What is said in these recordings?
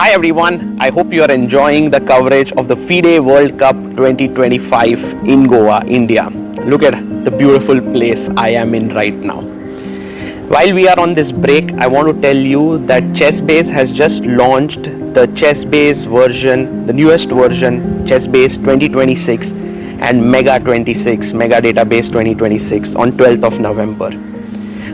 Hi everyone, I hope you are enjoying the coverage of the FIDE World Cup 2025 in Goa, India. Look at the beautiful place I am in right now. While we are on this break, I want to tell you that ChessBase has just launched the ChessBase version, the newest version, ChessBase'26 and Mega 26, Mega Database 2026 on 12th of November.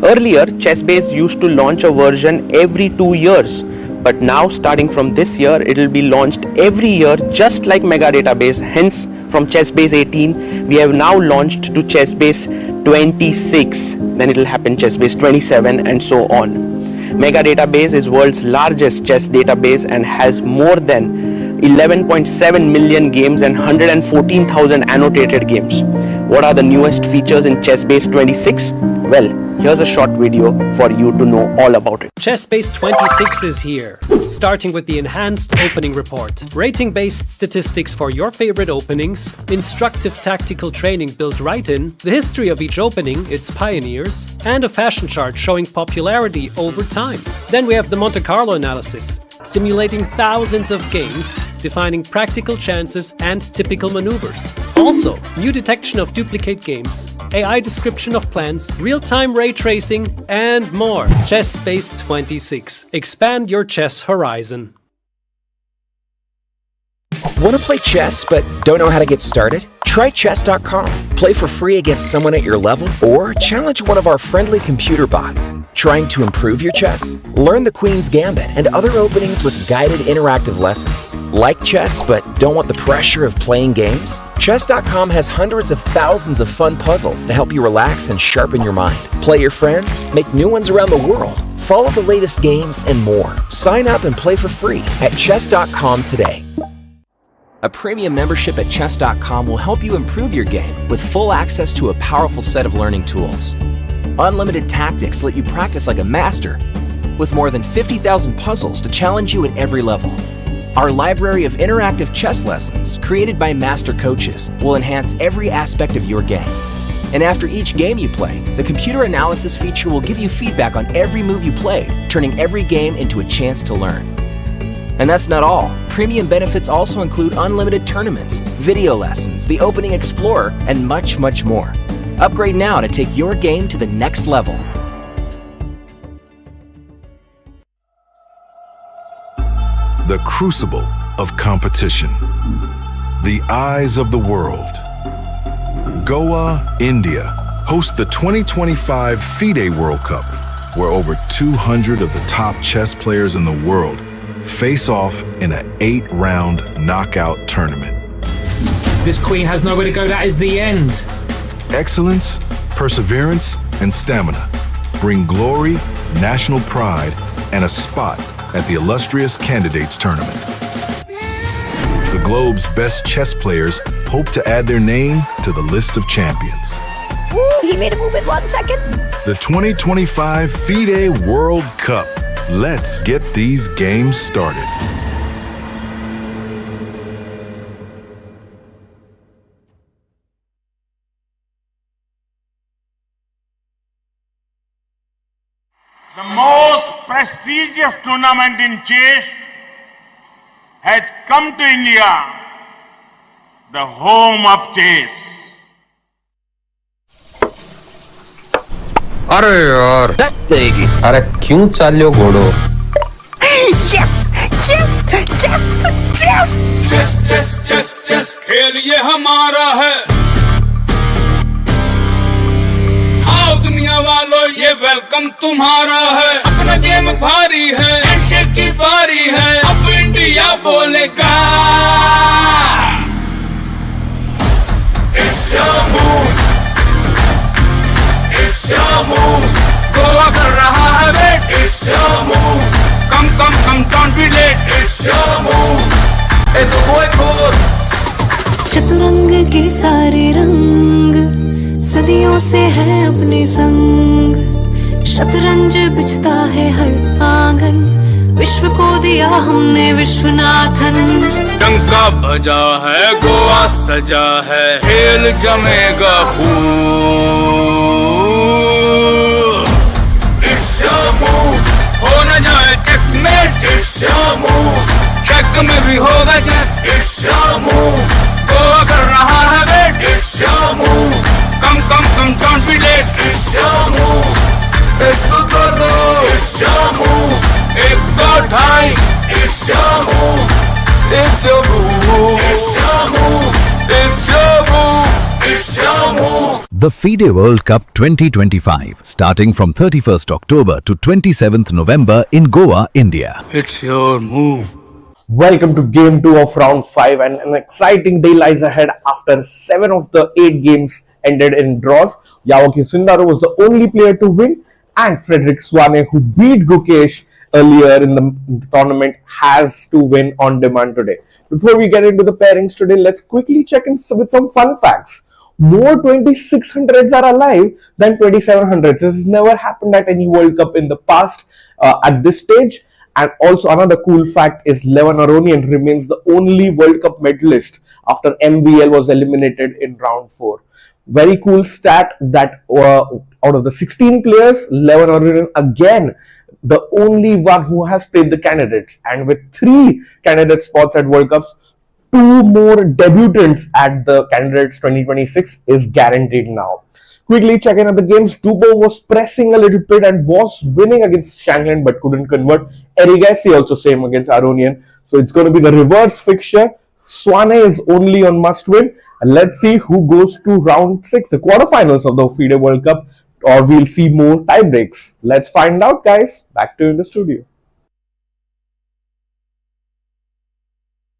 Earlier, ChessBase used to launch a version every 2 years. But now, starting from this year, it will be launched every year, just like Mega Database. Hence, from ChessBase 18, we have now launched to ChessBase 26. Then it will happen ChessBase 27 and so on. Mega Database is world's largest chess database and has more than 11.7 million games and 114,000 annotated games. What are the newest features in ChessBase 26? Well, here's a short video for you to know all about it. ChessBase'26 is here, starting with the enhanced opening report, rating-based statistics for your favorite openings, instructive tactical training built right in, the history of each opening, its pioneers, and a fashion chart showing popularity over time. Then we have the Monte Carlo analysis, simulating thousands of games, defining practical chances and typical maneuvers. Also, new detection of duplicate games, AI description of plans, real-time ray tracing, and more. ChessBase'26. Expand your chess horizon. Want to play chess but don't know how to get started? Try chess.com. Play for free against someone at your level or challenge one of our friendly computer bots. Trying to improve your chess? Learn the Queen's Gambit and other openings with guided interactive lessons. Like chess but don't want the pressure of playing games? Chess.com has hundreds of thousands of fun puzzles to help you relax and sharpen your mind. Play your friends, make new ones around the world, follow the latest games, and more. Sign up and play for free at chess.com today. A premium membership at chess.com will help you improve your game with full access to a powerful set of learning tools. Unlimited tactics let you practice like a master, with more than 50,000 puzzles to challenge you at every level. Our library of interactive chess lessons, created by master coaches, will enhance every aspect of your game. And after each game you play, the computer analysis feature will give you feedback on every move you played, turning every game into a chance to learn. And that's not all. Premium benefits also include unlimited tournaments, video lessons, the Opening Explorer, and much, much more. Upgrade now to take your game to the next level. The crucible of competition. The eyes of the world. Goa, India, hosts the 2025 FIDE World Cup, where over 200 of the top chess players in the world face off in an 8-round knockout tournament. This queen has nowhere to go, that is the end. Excellence, perseverance, and stamina bring glory, national pride, and a spot at the illustrious Candidates Tournament. The globe's best chess players hope to add their name to the list of champions. Ooh, he made a move in 1 second. The 2025 FIDE World Cup. Let's get these games started. The most prestigious tournament in chess has come to India, the home of chess. अरे यार अरे क्यों चाल्यो घोड़ो chess खेल ये हमारा है, आओ दुनिया वालों ये वेलकम तुम्हारा है। अपना गेम भारी है, हैंडशेक की बारी है, अब इंडिया बोलेगा। It's your move, it's your move, Goa कर रहा है wait. It's your move, come don't be late। It's your move, ए तो कोई खोर। चतुरंग के सारे रंग सदियों से है अपने संग, शतरंज बिछता है हर आंगन, विश्व को दिया हमने विश्वनाथन। डंका बजा है, गोवा सजा है, खेल जमेगा खूब। It's your move, हो न जाए checkmate। It's your move, rank में भी होगा जस्ट इट्स योर मूव गोवा कर रहा है wait it's your move come don't be late it's your move इसको तो दो इट्स योर मूव एक दो ढाई it's your move it's your move it's your move it's your move it's your move The FIDE World Cup 2025, starting from 31st October to 27th November in Goa, India. It's your move. Welcome to game 2 of round 5, and an exciting day lies ahead after 7 of the 8 games ended in draws. Yaoki Sundaro was the only player to win, and Frederick Swane, who beat Gukesh earlier in the tournament, has to win on demand today. Before we get into the pairings today, let's quickly check in with some fun facts. More 2600s are alive than 2700s. This has never happened at any World Cup in the past at this stage. And also another cool fact is Levan Aronian remains the only World Cup medalist after MVL was eliminated in round 4. Very cool stat that out of the 16 players, Levan Aronian again the only one who has played the candidates, and with 3 candidate spots at World Cups, 2 more debutants at the Candidates 2026 is guaranteed now. Quickly checking out the games, Dubov was pressing a little bit and was winning against Shankland but couldn't convert. Erigasi also same against Aronian. So it's going to be the reverse fixture. Swane is only on must win. And let's see who goes to round 6, the quarterfinals of the FIDE World Cup, or we'll see more tie breaks. Let's find out, guys. Back to you in the studio.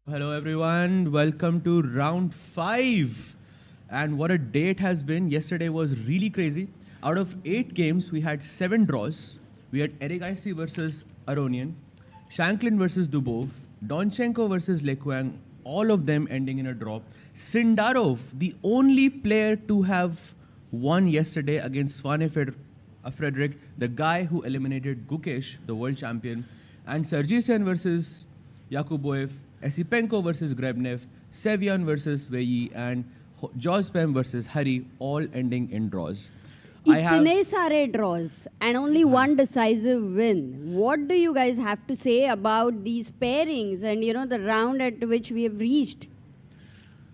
Hello everyone, welcome to round 5. And what a day it has been. Yesterday was really crazy. Out of 8 games, we had 7 draws. We had Erigasi versus Aronian, Shanklin versus Dubov, Donchenko versus Lekuang, all of them ending in a draw. Sindarov, the only player to have won yesterday against Swane Frederick, the guy who eliminated Gukesh, the world champion, and Sergisen versus Yakuboev, Esipenko versus Grebnev, Sevian versus Veyi, and Jospem versus Hari, all ending in draws. Itne sare draws and only one decisive win. What do you guys have to say about these pairings and the round at which we have reached?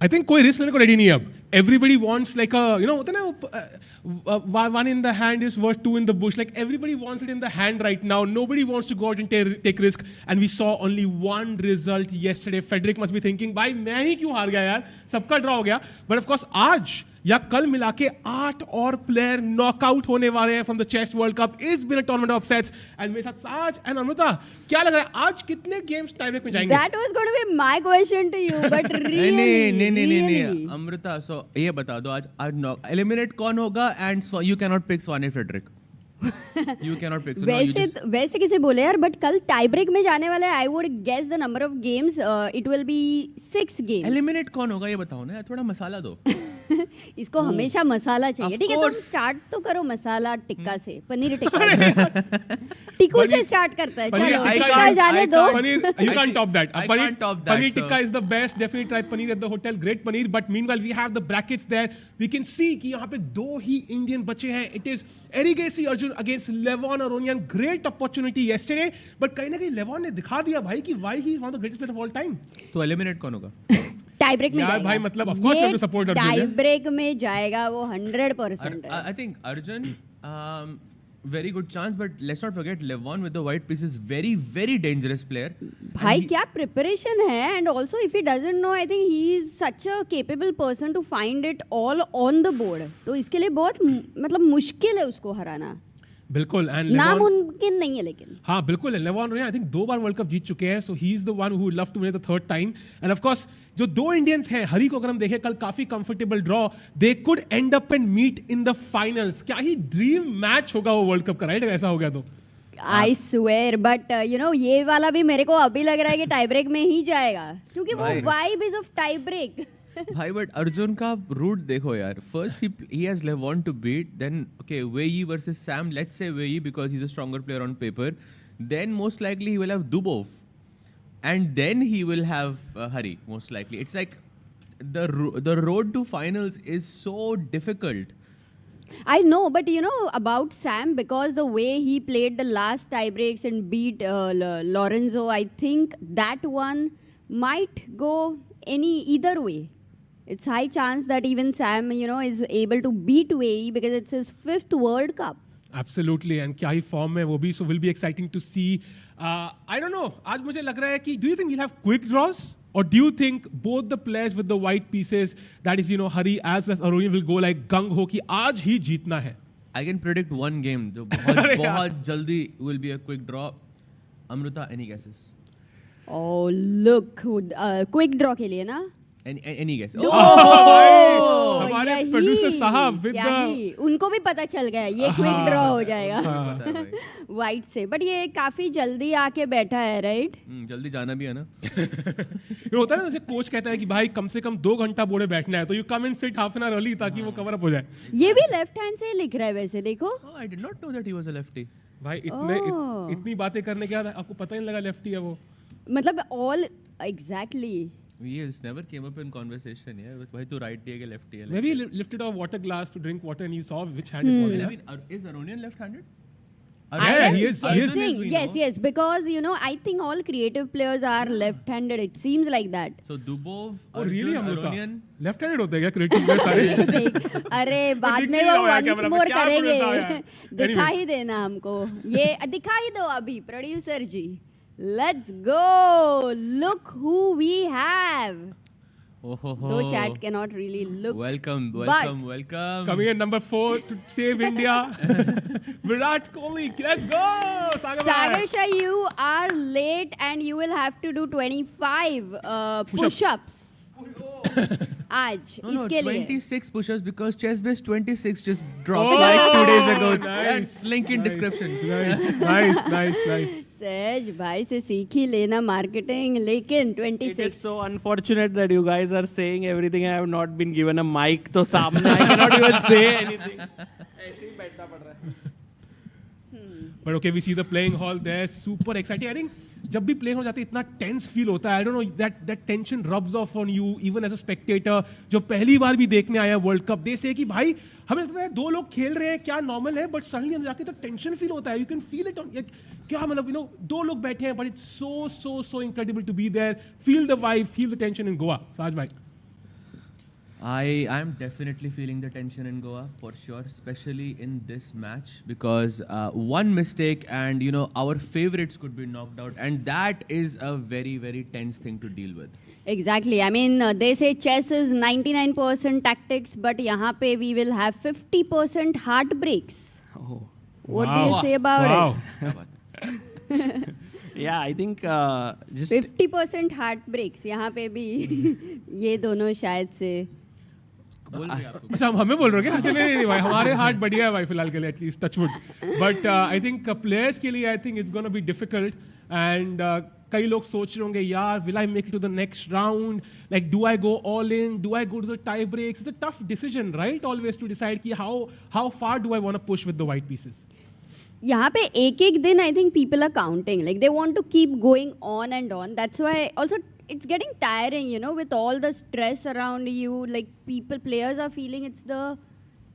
I think कोई risk लेने को ready नहीं है अब. Everybody wants like a, होता ना one in the hand is worth 2 in the bush. Like everybody wants it in the hand right now. Nobody wants to go out and take risk. And we saw only one result yesterday. Frederick must be thinking, भाई मैं ही क्यों हार गया यार? सबका draw हो गया. But of course आज या कल मिला के 8 और प्लेयर नॉकआउट होने वाले हैं from the chess world cup. It's been a tournament of sets and मेरे साथ साज एंड अमृता, क्या लग रहा है आज कितने गेम्स टाई ब्रेक में जाएंगे? That was going to be my question to you, but really नहीं अमृता, सो ये बता दो आज एलिमिनेट कौन होगा and you cannot pick Svane Frederik. You cannot pick. So वैसे किसे बोले यार, बट कल टाई ब्रेक में जाने वाले. I would guess the number of games, it will be 6 games. Eliminate कौन होगा ये बताओ ना, थोड़ा मसाला दो. इसको हमेशा मसाला चाहिए. ठीक है, तुम स्टार्ट तो करो मसाला टिक्का से, पनीर टिक्का. टिक्कू से स्टार्ट करता है. चलो टिक्का जाने दो. You can't top that. Paneer tikka is the best. Definitely try paneer at the hotel. Great paneer. But meanwhile we have the brackets there. We can see कि यहाँ पे 2 ही इंडियन बचे हैं. It is Erigasi Arjun against Levan Aronian. Great opportunity yesterday. But कहीं ना कहीं Levan ने दिखा दिया भाई कि why he is one of the greatest players of all time. तो एलिमिनेट कौन होगा? टाई ब्रेक में जाएगा भाई, मतलब of course you have to support Arjun. Tie break में जाएगा वो 100%. I think Arjun, very good chance, but let's not forget Levan with the white piece is very very dangerous player. भाई क्या preparation है, and also if he doesn't know, I think he is such a capable person to find it all on the board. तो इसके लिए बहुत मतलब मुश्किल है उसको हराना. बिल्कुल. एंड नामुमकिन नहीं है लेकिन. हाँ बिल्कुल. लेवन आई थिंक 2 बार वर्ल्ड कप जीत चुके हैं. So he is the one who love to win the third time. And of course जो 2 इंडियंस हैं, हरी को अगर हम देखें कल काफी comfortable draw, they could end up and meet in the finals. क्या ही ड्रीम मैच होगा वो वर्ल्ड कप का, राइट? ऐसा हो गया तो आई स्वेयर. बट ये वाला भी मेरे को अभी लग रहा है कि टाई ब्रेक में ही जाएगा, क्योंकि वो vibe is of tie break. भाई बट अर्जुन का रूट देखो यार. First he has Levan to beat, then okay Veyi versus Sam, let's say Veyi because he's a stronger player on paper, then most likely he will have Dubov, and then he will have Hari most likely. It's like the road to finals is so difficult. I know, but about Sam, because the way he played the last tie breaks and beat Lorenzo, I think that one might go either way. It's high chance that even Sam, is able to beat UAE because it's his 5th World Cup. Absolutely, and क्या ही form में वो भी, so will be exciting to see. I don't know. आज मुझे लग रहा है कि do you think we'll have quick draws, or do you think both the players with the white pieces, that is Hari as well as Aronian, will go like gung ho कि आज ही जीतना है? I can predict one game जो बहुत जल्दी will be a quick draw. Amruta, any guesses? Oh, look. Quick draw के लिए ना? Any guess? हमारे प्रोड्यूसर साहब with the उनको भी पता चल गया ये क्विक ड्रॉ हो जाएगा वाइट से. बट ये काफी जल्दी आके बैठा है, राइट? जल्दी जाना भी है ना. ये होता है ना, जैसे कोच कहता है कि भाई कम से कम 2 घंटा बोर्ड में बैठना है, तो you come and sit half an hour early ताकि वो कवर अप हो जाए. ये भी लेफ्ट हैंड से लिख रहा है वैसे, देखो. I did not know that he was a lefty. भाई इतनी बातें करने के बाद आपको पता ही नहीं लगा लेफ्टी है वो. मतलब all exactly. Yes, never came up in conversation. Yeah, why to right diye ke lefty hai? Maybe he lifted a water glass to drink water and you saw which hand it was. I mean, is Aronian left-handed? Yeah, he is. Yes, because I think all creative players are left-handed. It seems like that. So Dubov, Oh, really, Aronian, left-handed होते हैं क्या creative players सारे? अरे बाद में वो once more करेंगे. दिखा ही देना हमको. ये दिखा ही दो अभी producer ji. Let's go! Look who we have. Though chat cannot really look. Welcome. Coming in number 4 to save India. Virat Kohli. Let's go! Sagar Shah, you are late and you will have to do 25 push-ups. आज इसके लिए 26 push-ups because ChessBase'26 just dropped like 2 days ago. Nice. Link in description. Nice. सहज भाई से सीख ही लेना marketing, लेकिन 26. It is so unfortunate that you guys are saying everything. I have not been given a mic, तो सामने I cannot even say anything. ऐसे ही बैठना पड़ रहा है. But okay, we see the playing hall there. Super exciting. I think जब भी playing हो जाती है इतना tense feel होता है. I don't know, that tension rubs off on you even as a spectator. जो पहली बार भी देखने आया World Cup, they say कि भाई हमें लगता है 2 लोग खेल रहे हैं क्या नॉर्मल है, बट सडनली अंदर जाके तो टेंशन फील होता है. You can feel it on क्या मतलब 2 लोग बैठे हैं, but it's so incredible to be there. Feel the vibe, feel the tension in Goa. Saj bhai. I am definitely feeling the tension in Goa for sure, especially in this match because one mistake and our favorites could be knocked out, and that is a very, very tense thing to deal with. Exactly. I mean, they say chess is 99% tactics, but यहाँ पे we will have 50% heartbreaks. Oh. What do you say about it? Yeah, I think just 50% heartbreaks. यहाँ पे भी ये दोनों शायद से. अच्छा हमें बोल रहे हो क्या? चलिए भाई हमारे हार्ट बढ़िया है भाई फिलहाल के लिए, at least touchwood. But I think players के लिए I think it's gonna be difficult. And कई लोग सोच रहे होंगे यार will I make it to the next round, like do I go all in, do I go to the tie breaks? It's a tough decision, right, always to decide कि how far do I want to push with the white pieces. यहाँ पे एक दिन I think people are counting, like they want to keep going on and on. That's why also it's getting tiring, with all the stress around you. Like players are feeling it's the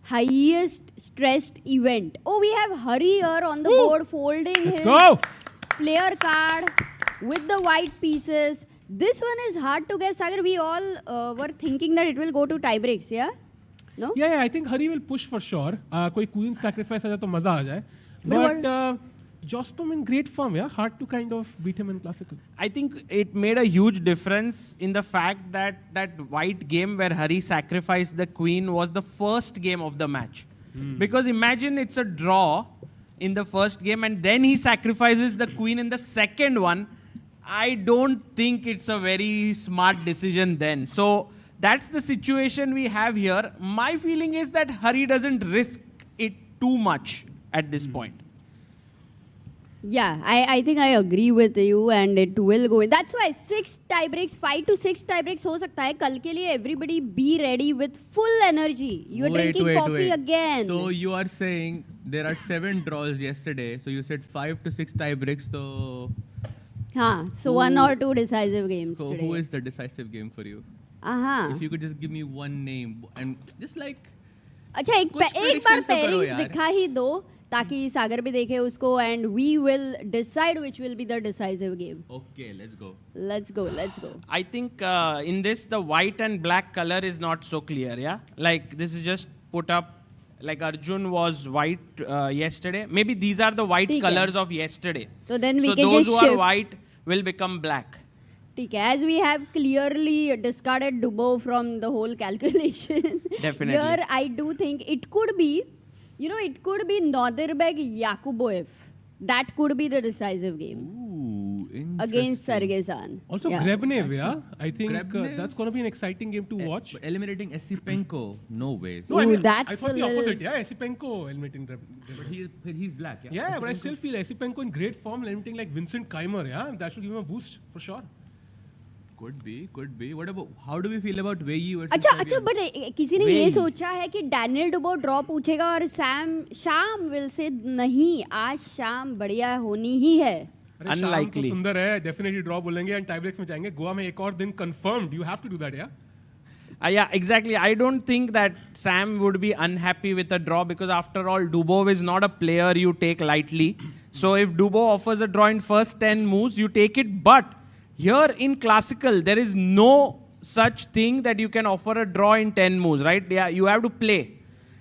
highest stressed event. Oh, we have Hari here on the board folding his player card with the white pieces. This one is hard to guess. Sagar, we all were thinking that it will go to tie breaks, yeah? No? Yeah, I think Hari will push for sure. कोई queen sacrifice आ जाए तो मजा आ जाए. But Jospom in great form, yeah? Hard to kind of beat him in classical. I think it made a huge difference in the fact that that white game where Hari sacrificed the queen was the first game of the match. Because imagine it's a draw in the first game and then he sacrifices the queen in the second one. I don't think it's a very smart decision then. So that's the situation we have here. My feeling is that Hari doesn't risk it too much at this point. Yeah, I think I agree with you and it will go. That's why 6 tie breaks, 5 to 6 tie breaks हो सकता है कल के लिए. Everybody be ready with full energy. You are drinking coffee again. So you are saying there are 7 draws yesterday. So you said 5 to 6 tie breaks. So so 1 or 2 decisive games so today. Who is the decisive game for you? If you could just give me one name and just like. अच्छा एक बार Paris दिखा ही दो ताकि सागर भी देखे उसको and we will decide which will be the decisive game. Okay, let's go. Let's go. I think in this, the white and black color is not so clear, yeah? Like, this is just put up, like Arjun was white yesterday. Maybe these are the white colors of yesterday. So then we can those just who shift. are white will become black. As we have clearly discarded Dubov from the whole calculation. Definitely. Here, I do think it could be, it could be Nodirbek Yakuboev. That could be the decisive game. Ooh, against Sergey-san. Also, Grebnev, yeah? I think that's going to be an exciting game to watch. But eliminating Esipenko, no way. No, I mean, that's I thought the opposite, yeah? Esipenko eliminating Grebnev. But he's black, yeah? Yeah, but I still feel Esipenko in great form, eliminating like Vincent Keimer, yeah? That should give him a boost, for sure. Could be. What about, how do we feel about Wei versus अच्छा but किसी ने ये सोचा है कि Daniel डुबो draw पूछेगा और शाम विल से नहीं, आज शाम बढ़िया होनी ही है. Unlikely. तो सुंदर है, definitely draw बोलेंगे and tie breaks में जाएंगे. गोवा में एक और दिन confirmed. You have to do that, yeah? Yeah, exactly. I don't think that Sam would be unhappy with a draw because after all, Dubov is not a player you take lightly. So if Dubov offers a draw in first 10 moves, you take it. But here in classical, there is no such thing that you can offer a draw in 10 moves, right? Yeah, you have to play.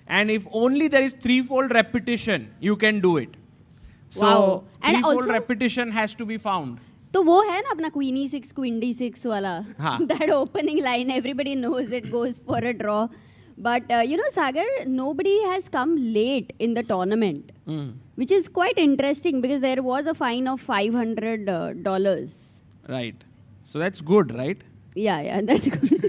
And if only there is threefold repetition, you can do it. So threefold repetition has to be found. तो वो है ना अपना Queen E6, Queen D6 वाला. That opening line, everybody knows it goes for a draw. But Sagar, nobody has come late in the tournament, which is quite interesting because there was a fine of $500. Right. So that's good, right? Yeah, that's good.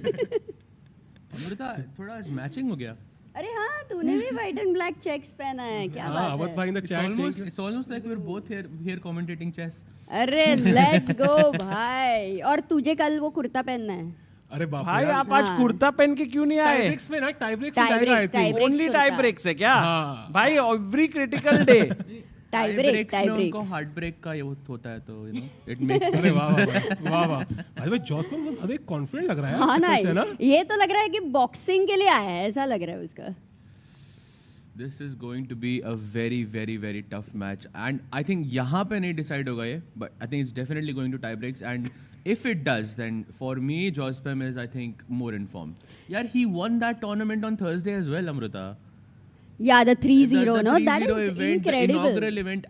Amrita थोड़ा आज matching हो गया. अरे हाँ, तूने भी white and black checks पहना है, क्या बात है? It's almost like we're both here commentating chess. अरे let's go भाई. और तुझे कल वो कुर्ता पहनना है. अरे बाप रे. भाई आप आज कुर्ता पहन के क्यों नहीं आए? टाइब्रेक्स में ना, टाइब्रेक्स में जाएगा आई थिंक. ओनली टाइब्रेक्स है क्या? भाई एवरी क्रिटिकल डे. टाइब्रेक उनको हार्ट ब्रेक का ये होता है, तो इट मेक्स. अरे वाह. भाई जॉसमन बहुत अधिक कॉन्फिडेंट लग रहा है. हाँ ना, ये तो लग रहा है कि बॉक्सिंग के लिए आया है, ऐसा लग रहा है उसका. This is going to be a very, very, very tough match. And I think यहाँ पे नहीं decide होगा ये, but I think it's definitely going to tie breaks. And if it does, then for me, Jospem is, I think, more informed. Yeah, he won that tournament on Thursday as well, Amrita. Yeah, the 3-0, no? 3-0 That is event, incredible. The inaugural event.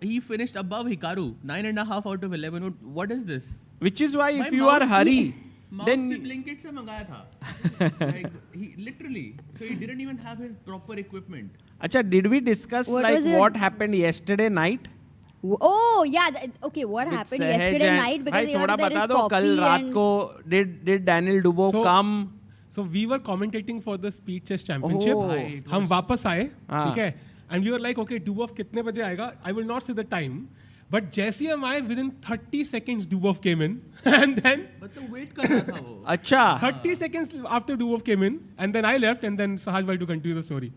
He finished above Hikaru, 9.5 out of 11. What is this? Which is why if you are Hari, then Blinkit se mangaya tha. Like, he literally, so he didn't even have his proper equipment. Acha, did we discuss what happened yesterday night? Oh yeah, okay. What happened yesterday night? Because there is coffee. कल रात को did Daniel Dubois come? So we were commentating for the Speed Chess Championship. हम वापस आए, ठीक है? And we were like, okay, Dubov कितने बजे आएगा? I will not say the time. But जैसे ही हम आए, within 30 seconds Dubov came in, and then. मतलब wait कर रहा था वो. अच्छा. 30 seconds after Dubov came in, and then I left, and then Sahaj bhai to continue the story.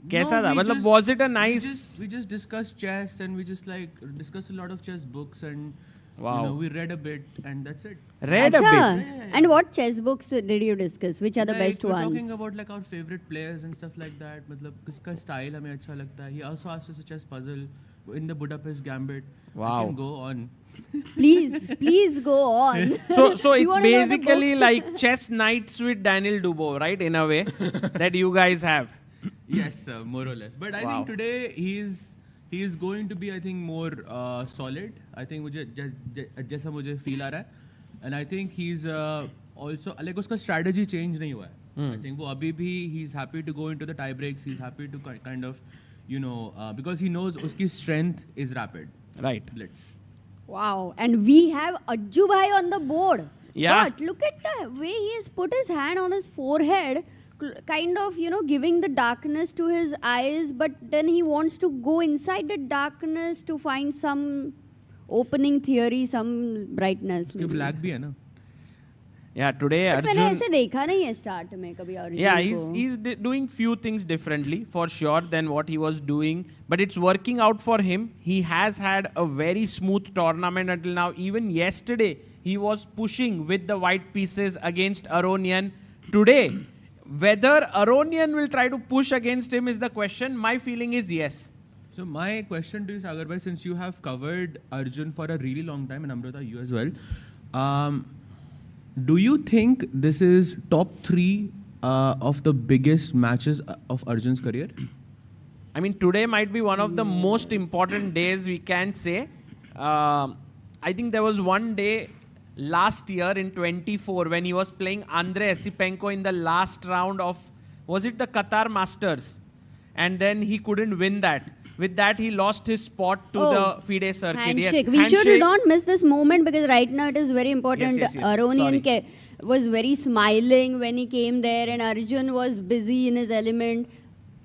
कैसा था? मतलब was it a nice? We just discussed chess, and we just like discussed a lot of chess books, and we read a bit, and that's it. Read a bit. Yeah. And what chess books did you discuss? Which are the best we're ones? Talking about like our favorite players and stuff like that. मतलब किसका style हमें अच्छा लगता है. He also asked us a chess puzzle in the Budapest Gambit. Wow. We can go on. Please go on. So it's basically like chess nights with Daniel Dubois, right? In a way that you guys have. Yes, more or less. But I think today he is going to be, I think, more solid. I think मुझे जैसा मुझे feel आ रहा है. And I think he's also like उसका strategy change नहीं हुआ है. I think वो अभी भी he's happy to go into the tie breaks. He's happy to kind of, because he knows उसकी strength is rapid. Right. Blitz. Wow. And we have Ajju bhai on the board. Yeah. But look at the way he has put his hand on his forehead, kind of, giving the darkness to his eyes, but then he wants to go inside the darkness to find some opening theory, some brightness. उसके black भी है ना? Yeah, today Arjun. मैंने ऐसे देखा नहीं है start में कभी Arjun को. Yeah, he's doing few things differently for sure than what he was doing, but it's working out for him. He has had a very smooth tournament until now. Even yesterday, he was pushing with the white pieces against Aronian. Today, whether Aronian will try to push against him is the question. My feeling is yes. So my question to you, Sagar bhai, since you have covered Arjun for a really long time, and Amrita, you as well, do you think this is top 3 of the biggest matches of Arjun's career? I mean, today might be one of the most important days, we can say. I think there was one day last year in 24 when he was playing Andrei Esipenko in the last round of, was it the Qatar Masters? And then he couldn't win that. With that, he lost his spot to the FIDE circuit. Handshake. Yes, We should not miss this moment because right now it is very important. Yes. Aronian was very smiling when he came there and Arjun was busy in his element.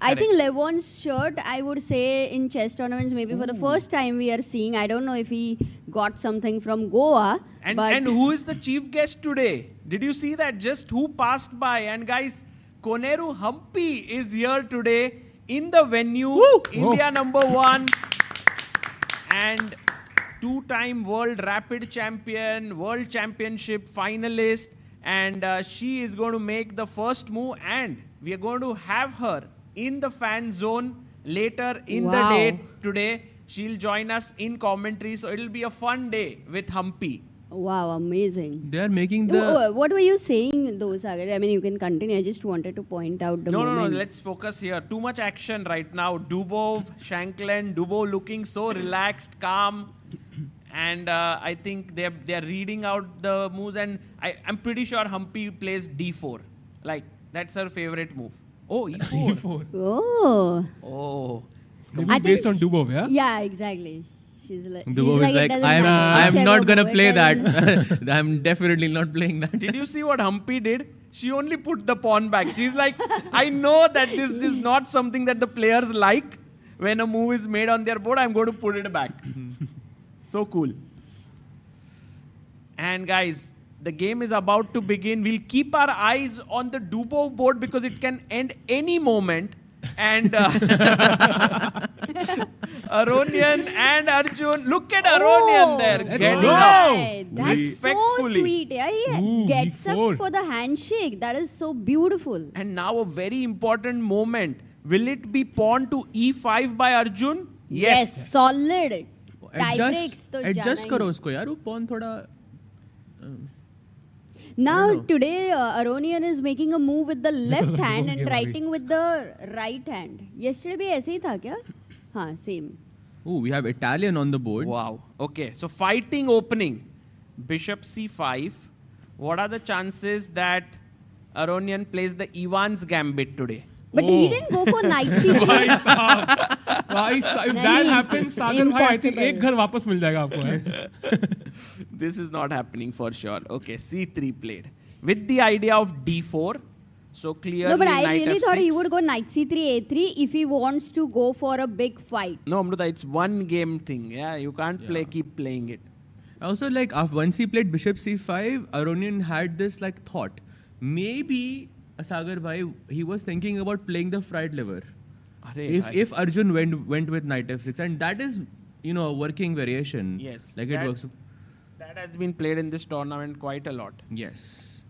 I think Levon's shirt, I would say, in chess tournaments, maybe for the first time we are seeing. I don't know if he got something from Goa. And who is the chief guest today? Did you see that? Just who passed by? And guys, Koneru Hampi is here today in the venue. India #1 and 2-time world rapid champion, world championship finalist. And she is going to make the first move. And we are going to have her in the fan zone later in the day today. She'll join us in commentary. So it'll be a fun day with Hampi. Wow, amazing. They are making the... What were you saying though, Sagar? I mean, you can continue. I just wanted to point out the moment. No. Let's focus here. Too much action right now. Dubov, Shankland, Dubov looking so relaxed, calm. And I think they're reading out the moves. And I'm pretty sure Hampi plays D4. Like, that's her favorite move. Oh, E4. E4. Oh. Maybe based on Dubov, yeah? Yeah, exactly. She's like, Dubov is like, I'm not going to play that. I'm definitely not playing that. Did you see what Hampi did? She only put the pawn back. She's like, I know that this is not something that the players like. When a move is made on their board, I'm going to put it back. So cool. And guys, the game is about to begin. We'll keep our eyes on the Dubov board because it can end any moment. And Aronian and Arjun. Look at Aronian there. Getting up. That's respectfully. so sweet. Yeah, he gets up for the handshake. That is so beautiful. And now a very important moment. Will it be pawn to E5 by Arjun? Yes. Solid. Tiebreaks. Adjust karo usko yaar. वो pawn thoda... Now today Aronian is making a move with the left hand and writing with the right hand. Yesterday भी ऐसे ही था क्या? हाँ, same. Oh, we have Italian on the board. Wow. Okay, so fighting opening. Bishop C5. What are the chances that Aronian plays the Ivan's gambit today? But he didn't go for knight C3. If that happens, Sagar bhai, I think एक घर वापस मिल जाएगा आपको. This is not happening for sure. Okay, C3 played. With the idea of D4. So clearly No, but I knight really F6. thought he would go knight C3, A3 if he wants to go for a big fight. No, Amruta, it's one game thing. Yeah, you can't keep playing it. Also, like, once he played Bishop C5, Aronian had this, like, thought. Maybe, Sagar bhai, he was thinking about playing the fried liver. If Arjun went with knight F6. And that is, a working variation. Yes. Like, it works. That has been played in this tournament quite a lot. Yes.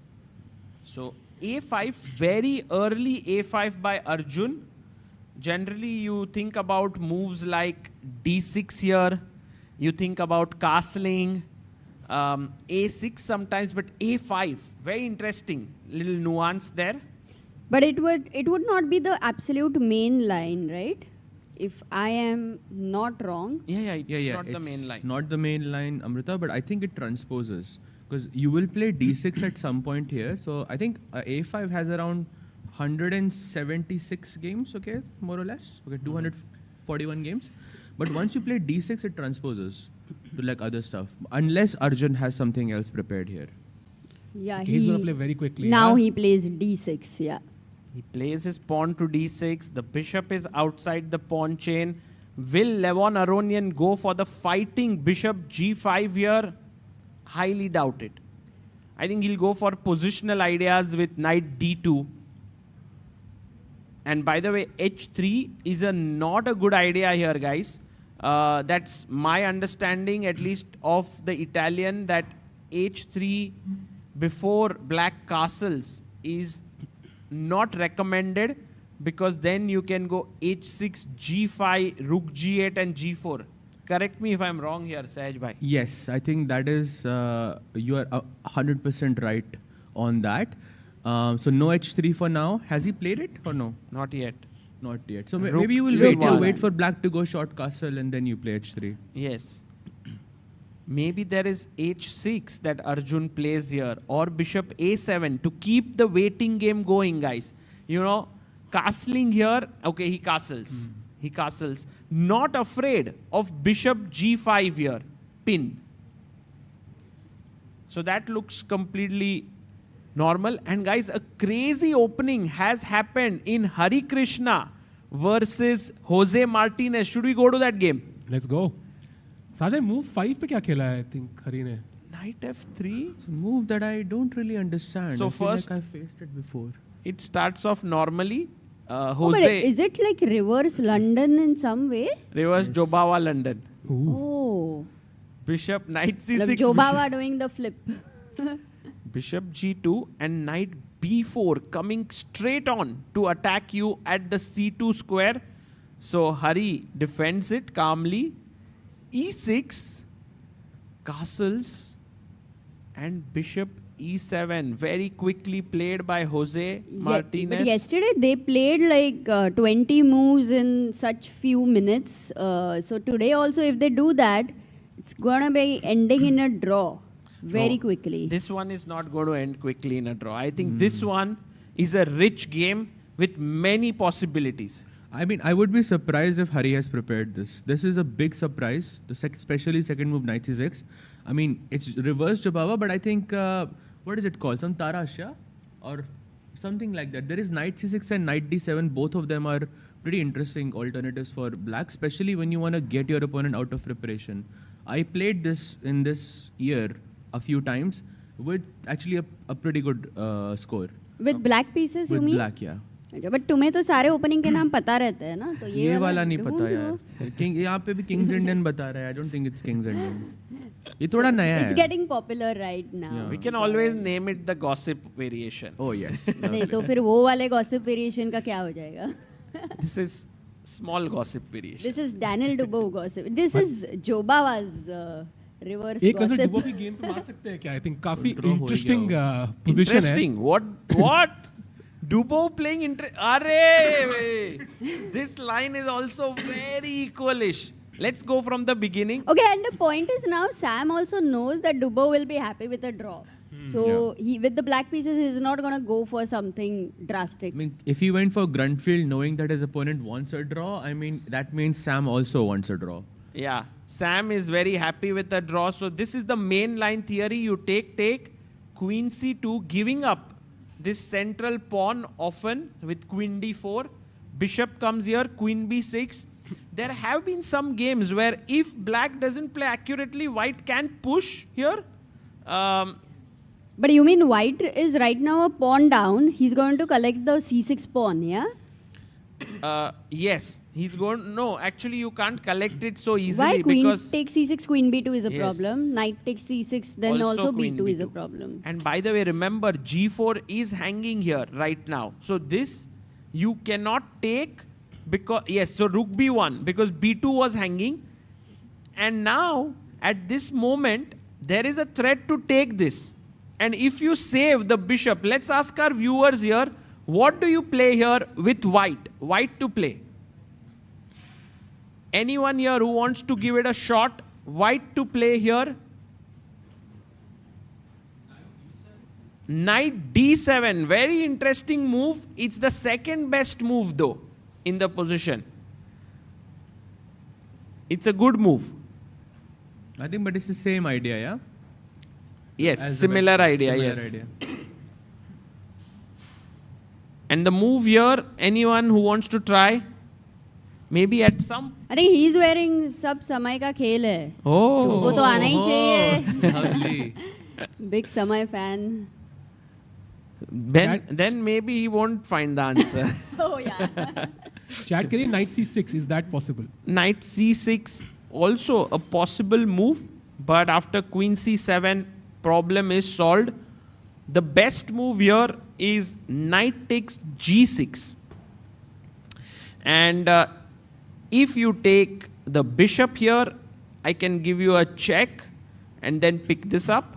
So, A5, very early A5 by Arjun. Generally, you think about moves like D6 here. You think about castling. A6 sometimes, but A5, very interesting. Little nuance there. But it would not be the absolute main line, right? If I am not wrong. It's not the main line. Not the main line, Amrita, but I think it transposes. Because you will play D6 at some point here. So I think A5 has around 176 games, okay, more or less. Okay, 241 games. But once you play D6, it transposes to like other stuff. Unless Arjun has something else prepared here. Yeah, okay, he's going to play very quickly. Now he plays D6, yeah. He plays his pawn to D6. The bishop is outside the pawn chain. Will Levon Aronian go for the fighting bishop G5 here? Highly doubt it. I think he'll go for positional ideas with knight D2. And by the way, H3 is not a good idea here, guys. That's my understanding, at least of the Italian, that H3 before black castles is not recommended because then you can go h6, g5, rook g8 and g4. Correct me if I'm wrong here, Sahaj bhai. Yes, I think that is, you are 100% right on that. So no h3 for now. Has he played it or no? Not yet. Not yet. So Rook maybe you will E1. wait. You wait for black to go short castle and then you play h3. Yes. Maybe there is h6 that Arjun plays here or bishop a7 to keep the waiting game going, guys. You know, castling here, okay, he castles. He castles. Not afraid of bishop g5 here, pin. So that looks completely normal. And guys, a crazy opening has happened in Harikrishna versus Jose Martinez. Should we go to that game? Let's go. Sajay, move 5 पे क्या खेला है? I think Hari ने. Knight f3. It's a move that I don't really understand. So I feel first, like I've faced it before. It starts off normally. But Jose is it like reverse London in some way? reverse Jobawa London. Oh. Bishop knight c6. Like Jobawa doing the flip. Bishop g2 and knight b4 coming straight on to attack you at the c2 square. So Hari defends it calmly. e6, castles, and bishop e7 very quickly played by Jose Martinez. But yesterday they played like 20 moves in such few minutes. So today also if they do that, it's gonna be ending in a draw very quickly. This one is not going to end quickly in a draw. I think this one is a rich game with many possibilities. I mean, I would be surprised if Hari has prepared this. This is a big surprise, especially second move, knight c6. I mean, it's reverse Jobawa, but I think, what is it called? Some Tarasha or something like that. There is knight c6 and knight d7. Both of them are pretty interesting alternatives for black, especially when you want to get your opponent out of preparation. I played this in this year a few times with actually a pretty good score. With black pieces, you With mean? black, yeah. But तुम्हें तो सारे opening के नाम पता रहते हैं ना, तो ये वाला नहीं पता यार. किंग यहाँ पे भी किंग्स इंडियन बता रहा है. I don't think it's Kings Indian. ये थोड़ा नया है. It's getting popular right now. Yeah. We can always name it the gossip variation. Oh yes. नहीं तो फिर वो वाले gossip variation का क्या हो जाएगा? This is small gossip variation. This is Daniel Dubois gossip. This is Jobawa's reverse एक gossip. नजर दुबो की गेम पे मार सकते हैं क्या? I think काफी Draw हो ही interesting गया position है. Interesting. What? Dubo playing Arey! This line is also very equalish. Let's go from the beginning. Okay, and the point is now Sam also knows that Dubois will be happy with a draw. So he with the black pieces, he's not gonna go for something drastic. I mean, if he went for Grunfeld knowing that his opponent wants a draw, I mean, that means Sam also wants a draw. Yeah, Sam is very happy with the draw. So this is the main line theory. You take, queen c2, giving up this central pawn often with queen d4. Bishop comes here, queen b6. There have been some games where if black doesn't play accurately, white can push here. But you mean white is right now a pawn down. He's going to collect the c6 pawn, yeah? Yes, he's going. No, actually, you can't collect it so easily. Why queen because takes c6, queen b2 is a Yes. problem. Knight takes c6, then also queen b2 is a b2. problem. And by the way, remember g4 is hanging here right now. So this you cannot take because yes. So rook b1 because b2 was hanging, and now at this moment there is a threat to take this. And if you save the bishop, let's ask our viewers here. What do you play here with white? White to play. Anyone here who wants to give it a shot? White to play here. Knight d7. Very interesting move. It's the second best move though in the position. It's a good move. I think, but it's the same idea, yeah? Yes, As the similar best- idea, similar yes. idea. And the move here, anyone who wants to try, maybe at some... I think he's wearing सब समय का खेल है. Oh. वो तो आना ही चाहिए. Lovely. Big Samay fan. Then maybe he won't find the answer. Oh yeah. Chat करिए knight c6. Is that possible? Knight c6 also a possible move, but after queen c7 problem is solved. The best move here is knight takes g6. And if you take the bishop here, I can give you a check and then pick this up.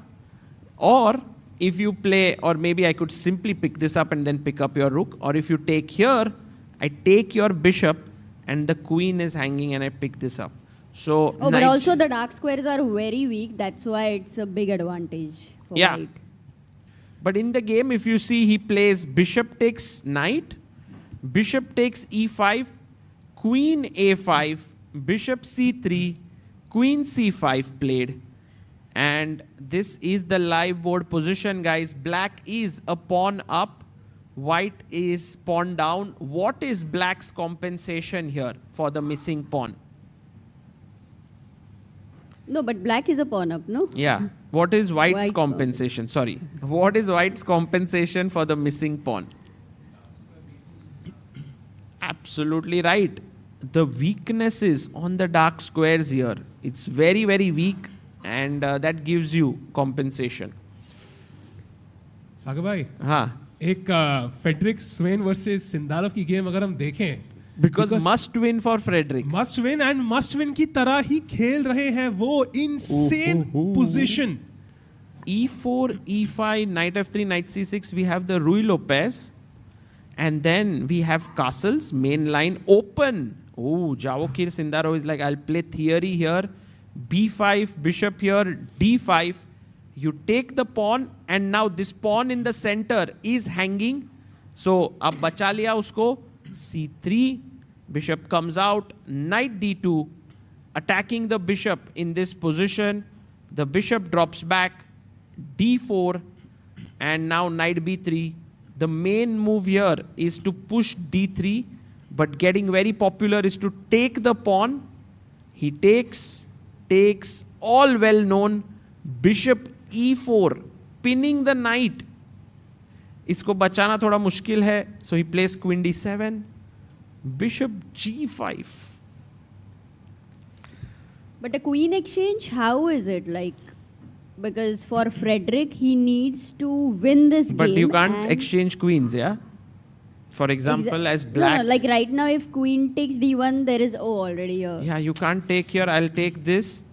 Or if you play, or maybe I could simply pick this up and then pick up your rook. Or if you take here, I take your bishop and the queen is hanging and I pick this up. So but also the dark squares are very weak. That's why it's a big advantage for white. But in the game, if you see, he plays bishop takes knight, bishop takes e5, queen a5, bishop c3, queen c5 played. And this is the live board position, guys. Black is a pawn up, white is pawn down. What is black's compensation here for the missing pawn? No, but black is a pawn up, no? Yeah. What is white's compensation? Sorry. What is white's compensation for the missing pawn? Absolutely right. The weakness is on the dark squares here. It's very, very weak, and that gives you compensation. सागर भाई, हाँ. एक Frederick स्वेन versus Sindarov की game अगर हम देखें, because must win for Frederick. Must win and must win की तरह ही खेल रहे हैं वो. Insane position. E4, E5, knight F3, knight C6. We have the Rui Lopez, and then we have castles. Main line open. Oh, Javokir Sindarov is like, I'll play theory here. B5, bishop here, D5. You take the pawn, and now this pawn in the center is hanging. So, ab bacha liya usko. C3, bishop comes out, knight D2, attacking the bishop in this position. The bishop drops back, D4, and now knight B3. The main move here is to push D3, but getting very popular is to take the pawn. He takes, all well known, bishop E4, pinning the knight. इसको बचाना थोड़ा मुश्किल है. So he plays queen d7, bishop g5. But a queen exchange, how is it like? Because for Frederick, he needs to win this game. But you can't exchange queens, yeah? For example, as black. No, like right now, if queen takes d1, there is already a. Yeah, you can't take here. I'll take this,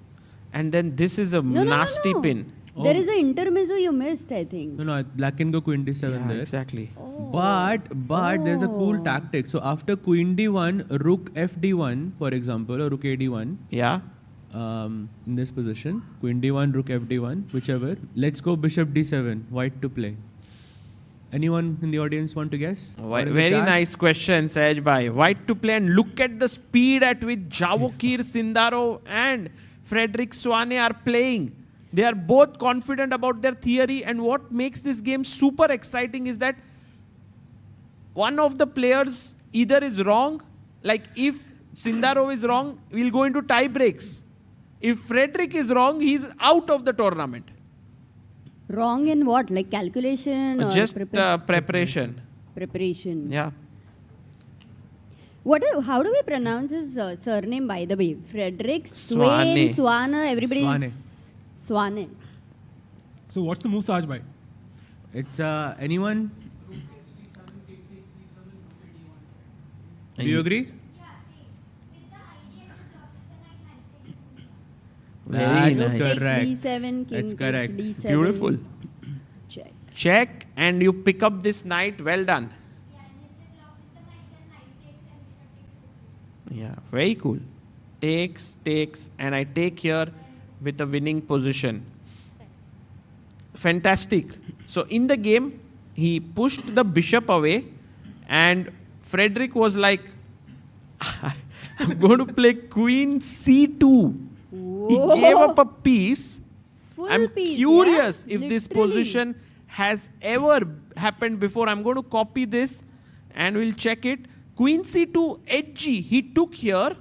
and then this is a nasty pin. There is an intermezzo you missed, I think. No, black can go queen d7 there. Exactly. But there's a cool tactic. So after queen d1, rook fd1, for example, or rook ad1. Yeah. In this position, queen d1, rook fd1, whichever. Let's go bishop d7, white to play. Anyone in the audience want to guess? Very nice question, Sahaj bhai. White to play, and look at the speed at which Javokir Sindarov and Frederick Swane are playing. They are both confident about their theory, and what makes this game super exciting is that one of the players either is wrong, like if Sindarov is wrong, we'll go into tie breaks. If Frederick is wrong, he's out of the tournament. Wrong in what? Like calculation or just preparation. Preparation. Yeah. How do we pronounce his surname, by the way? Frederick Swane, everybody. Swane. So what's the move, Sahaj bhai? It's anyone? Do you agree? Very That's nice. correct. D7, king That's correct. D7. Beautiful. Check. Check, and you pick up this knight. Well done. Yeah, very cool. Takes, and I take here with a winning position. Fantastic. So in the game, he pushed the bishop away, and Frederick was like, I'm going to play queen c2. Whoa. He gave up a piece. I'm piece, curious yeah? if this Literally. position has ever happened before. I'm going to copy this and we'll check it. Queen c2, hg. He took here.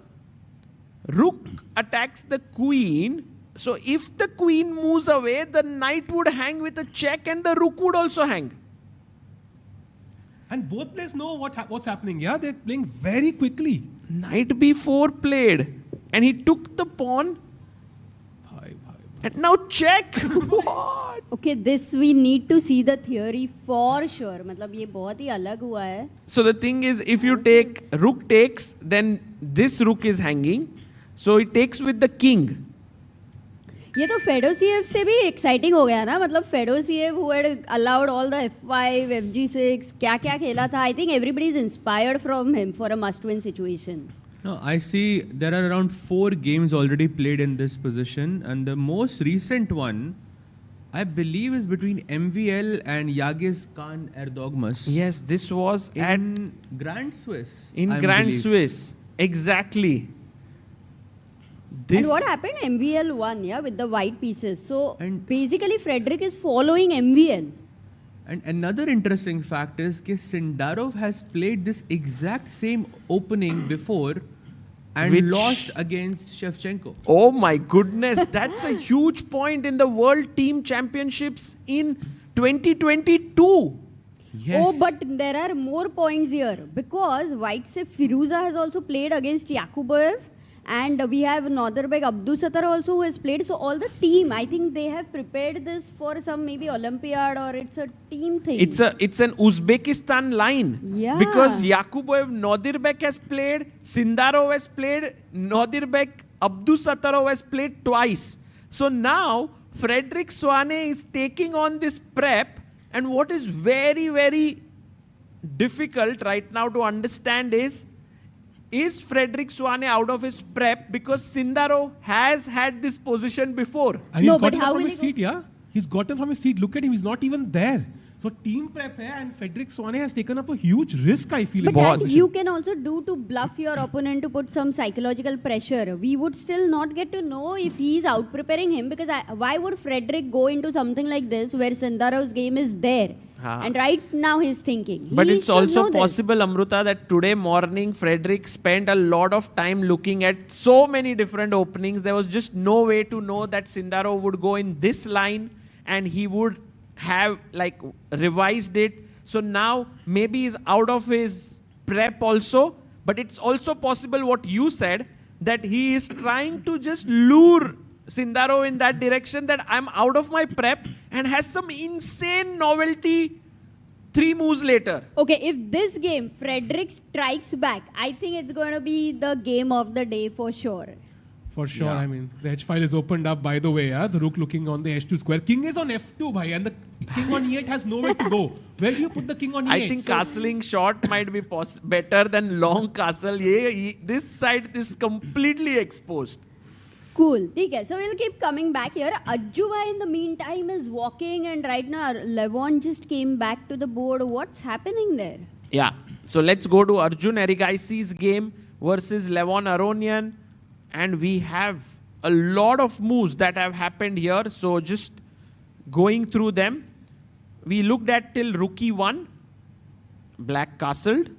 Rook attacks the queen. So if the queen moves away, the knight would hang with a check and the rook would also hang. And both players know what's happening. Yeah, they're playing very quickly. Knight b4 played. And he took the pawn. And now check. What? Okay, this we need to see the theory for sure. मतलब ये बहुत ही अलग हुआ है. So the thing is, if you take rook takes, then this rook is hanging. So it takes with the king. ये तो FEDO-CF से भी exciting हो गया ना. मतलब FEDO-CF who had allowed all the F5, FG6, क्या क्या खेला था. I think everybody is inspired from him for a must-win situation. No, I see there are around 4 games already played in this position, and the most recent one, I believe, is between MVL and Yagiz Khan Erdogmas. Yes, this was in Grand Swiss. In Grand Swiss, exactly. And what happened? MVL won, yeah, with the white pieces. So basically, Frederick is following MVL. And another interesting fact is that Sindarov has played this exact same opening before and lost against Shevchenko. Oh my goodness, that's a huge point in the World Team Championships in 2022. Yes. Oh, but there are more points here because White se Firuza has also played against Yakuboev. And we have Northerbek Abdusattar also who has played. So all the team, I think they have prepared this for some maybe Olympiad or it's a team thing. It's an Uzbekistan line. Yeah. Because Yakuboev Northerbek has played, Sindarov has played, Northerbek Abdusattarov has played twice. So now Frederick Swane is taking on this prep, and what is very, very difficult right now to understand is Frederick Swane out of his prep because Sindarov has had this position before. And he's gotten from his seat, yeah? He's gotten from his seat. Look at him, he's not even there. So team prep hai, and Frederick Swane has taken up a huge risk, I feel. But that you can also do to bluff your opponent to put some psychological pressure. We would still not get to know if he's out preparing him because why would Frederick go into something like this where Sindarov's game is there? And right now he's thinking. But it's also possible, Amruta, that today morning Frederick spent a lot of time looking at so many different openings. There was just no way to know that Sindarov would go in this line and he would have like revised it. So now maybe he's out of his prep also. But it's also possible what you said, that he is trying to just lure Sindarov in that direction, that I'm out of my prep, and has some insane novelty 3 moves later. Okay, if this game Frederick strikes back, I think it's going to be the game of the day for sure. For sure, I mean, the H file is opened up, by the way, the rook looking on the H2 square. King is on F2, bhai, and the king on E8 has nowhere to go. Where do you put the king on E8? I think castling short might be better than long castle. This side is completely exposed. Cool. Okay, so we'll keep coming back here. Ajju in the meantime is walking, and right now Levon just came back to the board. What's happening there? Yeah. So let's go to Arjun Erigaisi's game versus Levon Aronian. And we have a lot of moves that have happened here. So just going through them. We looked at till rook e1. Black castled.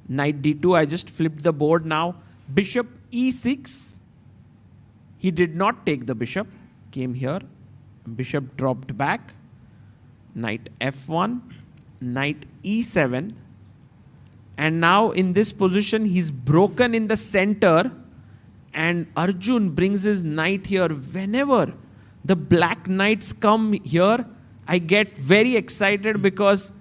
Knight d2. I just flipped the board now. Bishop e6. He did not take the bishop. Came here. Bishop dropped back. Knight f1. Knight e7. And now in this position, he's broken in the center. And Arjun brings his knight here. Whenever the black knights come here, I get very excited because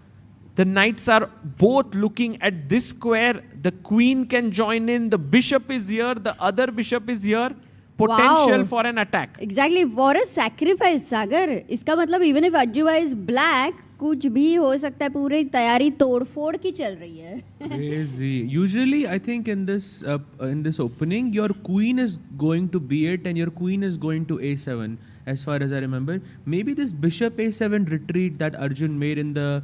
the knights are both looking at this square. The queen can join in. The bishop is here. The other bishop is here. Potential for an attack. Exactly. For a sacrifice, Sagar. Iska matlab even if Ajjuva is black, कुछ भी हो सकता है, पूरी तैयारी तोड़-फोड़ की चल रही है. Crazy. Usually, I think in this opening, your queen is going to b8 and your queen is going to a7, as far as I remember. Maybe this bishop a7 retreat that Arjun made in the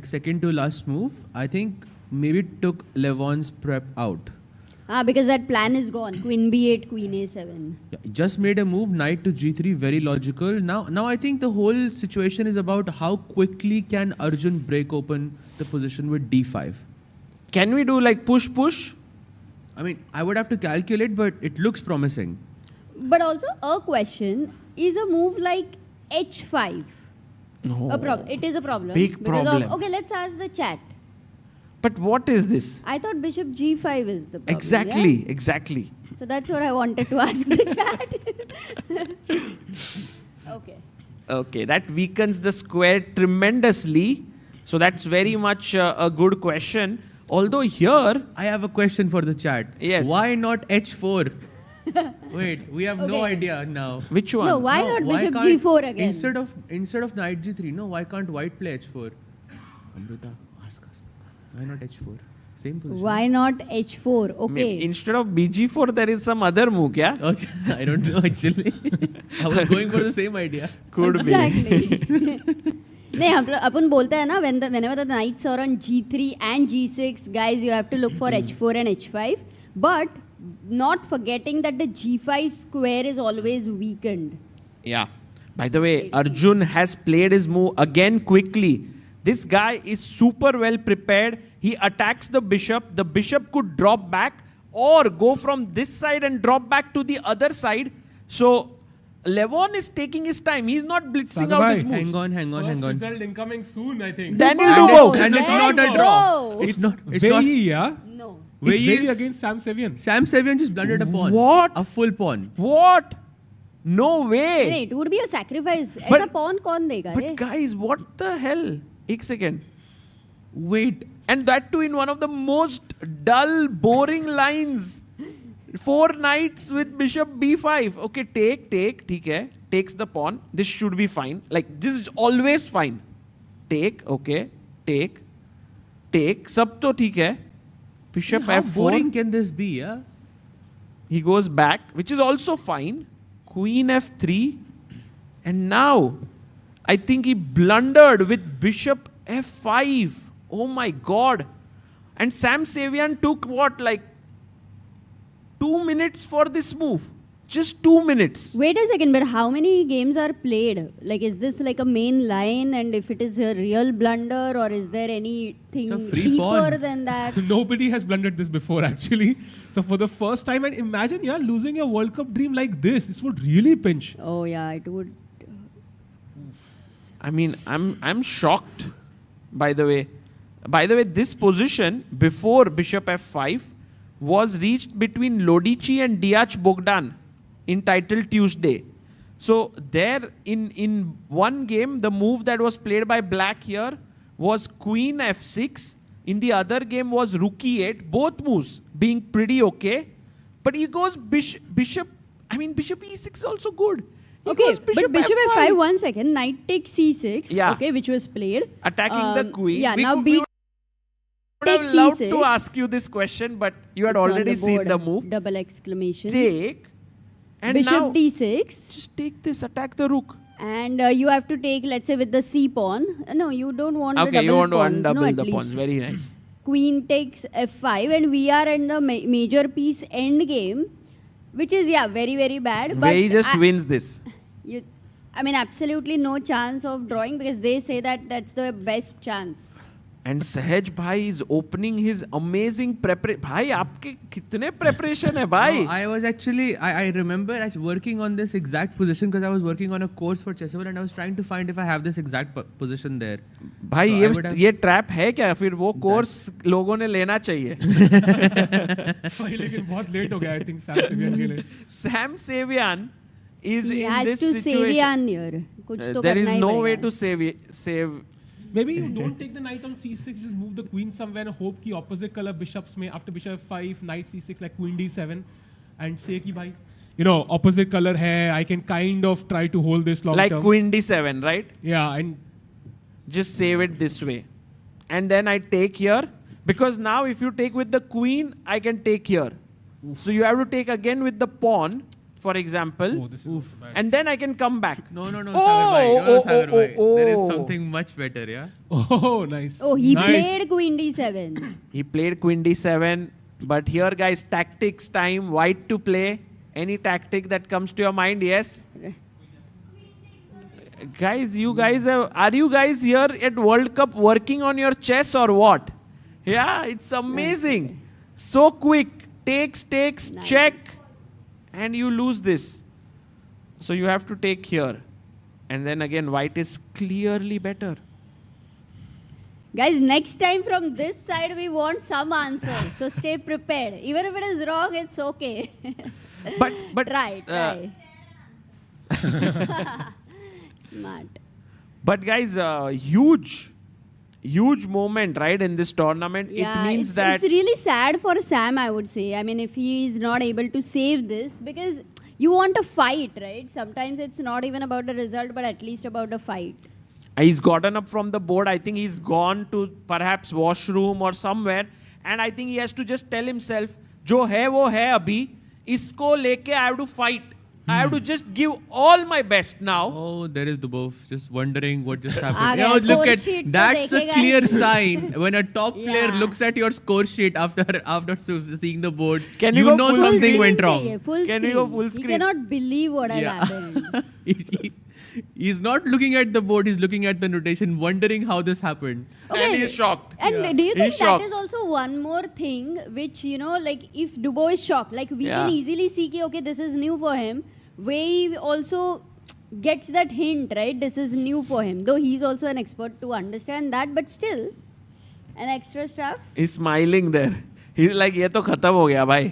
second to last move, I think maybe took Levon's prep out. Because that plan is gone. Queen b8, queen a7. Yeah, just made a move, knight to g3, very logical. Now I think the whole situation is about how quickly can Arjun break open the position with d5. Can we do push? I mean, I would have to calculate, but it looks promising. But also a question, is a move like h5 No. a problem? It is a problem. Big problem. Okay, let's ask the chat. But what is this? I thought bishop g5 is the problem. Exactly. So that's what I wanted to ask the chat. Okay. Okay, that weakens the square tremendously. So that's very much a good question. Although here... I have a question for the chat. Yes. Why not h4? Wait, we have no idea now. Which one? No, why not why bishop can't- g4 again? Instead of knight g3, no, why can't white play h4? Amrita, ask. Why not h4? Same position. Why not h4? Okay. Instead of bg4, there is some other move, yeah? Okay, I don't know actually. I was going for the same idea. Could Exactly. नहीं अपन बोलते हैं ना whenever the knights are on g3 and g6, guys, you have to look for h4 and h5, but not forgetting that the g5 square is always weakened. Yeah. By the way, Arjun has played his move again quickly. This guy is super well prepared. He attacks the bishop. The bishop could drop back or go from this side and drop back to the other side. So Levon is taking his time. He's not blitzing out his moves. Hang on. First result incoming soon, I think. Daniel Dubow. And it's not a draw. It's not. Yeah? No. It's Veyi against Sam Sevian. Sam Sevian just blundered a pawn. What? A full pawn. What? No way. नहीं, it would be a sacrifice. ऐसा pawn कौन देगा रे? But guys, what the hell? Ek second. Wait. And that too in one of the most dull, boring lines. 4 knights with bishop b5. Okay, take, theek hai. Takes the pawn. This should be fine. Like, this is always fine. Take, okay. Take. Sab to theek hai. Bishop How f4. boring can this be, yeah? He goes back, which is also fine. Queen f3. And now, I think he blundered with bishop f5. Oh my god. And Sam Sevian took what, like 2 minutes for this move. Just 2 minutes. Wait a second, but how many games are played? Like, is this like a main line? And if it is a real blunder, or is there anything free deeper pawn. than that? Nobody has blundered this before, actually. So for the first time, and imagine, losing your World Cup dream like this. This would really pinch. Oh yeah, it would. I mean, I'm shocked, by the way. By the way, this position before bishop f5 was reached between Lodici and Diach Bogdan in Title Tuesday. So there in one game, the move that was played by black here was queen f6. In the other game was rook e8. Both moves being pretty okay. But he goes bishop e6 is also good. He Okay, goes but bishop f5, 1 second, knight takes c6, Yeah. okay, which was played. Attacking the queen. Yeah, We now could- b we would have takes loved c6. to ask you this question, but you had It's on already seen board, the move. Double exclamation. Take. And Bishop now, d6. just take this, attack the rook. And you have to take, let's say, with the c pawn. No, you don't want the Okay, double you want to pawns, undouble at the least. pawns. Very nice. Queen takes f5, and we are in the major piece endgame, which is, very, very bad. But Wei just wins this. I mean, absolutely no chance of drawing, because they say that that's the best chance. And Sahaj bhai is opening his amazing preparation. Bhai, aapke kitne preparation hai, bhai? No, I was actually, I remember working on this exact position because I was working on a course for ChessBase and I was trying to find if I have this exact position there. भाई So I would have- ये trap है क्या? फिर वो course लोगों ने लेना चाहिए. भाई, लेकिन बहुत लेट हो गया, I think, Sam Sevian के लिए. Sam Sevian is He in has this to situation. Sevian here. कुछ तो There is करना ही no way पड़ेगा. to save. Maybe you don't take the knight on c6, just move the queen somewhere and hope कि opposite color bishops में after bishop f5, knight c6 like queen d7 and say कि भाई, opposite color hai, I can kind of try to hold this long Like term. queen d7, right? Yeah, and Just save it this way. And then I take here. Because now if you take with the queen, I can take here. So you have to take again with the pawn, for example. this is bad. And then I can come back. No, Sagar Oh, bhai. Sagar bhai. oh. There is something much better, yeah? Oh, nice. Oh, he Nice. played queen d7. He played queen d7. But here, guys, tactics time. White to play. Any tactic that comes to your mind, yes? Guys, are you guys here at World Cup working on your chess or what? Yeah, it's amazing. So quick. Takes, Nice. check. And you lose this. So you have to take here. And then again, white is clearly better. Guys, next time from this side, we want some answers. So stay prepared. Even if it is wrong, it's okay. But try. Smart. But guys, huge moment, right, in this tournament. Yeah, it means it's really sad for Sam, I would say. I mean, if he is not able to save this, because you want a fight, right? Sometimes it's not even about the result, but at least about the fight. He's gotten up from the board. I think he's gone to perhaps washroom or somewhere. And I think he has to just tell himself, जो है वो है अभी, इसको लेके I have to fight. I have to just give all my best now. Oh, there is Dubov just wondering what just happened. Aa gaya, Look at score sheet that's to a dekhega. clear sign when a top player Yeah. looks at your score sheet after seeing the board. Can you you go know full something screen went wrong. chahiye, full Can we screen. go full He screen? cannot believe what has Yeah. happened. He's not looking at the board. He's looking at the notation, wondering how this happened. And he's shocked. And do you think He's that shocked. is also one more thing which, you know, like if Dubo is shocked, like we Yeah. can easily see, ki, okay, this is new for him. Wei also gets that hint, right? This is new for him. Though he's also an expert to understand that, but still, an extra stuff. He's smiling there. He's like, ये तो खत्म हो गया भाई.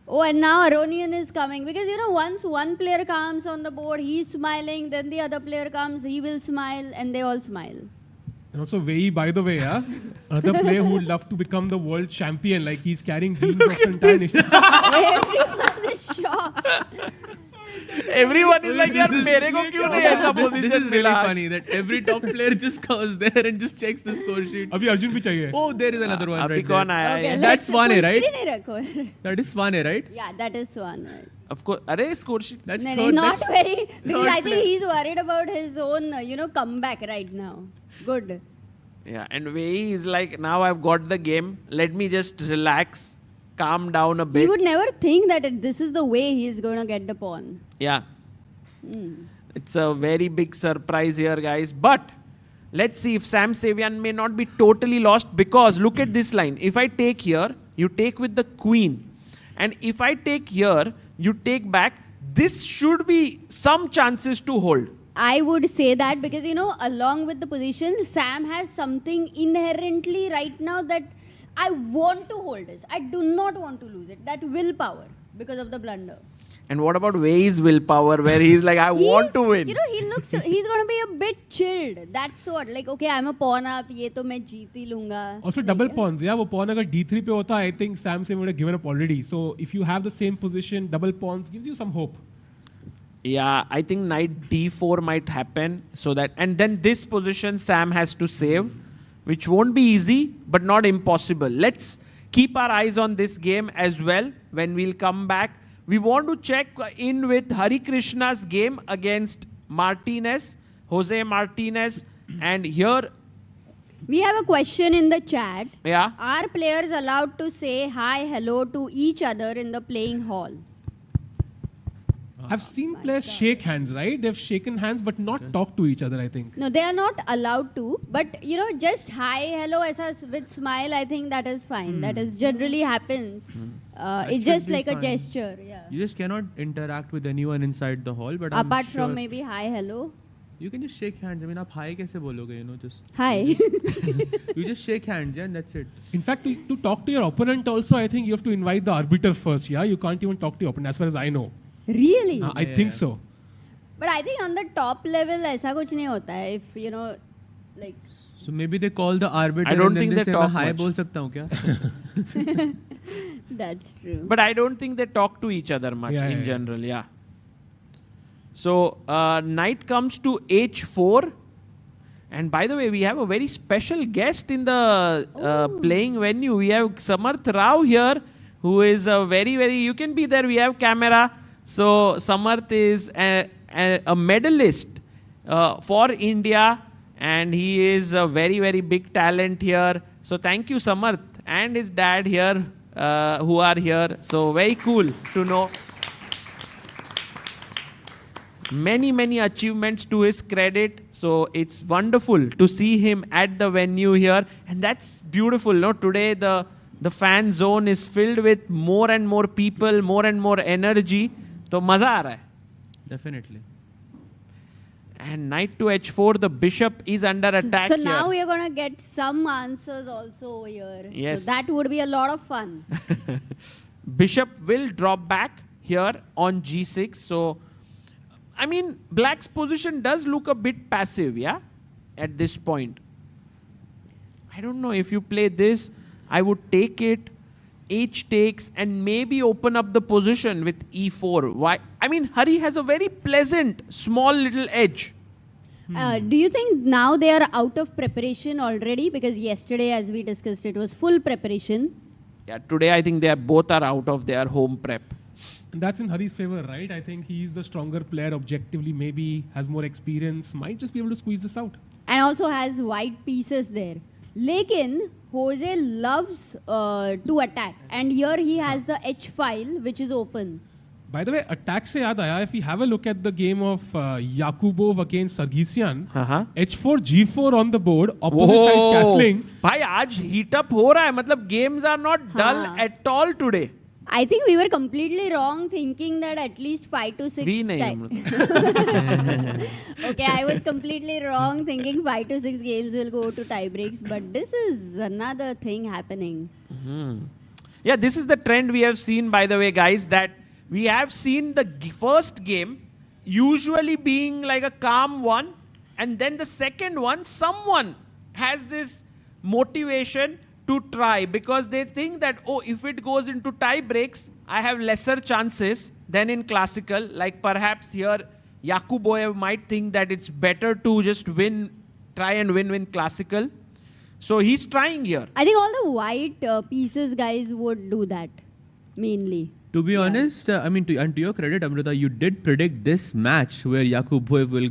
Oh, and now Aronian is coming. Because, you know, once one player comes on the board, he's smiling, then the other player comes, he will smile, and they all smile. And also, Wei, by the way, another player who would love to become the world champion. Like he's carrying dreams of the entire nation. Everyone is shocked. Everyone is like, यार मेरे को क्यों नहीं ऐसा This position is really मिला आज? funny that every top player just goes there and just checks the score sheet. अभी अर्जुन भी चाहिए. Oh, there is another one अभी right कौन there. आया Okay, है? That's let's Swane, full right? screen ही रखो. That is Swane, right? Yeah, that is one. Right? Of course. अरे score sheet. That's No, third. not That's very. Because third I think player. he's worried about his own, you know, comeback right now. Good. Yeah, and Wei is like, now I've got the game. Let me just relax, calm down a He bit. would never think that this is the way he's going to get the pawn. Yeah. It's a very big surprise here, guys. But let's see if Sam Savian may not be totally lost, because look at this line. If I take here, you take with the queen. And if I take here, you take back. This should be some chances to hold. I would say that because, you know, along with the position, Sam has something inherently right now that I want to hold this. I do not want to lose it. That willpower because of the blunder. And what about Wei's willpower, where he's like, I want to win? You know, he looks, he's going to be a bit chilled. That's what. Like, okay, I'm a pawn up. ये तो मैं जीत ही लूँगा. Also double pawns. Yeah, वो pawn अगर D3 पे होता, I think Sam would have given up already. So if you have the same position, double pawns gives you some hope. Yeah, I think knight d4 might happen. So that, and then this position Sam has to save, which won't be easy, but not impossible. Let's keep our eyes on this game as well. When we'll come back, we want to check in with Harikrishna's game against Martinez, Jose Martinez. And here, We have a question in the chat. yeah, Are players allowed to say hi, hello to each other in the playing hall? I've seen players shake hands, right? They've shaken hands, but not talk to each other, I think. No, they are not allowed to. But, you know, just hi, hello, aisa with smile, I think that is fine. That is generally happens. It's should just be like a fine. gesture. Yeah. You just cannot interact with anyone inside the hall. But I'm Apart sure from maybe hi, hello. you can just shake hands. I mean, आप hi कैसे बोलोगे? You know, just Hi. you just shake hands, yeah, and that's it. In fact, to talk to your opponent also, I think you have to invite the arbiter first, yeah? You can't even talk to your opponent, as far as I know. Really? I think so. But I think on the top level, ऐसा कुछ नहीं होता है. If, you know, like... So maybe they call the arbiter I don't and then think they they say talk मैं hi much. बोल सकता हूँ क्या? That's true. but I don't think they talk to each other much Yeah, in yeah, general. Yeah. So knight comes to h4. And by the way, we have a very special guest in the playing venue. We have Samarth Rao here, who is a very, very... You can be there. We have camera. So Samarth is a medalist for India. And he is a very, very big talent here. So thank you, Samarth, and his dad here, who are here. So very cool to know. Many, many achievements to his credit. So it's wonderful to see him at the venue here. And that's beautiful. No? Today, the fan zone is filled with more and more people, more and more energy. So maza aa raha hai. Definitely. And knight to h4, the bishop is under attack So here. now we are going to get some answers also over here. Yes. So that would be a lot of fun. Bishop will drop back here on g6. So I mean, black's position does look a bit passive, yeah, at this point. I don't know, if you play this, I would take it, h takes, and maybe open up the position with e4. Why? I mean, Hari has a very pleasant, small little edge. Do you think now they are out of preparation already? Because yesterday, as we discussed, it was full preparation. Yeah, today I think both are out of their home prep. And that's in Hari's favor, right? I think he's the stronger player objectively, maybe has more experience, might just be able to squeeze this out. And also has white pieces there. Lekin, Jose loves to attack. And here he has the H file, which is open. By the way, attack se yaad aaya, if we have a look at the game of Yakubov against Sargsyan, H4, G4 on the board, opposite sides castling. Bhai, aaj heat up ho raha hai. Matlab, games are not dull at all today. I think we were completely wrong thinking that at least 5 to 6. Okay, I was completely wrong thinking 5 to 6 games will go to tie breaks, but this is another thing happening. Yeah, this is the trend we have seen, by the way, guys, that we have seen the first game usually being like a calm one, and then the second one, someone has this motivation to try because they think that, oh, if it goes into tie breaks, I have lesser chances than in classical. Like perhaps here, Yakuboyev might think that it's better to just try and win classical. So he's trying here. I think all the white pieces guys would do that, mainly. To be honest, I mean, to your credit, Amrita, you did predict this match where Yakuboyev will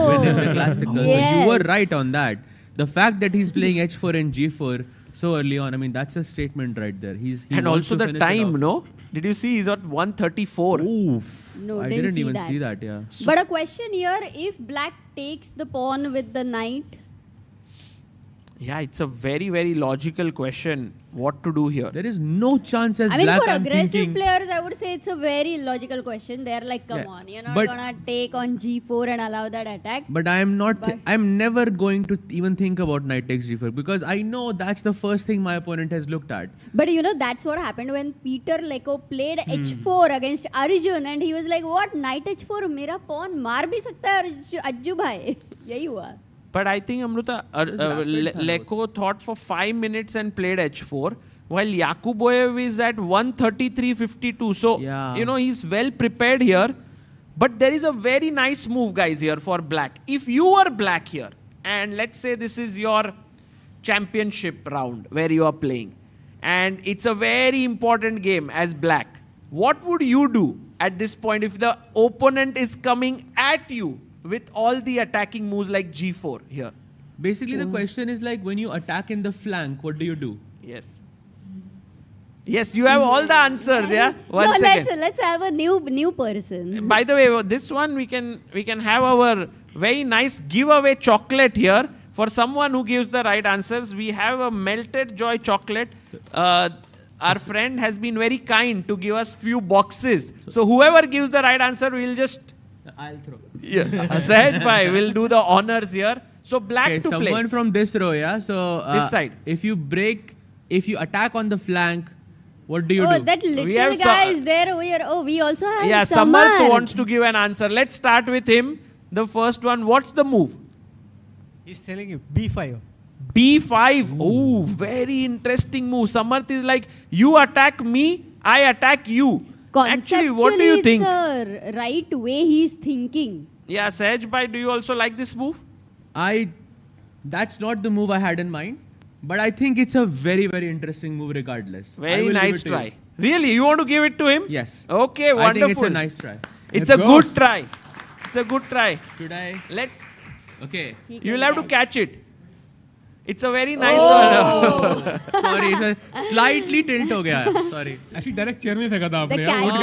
win in the classical. Yes. So you were right on that. The fact that he's playing H4 and G4 so early on, I mean, that's a statement right there. And also the time, no? Did you see? He's at 134. Ooh. No, I didn't even that. see that, yeah. But a question here, if black takes the pawn with the knight? Yeah, it's a very, very logical question. What to do here? There is no chance as I mean, black, for I'm aggressive thinking, players, I would say it's a very logical question. They're like, come on, you're not going to take on G4 and allow that attack. But I'm never going to even think about knight takes G4 because I know that's the first thing my opponent has looked at. But you know, that's what happened when Peter Leko played H4 against Arjun and he was like, what, knight H4, mera pawn maar bhi sakta hai Ajju bhai. Yahi hua. But I think Amrita, Leko thought for 5 minutes and played H4, while Yakuboyev is at 133.52. So, you know, he's well prepared here. But there is a very nice move, guys, here for black. If you are black here, and let's say this is your championship round where you are playing, and it's a very important game as black, what would you do at this point if the opponent is coming at you with all the attacking moves like G4 here? Basically, the question is like when you attack in the flank, what do you do? Yes. Yes, you have all the answers, yeah? One second. Let's have a new person. By the way, this one we can have our very nice giveaway chocolate here. For someone who gives the right answers, we have a melted joy chocolate. Our friend has been very kind to give us few boxes. So whoever gives the right answer, we'll just... I'll throw. Yeah. Sahaj bhai will do the honors here. So black to play. Someone from this row, yeah? So this side. If you attack on the flank, what do you do? Oh, that little guy is there over here. Oh, we also have Samarth wants to give an answer. Let's start with him. The first one, what's the move? He's telling you B5. B5. Oh, very interesting move. Samarth is like, you attack me, I attack you. Actually, what do you think? It's a right way he's thinking. Yeah, Sahaj bhai, do you also like this move? That's not the move I had in mind. But I think it's a very, very interesting move regardless. Very nice try. Really? You want to give it to him? Yes. Okay, wonderful. I think it's a nice try. It's a good try. It's a good try. Should I? Let's... Okay. You'll have to catch it. It's a very nice one. Sorry, slightly tilt हो गया. Sorry. Actually, direct chair में फेंका था आपने. उठ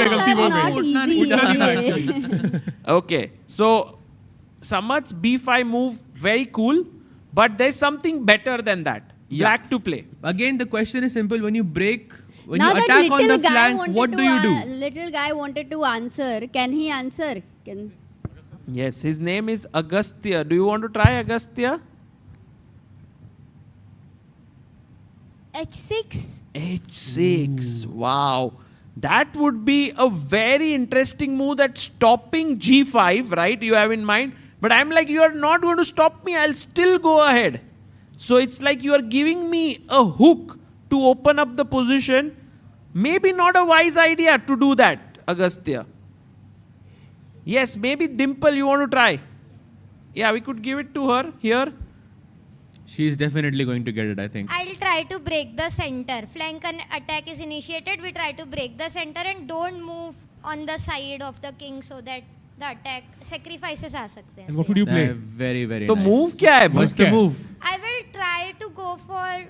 गए Okay. So, Samarth's B5 move, very cool. But there's something better than that. Black to play. Again, the question is simple. When you attack that on the flank, what do you do? Little guy wanted to answer. Can he answer? Yes, his name is Agastya. Do you want to try Agastya? H6. H6. Wow. That would be a very interesting move, that stopping g5, right? You have in mind. But I'm like, you are not going to stop me. I'll still go ahead. So it's like you are giving me a hook to open up the position. Maybe not a wise idea to do that, Agastya. Yes, maybe Dimple, you want to try? Yeah, we could give it to her here. She's definitely going to get it, I think. I'll try to break the center. Flank attack is initiated. We try to break the center and don't move on the side of the king so that the attack sacrifices आ सकते हैं. And what would you play? Very, very तो nice. move क्या है? What's the move? I will try to go for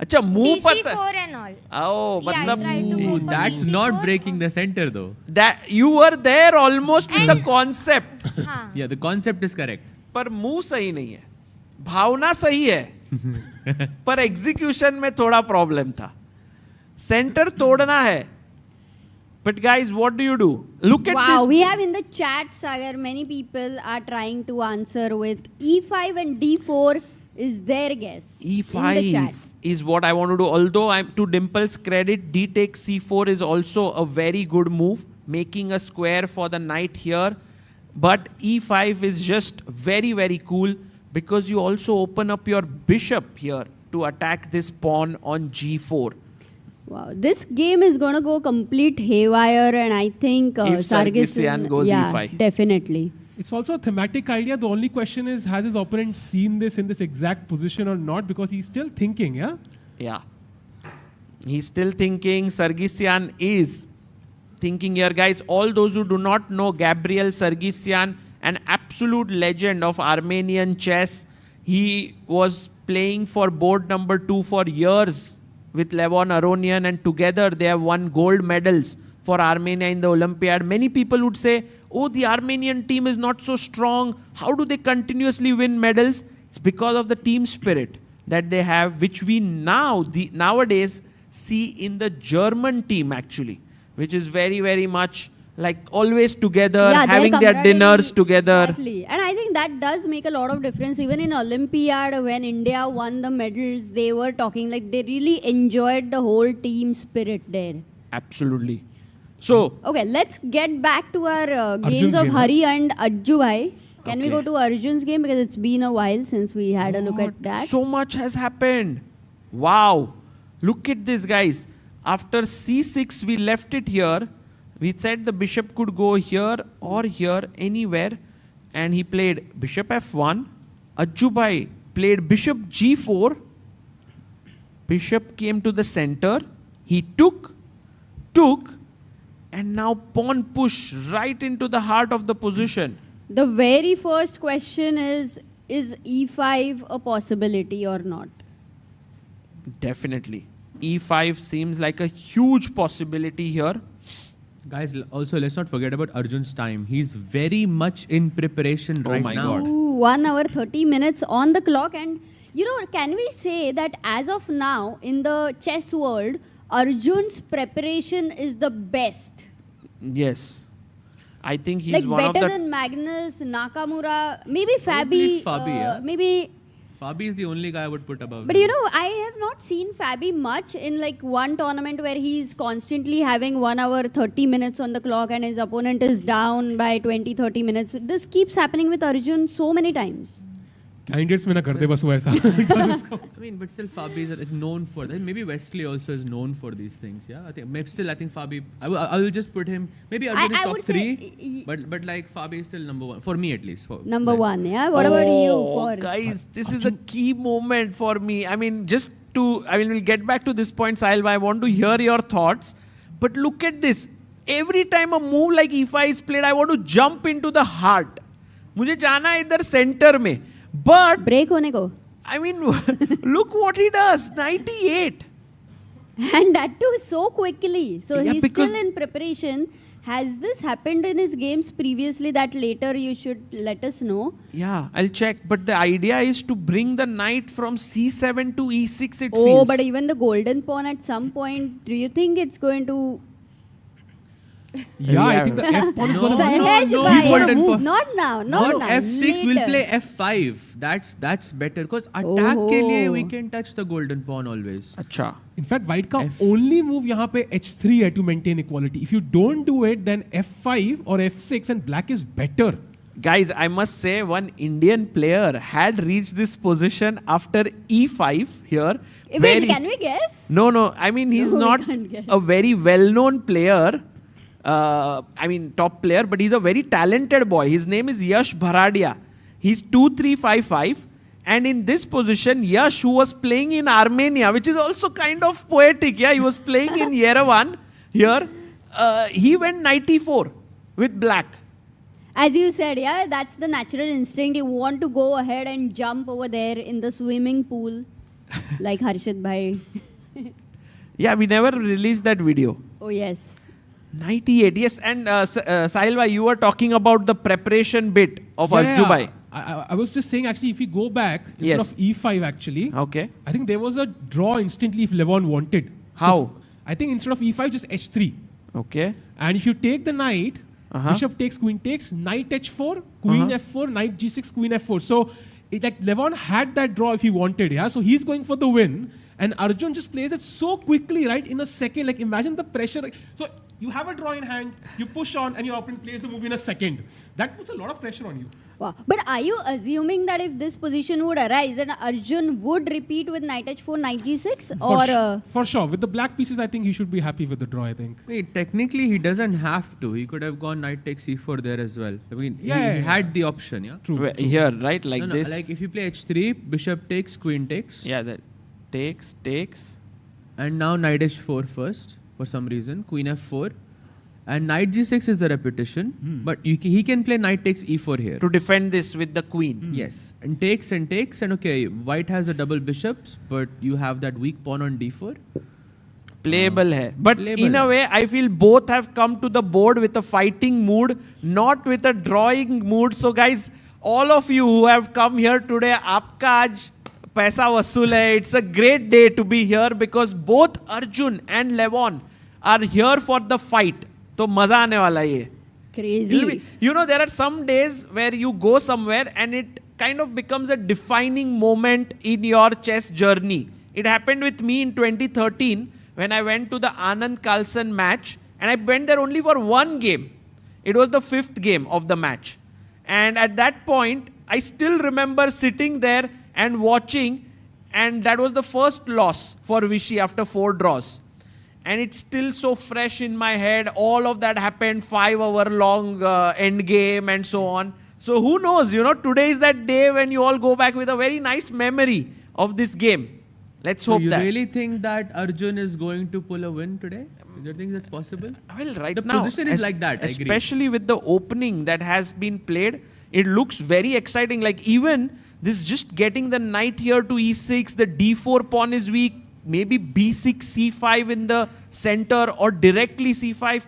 अच्छा move पता DC4 and all. Oh, Yeah, मतलब I tried to go for That's DC4. not breaking the center though. that you were there almost with the concept. हाँ. Yeah, the concept is correct. पर move सही नहीं है. भावना सही है. पर execution में थोड़ा प्रॉब्लम था. सेंटर तोड़ना है. But guys, what do you do? Look at this. Wow, we have in the chat, Sagar, many people are trying to answer with E5 and D4 is their guess. In the chat. E5 is what I want to do. Although I'm to Dimple's credit, D takes C4 is also a very good move, making a square for the knight here. But E5 is just very, very cool because you also open up your bishop here to attack this pawn on G4. Wow, this game is going to go complete haywire, and I think If Sargsyan goes yeah, E5. definitely. It's also a thematic idea. The only question is, has his opponent seen this in this exact position or not? Because he's still thinking, yeah? Yeah. He's still thinking. Sargsyan is thinking here. Guys, all those who do not know Gabriel Sargsyan, an absolute legend of Armenian chess. He was playing for board number 2 for years with Levon Aronian, and together they have won gold medals for Armenia in the Olympiad. Many people would say, oh, the Armenian team is not so strong. How do they continuously win medals? It's because of the team spirit that they have, which we nowadays see in the German team actually, which is very, very much like always together, Yeah, having their camaraderie, dinners together. Exactly. And I think that does make a lot of difference. Even in Olympiad, when India won the medals, they were talking like they really enjoyed the whole team spirit there. Absolutely. So, Okay, let's get back to our games of game, Hari and Ajju Bhai. Can we Okay. go to Arjun's game? Because it's been a while since we had a look at that. so much has happened. Wow. Look at this, guys. After C6, we left it here. We said the bishop could go here or here, anywhere. And he played bishop f1. Ajju Bhai played bishop g4. Bishop came to the center. He took, and now pawn push right into the heart of the position. The very first question is E5 a possibility or not? Definitely. E5 seems like a huge possibility here. Guys, also let's not forget about Arjun's time. He's very much in preparation right my now. God. Ooh, 1 hour 30 minutes on the clock. And you know, can we say that as of now in the chess world, Arjun's preparation is the best? Yes. I think he's Like one of better the... than Magnus, Nakamura, maybe Fabi, Fabi, yeah. maybe. Fabi is the only guy I would put above But him. you know, I have not seen Fabi much in like one tournament where he's constantly having 1 hour 30 minutes on the clock and his opponent is down by 20-30 minutes. This keeps happening with Arjun so many times. Candidates में ना कर दे बस वो ऐसा. I mean, but still Fabi is known for that. Maybe Wesley also is known for these things. Yeah, I think Fabi. I will just put him. Maybe Arjun is I top would say 3, but like Fabi is still number 1 for me at least. Number 1, yeah. What about you? For Guys, this is a key moment for me. I mean, we'll get back to this point, Sahil. I want to hear your thoughts. But look at this. Every time a move like E5 is played, I want to jump into the heart. मुझे जाना है इधर center में. But break होने को. I mean, look what he does. 98. And that too so quickly. So Yeah, he's because- still in preparation. Has this happened in his games previously that later you should let us know? Yeah, I'll check. But the idea is to bring the knight from C7 to E6, it Oh, feels. but even the golden pawn at some point, do you think it's going to... Yeah, I think the F pawn is going to Sahej no, bhai. he's going to Not now, not now. F6 will later. play F5. That's better because attack के लिए we can touch the golden pawn always. अच्छा. In fact, white का only move यहाँ पे H3 है to maintain equality. If you don't do it, then F5 or F6 and black is better. Guys, I must say one Indian player had reached this position after E5 here. Wait, can we guess? No. I mean, he's not a very well-known player. I mean, top player, but he's a very talented boy. His name is Yash Bharadia. He's 2-3-5-5. And in this position, Yash, who was playing in Armenia, which is also kind of poetic. Yeah, he was playing in Yerevan here. He went knight e4 with black. As you said, yeah, that's the natural instinct. You want to go ahead and jump over there in the swimming pool, like Harshit bhai. Yeah, we never released that video. Oh, yes. 98, yes. And Sahil bhai, you were talking about the preparation bit of Arjun bhai. I was just saying, actually, if we go back, instead of E5, actually, okay. I think there was a draw instantly if Levon wanted. How? So I think instead of E5, just H3. Okay. And if you take the knight, bishop takes, queen takes, knight H4, queen F4, knight G6, queen F4. So like Levon had that draw if he wanted, yeah. So he's going for the win, and Arjun just plays it so quickly, right, in a second. Like imagine the pressure. So you have a draw in hand, you push on, and your opponent plays the move in a second. That puts a lot of pressure on you. Wow. But are you assuming that if this position would arise, then Arjun would repeat with knight H4, knight G6? For sure. With the black pieces, I think he should be happy with the draw, I think. Wait, technically he doesn't have to. He could have gone knight takes e4 there as well. I mean, he had the option, yeah? True. Here, right? Like No, this. like if you play H3, bishop takes, queen takes. Yeah, that takes. And now knight H4 first, for some reason. Queen F4. And knight G6 is the repetition. But he can play knight takes e4 here. To defend this with the queen. Yes. And takes. And okay, white has the double bishops, but you have that weak pawn on d4. Playable hai. But in a way, I feel both have come to the board with a fighting mood, not with a drawing mood. So guys, all of you who have come here today, aapka aaj paisa vasool hai. It's a great day to be here because both Arjun and Levon are here for the fight. तो मजा आने वाला ये. Crazy. You know, there are some days where you go somewhere and it kind of becomes a defining moment in your chess journey. It happened with me in 2013 when I went to the Anand Carlsen match, and I went there only for one game. It was the 5th game of the match. And at that point, I still remember sitting there and watching, and that was the first loss for Vishy after 4 draws. And it's still so fresh in my head. All of that happened, 5-hour long end game and so on. So who knows, you know, today is that day when you all go back with a very nice memory of this game. Let's hope that. You really think that Arjun is going to pull a win today? Do you think that's possible? Well, right the now, position is like that, especially with the opening that has been played, it looks very exciting. Like even this just getting the knight here to e6, the d4 pawn is weak. Maybe b6, c5 in the center or directly c5.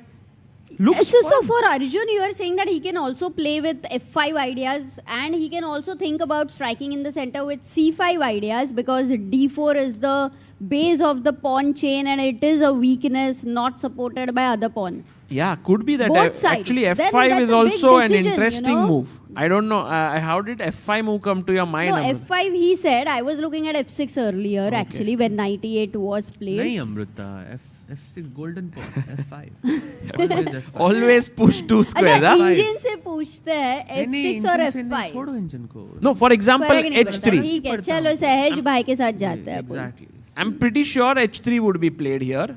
Looks so for Arjun, you are saying that he can also play with f5 ideas, and he can also think about striking in the center with c5 ideas, because d4 is the base of the pawn chain and it is a weakness not supported by other pawn. Yeah, could be that. Both sides. Actually, Then f5 that's is a big also an decision, interesting you know? move. I don't know. How did f5 move come to your mind? No, Amrita? f5 he said. I was looking at f6 earlier actually when knight e8 was played. Nahi, Amrita. F6 golden pawn. F5. Always F5. Always push 2 squares. अच्छा, engine से पूछते हैं f6 और f5. छोड़ो engine को. No, for example, h3. ठीक है, चलो सहज भाई के साथ जाते हैं. Exactly. I'm pretty sure h3 would be played here,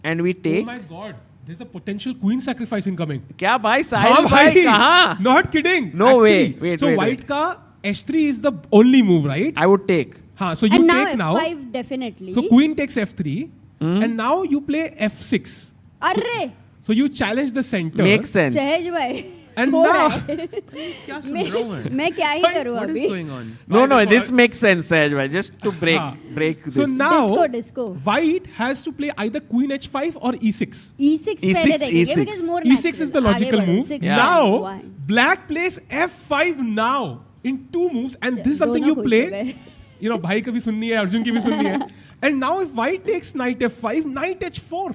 and we take. Oh my God. There's a potential queen sacrifice incoming. क्या भाई साहिल भाई कहाँ? Not kidding. No Actually, way. Wait, so wait, white का h3 is the only move, right? I would take. So you and take now now. f5 definitely. So queen takes f3, and now you play f6. अरे. So you challenge the center. Makes sense. सहज भाई. And बोल now. रहा है. क्या सुन रहा हूँ मैं? मैं क्या ही करूँ What अभी? is going on? No, this makes sense, Sahaj bhai. Just to break this. So now, disco. white has to play either queen h5 or e6. e6 पहले देखेंगे because more E6 natural. is the logical आगे बढ़ो. move. 6 Now, one. black plays f5 now in 2 moves, and this is something दोनों you खुश हो play. गए. You know, भाई की भी सुननी है, अर्जुन की भी सुननी है. And now if white takes knight f5, knight h4.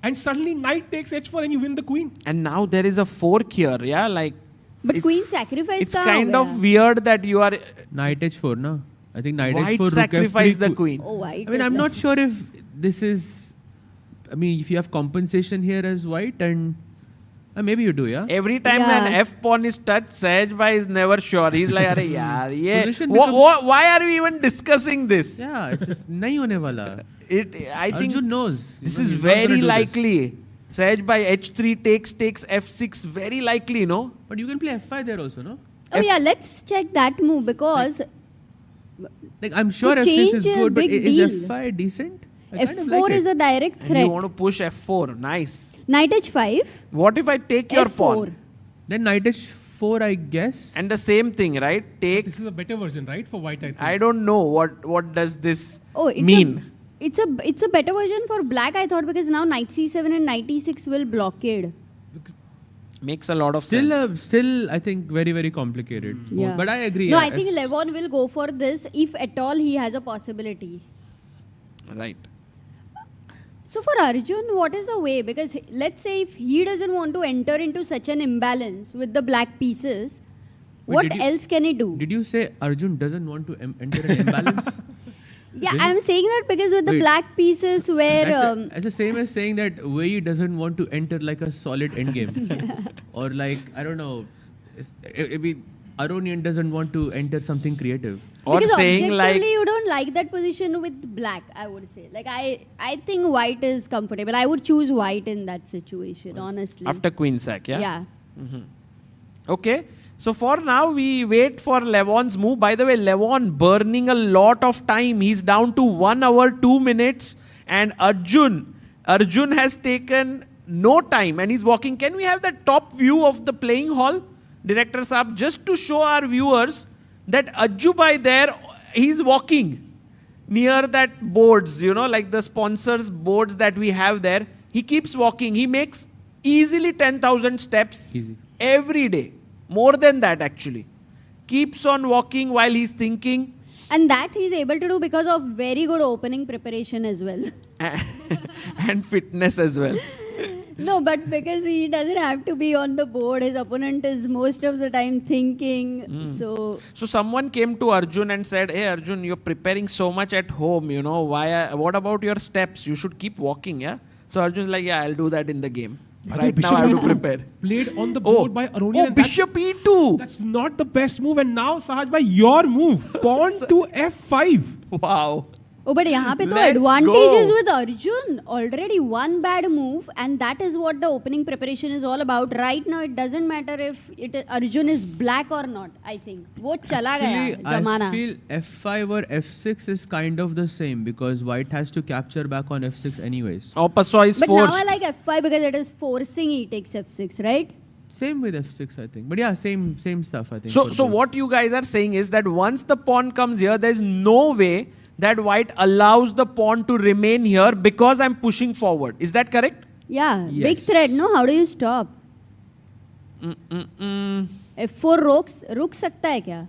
And suddenly knight takes h4 and you win the queen. And now there is a fork here, yeah, like. But queen sacrifice. It's kind of weird that you are. Knight h4, no? I think knight White h4. sacrifice the queen. Oh, white. I mean, I'm not sure if this is. I mean, if you have compensation here as white, and maybe you do, yeah. Every time an F pawn is touched, Sahaj is never sure. He's like, "Arey yaar, ye." Position Why are we even discussing this? Yeah, it's just nahi hone wala. I think Arjun knows. This You know, is he's not gonna very do likely. this. Sahaj by h3 takes f6, very likely, no? But you can play f5 there also, no? Oh yeah, let's check that move because. Like I'm sure To f6 is change a good, but big is deal. f5 decent? I kind of F4 like is it. a direct And threat. you want to push f4, nice. Knight h5. What if I take your F4. pawn? Then knight h4, I guess. And the same thing, right? Take. This is a better version, right, for white, I think. I don't know what does this Oh, it's mean. It's a better version for black, I thought, because now knight c7 and knight e6 will blockade. Makes a lot of Still, sense. still, I think very, very complicated. Yeah. But I agree. No, yeah, I think Levon will go for this if at all he has a possibility. Right. So for Arjun, what is the way? Because let's say if he doesn't want to enter into such an imbalance with the black pieces, Wait, what did you- else can he do? Did you say Arjun doesn't want to enter an imbalance? Yeah, Really? I'm saying that because with the Wait. black pieces where... That's the same as saying that Wei doesn't want to enter like a solid endgame. Or like, I don't know, Aronian doesn't want to enter something creative. Or because saying objectively like, you don't like that position with black, I would say. Like I think white is comfortable. I would choose white in that situation, honestly. after queen sack, yeah? Yeah. Okay. So for now, we wait for Levon's move. By the way, Levon burning a lot of time. He's down to 1 hour, 2 minutes. And Arjun has taken no time and he's walking. Can we have the top view of the playing hall, Director Saab, just to show our viewers that Ajju by there, he's walking near that boards, you know, like the sponsors boards that we have there. He keeps walking. He makes easily 10,000 steps every day. More than that, actually. Keeps on walking while he's thinking. And that he's able to do because of very good opening preparation as well. And fitness as well. No, but because he doesn't have to be on the board. His opponent is most of the time thinking. So someone came to Arjun and said, "Hey Arjun, you're preparing so much at home, you know, what about your steps? You should keep walking, yeah?" So Arjun's like, "Yeah, I'll do that in the game. Right now I have to prepare." Played on the board by Aronian. Oh, and that's- Bishop E2. That's not the best move. And now, Sahaj, by your move, pawn to F5. Wow. Oh, but यहाँ पे तो Let's advantage go. is with Arjun. Already one bad move, and that is what the opening preparation is all about. Right now, it doesn't matter if Arjun is black or not. I think वो चला गया जमाना. I feel F5 or F6 is kind of the same because white has to capture back on F6 anyways. Oh, Paswa is But forced. now I like F5 because it is forcing he takes F6, right? Same with F6, I think. But yeah, same stuff, I think. So for both. what you guys are saying is that once the pawn comes here, there is no way that white allows the pawn to remain here because I'm pushing forward. Is that correct? Yeah, big Yes. threat. No, how do you stop? F4 रुक सकता है क्या?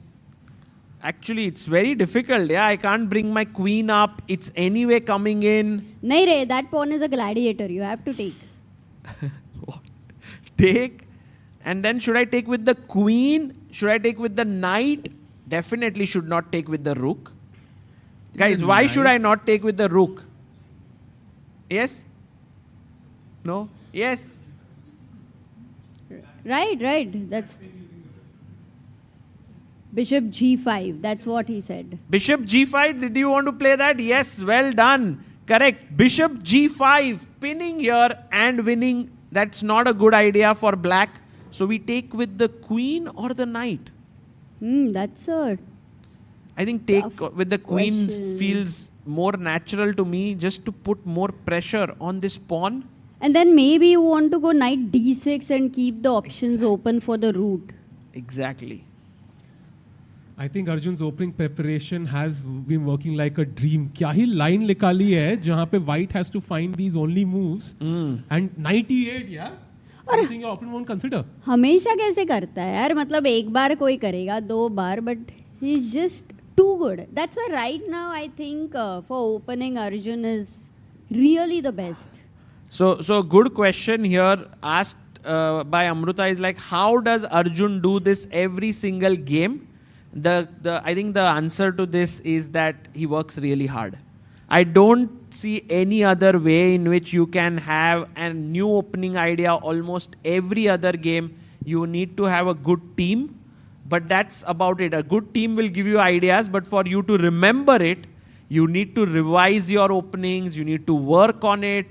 Actually, it's very difficult. Yeah, I can't bring my queen up. It's anyway coming in. नहीं रे, that pawn is a gladiator. You have to take. Take. And then should I take with the queen? Should I take with the knight? Definitely should not take with the rook. Guys, why should I not take with the rook? Yes? No? Yes? Right. That's Bishop G5. That's what he said. Bishop G5, did you want to play that? Yes, well done. Correct. Bishop G5, pinning here and winning. That's not a good idea for black. So we take with the queen or the knight? That's a... I think take Tough with the queen question. feels more natural to me, just to put more pressure on this pawn. And then maybe you want to go knight D6 and keep the options open for the root. Exactly. I think Arjun's opening preparation has been working like a dream. क्या ही line निकाली है जहाँ पे white has to find these only moves and 98, yeah? Something your opponent won't consider. हमेशा कैसे करता है यार? मतलब एक बार कोई करेगा, 2 बार, but he's just too good. That's why right now I think for opening Arjun is really the best. So good question here asked by Amruta is like, how does Arjun do this every single game? I think the answer to this is that he works really hard. I don't see any other way in which you can have a new opening idea almost every other game. You need to have a good team, but that's about it. A good team will give you ideas, but for you to remember it, you need to revise your openings, you need to work on it.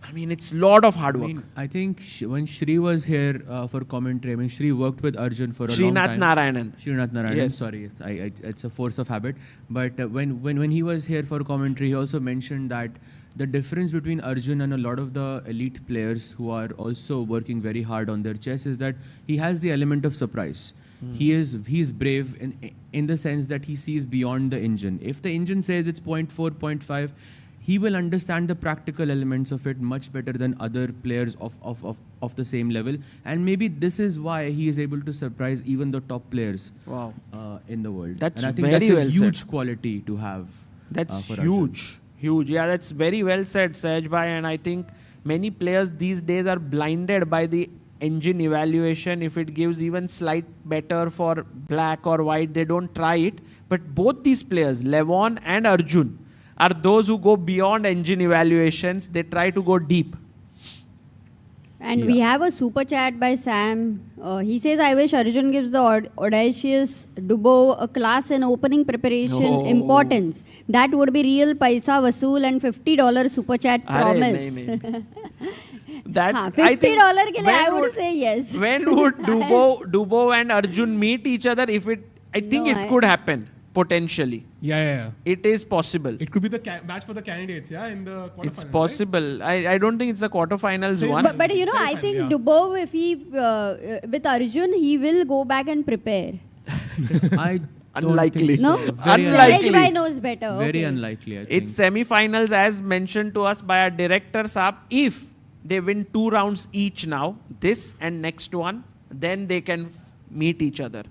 I mean, it's a lot of hard work. I think when Shri was here for commentary, I mean, Shri worked with Arjun for a long time. Srinath Narayanan, yes. Sorry. It's a force of habit. But when he was here for commentary, he also mentioned that the difference between Arjun and a lot of the elite players who are also working very hard on their chess is that he has the element of surprise. He's brave in the sense that he sees beyond the engine. If the engine says it's 0.4, 0.5, he will understand the practical elements of it much better than other players of the same level. And maybe this is why he is able to surprise even the top players in the world. That's and I think very that's a well huge said. quality to have. That's for huge. Huge. Yeah, that's very well said, Sahaj Bhai. And I think many players these days are blinded by the engine evaluation. If it gives even slight better for black or white, they don't try it. But both these players, Levon and Arjun, are those who go beyond engine evaluations. They try to go deep. And we have a super chat by Sam. He says, I wish Arjun gives the audacious Dubov a class in opening preparation importance. That would be real paisa vasool and $50 super chat promise. That $50 I think ke liye I would say yes. When would Dubov and Arjun meet each other? I think it could happen. Potentially. Yeah. It is possible. It could be the match for the candidates, in the quarterfinals. It's possible. Right? I don't think it's the quarterfinals one. But I think Dubov, if he, with Arjun, he will go back and prepare. Unlikely. No? Unlikely. Sahaj knows better. Very unlikely, I think. It's semi-finals as mentioned to us by our director, Saab. If they win 2 rounds each now, this and next one, then they can meet each other.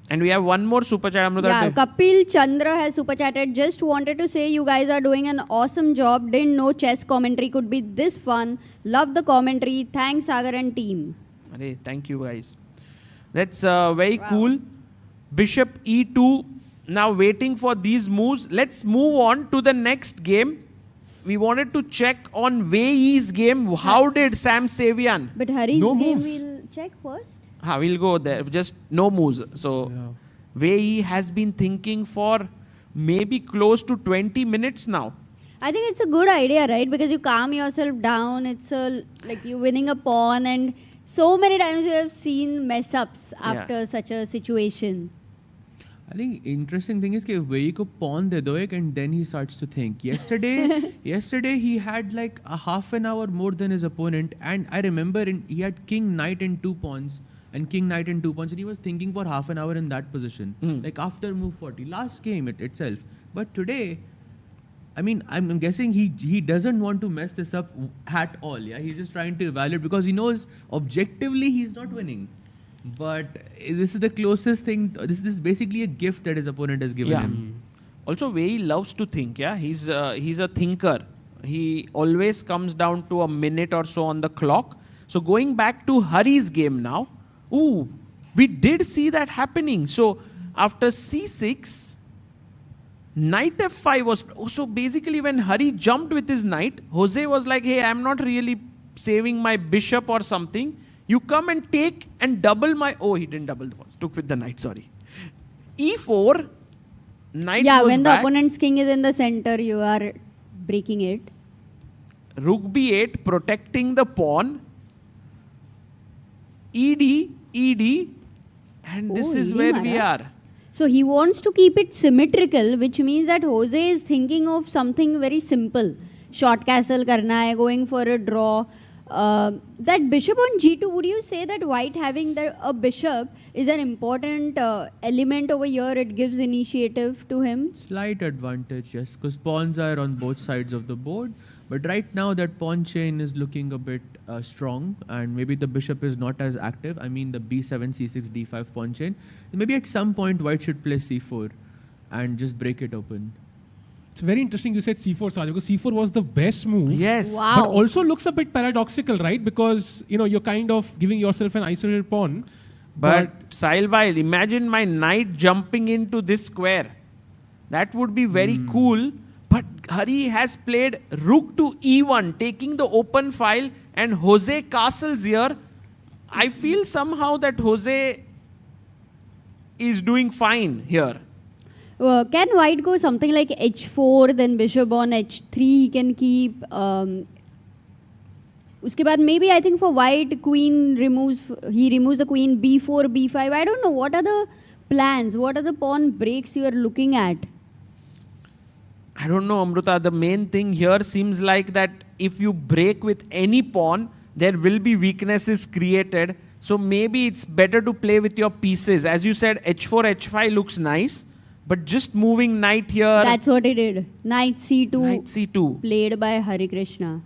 And we have one more super chat, Amruta. Yeah, Kapil Chandra has super chatted. Just wanted to say you guys are doing an awesome job. Didn't know chess commentary could be this fun. Love the commentary. Thanks, Sagar and team. Thank you, guys. That's very cool. Bishop E2. Now waiting for these moves. Let's move on to the next game. We wanted to check on Wei Yi's game. How did Sam Savian? But Hari's game we'll check first. We'll go there. Just no moves. So Wei Yi has been thinking for maybe close to 20 minutes now. I think it's a good idea, right? Because you calm yourself down. It's like you're winning a pawn, and so many times you have seen mess ups after such a situation. I think interesting thing is that Wei ko pawn de do ek, and then he starts to think. Yesterday he had like a half an hour more than his opponent, and I remember he had king knight and 2 pawns. And king knight and 2 pawns, and he was thinking for half an hour in that position, like after move 40, last game itself. But today, I mean, I'm guessing he doesn't want to mess this up at all. Yeah, he's just trying to evaluate because he knows objectively he's not winning. But this is the closest thing. This is basically a gift that his opponent has given him. Also, Wei loves to think. Yeah, he's a thinker. He always comes down to a minute or so on the clock. So going back to Hari's game now. Ooh, we did see that happening. So after C6, knight F5 was... So basically when Hari jumped with his knight, Jose was like, hey, I'm not really saving my bishop or something. You come and take and double my... Oh, he didn't double the pawn. Took with the knight, sorry. E4, knight goes when back. the opponent's king is in the center, you are breaking it. Rook B8, protecting the pawn. ED, and this is where we are. So he wants to keep it symmetrical, which means that Jose is thinking of something very simple. Short castle karna hai, going for a draw. That bishop on G2, would you say that white having a bishop is an important element over here? It gives initiative to him? Slight advantage, yes, because pawns are on both sides of the board. But right now that pawn chain is looking a bit strong, and maybe the bishop is not as active. I mean the B7, C6, D5 pawn chain. Maybe at some point white should play C4 and just break it open. It's very interesting you said c4, Saj, because c4 was the best move. Yes. Wow. But also looks a bit paradoxical, right? Because, you're kind of giving yourself an isolated pawn. But Sahil bhai, imagine my knight jumping into this square. That would be very cool. But Hari has played rook to e1, taking the open file, and Jose castles here. I feel somehow that Jose is doing fine here. Can white go something like h4, then bishop on h3 he can keep? Uske baad maybe I think for white, he removes the queen, b4, b5. I don't know. What are the plans? What are the pawn breaks you are looking at? I don't know, Amruta. The main thing here seems like that if you break with any pawn, there will be weaknesses created. So maybe it's better to play with your pieces. As you said, h4, h5 looks nice. But just moving knight here... That's what he did. Knight c2. Knight c2. Played by Harikrishna.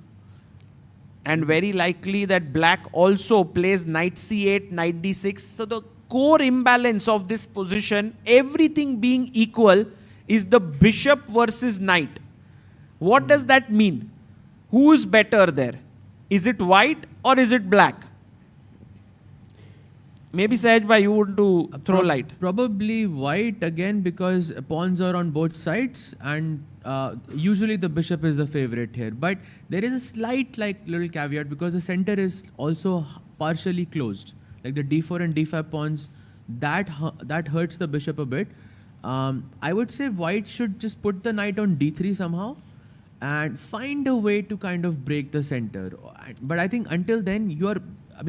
And very likely that black also plays knight c8, knight d6. So the core imbalance of this position, everything being equal, is the bishop versus knight. What does that mean? Who is better there? Is it white or is it black? Maybe Sahaj bhai, you want to throw light. Probably white again, because pawns are on both sides, and usually the bishop is the favorite here. But there is a slight little caveat, because the center is also partially closed. Like the d4 and d5 pawns, that hurts the bishop a bit. I would say white should just put the knight on d3 somehow and find a way to kind of break the center. But I think until then,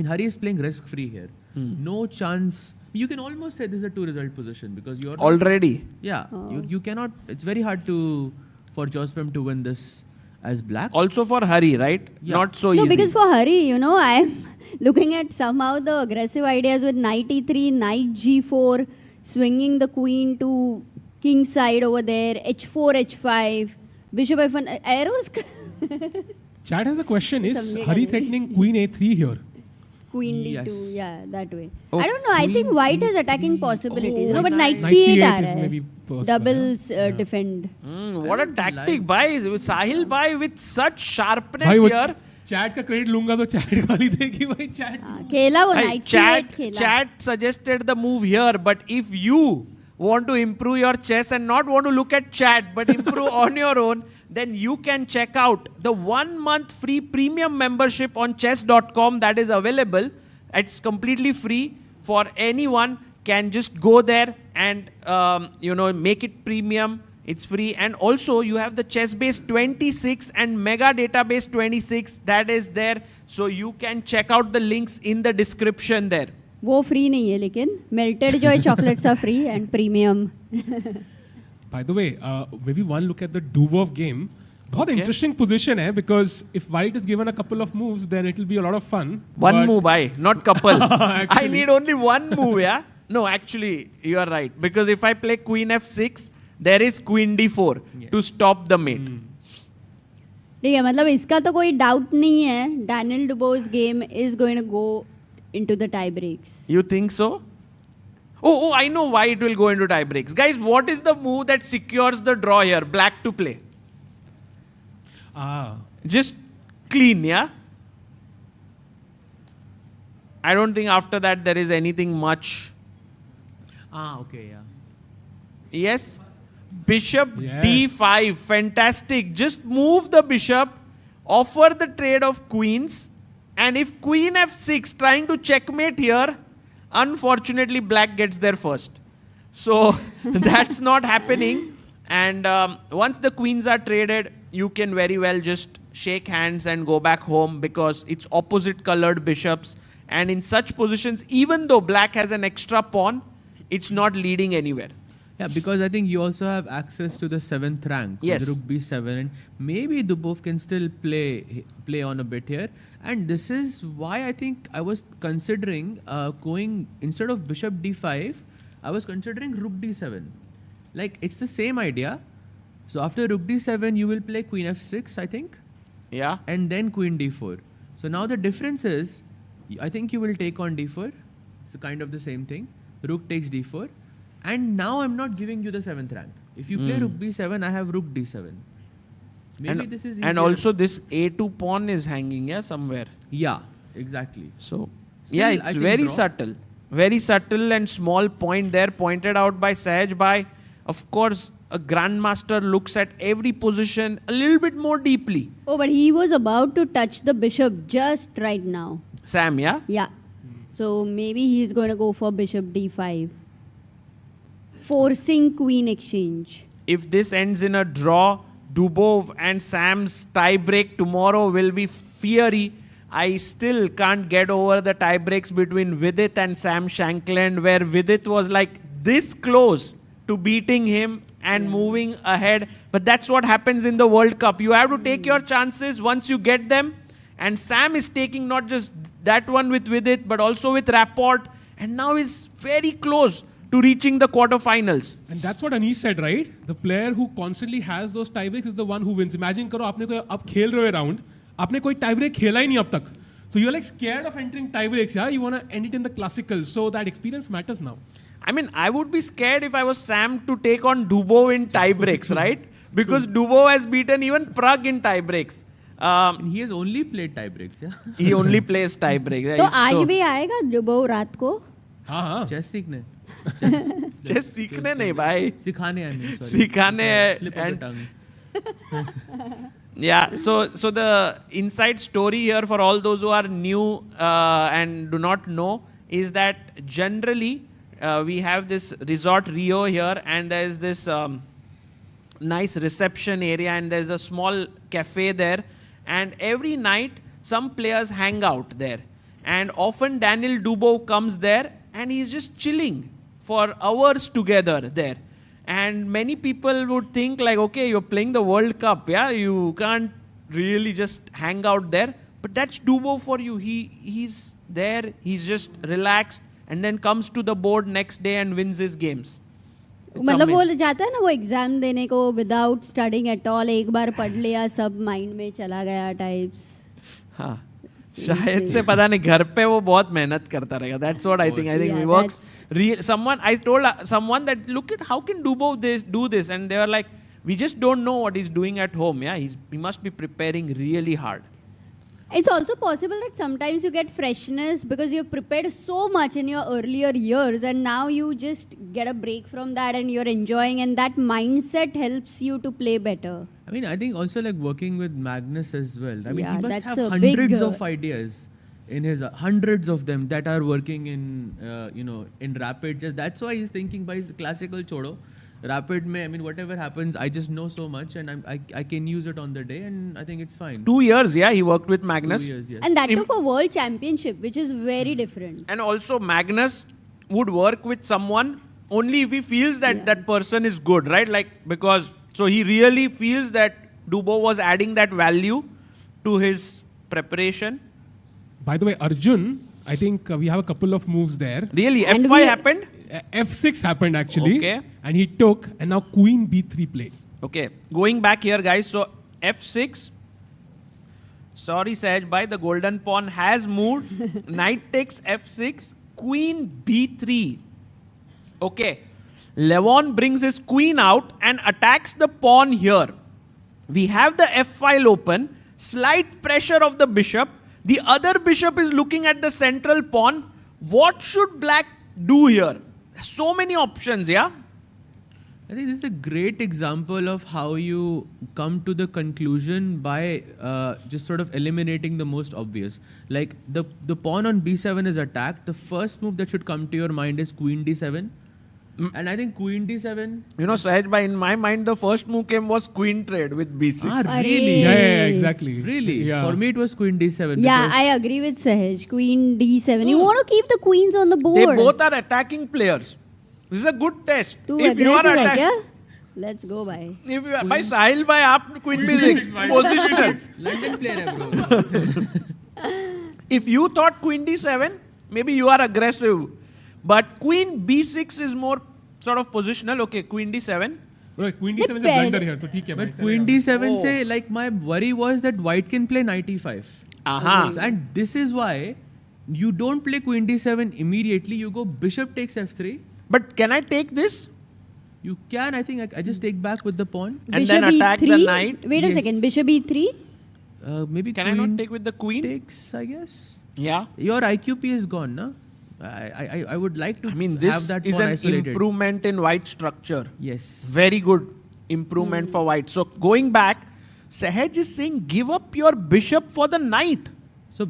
Hari is playing risk-free here. No chance. You can almost say this is a 2-result position, because you're... Already? Yeah. You cannot... It's very hard for Josprem to win this as black. Also for Hari, right? Yeah. Not so easy. No, because for Hari, I'm looking at somehow the aggressive ideas with knight e3, knight g4, swinging the queen to king side over there, h4, h5, bishop f1, arrows. Chat has a question. Is Hari threatening queen a3 here? Queen d2, Yes. yeah, that way. Oh, I don't know. I think white has attacking possibilities. But knight Knight c8 C8 aa is raha maybe hai. possible, Doubles defend. What a tactic, bhai. Sahil bhai with such sharpness भाई वो here. Chat का credit लूंगा तो chat गाली देगी भाई chat खेला वो Hey, knight c8 खेला. chat suggested the move here, but if you want to improve your chess and not want to look at chat but improve on your own, then you can check out the 1-month free premium membership on chess.com that is available. It's completely free for anyone. Can just go there and make it premium. It's free. And also you have the ChessBase'26 and Mega Database'26 that is there. So you can check out the links in the description there. वो free नहीं है लेकिन melted joy chocolates are free and premium. By the way, maybe one look at the Dubov game. बहुत interesting position है, because if white is given a couple of moves, then it will be a lot of fun. One move, not couple. I Actually. need only one move, yeah? No, actually, you are right. Because if I play queen f6, there is queen d4 to stop the mate. ठीक है, मतलब इसका तो कोई doubt नहीं है. Daniel Dubois' game is going to go into the tie breaks. You think so? Oh, I know why it will go into tie breaks. Guys, what is the move that secures the draw here? Black to play. Just clean, yeah? I don't think after that there is anything much. Okay, yeah. Yes? Bishop Yes. d5. Fantastic. Just move the bishop, offer the trade of queens, and if queen f6 trying to checkmate here, unfortunately black gets there first. So that's not happening. And once the queens are traded, you can very well just shake hands and go back home, because it's opposite colored bishops. And in such positions, even though black has an extra pawn, it's not leading anywhere. Yeah, because I think you also have access to the 7th rank. Yes. With rook b7, and maybe Dubov can still play on a bit here. And this is why I think I was considering going, instead of bishop d5, I was considering rook d7. Like, it's the same idea. So after rook d7, you will play queen f6, I think. Yeah. And then queen d4. So now the difference is, I think you will take on d4. It's kind of the same thing. Rook takes d4. And now I'm not giving you the 7th rank. If you play rook b7, I have rook d7. Maybe this is easier. And also this a2 pawn is hanging, yeah, somewhere. Yeah, exactly. So, Still, yeah, I it's think very draw. subtle. Very subtle and small point there pointed out by Sahaj Bhai. Of course, a grandmaster looks at every position a little bit more deeply. Oh, but he was about to touch the bishop just right now. Sam, yeah? Yeah. So maybe he's going to go for bishop d5. Forcing queen exchange. If this ends in a draw, Dubov and Sam's tiebreak tomorrow will be fiery. I still can't get over the tiebreaks between Vidit and Sam Shankland, where Vidit was like this close to beating him and moving ahead. But that's what happens in the World Cup. You have to take your chances once you get them. And Sam is taking not just that one with Vidit, but also with Rapport. And now is very close to reaching the quarterfinals. And that's what Anish said, right? The player who constantly has those tiebreaks is the one who wins. Imagine करो आपने कोई अब खेल रहे हो round, आपने कोई tiebreak खेला ही नहीं अब तक. So you're like scared of entering tiebreaks, yeah? You want to end it in the classicals. So that experience matters now. I mean, I would be scared if I was Sam to take on Dubov in tiebreaks, right? Because Dubov has beaten even Prague in tiebreaks. He has only played tiebreaks, yeah? He only plays tiebreaks. तो आज भी आएगा दुबो रात को? हाँ. Chess सीखने. Chess सीखने नहीं भाई. सिखाने हैं. सिखाने हैं. Slip of the tongue. Yeah, so the inside story here for all those who are new and do not know is that generally we have this resort Rio here, and there is this nice reception area, and there's a small cafe there, and every night some players hang out there, and often Daniel Dubov comes there and he's just chilling for hours together there. And many people would think like, okay, you're playing the World Cup, yeah, you can't really just hang out there. But that's Dubov for you. He's there, he's just relaxed, and then comes to the board next day and wins his games. मतलब वो जाता है ना वो exam देने को without studying at all, एक बार पढ़ लिया सब माइंड में चला गया टाइप्स. हाँ. शायद से पता नहीं घर पे वो बहुत मेहनत करता रहेगा. That's what I think. I think he works. I told someone that look at how can Dubov do this, and they were like, we just don't know what he's doing at home. Yeah, he must be preparing really hard. It's also possible that sometimes you get freshness because you've prepared so much in your earlier years, and now you just get a break from that and you're enjoying, and that mindset helps you to play better. I mean, I think also like working with Magnus as well. I mean, Yeah, he must that's have a hundreds big, of ideas in his hundreds of them that are working in in Rapid. Just that's why he's thinking by his classical chodo. Rapid I mean, whatever happens, I just know so much, and I can use it on the day, and I think it's fine. 2 years, yeah, he worked with Magnus. 2 years, yes. And that too for World Championship, which is very different. And also Magnus would work with someone only if he feels that that person is good, right? Like, because, so he really feels that Dubov was adding that value to his preparation. By the way, Arjun, I think we have a couple of moves there. Really? F5 happened? F6 happened actually. Okay. And he took, and now Queen B3 play. Okay. Going back here, guys. So F6. Sorry, Sahaj Bhai, the golden pawn has moved. Knight takes F6. Queen B3. Okay. Levon brings his queen out and attacks the pawn here. We have the F file open. Slight pressure of the bishop. The other bishop is looking at the central pawn. What should black do here? So many options, yeah? I think this is a great example of how you come to the conclusion by just sort of eliminating the most obvious. Like the pawn on b7 is attacked. The first move that should come to your mind is queen d7. And I think queen d7... You know, Sahaj Bhai, in my mind, the first move came was queen trade with b6. Ah, really? Yeah, exactly. Really? Yeah. For me, it was queen d7. Yeah, I agree with Sahaj. Queen d7. You want to keep the queens on the board. They both are attacking players. This is a good test. Too if you are aggressive, attacking... yeah? Let's go by. If you are, by Sahil Bhai, aap queen b6. Positional. London player, bro. If you thought queen d7, maybe you are aggressive. But queen b6 is more sort of positional. Okay, queen d7. Right, queen d7 is a blunder here. So theek hai, But queen d7 say, like, my worry was that white can play knight e5. And this is why you don't play queen d7 immediately. You go bishop takes f3. But can I take this? You can, I think, I just take back with the pawn. And then attack the knight. Wait a second. Bishop e3. Maybe can I not take with the queen? Takes, I guess. Yeah. Your IQP is gone, no? I would like to this have that is pawn an isolated. improvement in white structure. Yes. Very good improvement for white. So going back, Sahaj is saying give up your bishop for the knight. So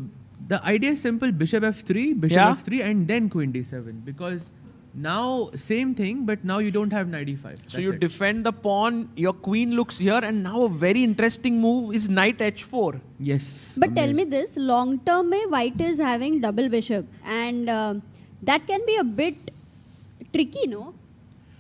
the idea is simple. Bishop f3, bishop f3 and then queen d7. Because now same thing, but now you don't have knight e5. So you defend the pawn, your queen looks here, and now a very interesting move is knight h4. Yes. But tell me this, long term white is having double bishop, and that can be a bit tricky, no?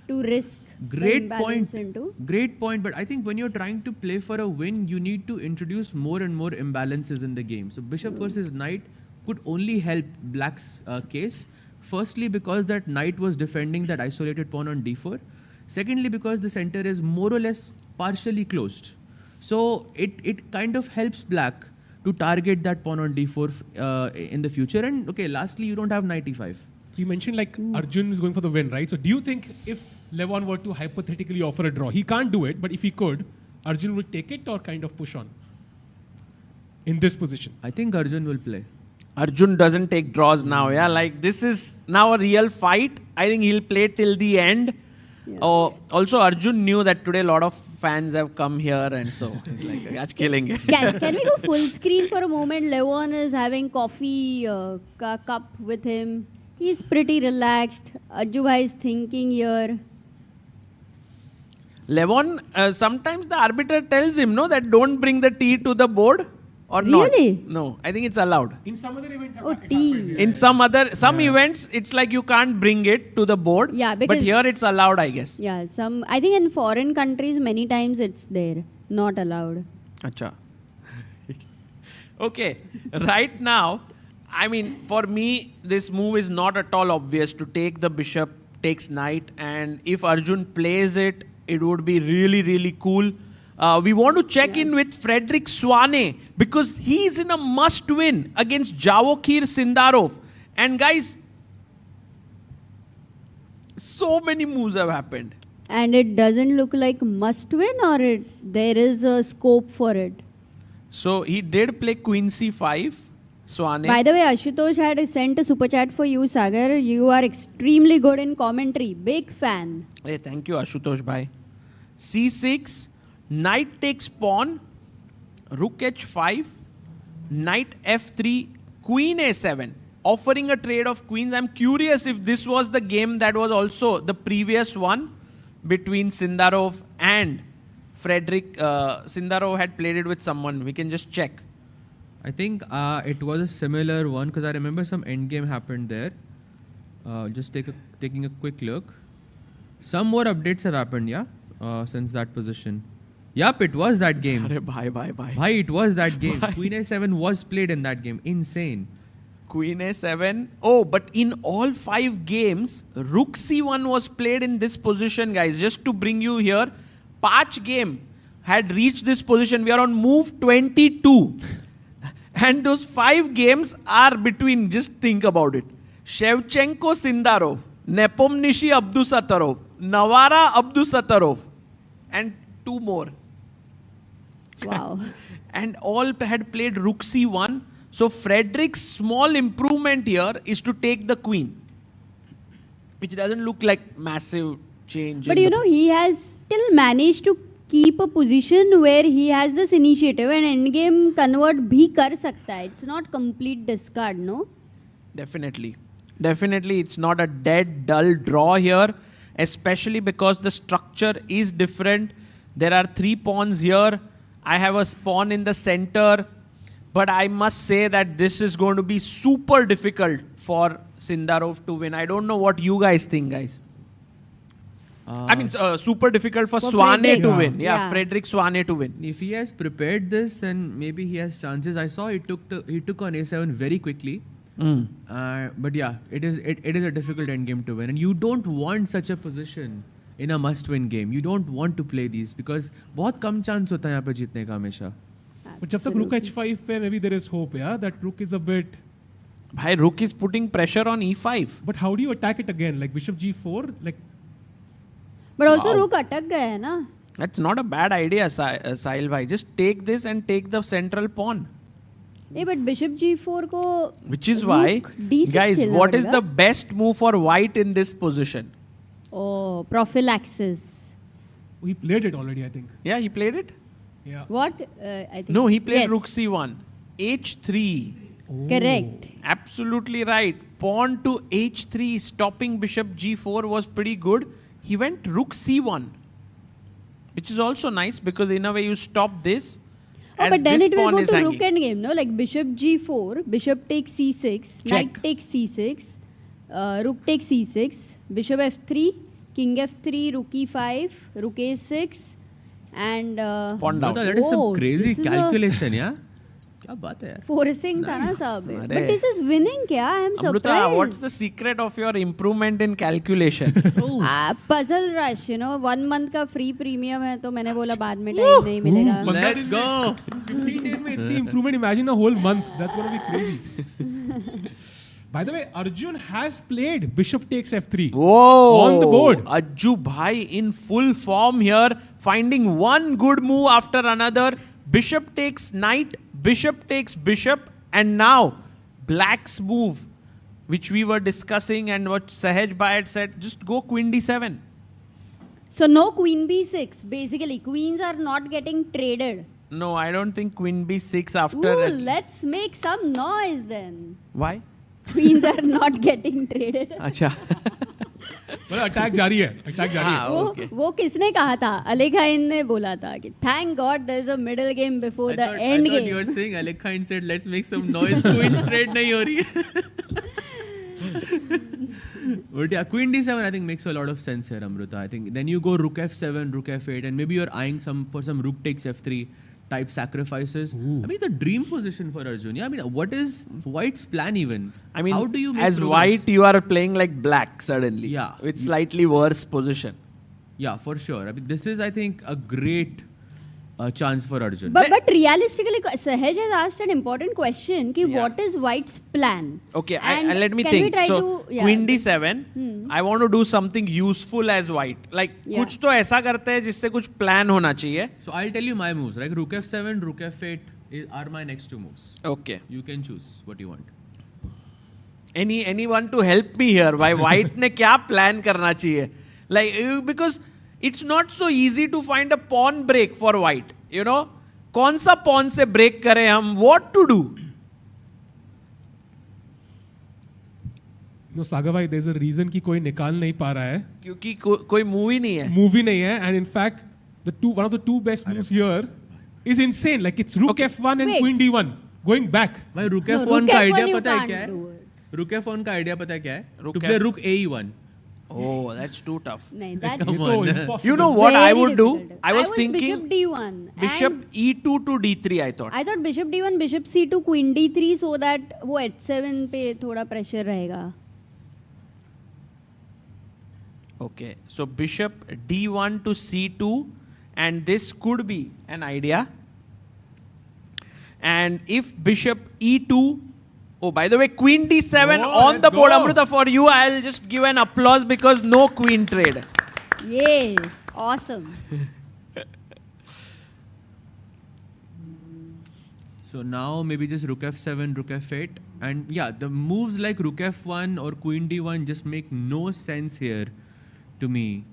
To risk Great the point. imbalance into. Great point. But I think when you're trying to play for a win, you need to introduce more and more imbalances in the game. So bishop versus knight could only help black's case. Firstly, because that knight was defending that isolated pawn on d4. Secondly, because the center is more or less partially closed. So it kind of helps black to target that pawn on d4 in the future. And okay, lastly, you don't have knight e5. So you mentioned like Arjun is going for the win, right? So do you think if Levon were to hypothetically offer a draw, he can't do it, but if he could, Arjun will take it or kind of push on in this position? I think Arjun will play. Arjun doesn't take draws now, yeah. Like this is now a real fight. I think he'll play till the end. Yeah. Also, Arjun knew that today a lot of fans have come here, and so he's like, "That's killing it." Can we go full screen for a moment? Levon is having coffee cup with him. He's pretty relaxed. Ajubhai is thinking here. Levon, sometimes the arbiter tells him, no, that don't bring the tea to the board. Or really? Not? No, I think it's allowed. In some other event, tea. In some events, it's like you can't bring it to the board. Yeah, because but here it's allowed, I guess. Yeah, I think in foreign countries many times it's there, not allowed. Acha. Okay, right now, I mean, for me, this move is not at all obvious to take the bishop, takes knight, and if Arjun plays it, it would be really, really cool. We want to check in with Frederick Swane because he's in a must-win against Javokhir Sindarov. And guys, so many moves have happened. And it doesn't look like must-win, or there is a scope for it? So he did play Queen C5, Swane. By the way, Ashutosh had sent a super chat for you, Sagar. You are extremely good in commentary. Big fan. Hey, thank you, Ashutosh bhai. C6. Knight takes pawn, rook h5, knight f3, queen a7, offering a trade of queens. I'm curious if this was the game that was also the previous one between Sindarov and Frederick. Sindarov had played it with someone. We can just check. I think it was a similar one because I remember some endgame happened there. Just taking a quick look. Some more updates have happened, yeah, since that position. Yup, it was that game. Bye. Bhai, it was that game. Queen a7 was played in that game. Insane. Queen a7. Oh, but in all 5 games, rook c1 was played in this position, guys. Just to bring you here, Pach game had reached this position. We are on move 22. And those 5 games are between, just think about it, Shevchenko Sindarov, Nepomniachtchi Abdusattorov, Navara Abdusattorov, and 2 more. Wow. And all had played rook c1. So Frederick's small improvement here is to take the queen, which doesn't look like massive change. But you know, he has still managed to keep a position where he has this initiative, and endgame convert bhi kar sakta hai. It's not complete discard, no? Definitely. It's not a dead, dull draw here, especially because the structure is different. There are 3 pawns here. I have a pawn in the center. But I must say that this is going to be super difficult for Sindarov to win. I don't know what you guys think, guys. I mean, super difficult for Swane to win. Yeah, Frederick Swane to win. If he has prepared this, then maybe he has chances. I saw he took on a7 very quickly. But yeah, it is a difficult endgame to win. And you don't want such a position in a must-win game. You don't want to play these because बहुत कम chance होता है यहाँ पे जीतने का हमेशा. But जब तक rook h5 पे maybe there is hope, yeah. That rook is a bit. Bhai, rook is putting pressure on e5. But how do you attack it again? Like bishop g4, like. But also Wow. rook अटक गया है ना. That's not a bad idea, Sahil bhai. Just take this and take the central pawn. Yeah, but bishop g4 को. Which is why, rook d6 guys, खेलना what is पड़ेगा. the best move for white in this position? Oh, prophylaxis. We played it already, I think. Yeah, he played it? Yeah. What? I think. No, he played yes. rook c1. h3. Correct. Absolutely right. Pawn to h3, stopping bishop g4 was pretty good. He went rook c1, which is also nice because in a way you stop this. Oh, as but then this it will pawn go is to hanging. rook endgame, no? Like bishop g4, bishop takes c6, knight Check. takes c6, rook takes c6, bishop f3, king f3, rook e5, rook a6, and Pawn down. That is some oh, crazy this is a calculation, yeah? क्या बात है यार? forcing था ना सब. अरे. But this is winning क्या? I am Amruta, surprised. what's the secret of your improvement in calculation? Puzzle rush, you know, 1 month का free premium है तो मैंने बोला बाद में time नहीं मिलेगा. Let's go. 15 days में इतनी improvement, imagine a whole month. That's going to be crazy. By the way, Arjun has played bishop takes f3. Whoa! On the board. Ajju bhai in full form here, finding one good move after another. Bishop takes knight, bishop takes bishop, and now black's move, which we were discussing and what Sahaj bhai had said, just go queen d7. So no queen b6. Basically, queens are not getting traded. No, I don't think queen b6 after. Ooh, let's make some noise then. Why? Queens are not getting traded. अच्छा. मतलब attack जारी है, attack जारी है. वो किसने कहा था? अलेखाइन ने बोला था कि thank God there's a middle game before the end I thought game. you were saying Alekhine said let's make some noise. Queen straight नहीं हो रही है. But yeah, queen d7 I think makes a lot of sense here, Amruta. I think then you go rook f7, rook f8, and maybe you're eyeing some rook takes f3 type sacrifices. Ooh. I mean, the dream position for Arjun. Yeah, I mean, what is White's plan even? I mean, how do you make as progress? white, you are playing like black suddenly. Yeah. With slightly worse position. Yeah, for sure. I mean, this is, I think, a great chance for Arjun. But realistically, Sahaj has asked an important question कि what is White's plan? Okay, And let me can we think. try So, to- yeah. queen d7, I want to do something useful as white. Like, Yeah. कुछ तो ऐसा करते हैं जिससे कुछ plan होना चाहिए. So I'll tell you my moves. Like rook f7, rook f8 are my next two moves. Okay. You can choose what you want. Anyone to help me here? Why white ने क्या plan करना चाहिए? Like, because it's not so easy to find a pawn break for white. You know, कौन सा pawn से break करें हम? What to do? No, Saga bhai, there's a reason कि कोई निकाल नहीं पा रहा है. क्योंकि कोई move ही नहीं है. Movie नहीं है, and in fact, one of the two best moves here is insane. Like it's rook f1 and Wait. queen d1 going back. भाई rook No, f1 rook का f1 idea you पता है can't क्या है? do it. Rook f1 का idea पता है क्या है? Rook To play F- rook ae1. Oh, that's too tough. नहीं, that's Come ये तो on. impossible. You know what I very would do? difficult. I was thinking bishop d1. bishop and e2 to d3. I thought. I thought bishop d1, bishop c2, queen d3 so that वो h7 पे थोड़ा pressure रहेगा. Okay, so bishop d1 to c2, and this could be an idea. And if bishop e2, oh, by the way, queen d7 Oh, on the let's board, go. Amruta, for you, I'll just give an applause because no queen trade. Yay! Awesome. So now maybe just rook f7, rook f8. And yeah, the moves like rook f1 or queen d1 just make no sense here to me.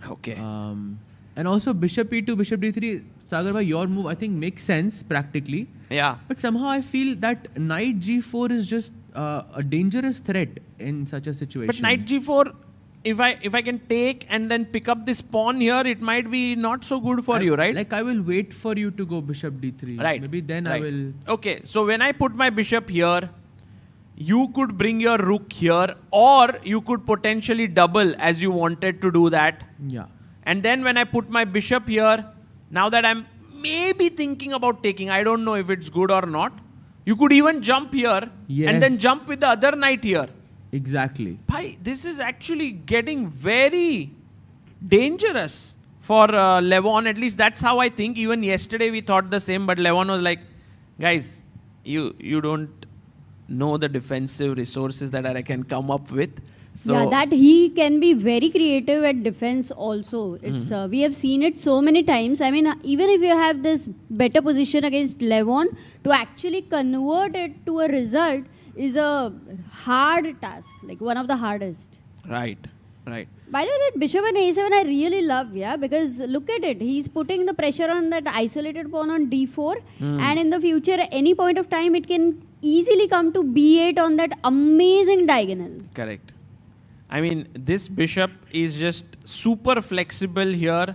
Okay. And also bishop e2, bishop d3. Sagar bhai, your move I think makes sense practically. Yeah. But somehow I feel that knight g4 is just a dangerous threat in such a situation. But knight g4, if I can take and then pick up this pawn here, it might be not so good for you, right? Like I will wait for you to go bishop d3. Right. Maybe then I Right. will. Okay, so when I put my bishop here, you could bring your rook here, or you could potentially double as you wanted to do that. Yeah. And then when I put my bishop here, now that I'm maybe thinking about taking, I don't know if it's good or not, you could even jump here and then Yes. jump with the other knight here. Exactly. Bhai, this is actually getting very dangerous for Levon. At least that's how I think. Even yesterday we thought the same, but Levon was like, guys, you don't know the defensive resources that I can come up with. So yeah, that he can be very creative at defense also. It's we have seen it so many times. I mean, even if you have this better position against Levon, to actually convert it to a result is a hard task, like one of the hardest. Right. By the way, that bishop and a7 I really love, yeah, because look at it. He's putting the pressure on that isolated pawn on d4, and in the future, at any point of time, it can easily come to b8 on that amazing diagonal. Correct. I mean, this bishop is just super flexible here.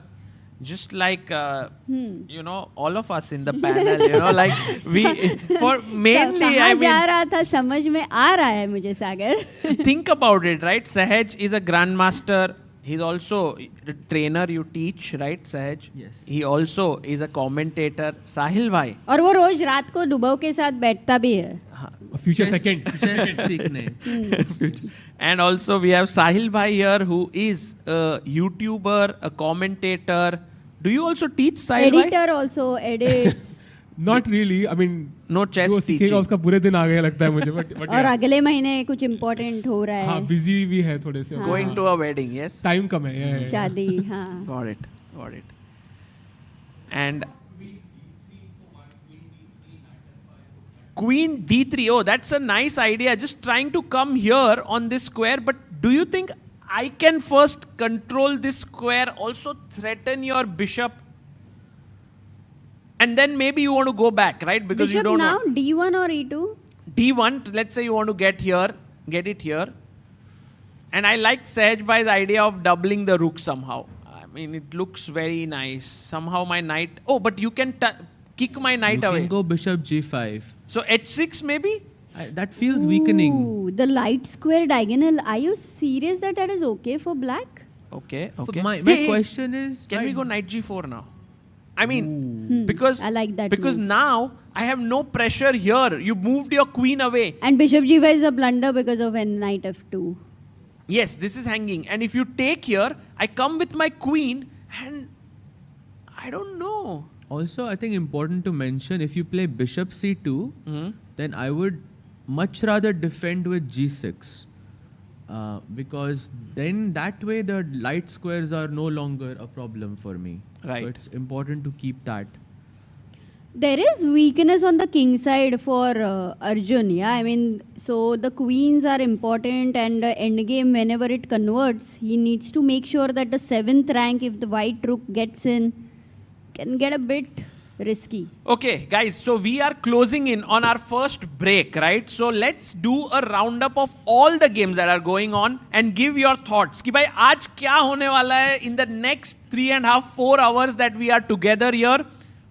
Just like, you know, all of us in the panel, you know, like for mainly, I mean, जा रहा था, समझ में आ रहा है मुझे सागर. Think about it, right? Sahaj is a grandmaster. He's also a trainer you teach, right, Sahaj? Yes. He also is a commentator. Sahil bhai. और वो रोज रात को डुबाओ के साथ बैठता भी है. Future second. And also we have Sahil bhai here, who is a YouTuber, a commentator. Do you also teach, Sahil bhai? Editor also edits. Not really. I mean, no chess जो teaching. सीखेगा उसका पूरे दिन आ गया लगता है मुझे. But और अगले महीने कुछ important हो रहा है. हाँ, busy भी है थोड़े से. Going to a wedding, yes. Time कम है. Yeah. शादी, हाँ. Got it. And Queen d3. Oh, that's a nice idea. Just trying to come here on this square. But do you think I can first control this square, also threaten your bishop? And then maybe you want to go back, right? Because Bishop you don't now, want d1 or e2? d1, let's say you want to get it here. And I like Sahaj bhai's idea of doubling the rook somehow. I mean, it looks very nice. Somehow my knight... Oh, but you can kick my knight away. You can go bishop g5. So h6 maybe? That feels weakening. Ooh, the light square diagonal. Are you serious that is okay for black? Okay. My question is... Can we go knight g4 now? I mean, because I like that because move. now I have no pressure here. You moved your queen away. And bishop g5 is a blunder because of knight f2. Yes, this is hanging. And if you take here, I come with my queen and I don't know. Also, I think important to mention, if you play bishop c2, then I would much rather defend with g6. Because then that way the light squares are no longer a problem for me. Right. So it's important to keep that. There is weakness on the king side for Arjun, yeah. I mean, so the queens are important, and endgame, whenever it converts, he needs to make sure that the 7th rank, if the white rook gets in, can get a bit risky. Okay, guys, so we are closing in on our first break, right? So let's do a roundup of all the games that are going on and give your thoughts. Ki bhai, aaj kya hone wala hai in the next 3.5-4 hours that we are together here?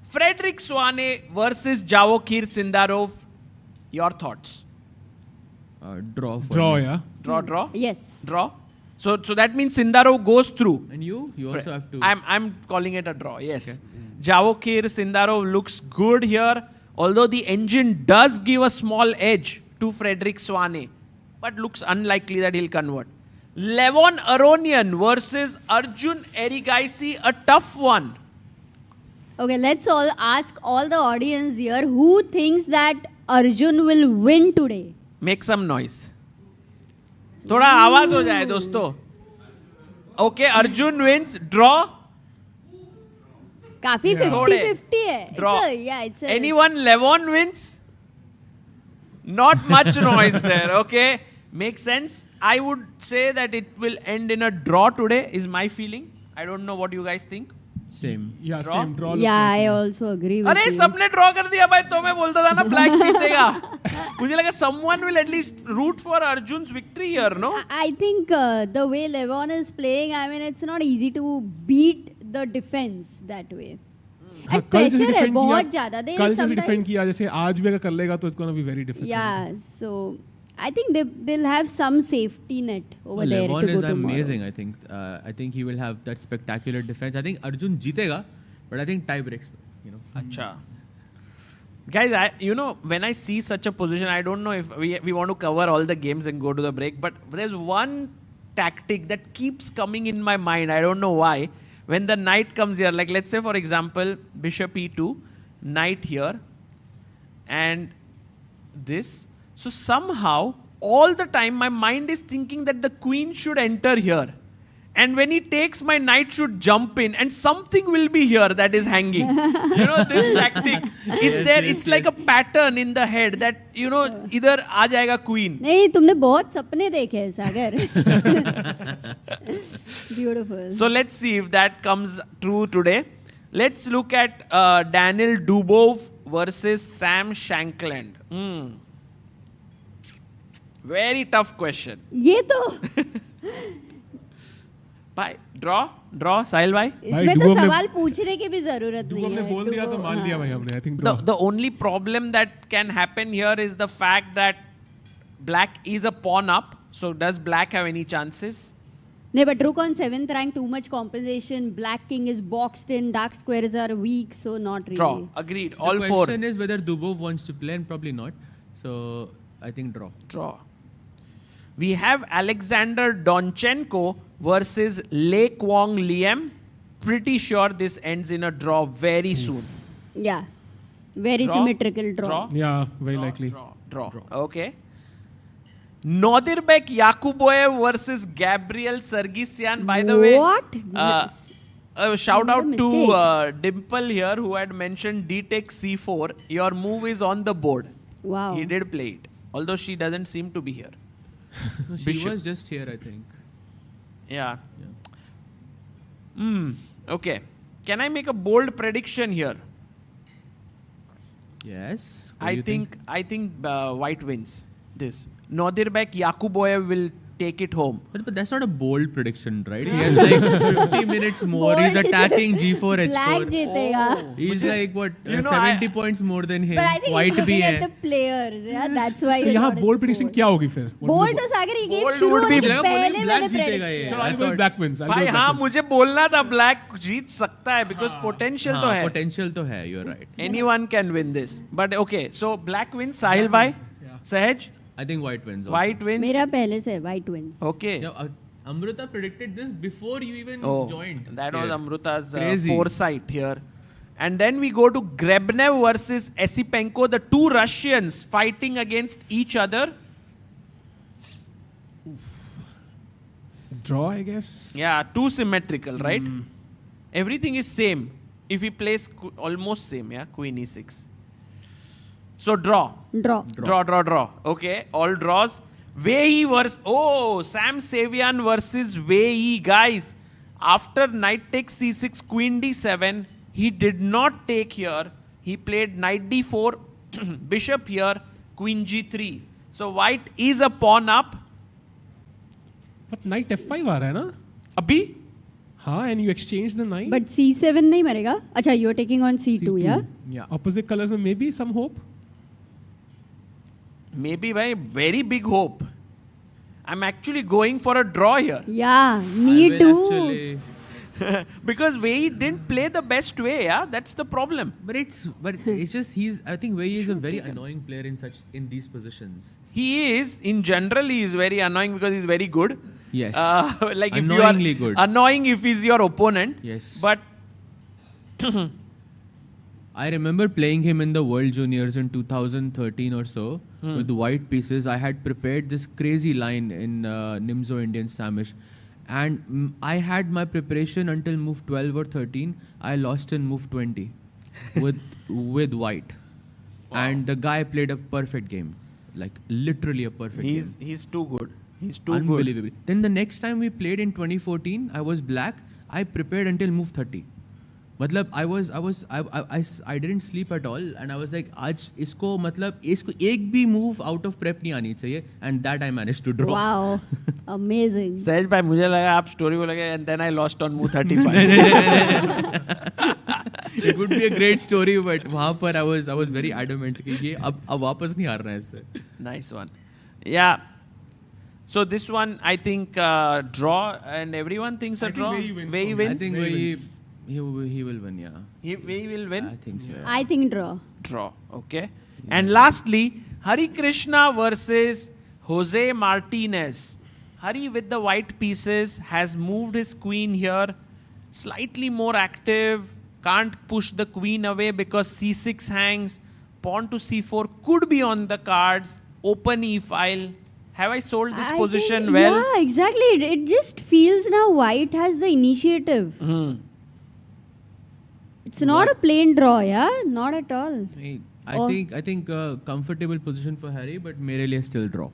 Frederick Swane versus Javokhir Sindarov. Your thoughts? Draw. Draw, yeah. Draw? Yes. Draw? So that means Sindarov goes through. And you also have to... I'm calling it a draw, yes. Okay. Javokhir Sindarov looks good here. Although the engine does give a small edge to Frederick Swane. But looks unlikely that he'll convert. Levon Aronian versus Arjun Erigaisi. A tough one. Okay, let's all ask all the audience here who thinks that Arjun will win today. Make some noise. थोड़ा आवाज हो जाए दोस्तों. Okay, Arjun wins. Draw. काफी 50-50 है. Draw. It's a Anyone Levon wins? Not much noise there. Okay, makes sense. I would say that it will end in a draw today. Is my feeling. I don't know what you guys think. Same. Yeah, Draw? same. Draw. Yeah, I also agree with अरे you. सबने draw कर दिया भाई. तो मैं बोलता था ना ब्लैक जीतेगा. मुझे लगा someone will at least root for Arjun's victory here, no? I think the way Levon is playing, I mean, it's not easy to beat the defense that way. हाँ, And कल जैसे pressure है defend बहुत किया, ज़्यादा. They कल जैसे sometimes- defend किया, जैसे आज भी अगर कर लेगा तो it's gonna be very difficult. Yeah, so I think they'll have some safety net over there Levon to go is tomorrow. amazing, I think. I think he will have that spectacular defense. I think Arjun जीतेगा, but I think tiebreaks, you know. Acha. Guys, when I see such a position, I don't know if we want to cover all the games and go to the break, but there's one tactic that keeps coming in my mind. I don't know why. When the knight comes here, like let's say for example, bishop e2, knight here, and this. So somehow all the time my mind is thinking that the queen should enter here. And when he takes, my knight should jump in and something will be here that is hanging. This tactic is there. It's like a pattern in the head that, idhar aa jayega queen. नहीं, तुमने बहुत सपने देखे हैं सागर. Beautiful. So let's see if that comes true today. Let's look at Daniel Dubov versus Sam Shankland. Very tough question. ये तो भाई draw साहिल भाई इसमें तो सवाल पूछने की भी जरूरत नहीं है. हमने बोल दिया तो मान लिया भाई हमने. I think the only problem that can happen here is the fact that black is a pawn up. So does black have any chances? No, but rook on 7th rank, too much compensation. Black king is boxed in. Dark squares are weak, so not really. Draw. Agreed. All the four. The question is whether Dubov wants to play and probably not. So I think draw. Draw. We have Alexander Donchenko versus Le Kwong Liam. Pretty sure this ends in a draw very soon. Yeah. Very Draw. symmetrical draw. Yeah, very likely. Draw. Okay. Nodirbek Yakuboyev versus Gabriel Sargsyan. By the way, What? a shout What a out to mistake. Dimple here who had mentioned D takes C4. Your move is on the board. Wow. He did play it. Although she doesn't seem to be here. No, she Bishop. was just here, I think. Yeah. Okay. Can I make a bold prediction here? Yes. I think white wins this. Nodirbek Yakuboyev will take it home. But that's not a bold prediction, right? He has like 50 minutes more. He's Bold. attacking G4, Black H4. जीतेगा. He's like what? You know, 70 points more than him. But I think White he's भी looking है. at the players. Yeah, that's why. तो you यहाँ thought bold it's prediction bold. क्या होगी फिर? Bold तो सागर ये गेम Bold शुरू would होने be के पहले Black मैंने जीतेगा predict. ये. चलो I I'll go with thought- black wins. I'll go भाई with हाँ black wins. मुझे बोलना था black जीत सकता है because potential तो हाँ, है. potential तो है. You're right. Anyone can win this. But okay, so black wins. Sahil bhai, Sahaj, I think white wins. Also. white wins. मेरा पहले से white wins. Okay. Yeah, Amrita predicted this before you even joined. That was here. Amruta's Crazy. foresight here. And then we go to Grebnev versus Esipenko, the two Russians fighting against each other. Draw, I guess. Yeah, too symmetrical, right? Everything is same. If he plays almost same, yeah, Queen E6. So draw. Draw. Okay, all draws. Wei versus Sam Savian versus Wei, guys. After knight takes C6, Queen D7, he did not take here. He played knight D4, bishop here, Queen G3. So white is a pawn up. But knight F5 आ रहा है ना? Abhi? हाँ, and you exchange the knight. But C7 नहीं मरेगा. अच्छा, you're taking on C2, yeah? Yeah. Opposite colors में maybe some hope. Maybe very big hope. I'm actually going for a draw here. Yeah, me too. Because Wei didn't play the best way, yeah? That's the problem. But it's just I think Wei is a very annoying player in these positions. He is, in general, he is very annoying because he's very good. Yes. Like if Annoyingly you are good. annoying if he's your opponent. Yes. But I remember playing him in the World Juniors in 2013 or so with white pieces. I had prepared this crazy line in Nimzo Indian Samish. And I had my preparation until move 12 or 13. I lost in move 20 with white. Wow. And the guy played a perfect game. Like literally a perfect game. He's too good. He's too Unbelievable. good. Then the next time we played in 2014, I was black. I prepared until move 30. मतलब I didn't sleep at all and I was like आज इसको एक भी move out of prep नहीं आनी चाहिए and that I managed to draw. Wow, amazing. सहज भाई मुझे लगा आप story बोलेंगे and then I lost on move 35. It would be a great story but वहाँ पर I was very adamant कि ये अब वापस नहीं हारना है इससे. Nice one. Yeah. So this one I think draw and everyone thinks a draw. Wei wins. I think he will win, yeah. Wei will win? I think so. Yeah. I think draw. Draw, okay. Yeah. And lastly, Harikrishna versus Jose Martinez. Hari with the white pieces has moved his queen here. Slightly more active. Can't push the queen away because C6 hangs. Pawn to C4 could be on the cards. Open E file. Have I sold this I position think, well? Yeah, exactly. It just feels now white has the initiative. It's not a plain draw, yeah? Not at all. I think comfortable position for Harry, but mere liye still draw.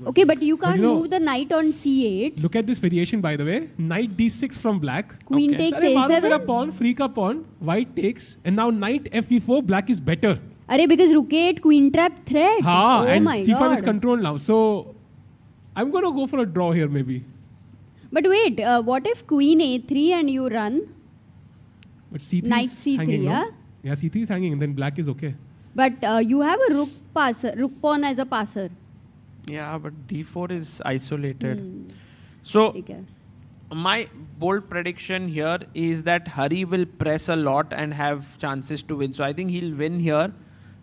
Okay, but you can't you know- move the knight on c8. Look at this variation, by the way. Knight d6 from black. Queen takes Arey, मारो a7. मेरा pawn, free का pawn. White takes, and now knight f4. Black is better. Arey, because rook 8, queen trap threat. Ha, Oh and my c5 is god. controlled now. So I'm gonna go for a draw here, maybe. But wait, what if queen a3 and you run? But c3 Knight is c3, hanging, yeah? no? Yeah, c3 is hanging, and then black is okay. But you have a rook pawn as a passer. Yeah, but d4 is isolated. So, my bold prediction here is that Hari will press a lot and have chances to win. So, I think he'll win here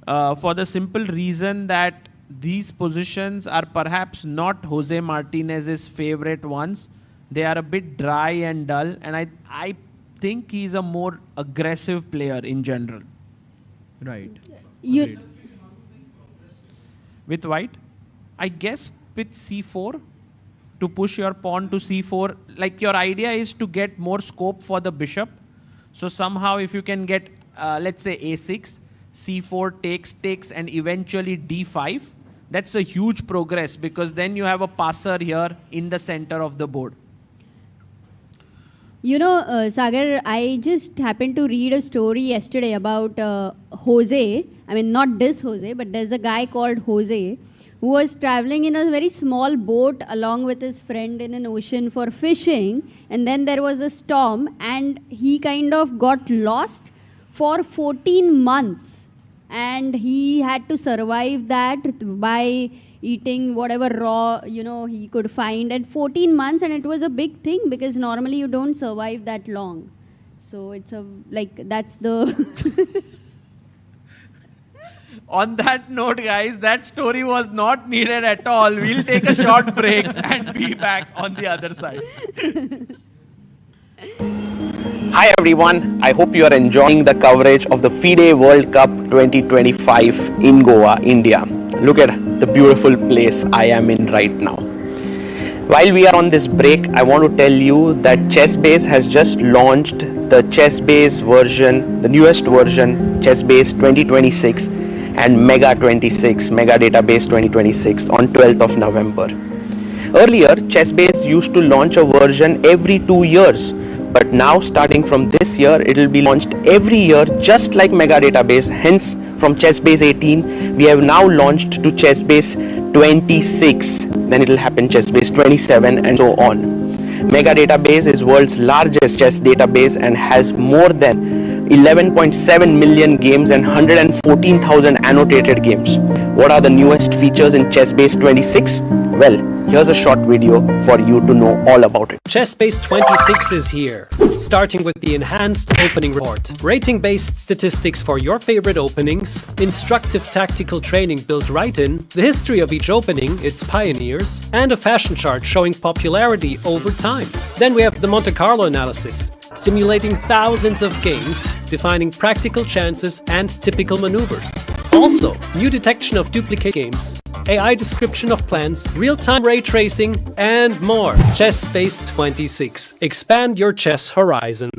for the simple reason that these positions are perhaps not Jose Martinez's favorite ones. They are a bit dry and dull, and I think he's a more aggressive player in general. Right. With white? I guess with c4 to push your pawn to c4. Like your idea is to get more scope for the bishop. So somehow if you can get, let's say a6, c4 takes, and eventually d5, that's a huge progress because then you have a passer here in the center of the board. You know, Sagar, I just happened to read a story yesterday about Jose. I mean, not this Jose, but there's a guy called Jose who was traveling in a very small boat along with his friend in an ocean for fishing. And then there was a storm and he kind of got lost for 14 months. And he had to survive that by eating whatever raw, he could find. And 14 months, and it was a big thing because normally you don't survive that long. So it's that's the... On that note, guys, that story was not needed at all. We'll take a short break and be back on the other side. Hi everyone, I hope you are enjoying the coverage of the FIDE World Cup 2025 in Goa, India. Look at the beautiful place I am in right now. While we are on this break, I want to tell you that ChessBase has just launched the ChessBase version, the newest version, ChessBase'26 and Mega 26, Mega Database 26 on 12th of November. Earlier, ChessBase used to launch a version every 2 years. But now, starting from this year, it will be launched every year, just like Mega Database. Hence, from ChessBase 18, we have now launched to ChessBase 26. Then it will happen ChessBase 27 and so on. Mega Database is world's largest chess database and has more than 11.7 million games and 114,000 annotated games. What are the newest features in ChessBase 26? Well, here's a short video for you to know all about it. ChessBase'26 is here, starting with the enhanced opening report, rating-based statistics for your favorite openings, instructive tactical training built right in, the history of each opening, its pioneers, and a fashion chart showing popularity over time. Then we have the Monte Carlo analysis, simulating thousands of games, defining practical chances and typical maneuvers. Also, new detection of duplicate games, AI description of plans, real-time ray tracing, and more. ChessBase'26. Expand your chess horizon.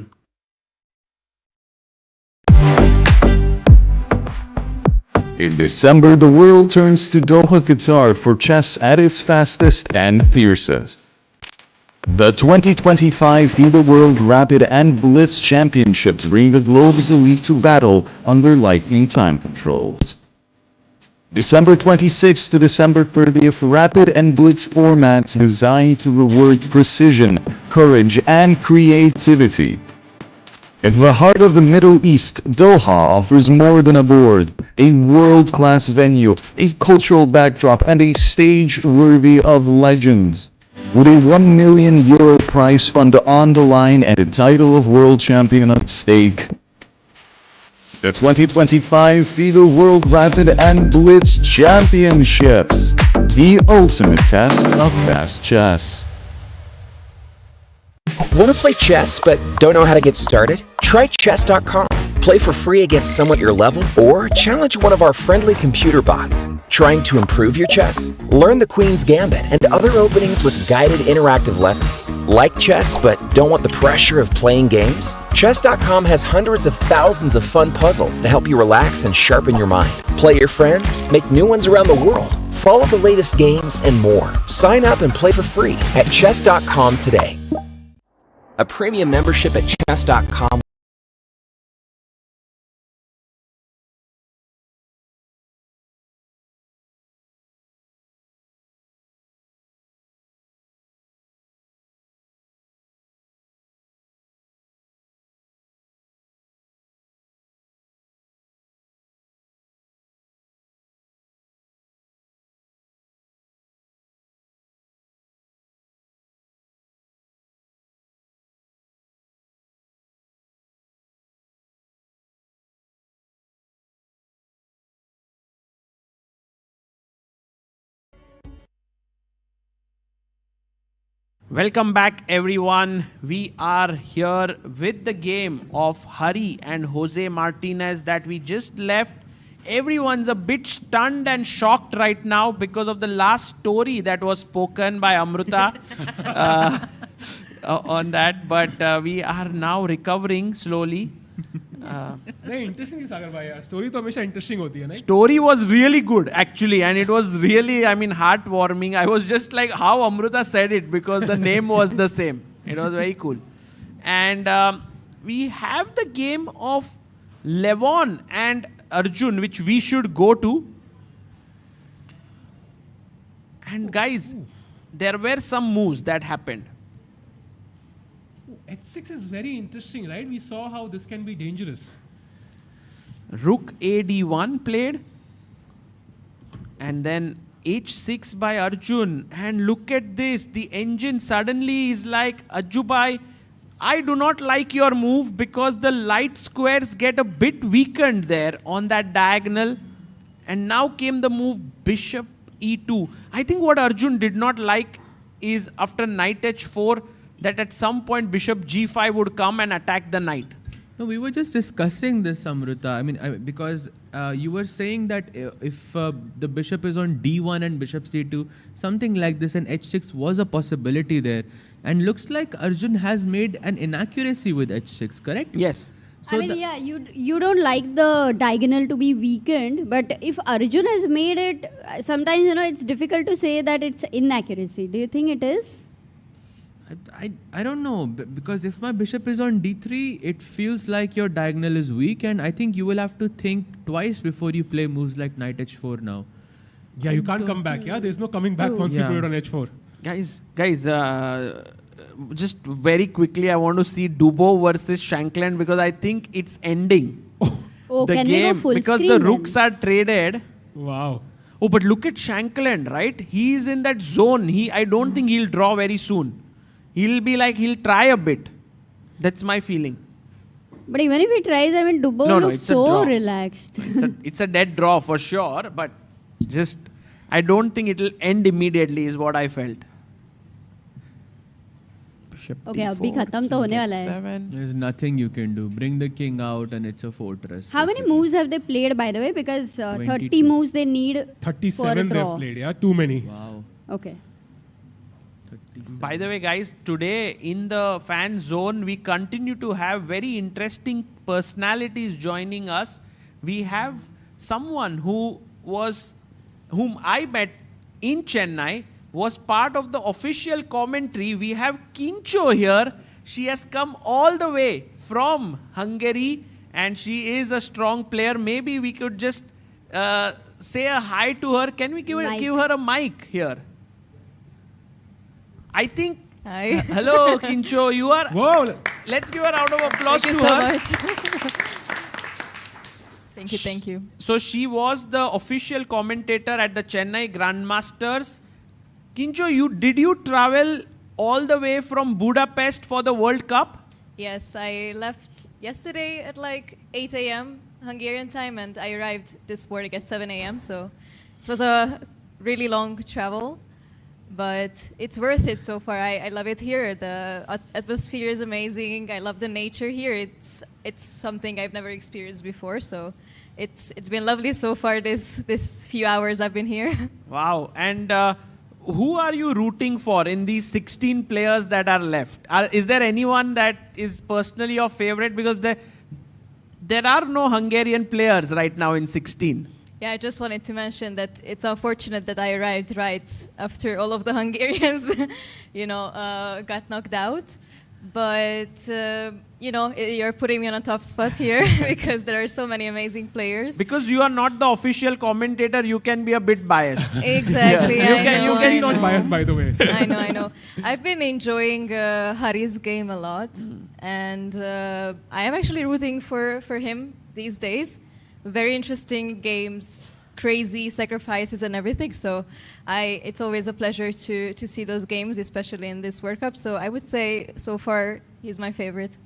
In December, the world turns to Doha, Qatar for chess at its fastest and fiercest. The 2025 FIDE World Rapid and Blitz Championships bring the globe's elite to battle under lightning time controls. December 26th to December 30th, Rapid and Blitz formats designed to reward precision, courage, and creativity. In the heart of the Middle East, Doha offers more than a board, a world-class venue, a cultural backdrop, and a stage worthy of legends. With a €1 million prize fund on the line and a title of world champion at stake. The 2025 FIDE World Rapid and Blitz Championships, the ultimate test of fast chess. Want to play chess but don't know how to get started? Try chess.com. play for free against someone at your level, or challenge one of our friendly computer bots. Trying to improve your chess? Learn the Queen's Gambit and other openings with guided interactive lessons. Like chess but don't want the pressure of playing games? Chess.com has hundreds of thousands of fun puzzles to help you relax and sharpen your mind. Play your friends, make new ones around the world, follow the latest games, and more. Sign up and play for free at chess.com today. A premium membership at chess.com. Welcome back, everyone. We are here with the game of Hari and Jose Martinez that we just left. Everyone's a bit stunned and shocked right now because of the last story that was spoken by Amruta on that. But we are now recovering slowly. नहीं interesting है सागर भाई यार story तो हमेशा interesting होती है ना Story was really good actually, and it was really, I mean, heartwarming. I was just like how Amruta said it because the name was the same. It was very cool. And we have the game of Levon and Arjun, which we should go to. And guys, there were some moves that happened. H6 is very interesting, right? We saw how this can be dangerous. Rook AD1 played. And then H6 by Arjun. And look at this. The engine suddenly is like, Ajubai, I do not like your move because the light squares get a bit weakened there on that diagonal. And now came the move Bishop E2. I think what Arjun did not like is after Knight H4, that at some point Bishop G5 would come and attack the knight. No, we were just discussing this, Amruta. I mean, because you were saying that if the bishop is on D1 and Bishop C2, something like this, and H6 was a possibility there. And looks like Arjun has made an inaccuracy with H6, correct? Yes. So I mean, yeah, you don't like the diagonal to be weakened, but if Arjun has made it, sometimes, you know, it's difficult to say that it's inaccuracy. Do you think it is? I don't know, because if my bishop is on d3, it feels like your diagonal is weak, and I think you will have to think twice before you play moves like knight h4 now. Yeah, you can't come back. Yeah, there's no coming back once you put it on h4. Guys, just very quickly, I want to see Dubo versus Shankland because I think it's ending. Oh, the can game we go full because screen the rooks are traded. Wow. Oh, but look at Shankland, right? He is in that zone. I don't think he'll draw very soon. He'll be like, he'll try a bit. That's my feeling. But even if he tries, I mean, Dubo looks so relaxed. It's a dead draw for sure, but just, I don't think it'll end immediately is what I felt. Bishop Okay, abhi khatam to hone wala hai. There's nothing you can do. Bring the king out and it's a fortress. How many moves have they played, by the way? Because 30 moves they need 37 they've played, yeah? Too many. Wow. Okay. By the way, guys, today in the fan zone, we continue to have very interesting personalities joining us. We have someone whom I met in Chennai, was part of the official commentary. We have Kincho here. She has come all the way from Hungary and she is a strong player. Maybe we could just say a hi to her. Can we give her a mic here? I think. Hi. Hello, Kincho. You are. Whoa. Let's give a round of applause Thank to you so her. much. Thank you. So she was the official commentator at the Chennai Grandmasters. Kincho, did you travel all the way from Budapest for the World Cup? Yes, I left yesterday at like 8 a.m. Hungarian time and I arrived this morning at 7 a.m. So it was a really long travel. but it's worth it so far. I love it here. The atmosphere is amazing. I love the nature here. It's something I've never experienced before. So it's been lovely so far. This few hours I've been here. Wow. And who are you rooting for in these 16 players that are left? Is there anyone that is personally your favorite? Because there are no Hungarian players right now in 16. Yeah, I just wanted to mention that it's unfortunate that I arrived right after all of the Hungarians, got knocked out. But, you're putting me on a tough spot here because there are so many amazing players. Because you are not the official commentator, you can be a bit biased. Exactly. Yeah. You can not biased, by the way. I know. I've been enjoying Hari's game a lot. And I am actually rooting for him these days. Very interesting games, crazy sacrifices and everything. So it's always a pleasure to see those games, especially in this World Cup. So I would say so far he's my favorite.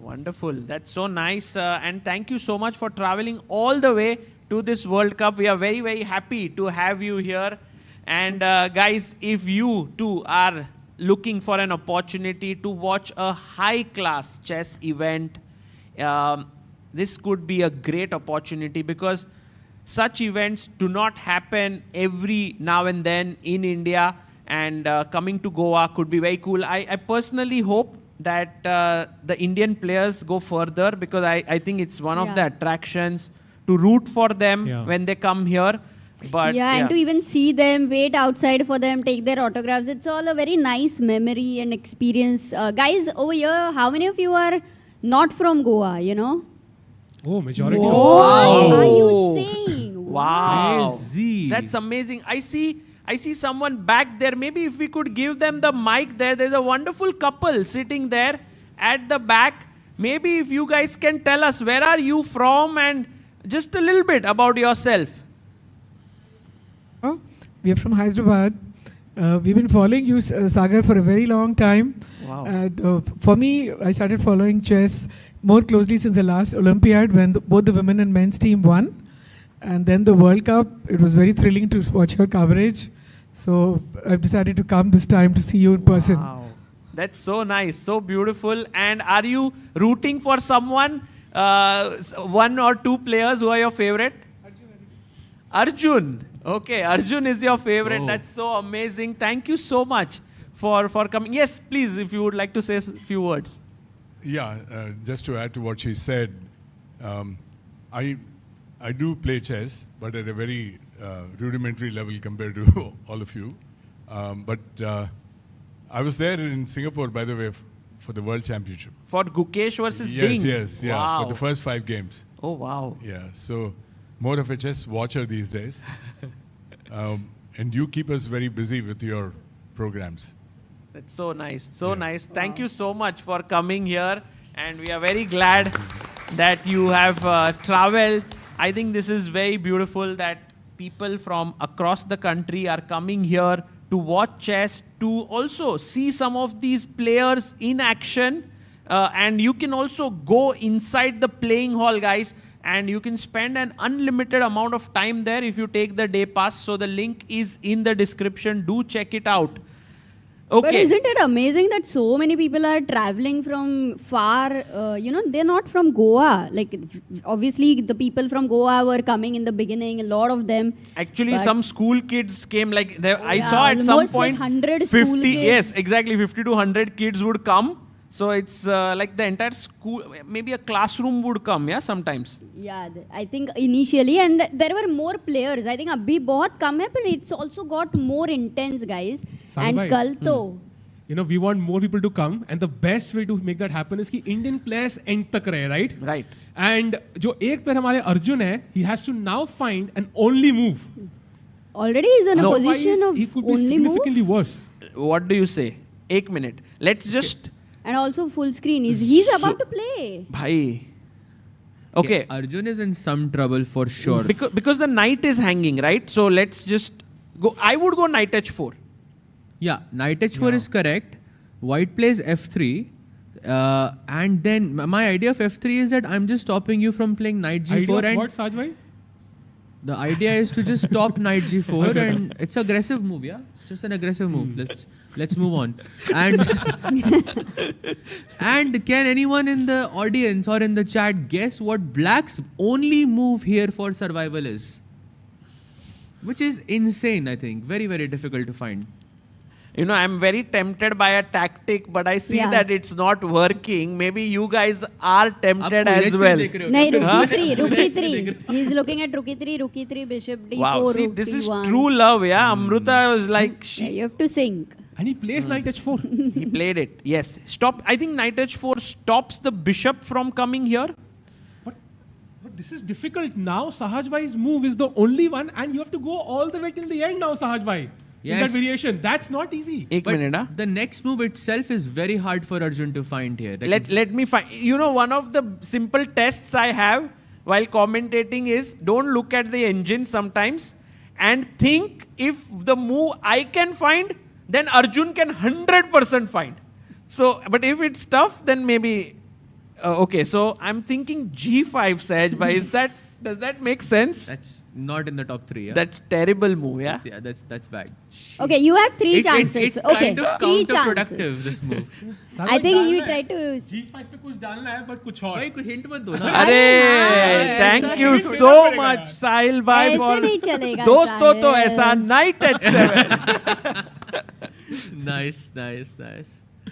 Wonderful. That's so nice. And thank you so much for traveling all the way to this World Cup. We are very, very happy to have you here. And guys, if you too are looking for an opportunity to watch a high-class chess event, this could be a great opportunity because such events do not happen every now and then in India, and coming to Goa could be very cool. I personally hope that the Indian players go further because I think it's one of the attractions to root for them when they come here. But and to even see them, wait outside for them, take their autographs. It's all a very nice memory and experience. Guys, over here, how many of you are not from Goa, Oh, majority. Wow. What are you saying? Wow. Crazy. That's amazing. I see someone back there. Maybe if we could give them the mic there. There's a wonderful couple sitting there at the back. Maybe if you guys can tell us where are you from and just a little bit about yourself. We are from Hyderabad. We've been following you, Sagar, for a very long time. Wow. And for me, I started following chess more closely since the last Olympiad when both the women and men's team won. And then the World Cup, it was very thrilling to watch your coverage. So I've decided to come this time to see you in person. Wow. That's so nice, so beautiful. And are you rooting for someone, one or two players who are your favorite? Arjun. Okay, Arjun is your favorite. Oh. That's so amazing. Thank you so much for coming. Yes, please, if you would like to say a few words. Yeah, just to add to what she said, I do play chess, but at a very rudimentary level compared to all of you. But I was there in Singapore, by the way, for the World Championship. For Gukesh versus Ding? Yes, yeah, wow. for the first 5 games. Oh, wow. Yeah, so more of a chess watcher these days. And you keep us very busy with your programs. That's so nice, so nice. Thank you so much for coming here. And we are very glad that you have traveled. I think this is very beautiful that people from across the country are coming here to watch chess, to also see some of these players in action. And you can also go inside the playing hall, guys, and you can spend an unlimited amount of time there if you take the day pass. So the link is in the description. Do check it out. Okay. But isn't it amazing that so many people are traveling from far, they're not from Goa. Like, obviously, the people from Goa were coming in the beginning, a lot of them. Actually, some school kids came, like, I Yeah, saw at some almost point, like 100 50, school kids. yes, exactly, 50 to 100 kids would come. So it's like the entire school, maybe a classroom would come, yeah, sometimes. Yeah, I think initially, and there were more players. I think abhi bahut kam hai, but it's also got more intense, guys. And Salbhai, kal to. We want more people to come, and the best way to make that happen is कि Indian players end तक रहे, right? Right. And जो एक player हमारे Arjun है, he has to now find an only move. Already he's in a position of he could be only move. significantly worse. What do you say? 1 minute. Let's just... And also full screen. He's about to play. Bhai. Okay. Arjun is in some trouble for sure. Because the knight is hanging, right? So let's just go. I would go knight h4. Yeah, knight h4 is correct. White plays f3. And then my idea of f3 is that I'm just stopping you from playing knight g4. Idea of and what, Sajbhai? The idea is to just stop knight g4 and it's aggressive move, yeah? It's just an aggressive move. Let's move on. And and can anyone in the audience or in the chat guess what black's only move here for survival is? Which is insane, I think. Very, very difficult to find. You know, I'm very tempted by a tactic, but I see that it's not working. Maybe you guys are tempted as well. Nahi, Rookie 3. He's looking at Rookie 3, Bishop D4. Wow, see, this is true love, yeah. Amruta was like... you have to sync. And he plays knight h4. He played it, yes. I think knight h4 stops the bishop from coming here. But this is difficult now. Sahaj Bhai's move is the only one, and you have to go all the way till the end now, Sahaj Bhai. Yes. In that variation. That's not easy. The next move itself is very hard for Arjun to find here. Let me find. You know, one of the simple tests I have while commentating is don't look at the engine sometimes and think if the move I can find, then Arjun can 100% find. So, but if it's tough, then maybe... okay, so I'm thinking G5, Sahaj Bhai. Does that make sense? That's not in the top 3, yeah? That's terrible move, yeah? That's bad. Okay, you have 3 chances. It's okay, kind of 3 counterproductive, chances. this move. I think you try to... G5 पे कुछ डालना है, but कुछ और. भाई कुछ hint मत दो ना. अरे, thank you so much, Sahil Bhai, for... ऐसे नहीं चलेगा, दोस्तों तो Sahil. ऐसा knight h7. Nice.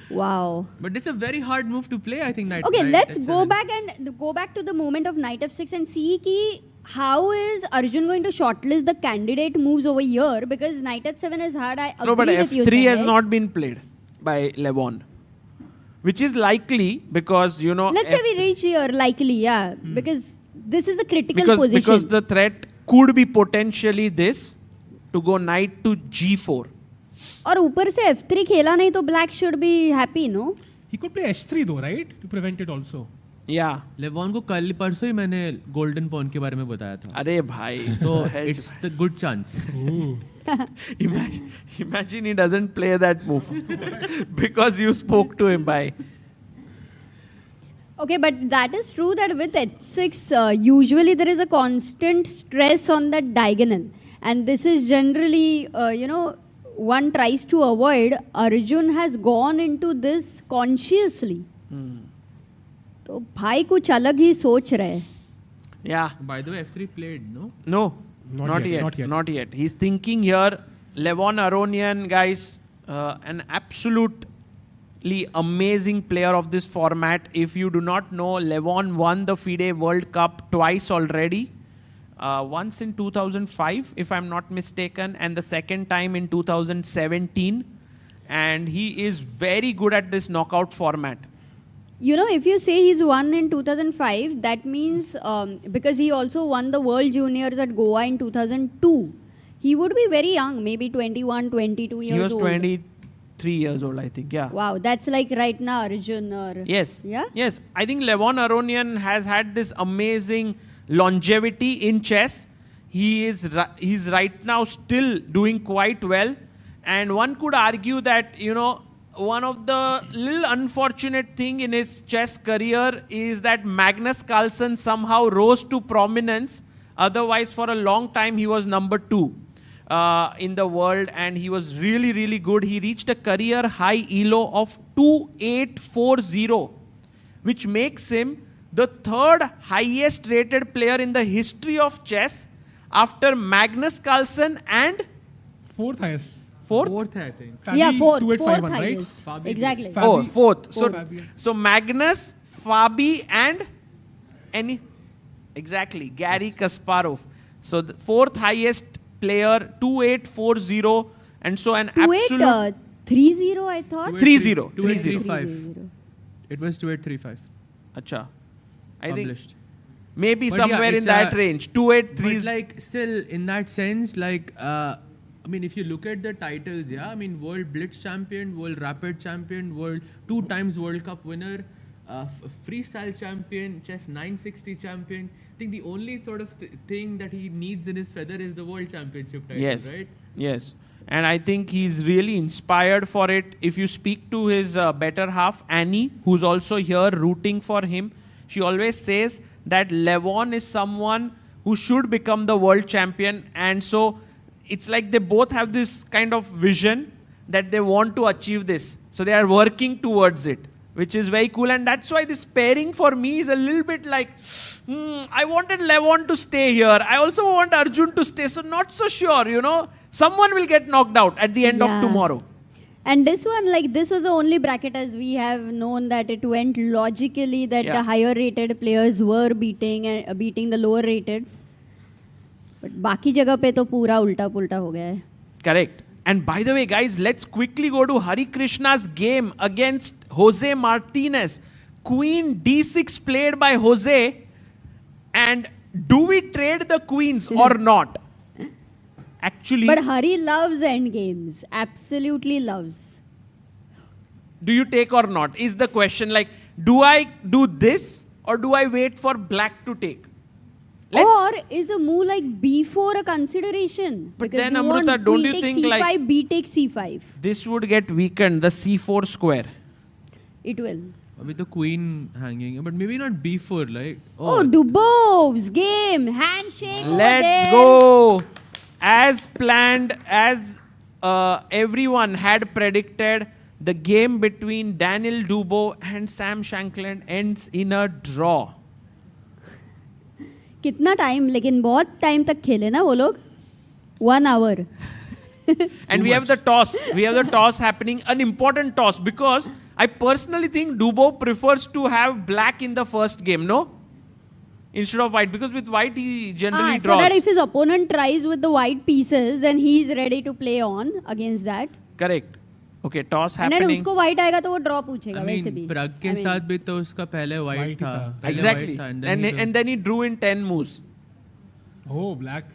Wow. But it's a very hard move to play, I think. Knight. Okay, knight let's h7. go back to the moment of knight f6 and see ki how is Arjun going to shortlist the candidate moves over here, because knight h7 is hard. I agree No, but with you, f3 has Sahaj. not been played by Levon. Which is likely because, you know... Let's say we reach here, likely, yeah. Because this is the critical position. Because the threat could be potentially this, to go knight to g4. और ऊपर से f3 खेला नहीं तो black should be happy, no? He could play h3 though, right? To prevent it also. Yeah. लेवॉन को कल परसों ही मैंने गोल्डन पॉन के बारे में बताया था. अरे भाई. So it's the good chance. Imagine he doesn't play that move because you spoke to him by. Okay, but that is true that with h6, usually there is a constant stress on that diagonal. And this is generally, one tries to avoid. Arjun has gone into this consciously. तो भाई कुछ अलग ही सोच रहे. Yeah. By the way, f3 played, no? No, not yet. He's thinking here, Levon Aronian, guys, an absolutely amazing player of this format. If you do not know, Levon won the FIDE World Cup twice already. Once in 2005, if I'm not mistaken, and the second time in 2017. And he is very good at this knockout format. You know, if you say he's won in 2005, that means because he also won the World Juniors at Goa in 2002. He would be very young, maybe 21, 22 years old. He was 23 years old, I think, yeah. Wow, that's like right now Arjun or... Yes. Yeah? Yes, I think Levon Aronian has had this amazing longevity in chess. He's right now still doing quite well. And one could argue that, one of the little unfortunate thing in his chess career is that Magnus Carlsen somehow rose to prominence. Otherwise, for a long time, he was number 2 in the world, and he was really, really good. He reached a career high ELO of 2840, which makes him the 3rd highest rated player in the history of chess after Magnus Carlsen and 4th highest. 4th, I think. Yeah, 4th. 2851, right? Highest. Exactly. Oh, 4th. So Magnus, Fabi, and exactly, Gary Kasparov. So the 4th highest player, 2840, and so an absolute 30, I thought. 30. It was 2835. Acha. I Published. think maybe But somewhere in that range. 283. But like still in that sense, like if you look at the titles, World Blitz champion, World Rapid champion, World 2 times World Cup winner, freestyle champion, chess 960 champion. I think the only sort of thing that he needs in his feather is the World Championship title, right? Yes. And I think he's really inspired for it. If you speak to his better half, Annie, who's also here rooting for him, she always says that Levon is someone who should become the world champion. And so it's like they both have this kind of vision that they want to achieve this. So they are working towards it, which is very cool. And that's why this pairing for me is a little bit like, I wanted Levon to stay here. I also want Arjun to stay. So not so sure, you know. Someone will get knocked out at the end of tomorrow. And this one, like, this was the only bracket as we have known that it went logically that the higher rated players were beating the lower rateds. But बाकी जगह पे तो पूरा उल्टा पुल्टा हो गया है. Correct. And by the way, guys, let's quickly go to Harikrishna's game against Jose Martinez. Queen D6 played by Jose. And do we trade the queens or not? Actually, But Hari loves endgames. Absolutely loves. do you take or not? Is the question. Like, do I do this or do I wait for black to take? Or is a move like B4 a consideration? But Because then, you want Amrita, don't queen you take think C5, like B take C5. this would get weakened, the C4 square? It will. With the queen hanging, but maybe not B4, like. Oh, Dubov's game. Handshake over Let's there. go. As planned, as everyone had predicted, the game between Daniel Dubov and Sam Shankland ends in a draw. कितना time लेकिन बहुत time तक खेले ना वो लोग 1 hour. And we have the toss. We have the toss happening, an important toss, because I personally think Dubov prefers to have black in the first game, no? Instead of white, because with white he generally So draws. that if his opponent tries with the white pieces, then he is ready to play on against that. Correct. Okay, toss And then happening. उसको white आएगा तो वो draw पूछेगा I वैसे mean, भी. Prag के साथ भी तो उसका पहले white था. पहले Exactly. white था, And then he drew in 10 moves. Oh, black.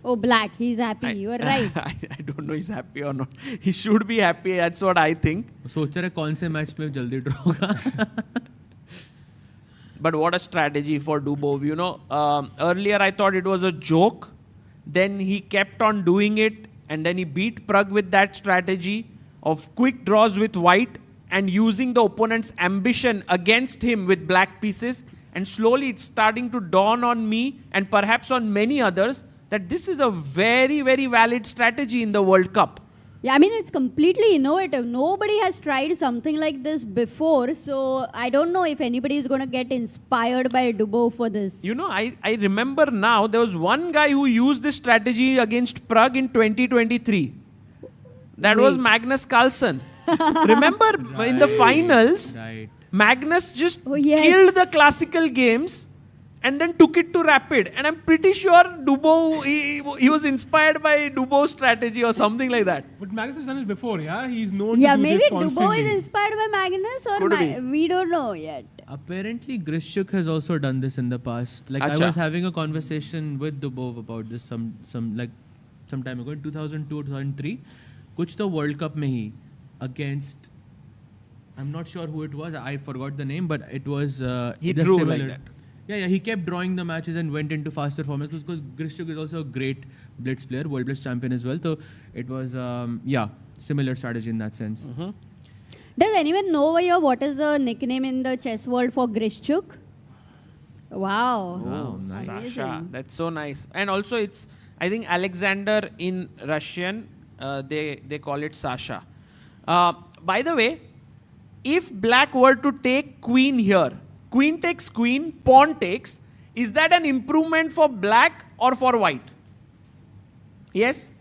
Oh, black. He's happy. You are right. I don't know he's happy or not. He should be happy. That's what I think. सोच रहे कौन से match में जल्दी draw होगा. But what a strategy for Dubov. You know, earlier I thought it was a joke. Then he kept on doing it. And then he beat Prag with that strategy of quick draws with white and using the opponent's ambition against him with black pieces. And slowly it's starting to dawn on me and perhaps on many others that this is a very, very valid strategy in the World Cup. Yeah, I mean, it's completely innovative. Nobody has tried something like this before. So I don't know if anybody is going to get inspired by Dubov for this. You know, I remember now there was one guy who used this strategy against Prag in 2023. That was Magnus Carlsen. Remember in the finals, Magnus just killed the classical games and then took it to rapid. And I'm pretty sure Dubov, he was inspired by Dubov's strategy or something like that. But Magnus has done it before, yeah? He's known Yeah, to do maybe this Dubov constantly. is inspired by Magnus or Could be. we don't know yet. Apparently, Grishuk has also done this in the past. Like Acha. I was having a conversation with Dubov about this some time ago in 2002 or 2003. कुछ तो World Cup में ही against. I'm not sure who it was. I forgot the name, but it was. He either drew similar. like that. Yeah, he kept drawing the matches and went into faster formats because Grishuk is also a great blitz player, world blitz champion as well. So it was, similar strategy in that sense. Does anyone know what is the nickname in the chess world for Grishchuk? Wow. Wow, nice. Sasha, that's so nice. And also it's, I think Alexander in Russian, they call it Sasha. By the way, if black were to take queen here, queen takes queen, pawn takes, is that an improvement for black or for white? Yes?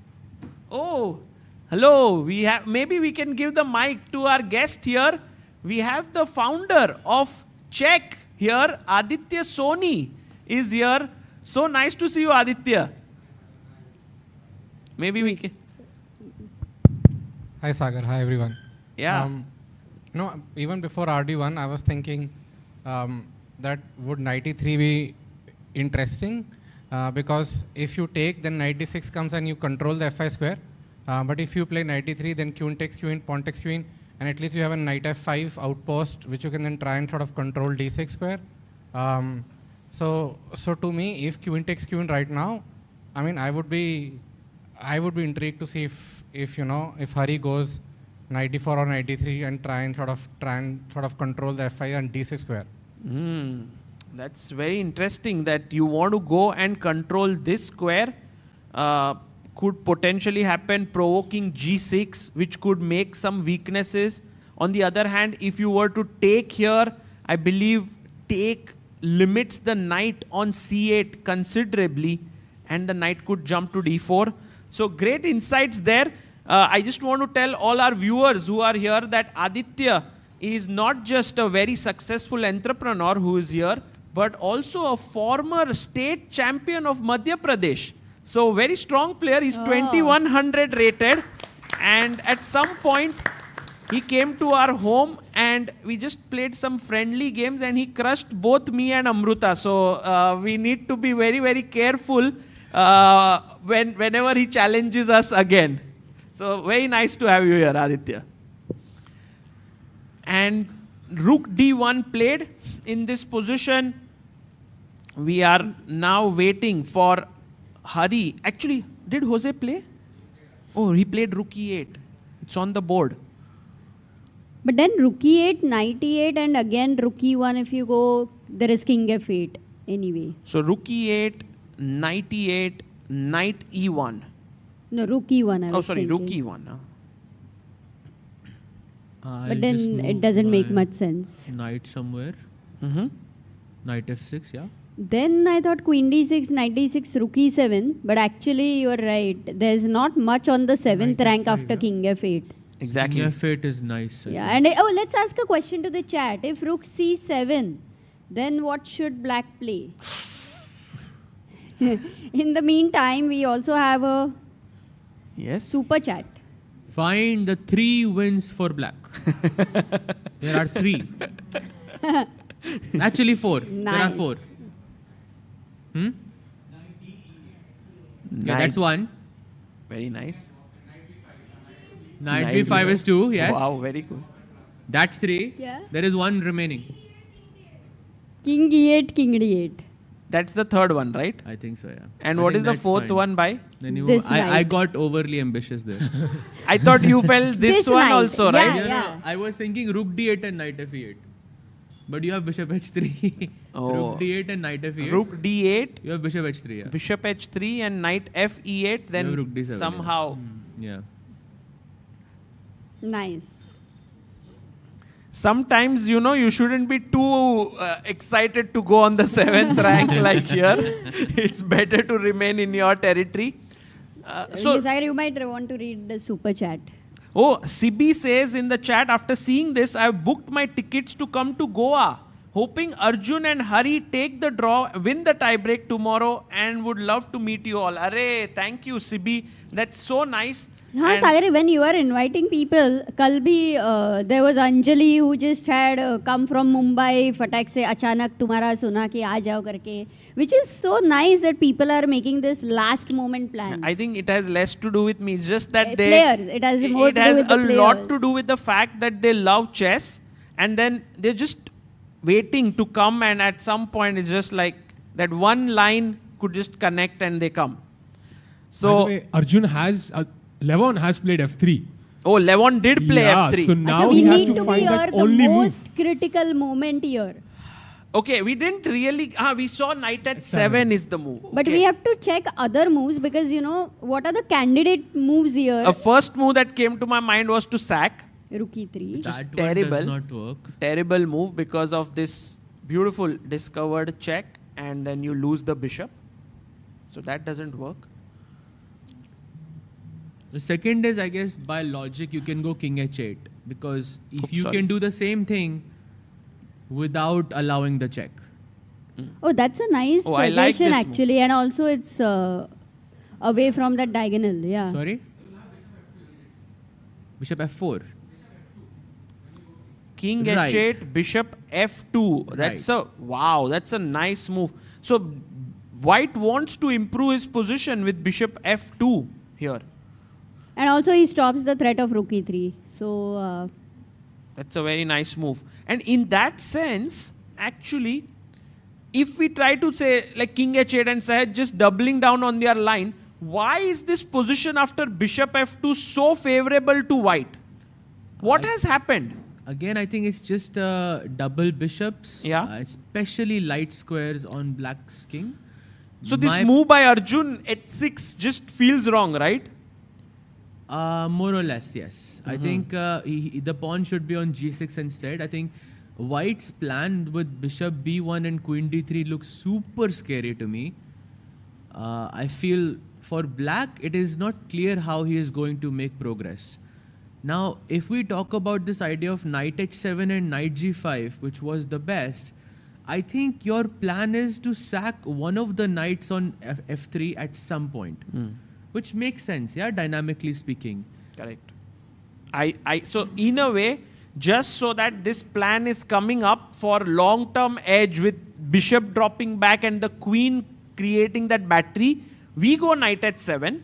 Oh, hello. Maybe we can give the mic to our guest here. We have the founder of Czech here, Aditya Soni is here. So nice to see you, Aditya. Maybe we can. Hi Sagar, hi everyone. Yeah. Even before RD1, I was thinking that would 93 be interesting because if you take, then 96 comes and you control the F5 square. But if you play 93, then queen takes queen, pawn takes queen, and at least you have a knight F5 outpost, which you can then try and sort of control D6 square. So to me, if queen takes queen right now, I mean, I would be intrigued to see if Hari goes 94 or 93 and try and sort of control the F5 and D6 square. That's very interesting that you want to go and control this square. Could potentially happen, provoking g6, which could make some weaknesses. On the other hand, if you were to take here, I believe take limits the knight on c8 considerably, and the knight could jump to d4. So great insights there. I just want to tell all our viewers who are here that Aditya is not just a very successful entrepreneur who is here, but also a former state champion of Madhya Pradesh. So very strong player. He's 2100 rated, and at some point he came to our home and we just played some friendly games and he crushed both me and Amruta. So we need to be very, very careful whenever he challenges us again. So very nice to have you here, Aditya. And Rook D1 played in this position. We are now waiting for Hari. Actually, did Jose play? Oh, he played Rook E8. It's on the board. But then Rook E8, Knight E8, and again Rook E1 if you go, there is King F8 anyway. So Rook E8, Knight E8, Knight E1. No, Rook E1 I was sorry, thinking. Rook E1. But then it doesn't make much sense. Knight somewhere. Knight F6, yeah. Then I thought Queen D6, Knight D6, Rook E7. But actually you are right. There's not much on the 7th rank after King F8. Exactly. King F8 is nice. Yeah, and let's ask a question to the chat. If Rook C7, then what should Black play? In the meantime, we also have a super chat. Find the 3 wins for Black. There are 3. Actually 4. Nice. There are 4. Yeah, that's 1. Very nice. Knight B5 is 2, yes. Wow, very good. That's 3. Yeah. There is 1 remaining. King E8, King D8. That's the third one, right? I think so, yeah. And I what think is the that's fourth fine. one by? This I got overly ambitious there. I thought you felt this one knight. also, right? Yeah. I was thinking Rook D8 and Knight F8. But you have Bishop H3. Oh. Rook D8 and Knight F8. Rook D8. You have Bishop H3, yeah. Bishop H3 and Knight F E8. You Then have Rook D7, somehow. Yeah. Nice. Sometimes, you shouldn't be too excited to go on the 7th rank like here. It's better to remain in your territory. Yes, you might want to read the super chat. Oh, Sibi says in the chat, after seeing this, I've booked my tickets to come to Goa, hoping Arjun and Hari take the draw, win the tiebreak tomorrow, and would love to meet you all. Array, thank you, Sibi. That's so nice. हाँ सागरी, when you are inviting people, कल भी there was Anjali who just had come from Mumbai, फटाक से अचानक तुम्हारा सुना कि आ जाओ करके, which is so nice that people are making this last moment plan. I think it has less to do with me. It's just that players. It has more to do with the a lot players. to do with the fact that they love chess, and then they're just waiting to come, and at some point it's just like that one line could just connect and they come. So by the way, Arjun has Levon has played F3. Oh, Levon did play F3. So now we he has need to to find be that the only most move. critical moment here. Okay, we didn't really. We saw knight at 7 is the move. But we have to check other moves because what are the candidate moves here? A first move that came to my mind was to sack. Rook E3. Which is That one terrible. does not work. Terrible move because of this beautiful discovered check, and then you lose the bishop. So that doesn't work. The second is, I guess, by logic, you can go King H8. Because if you sorry. can do the same thing without allowing the check. Oh, that's a nice Oh, I like suggestion this move. actually, and also it's away from that diagonal. Yeah. Sorry? Bishop F4. King Right. H8, Bishop F2. That's that's a nice move. So White wants to improve his position with Bishop F2 here. And also he stops the threat of Rook E3. So That's a very nice move. And in that sense, actually, if we try to say like King H8 and Sahaj just doubling down on their line, why is this position after Bishop F2 so favorable to White? What has happened? Again, I think it's just double bishops. Yeah. Especially light squares on black's king. So this move by Arjun h6 just feels wrong, right? More or less, yes. I think the pawn should be on g6 instead. I think white's plan with bishop b1 and queen d3 looks super scary to me. I feel for black, it is not clear how he is going to make progress. Now, if we talk about this idea of knight h7 and knight g5, which was the best, I think your plan is to sack one of the knights on f3 at some point, which makes sense, yeah, dynamically speaking. Correct. So in a way, just so that this plan is coming up for long-term edge with bishop dropping back and the queen creating that battery, we go knight h7.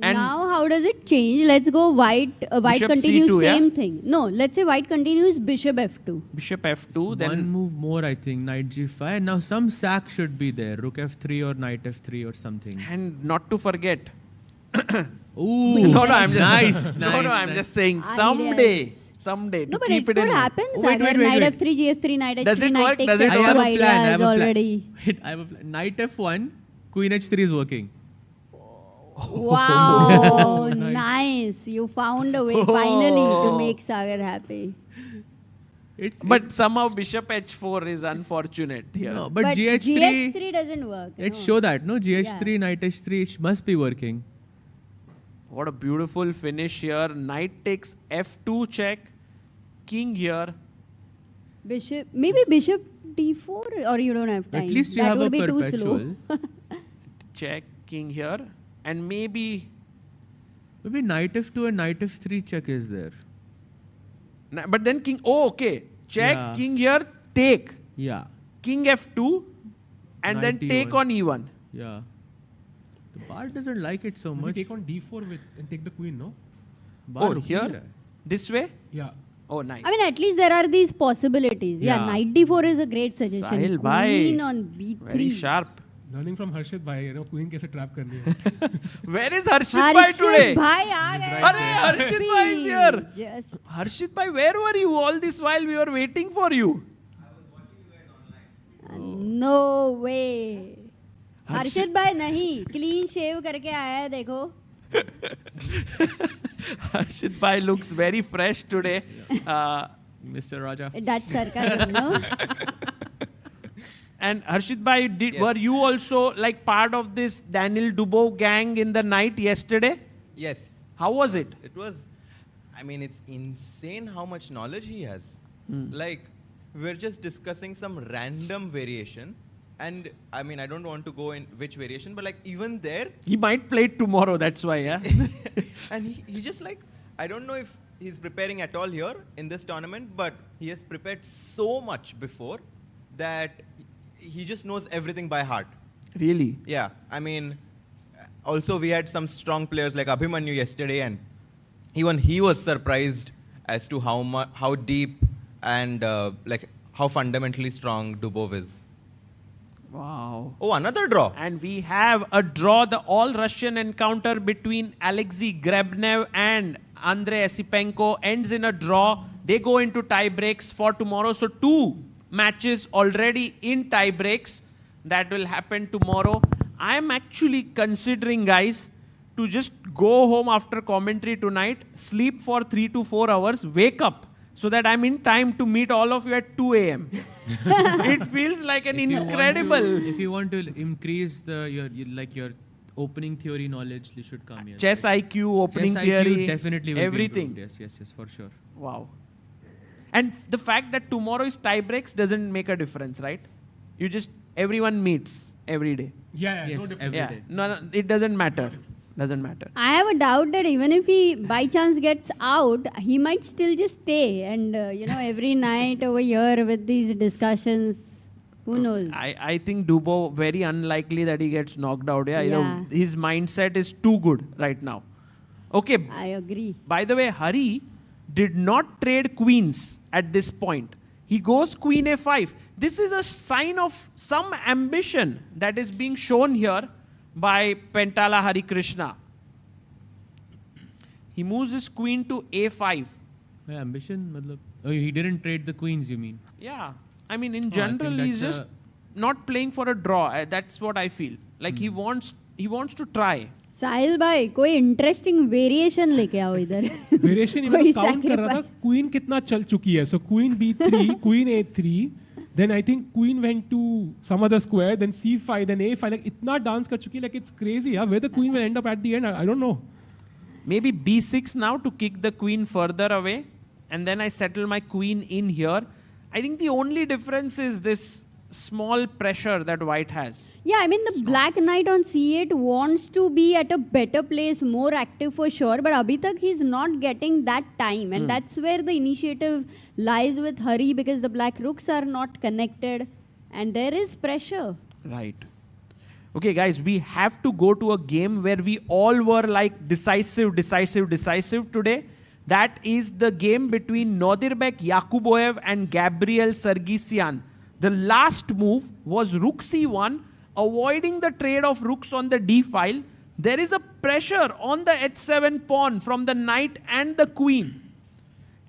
And now how does it change? Let's go white. White Bishop continues C2, same yeah? thing. No, let's say white continues bishop f2. Bishop f2, then one move more, I think, knight g5. And now some sack should be there, rook f3 or knight f3 or something. And not to forget. Ooh, no, I'm just nice. I'm just saying Ideas. someday No, to but keep it it could in. happen. Wait, Sagar, knight f3, gf3, knight h3, Does it knight work? takes Does it f2 work? ideas already. Wait, I have a plan. Knight f1, queen h3 is working. Wow, nice. You found a way finally to make Sagar happy. But somehow bishop h4 is unfortunate here. No, but GH3 doesn't work. Let's no. show that, no? GH3, knight h3, it must be working. What a beautiful finish here. Knight takes f2 check. King here. Bishop, maybe bishop d4 or you don't have time. At least you that have would a be perpetual. too slow. Check, king here. And maybe knight f2 and knight f3 check is there. But then king, okay. Check, Yeah. king here, take. Yeah. King f2 and Knight then take E1. on e1. Yeah. The bar doesn't like it so You much. take on d4 and take the queen, no? Bar Here? rukhi raha hai. This way? Yeah. Oh, nice. I mean, at least there are these possibilities. Yeah, Yeah. knight d4 is a great suggestion. Sahil bhai. Queen on b3. Very sharp. Learning from Harshit bhai, queen कैसे trap करनी है. Where is Harshit bhai today? bhai aa gaye. Arey, Harshit bhai is here. Just Harshit bhai, where were you all this while we were waiting for you? no way. हर्षित भाई नहीं, clean shave करके आया है देखो. Harshit bhai looks very fresh today. Mr. Raja. That's sarcasm, no? And Harshit bhai, were you also like part of this Daniel Dubov gang in the night yesterday? Yes. How was it? It was, I mean, it's insane how much knowledge he has. Hmm. Like, we're just discussing some random variation. And I mean, I don't want to go in which variation, but like even there. He might play it tomorrow, that's why, yeah? And he just like, I don't know if he's preparing at all here in this tournament, but he has prepared so much before that he just knows everything by heart. Really? Yeah. I mean, also we had some strong players like Abhimanyu yesterday, and even he was surprised as to how deep and like how fundamentally strong Dubov is. Wow. Oh, another draw. And we have a draw, the all-Russian encounter between Alexei Grebnev and Andrei Esipenko ends in a draw. They go into tie breaks for tomorrow. So 2 matches already in tie breaks. That will happen tomorrow. I am actually considering, guys, to just go home after commentary tonight, sleep for 3 to 4 hours, wake up, so that I'm in time to meet all of you at 2 a.m. It feels like an incredible. If you want to increase your opening theory knowledge, you should come here. Chess IQ, opening Chess theory, IQ definitely will be everything. improved. Yes, for sure. Wow. And the fact that tomorrow is tie breaks doesn't make a difference, right? You just, everyone meets every day. Yeah, Yes, no difference. every Yeah, day. no, it doesn't matter. Doesn't matter. I have a doubt that even if he by chance gets out, he might still just stay and every night over here with these discussions. Who knows? I think Dubov, very unlikely that he gets knocked out. Yeah, Yeah. His mindset is too good right now. Okay. I agree. By the way, Hari did not trade queens at this point. He goes queen a5. This is a sign of some ambition that is being shown here by Pentala Harikrishna. He moves his queen to a5. Ambition, matlab. Oh, he didn't trade the queens, you mean? Yeah. I mean, in Oh, I general, think he's that's just not playing for a draw. That's what I feel. Like he wants to try. साहिल भाई कोई interesting variation लेके आओ इधर. Variation मैं count कर रहा था queen कितना चल चुकी है. सो queen b3, queen a3, then I think queen went to some other square, then c5, then a5. Like इतना डांस कर चुकी है, like it's crazy. Where the queen will end up at the end, I don't know. Maybe b6 now to kick the queen further away, and then I settle my queen in here. I think the only difference is this small pressure that white has. Yeah, I mean the black knight on c8 wants to be at a better place, more active for sure, but abhi tak he's not getting that time, and that's where the initiative lies with Hari, because the black rooks are not connected and there is pressure. Right. Okay, guys, we have to go to a game where we all were like decisive today. That is the game between Nodirbek Yakuboev and Gabriel Sargsyan. The last move was rook c1, avoiding the trade of rooks on the d file. There is a pressure on the h7 pawn from the knight and the queen.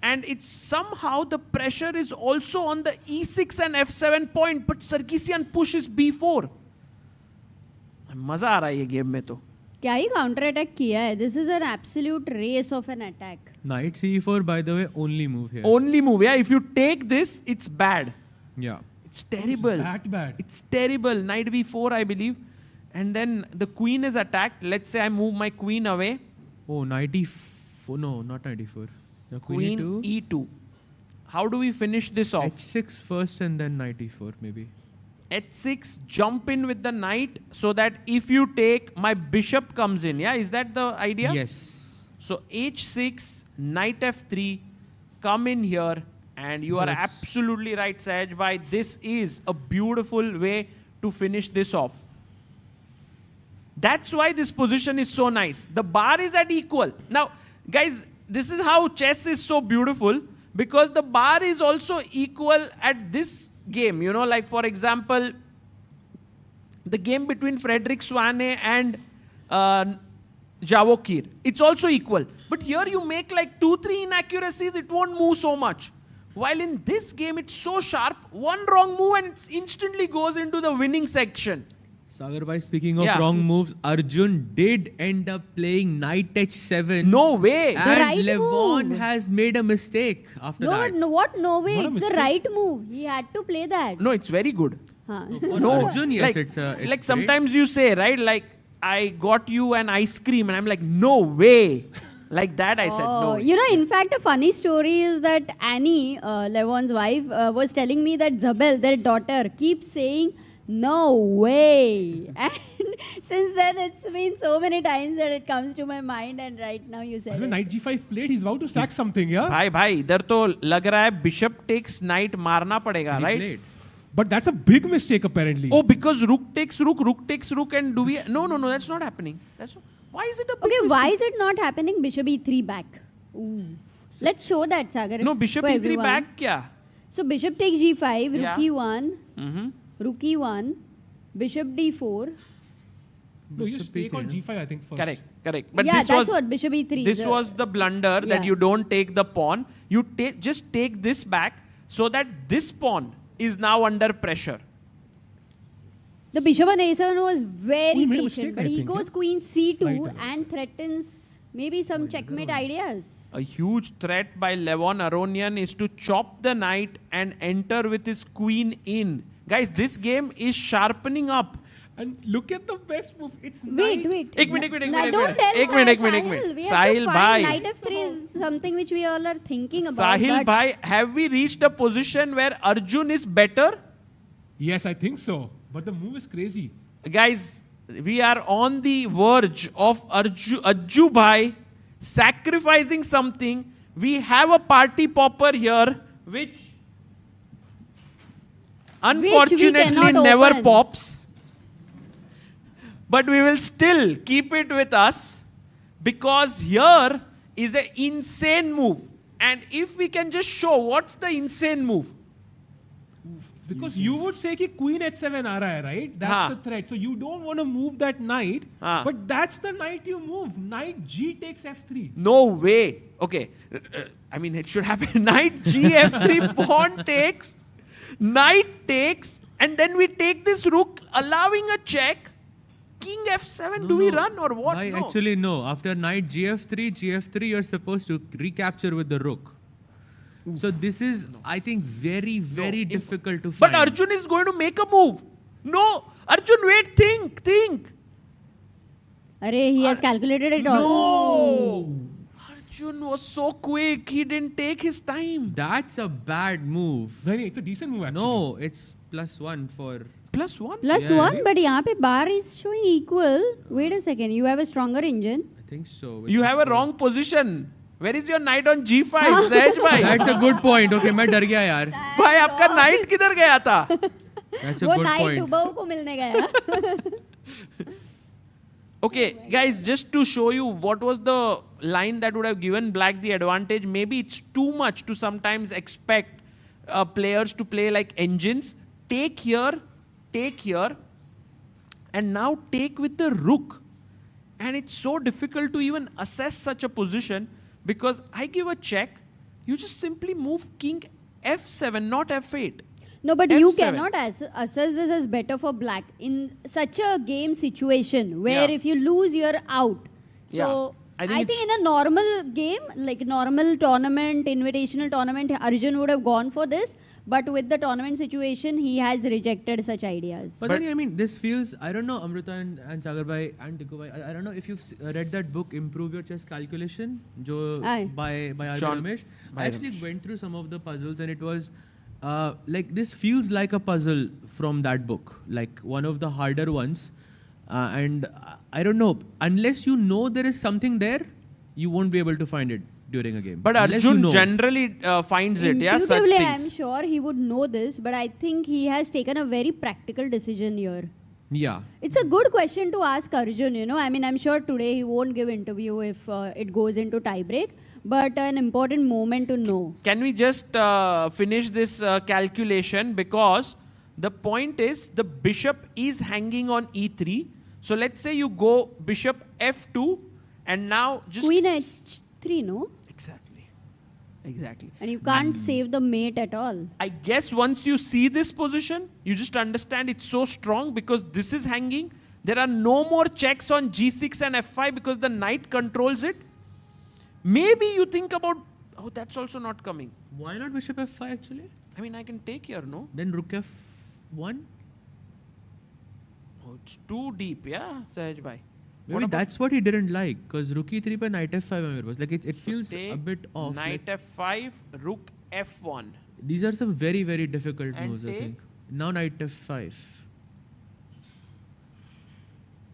And it's somehow the pressure is also on the e6 and f7 point, but Sargsyan pushes b4. मजा आ रहा है ये game में तो. क्या ही counter attack किया है. This is an absolute race of an attack. Knight c4, by the way, only move here. Only move, yeah. If you take this, it's bad. Yeah. It's terrible. It's that bad. It's terrible. Knight b4, I believe. And then the queen is attacked. Let's say I move my queen away. Oh, knight e4. No, not knight e4. The Queen e2. How do we finish this off? h6 first and then knight e4 maybe. h6, jump in with the knight so that if you take, my bishop comes in. Yeah, is that the idea? Yes. So h6, knight f3, come in here, and you are absolutely right, Sahaj bhai. This is a beautiful way to finish this off. That's why this position is so nice. The bar is at equal. Now, guys, this is how chess is so beautiful, because the bar is also equal at this game. You know, like for example, the game between Frederick Swanne and Javokir. It's also equal. But here you make like 2-3 inaccuracies, it won't move so much. While in this game, it's so sharp, one wrong move and it instantly goes into the winning section. Sagar bhai, speaking of wrong moves, Arjun did end up playing knight h7. No way. And right Levon move. has made a mistake after that. No, what? No way. Not a It's the mistake. right move. He had to play that. No, it's very good. Huh. For Arjun, yes, it's like great. sometimes you say, right, like, I got you an ice cream, and I'm like, no way. Like that, I said, no. You know, in fact, a funny story is that Annie, Levon's wife, was telling me that Zabel, their daughter, keeps saying, no way. And since then, it's been so many times that it comes to my mind, and right now you said it. Knight g5 played, he's about to sack something, yeah? भाई इधर तो लग रहा है bishop takes knight मारना पड़ेगा, He right? played. But that's a big mistake apparently. Oh, because rook takes rook, and do we? No, that's not happening. That's not, why is it a big Okay, mistake? why is it not happening? Bishop e3 back. Ooh. Let's show that, Sagar. No, bishop for e3 everyone. back क्या? So bishop takes g5, Yeah. rook e1, Mm-hmm. rook e1, bishop d4. No, you just take on g5, I think, first. Correct. But Yeah, this that's was what, bishop e3. This was the blunder that Yeah. you don't take the pawn. You just take this back so that this pawn is now under pressure. The bishop on a7 was very he made a patient, mistake, but I he think, goes yeah? queen c2 Slight and threatens maybe some checkmate ideas. A huge threat by Levon Aronian is to chop the knight and enter with his queen in. Guys, this game is sharpening up. And look at the best move. It's Wait. एक minute Now, don't tell एक minute Sahil. We have Sahil to bhai, find knight f3 is something which we all are thinking about. Sahil but bhai, have we reached a position where Arjun is better? Yes, I think so. But the move is crazy. Guys, we are on the verge of Arju bhai sacrificing something. We have a party popper here, which unfortunately cannot never open. pops. But we will still keep it with us, because here is an insane move. And if we can just show what's the insane move. Because you would say कि queen h7 आ रहा है, right? That's हाँ. the threat. So you don't want to move that knight. हाँ. But that's the knight you move. Knight g takes f3. No way. Okay. I mean, it should happen. Knight Gf3, pawn takes, knight takes, and then we take this rook, allowing a check. King F7, do we run or what? No. Actually, no. After knight Gf3, you're supposed to recapture with the rook. So this is, I think, very, very difficult to find. But Arjun is going to make a move. No, Arjun, wait, think. He has calculated it all. No! Arjun was so quick, he didn't take his time. That's a bad move. It's a decent move actually. No, it's +1 for... +1? +1, but यहाँ पे bar is showing equal. Wait a second, you have a stronger engine. I think so. You have a wrong position. Where is your knight on G5, Sahaj bhai? That's a good point. Okay, मैं डर गया यार. भाई आपका knight किधर गया था? That's a good point. वो knight को मिलने गया. Okay, guys, just to show you what was the line that would have given black the advantage. Maybe it's too much to sometimes expect players to play like engines. Take here, and now take with the rook. And it's so difficult to even assess such a position because I give a check, you just simply move king F7, not F8. No, but F7. you cannot assess this as better for black in such a game situation where if you lose, you're out. So I think in a normal game, like normal tournament, invitational tournament, Arjun would have gone for this. But with the tournament situation, he has rejected such ideas. But then, I mean, this feels, I don't know, Amrita and Sagar Bhai and Tikku Bhai, I don't know if you've read that book, Improve Your Chess Calculation, by Arjun Ramesh. I actually went through some of the puzzles and it was, like, this feels like a puzzle from that book, like one of the harder ones. And I don't know, unless you know there is something there, you won't be able to find it during a game. But Arjun generally finds it, such things. I'm sure he would know this, but I think he has taken a very practical decision here. Yeah. It's a good question to ask Arjun, you know. I mean, I'm sure today he won't give interview if it goes into tiebreak, but an important moment to know. Can we just finish this calculation? Because the point is the bishop is hanging on E3. So let's say you go bishop F2 and now just... Queen H3, no? Exactly. And you can't save the mate at all. I guess once you see this position, you just understand it's so strong because this is hanging. There are no more checks on G6 and F5 because the knight controls it. Maybe you think about, oh, that's also not coming. Why not bishop F5 actually? I mean, I can take here, no? Then rook F1? Oh, it's too deep, yeah, Sahaj bhai. Maybe that's what he didn't like, because rook E3 by knight F5 was like it feels a bit off. Knight F5, rook F1. These are some very, very difficult moves, I think. Now knight F5.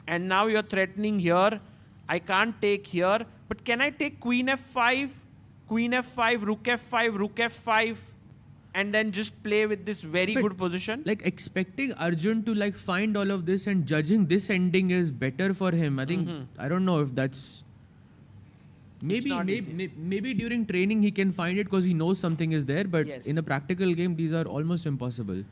And now you're threatening here. I can't take here. But can I take queen F5, rook F5, rook F5, and then just play with this very good position? Like expecting Arjun to like find all of this and judging this ending is better for him. I think, I don't know if that's... Maybe during training he can find it because he knows something is there, but in a practical game, these are almost impossible.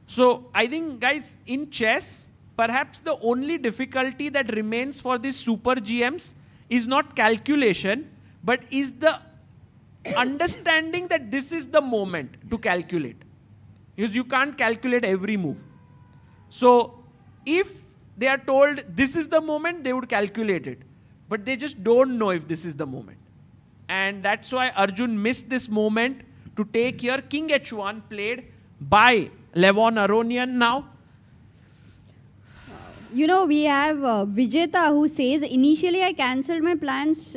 So I think, guys, in chess, perhaps the only difficulty that remains for these super GMs is not calculation, but is the understanding that this is the moment to calculate. Because you can't calculate every move. So if they are told this is the moment, they would calculate it. But they just don't know if this is the moment. And that's why Arjun missed this moment to take here. King H1 played by Levon Aronian now. You know, we have Vijeta who says, initially I cancelled my plans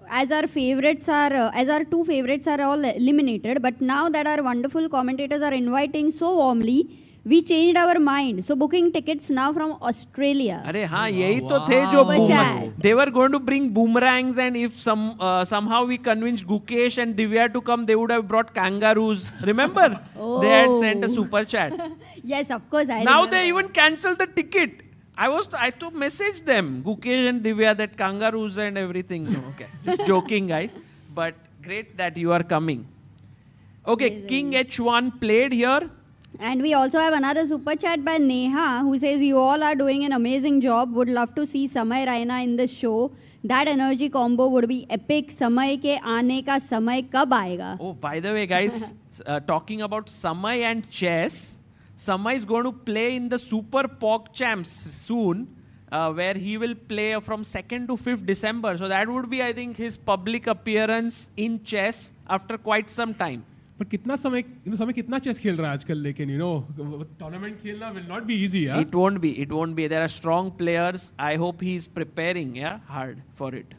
as our favorites are, as our two favorites are all eliminated. But now that our wonderful commentators are inviting so warmly, we changed our mind. So booking tickets now from Australia. Arey haan, yahi to the jo they were going to bring boomerangs, and if somehow we convinced Gukesh and Divya to come, they would have brought kangaroos. Remember? They had sent a super chat. Yes, of course. I now remember. they even cancelled the ticket. I to message them, Gukesh and Divya, that kangaroos and everything. No, okay, just joking, guys. But great that you are coming. Okay, amazing. King H1 played here. And we also have another super chat by Neha who says, you all are doing an amazing job. Would love to see Samay Raina in the show. That energy combo would be epic. समय के आने का समय कब आएगा? Oh, by the way, guys, talking about Samay and chess, Samay is going to play in the Super Pog Champs soon, where he will play from 2nd to 5th December. So that would be, I think, his public appearance in chess after quite some time. But कितना समय कितना chess खेल रहा है आजकल, लेकिन tournament खेलना will not be easy. Yeah? It won't be. There are strong players. I hope he is preparing hard for it.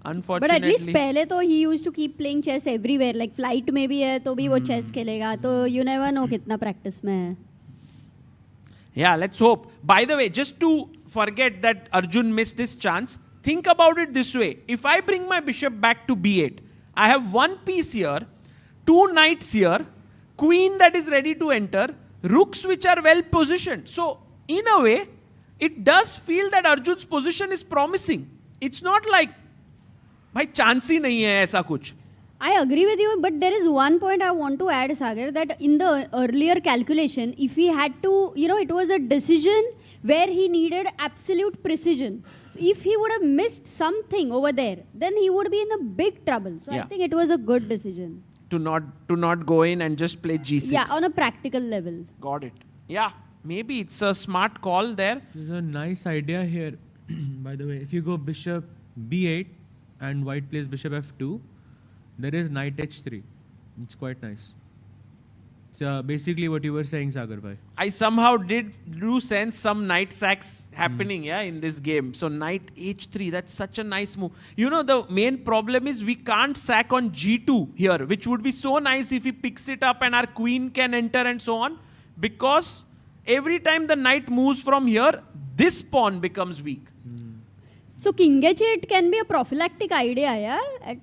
Unfortunately. But at least पहले तो he used to keep playing chess everywhere. Like flight में भी है तो भी वो chess खेलेगा. तो you never know कितना practice में है. Yeah, let's hope. By the way, just to forget that Arjun missed his chance, think about it this way. If I bring my bishop back to b8, I have one piece here, two knights here, queen that is ready to enter, rooks which are well positioned. So, in a way, it does feel that Arjun's position is promising. It's not like, bhai chance ही नहीं है ऐसा कुछ. I agree with you, but there is one point I want to add, Sagar, that in the earlier calculation, if he had to, it was a decision where he needed absolute precision. So if he would have missed something over there, then he would be in a big trouble. So I think it was a good decision. To not go in and just play g6. Yeah, on a practical level. Got it. Yeah, maybe it's a smart call there. There's a nice idea here, by the way. If you go bishop b8 and white plays bishop f2, there is knight h3. It's quite nice. So basically what you were saying, Sagar bhai. I somehow do sense some knight sacks happening in this game. So knight h3, that's such a nice move. The main problem is we can't sack on g2 here, which would be so nice if he picks it up and our queen can enter and so on. Because every time the knight moves from here, this pawn becomes weak. So king h8 can be a prophylactic idea, yeah?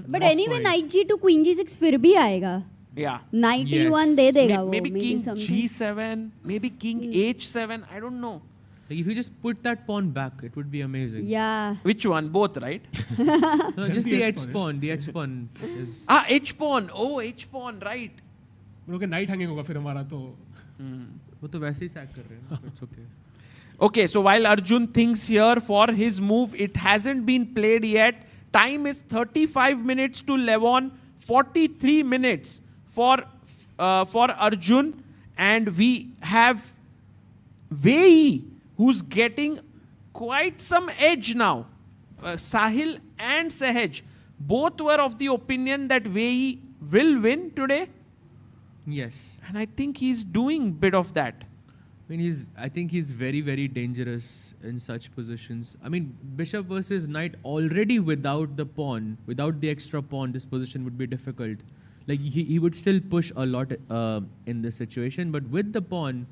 But anyway, knight g2, queen g6 फिर भी आएगा. Yeah. Knight e1 दे देगा वो. Maybe king g7, maybe king h7, I don't know. Like if you just put that pawn back, it would be amazing. Yeah. Which one? Both, right? No, just the h pawn. The h pawn is... h pawn. Oh, h pawn, right. Okay, knight hanging होगा फिर हमारा तो. वो तो वैसे ही sack कर रहे हैं. It's okay. Okay, so while Arjun thinks here for his move, it hasn't been played yet. Time is 35 minutes to Levon, 43 minutes for Arjun, and we have Wei, who's getting quite some edge now. Sahil and Sehaj both were of the opinion that Wei will win today. Yes. And I think he's doing a bit of that. I think he's very, very dangerous in such positions. I mean, bishop versus knight already without the pawn, without the extra pawn, this position would be difficult. Like he would still push a lot in this situation, but with the pawn,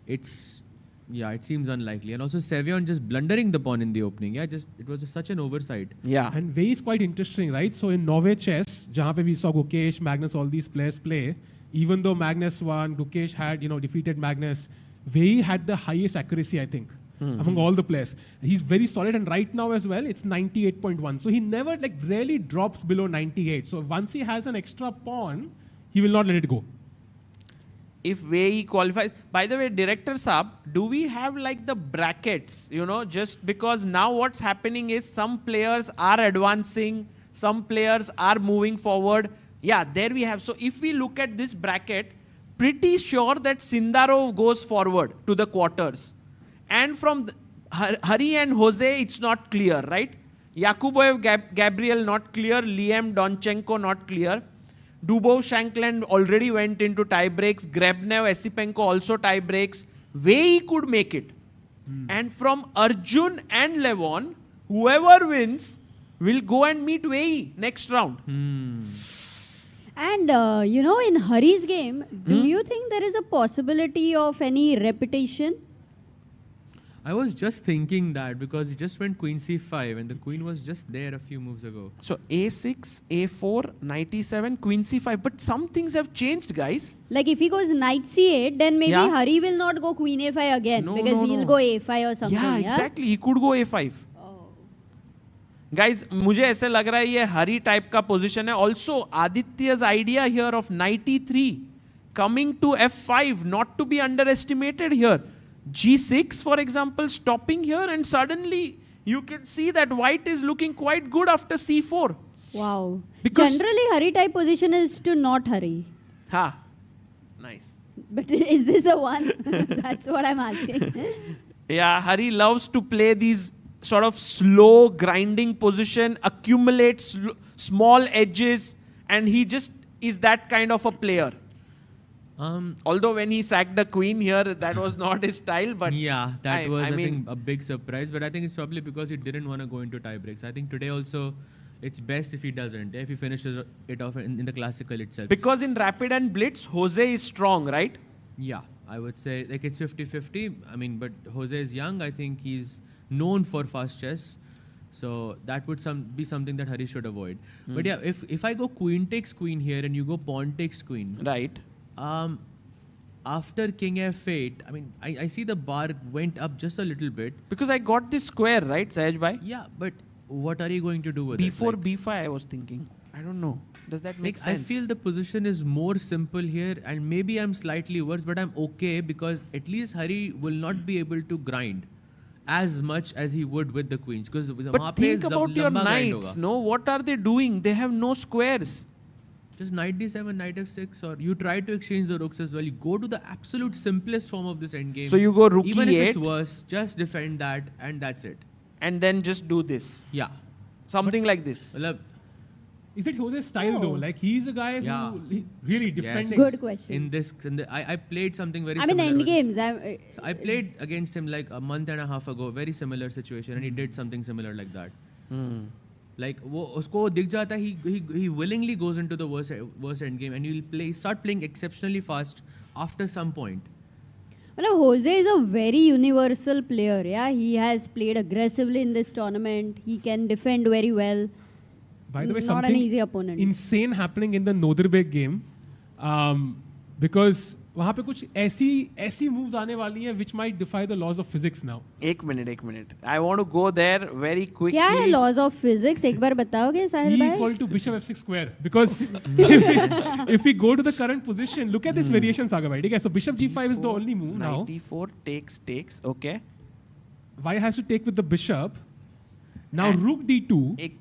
it seems unlikely. And also Sevion just blundering the pawn in the opening. Yeah, it was such an oversight. Yeah. And Wei is quite interesting, right? So in Norway chess, जहाँ पे we saw Gukesh, Magnus, all these players play, even though Magnus won, Gukesh had defeated Magnus. Wei had the highest accuracy, I think, among all the players. He's very solid, and right now as well, it's 98.1. So he never rarely drops below 98. So once he has an extra pawn, he will not let it go. If Wei qualifies, by the way, Director Saab, do we have the brackets? Just because now what's happening is some players are advancing, some players are moving forward. Yeah, there we have. So if we look at this bracket, pretty sure that Sindarov goes forward to the quarters. And from Hari and Jose, it's not clear, right? Yakuboev, Gabriel, not clear. Liam, Donchenko, not clear. Dubov, Shankland already went into tie breaks. Grebnev, Esipenko also tie breaks. Wei could make it. And from Arjun and Levon, whoever wins will go and meet Wei next round. And, in Hari's game, do you think there is a possibility of any repetition? I was just thinking that because he just went queen c5 and the queen was just there a few moves ago. So a6, a4, knight e7, queen c5. But some things have changed, guys. Like if he goes knight c8, then maybe Hari will not go queen a5 again because he'll go a5 or something. Yeah, exactly. He could go a5. Guys, मुझे ऐसे लग रहा है ये हरी type का position है. Also, Aditya's idea here of knight e3 coming to f5, not to be underestimated here. G6, for example, stopping here, and suddenly, you can see that white is looking quite good after c4. Wow. Because- Generally, hurry type position is to not hurry. Ha. Nice. But is this the one? That's what I'm asking. Yeah, Hari loves to play these sort of slow grinding position, accumulate small edges, and he just is that kind of a player. Although when he sacked the queen here, that was not his style, but yeah, that was I mean, think a big surprise. But I think it's probably because he didn't want to go into tie breaks. I think today also, it's best if he doesn't. If he finishes it off in the classical itself. Because in rapid and blitz, Jose is strong, right? Yeah, I would say like it's 50-50. I mean, but Jose is young. I think he's known for fast chess. So that would be something that Hari should avoid. But yeah, if I go queen takes queen here and you go pawn takes queen. Right. After king f8, I mean, I see the bar went up just a little bit. Because I got this square, right, Sahaj bhai? Yeah, but what are you going to do with B4, it? B5, I was thinking. I don't know. Does that make sense? I feel the position is more simple here, and maybe I'm slightly worse, but I'm okay because at least Hari will not be able to grind as much as he would with the queens. But think about your knights, no? What are they doing? They have no squares. Just knight d7, knight f6, or you try to exchange the rooks as well. You go to the absolute simplest form of this endgame. So you go rook Even e8. if it's worse, just defend that, and that's it. And then just do this. Yeah. Something like this. Is it Jose's style though? Like he's a guy who really defending. Good question. I played something very I mean, similar. endgames. So I played against him like a month and a half ago, very similar situation, and he did something similar like that. Like usko dikh jata, he willingly goes into the worst endgame, and he'll start playing exceptionally fast after some point. Well, Jose is a very universal player. Yeah, he has played aggressively in this tournament. He can defend very well. By the way, He's not an something easy opponent. insane happening in the Noderbek game, because वहाँ पे कुछ ऐसी moves आने वाली हैं which might defy the laws of physics now. एक minute. I want to go there very quickly. क्या है laws of physics? एक बार बताओगे साहिल E भाई? equal to bishop f6 square. Because if we go to the current position, look at this variation, Saga bhai. Okay, so bishop g5 is the only move now. Knight e4 takes. Okay. White has to take with the bishop. Now rook d2.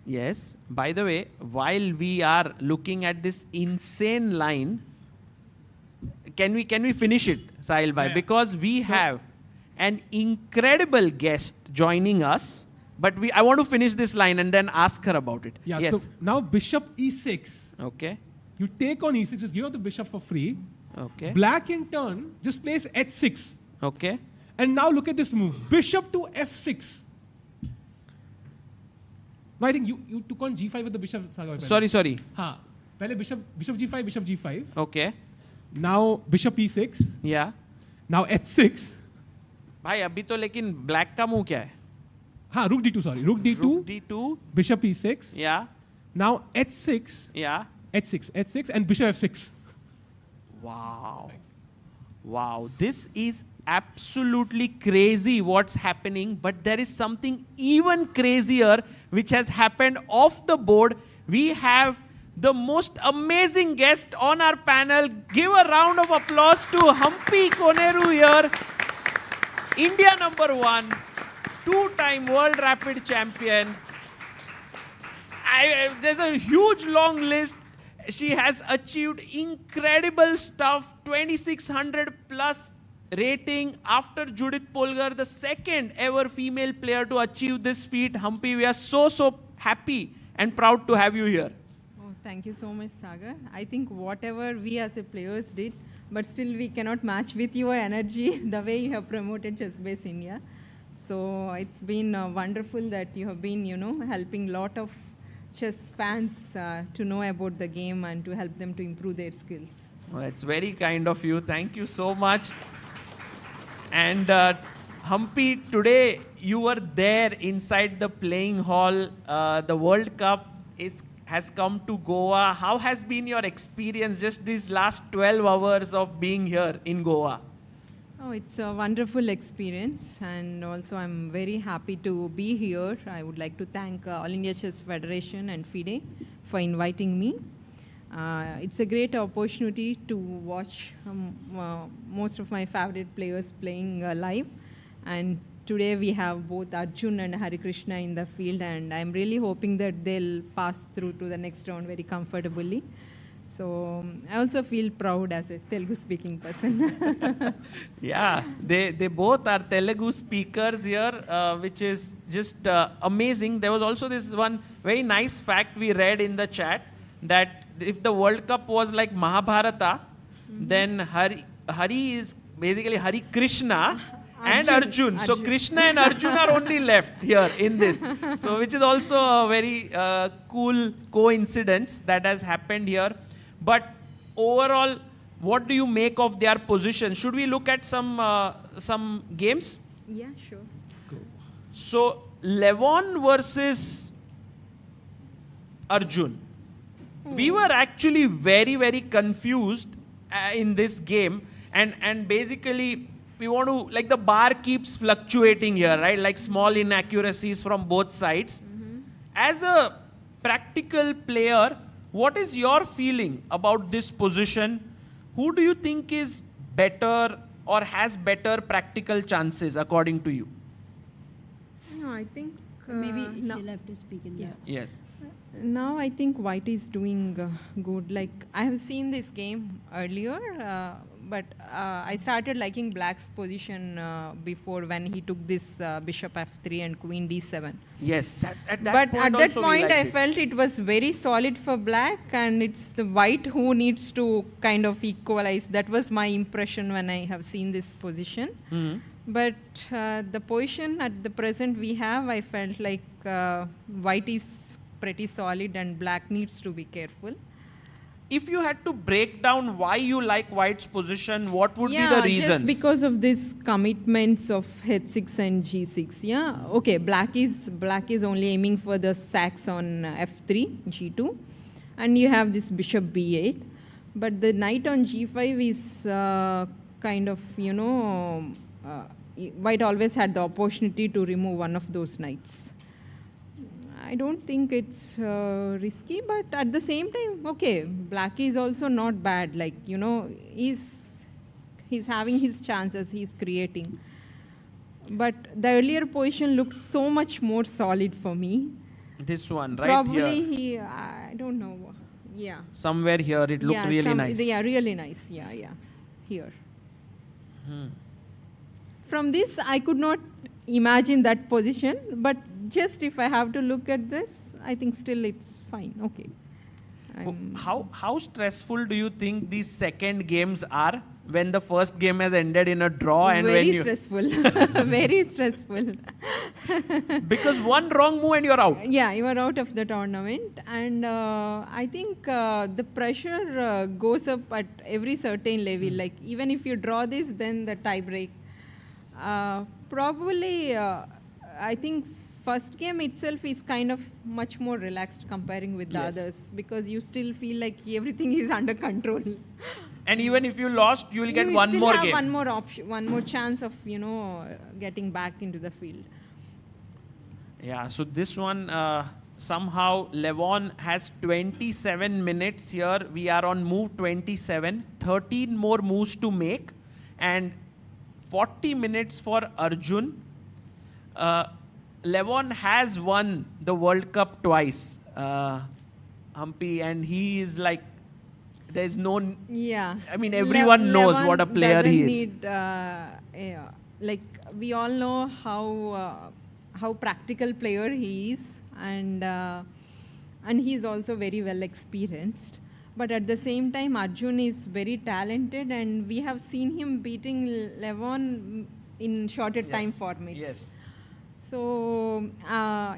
Yes. By the way, while we are looking at this insane line, can we finish it, Sahil bhai? Yeah. Because we have an incredible guest joining us. But I want to finish this line and then ask her about it. Yeah. Yes. So now bishop e6. Okay. You take on e6. Just give up the bishop for free. Okay. Black in turn just plays h6. Okay. And now look at this move. Bishop to f6. No, I think you took on g5 with the bishop. Sorry. हाँ. पहले bishop g5. Okay. Now bishop e6. Yeah. Now h6. भाई अभी तो लेकिन black का move क्या है? हाँ, rook d2, sorry. Rook d2. Bishop e6. Yeah. Now h6. Yeah. h6 and bishop f6. Wow. This is absolutely crazy what's happening, but there is something even crazier which has happened off the board. We have the most amazing guest on our panel. Give a round of applause to Hampi Koneru here. India #1, 2-time World Rapid Champion. There's a huge long list. She has achieved incredible stuff, 2600 plus rating after Judith Polgar, the second ever female player to achieve this feat. Hampi, we are so happy and proud to have you here. Oh, thank you so much, Sagar. I think whatever we as a players did, but still we cannot match with your energy, the way you have promoted ChessBase India. So it's been wonderful that you have been, helping a lot of chess fans to know about the game and to help them to improve their skills. Well, it's very kind of you. Thank you so much. And Hampi, today you were there inside the playing hall. The World Cup has come to Goa. How has been your experience just these last 12 hours of being here in Goa? Oh, it's a wonderful experience, and also I'm very happy to be here. I would like to thank All India Chess Federation and FIDE for inviting me. It's a great opportunity to watch most of my favorite players playing live, and today we have both Arjun and Harikrishna in the field, and I'm really hoping that they'll pass through to the next round very comfortably. So I also feel proud as a Telugu speaking person. Yeah, they both are Telugu speakers here, which is just amazing. There was also this one very nice fact we read in the chat, that if the World Cup was like Mahabharata, then Hari is basically Harikrishna and Arjun. So Krishna and Arjun are only left here in this. So which is also a very cool coincidence that has happened here. But overall, what do you make of their position? Should we look at some games? Yeah, sure. Let's go. So Levon versus Arjun. We were actually very, very confused in this game. And basically, we want to, like, the bar keeps fluctuating here, right? Like small inaccuracies from both sides. As a practical player, what is your feeling about this position? Who do you think is better or has better practical chances according to you? No, I think Maybe she'll have to speak in that. Yes. Now I think White is doing good. Like, I have seen this game earlier, but I started liking Black's position before when he took this bishop f3 and queen d7. Yes, at that But point at that also we point liked I it. felt it was very solid for Black, and it's the White who needs to kind of equalize. That was my impression when I have seen this position. Mhm. But the position at the present we have, I felt like White is pretty solid and Black needs to be careful. If you had to break down why you like White's position, what would be Yeah, the reasons? just because of these commitments of h6 and g6. Yeah, okay. Black is only aiming for the sacks on f3, g2, and you have this bishop b8. But the knight on g5 is kind of, White always had the opportunity to remove one of those knights. I don't think it's risky, but at the same time, okay, Black is also not bad. Like, he's having his chances, he's creating. But the earlier position looked so much more solid for me. This one, right Probably here. I don't know. Yeah. Somewhere here it looked really nice. Yeah, really nice. Yeah. Here. Hmm. From this, I could not imagine that position, but just if I have to look at this, I think still it's fine. Okay. How stressful do you think these second games are when the first game has ended in a draw and when very you stressful. Very stressful. because one wrong move and you're out. Yeah, you are out of the tournament, and I think the pressure goes up at every certain level. Like, even if you draw this, then the tie break. Probably, I think first game itself is kind of much more relaxed comparing with the Yes. others, because you still feel like everything is under control. And even if you lost, you will get You one still more have game. one more option, one more chance of getting back into the field. Yeah, so this one, somehow Levon has 27 minutes here. We are on move 27, 13 more moves to make, and 40 minutes for Arjun. Levon has won the World Cup twice, Humpy, and he is like, there's no... Yeah. I mean, everyone knows what a player he is. Need, like, we all know how practical player he is, and he's also very well experienced. But at the same time, Arjun is very talented, and we have seen him beating Levon in shorter time formats. Yes. So,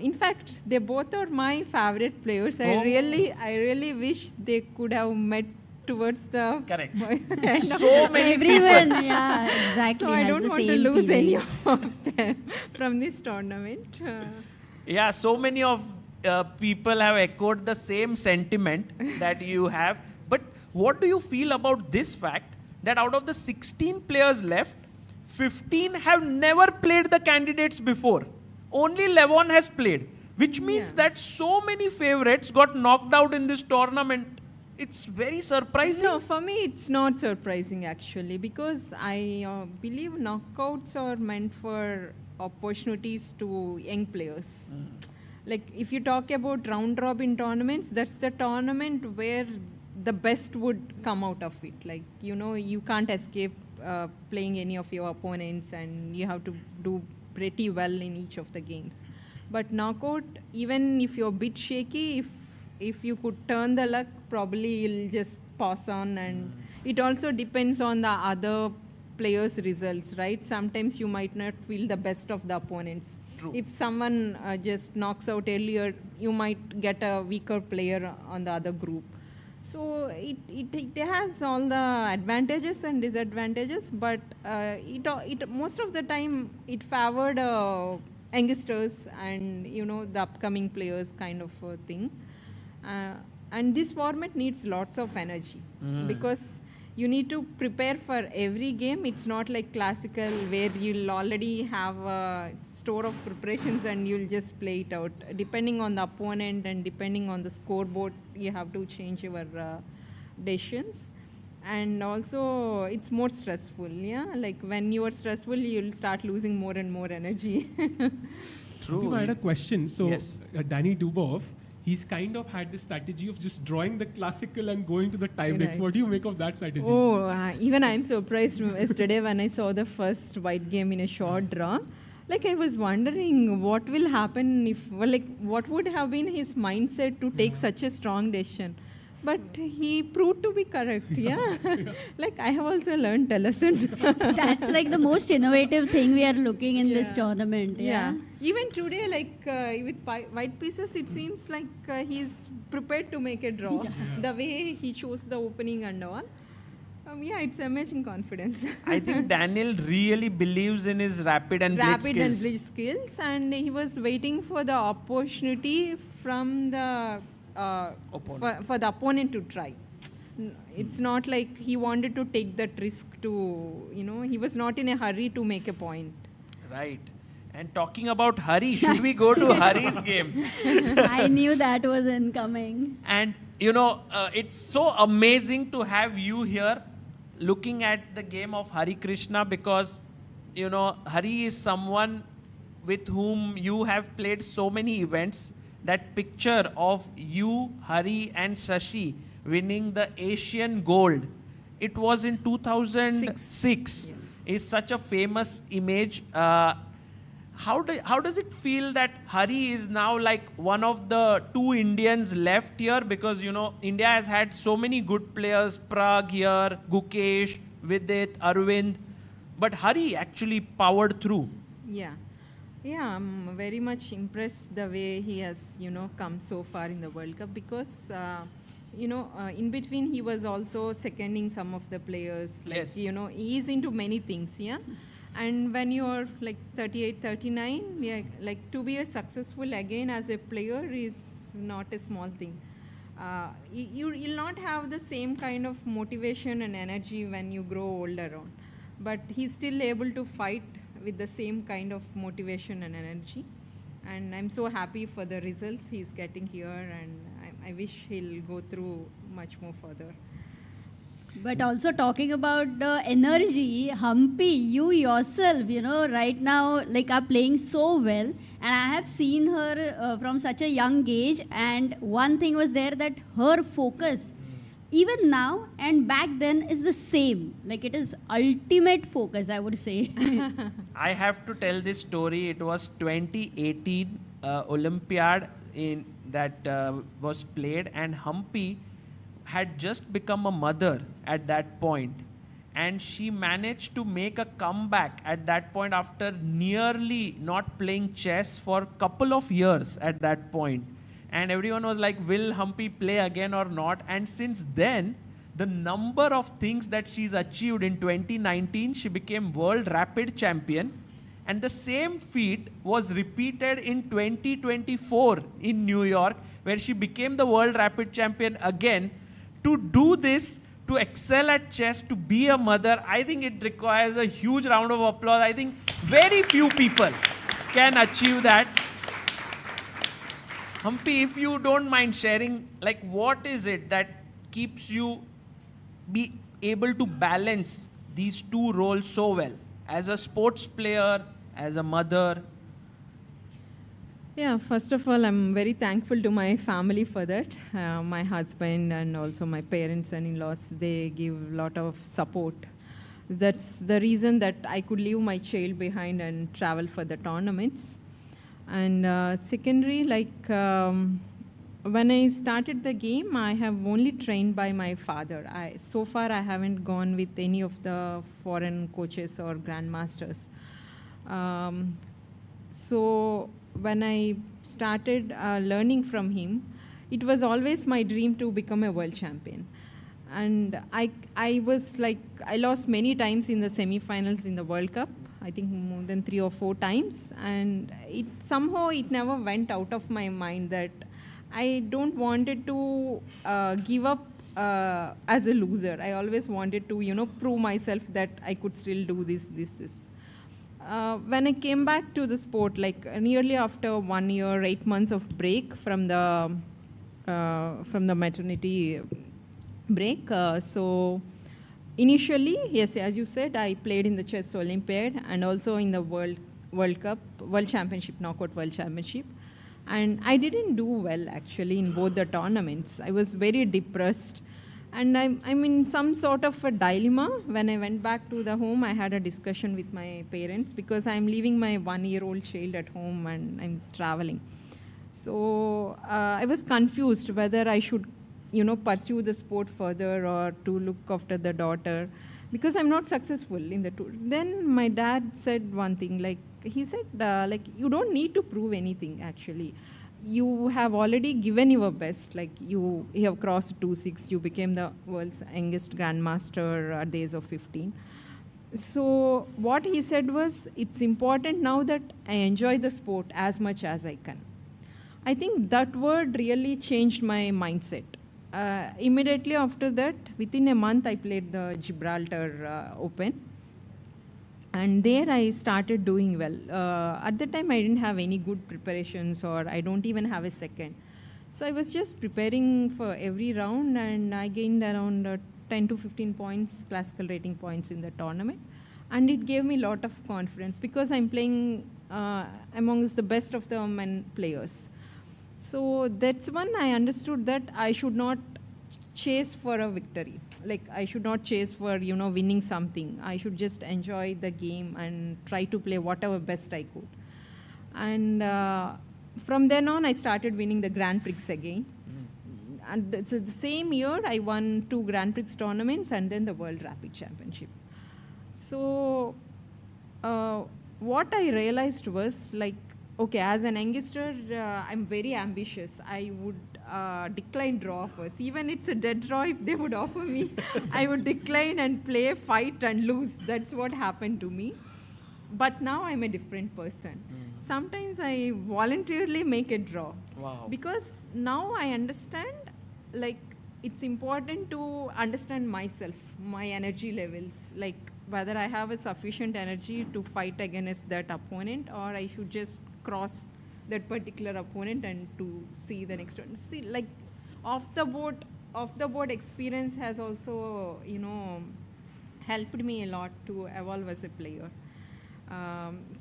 in fact, they both are my favorite players. I really wish they could have met towards the correct. end of So many Everyone, people. yeah, exactly. So I has don't the want to same lose feeling. any of them from this tournament. Yeah, so many of people have echoed the same sentiment that you have. But what do you feel about this fact that out of the 16 players left, 15 have never played the candidates before? Only Levon has played, which means that so many favorites got knocked out in this tournament. It's very surprising. No, for me it's not surprising actually, because I believe knockouts are meant for opportunities to young players. Like if you talk about round robin tournaments, that's the tournament where the best would come out of it. Like, you can't escape playing any of your opponents, and you have to do pretty well in each of the games. But knockout, even if you're a bit shaky, if you could turn the luck, probably you'll just pass on. And it also depends on the other players' results, right? Sometimes you might not feel the best of the opponents. True. If someone just knocks out earlier, you might get a weaker player on the other group. So it has all the advantages and disadvantages, but it most of the time it favored youngsters and the upcoming players kind of thing. And this format needs lots of energy because you need to prepare for every game. It's not like classical where you'll already have a store of preparations and you'll just play it out. Depending on the opponent and depending on the scoreboard, you have to change your decisions. And also, it's more stressful, yeah? Like when you are stressful, you'll start losing more and more energy. True. I had a question. So, Danny Dubov, he's kind of had this strategy of just drawing the classical and going to the tiebreaks. Right. What do you make of that strategy? Even I'm surprised yesterday when I saw the first white game in a short draw. Like I was wondering what will happen what would have been his mindset to take such a strong decision. But he proved to be correct, yeah. Like I have also learned a lesson. That's like the most innovative thing we are looking in this tournament. Yeah. Even today, with white pieces, it seems like he's prepared to make a draw. The way he chose the opening and all. It's amazing confidence. I think Daniel really believes in his rapid and blitz skills, and he was waiting for the opportunity from the for the opponent to try. It's not like he wanted to take that risk to, he was not in a hurry to make a point. Right. And talking about Hari, should we go to Hari's game? I knew that was incoming. And, it's so amazing to have you here looking at the game of Harikrishna because, Hari is someone with whom you have played so many events. That picture of you, Hari and Shashi winning the Asian gold, it was in 2006, is such a famous image. How does it feel that Hari is now like one of the two Indians left here? Because, India has had so many good players, Prag here, Gukesh, Vidit, Arvind, but Hari actually powered through. Yeah, I'm very much impressed the way he has, come so far in the World Cup because, in between he was also seconding some of the players. He's into many things, yeah. And when you're like 38, 39, to be a successful again as a player is not a small thing. You'll not have the same kind of motivation and energy when you grow older on. But he's still able to fight with the same kind of motivation and energy. And I'm so happy for the results he's getting here, and I wish he'll go through much more further. But also talking about the energy, Humpy, you yourself, right now are playing so well. And I have seen her from such a young age. And one thing was there that her focus, even now and back then, is the same. It is ultimate focus, I would say. I have to tell this story. It was 2018 Olympiad that was played, and Humpy had just become a mother at that point, and she managed to make a comeback at that point after nearly not playing chess for a couple of years at that point. And everyone was like, will Humpy play again or not? And since then, the number of things that she's achieved in 2019, she became World Rapid Champion. And the same feat was repeated in 2024 in New York, where she became the World Rapid Champion again. To do this, to excel at chess, to be a mother, I think it requires a huge round of applause. I think very few people can achieve that. Humpy, if you don't mind sharing, what is it that keeps you be able to balance these two roles so well? As a sports player, as a mother? Yeah, first of all, I'm very thankful to my family for that. My husband and also my parents and in-laws, they give a lot of support. That's the reason that I could leave my child behind and travel for the tournaments. And secondary, when I started the game, I have only trained by my father. So far, I haven't gone with any of the foreign coaches or grandmasters. So when I started learning from him, it was always my dream to become a world champion. And I was like, I lost many times in the semi-finals in the World Cup, I think more than 3 or 4 times. And somehow it never went out of my mind that I don't wanted to give up as a loser. I always wanted to, prove myself that I could still do this. When I came back to the sport, nearly after 1 year, 8 months of break from the maternity break. So initially, yes, as you said, I played in the Chess Olympiad and also in the World Cup, World Championship, Knockout World Championship. And I didn't do well, actually, in both the tournaments. I was very depressed. And I'm in some sort of a dilemma. When I went back to the home, I had a discussion with my parents because I'm leaving my 1-year-old child at home and I'm traveling. So I was confused whether I should, pursue the sport further or to look after the daughter because I'm not successful in the tour. Then my dad said one thing, he said, you don't need to prove anything, actually. You have already given your best, you have crossed 2-6, you became the world's youngest grandmaster at the age of 15. So what he said was, it's important now that I enjoy the sport as much as I can. I think that word really changed my mindset. Immediately after that, within a month, I played the Gibraltar Open. And there I started doing well. At the time, I didn't have any good preparations or I don't even have a second. So I was just preparing for every round and I gained around 10 to 15 points, classical rating points in the tournament. And it gave me a lot of confidence because I'm playing amongst the best of the men players. So that's when I understood that I should not chase for a victory. I should not chase for, winning something. I should just enjoy the game and try to play whatever best I could. And from then on, I started winning the Grand Prix again. And the same year, I won 2 Grand Prix tournaments and then the World Rapid Championship. So what I realized was okay, as an youngster, I'm very ambitious. I would decline draw offers. Even it's a dead draw, if they would offer me, I would decline and play, fight and lose. That's what happened to me. But now I'm a different person. Sometimes I voluntarily make a draw. Wow. Because now I understand, it's important to understand myself, my energy levels, whether I have a sufficient energy to fight against that opponent or I should just cross that particular opponent and to see the next one. See, off the board experience has also, helped me a lot to evolve as a player.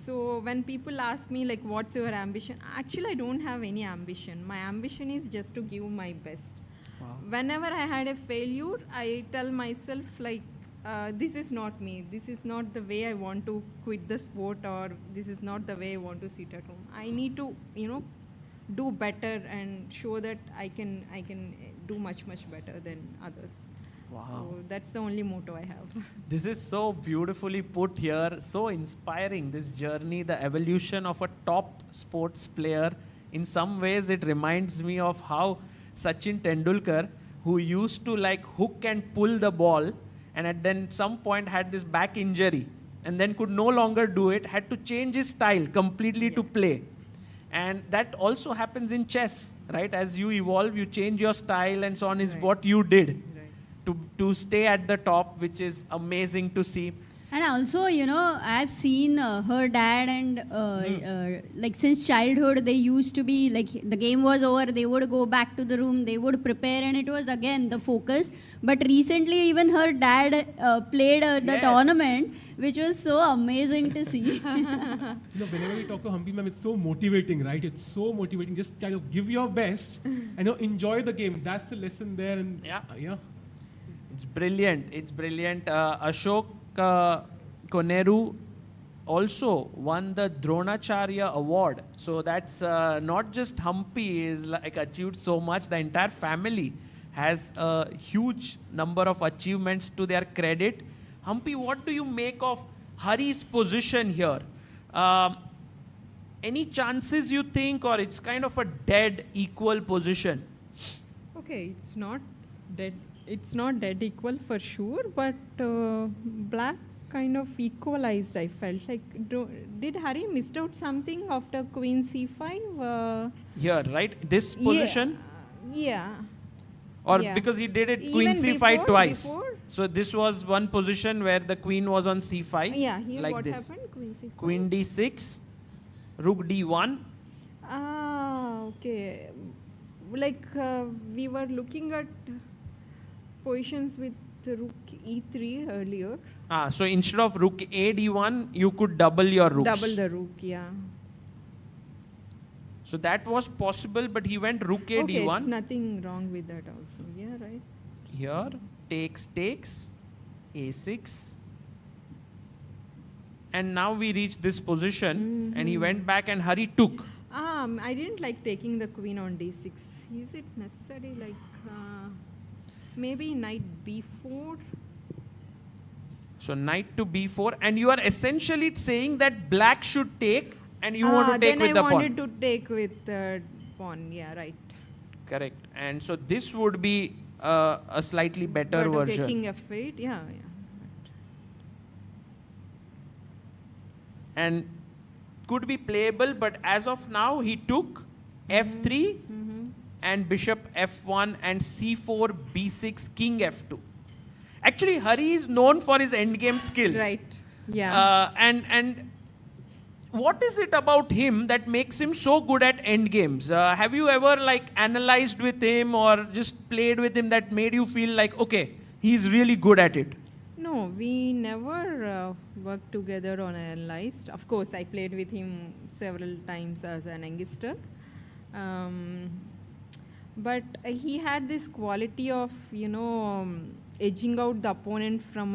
So when people ask me what's your ambition? Actually, I don't have any ambition. My ambition is just to give my best. Wow. Whenever I had a failure, I tell myself this is not me. This is not the way I want to quit the sport or this is not the way I want to sit at home. I need to, do better and show that I can do much better than others. Wow. So that's the only motto I have. This is so beautifully put here, so inspiring, this journey, the evolution of a top sports player. In some ways, it reminds me of how Sachin Tendulkar, who used to hook and pull the ball, and at then some point had this back injury, and then could no longer do it, had to change his style completely to play. And that also happens in chess, right? As you evolve, you change your style and so on, is what you did to stay at the top, which is amazing to see. And also, you know, I've seen her dad and like since childhood, they used to be like the game was over, they would go back to the room, they would prepare, and it was again the focus. But recently, even her dad played the tournament, which was so amazing to see. You know, whenever we talk to Humpy ma'am, it's so motivating, right? It's so motivating. Just kind of give your best and you know, enjoy the game. That's the lesson there. And yeah. It's brilliant. It's brilliant. Ashok Koneru also won the Dronacharya Award. So that's not just Humpy is like achieved so much. The entire family has a huge number of achievements to their credit. Humpy, what do you make of Hari's position here? Any chances you think, or it's kind of a dead equal position? Okay, it's not dead. It's not dead equal for sure, but black kind of equalized, I felt. Like, did Hari missed out something after queen c5? Here, right? This position? Yeah. Or because he did it queen Even c5 twice. Before? So this was one position where the queen was on c5. Yeah, here like what this. happened? Queen c5. Queen d6, rook d1. Ah, okay. Like we were looking at positions with rook e3 earlier. So instead of rook a d1, you could double your rooks. Double the rook, yeah. So that was possible, but he went rook a okay, d1. There's nothing wrong with that also. Yeah, right. Here, takes, a6. And now we reach this position, and he went back and Hari took. I didn't like taking the queen on d6. Is it necessary? Like, maybe knight b4? So knight to b4, and you are essentially saying that black should take, and you want to take with the pawn. Then I wanted to take with the pawn, yeah, right. Correct. And so this would be a slightly better version. Taking f8, yeah. And could be playable, but as of now, he took f3 and bishop f1 and c4, b6, king f2. Actually, Hari is known for his endgame skills. Right, yeah. And what is it about him that makes him so good at endgames? Have you ever like analyzed with him or just played with him that made you feel like, okay, he's really good at it? No, we never worked together on analyzed. Of course, I played with him several times as an youngster. But he had this quality of, you know, edging out the opponent from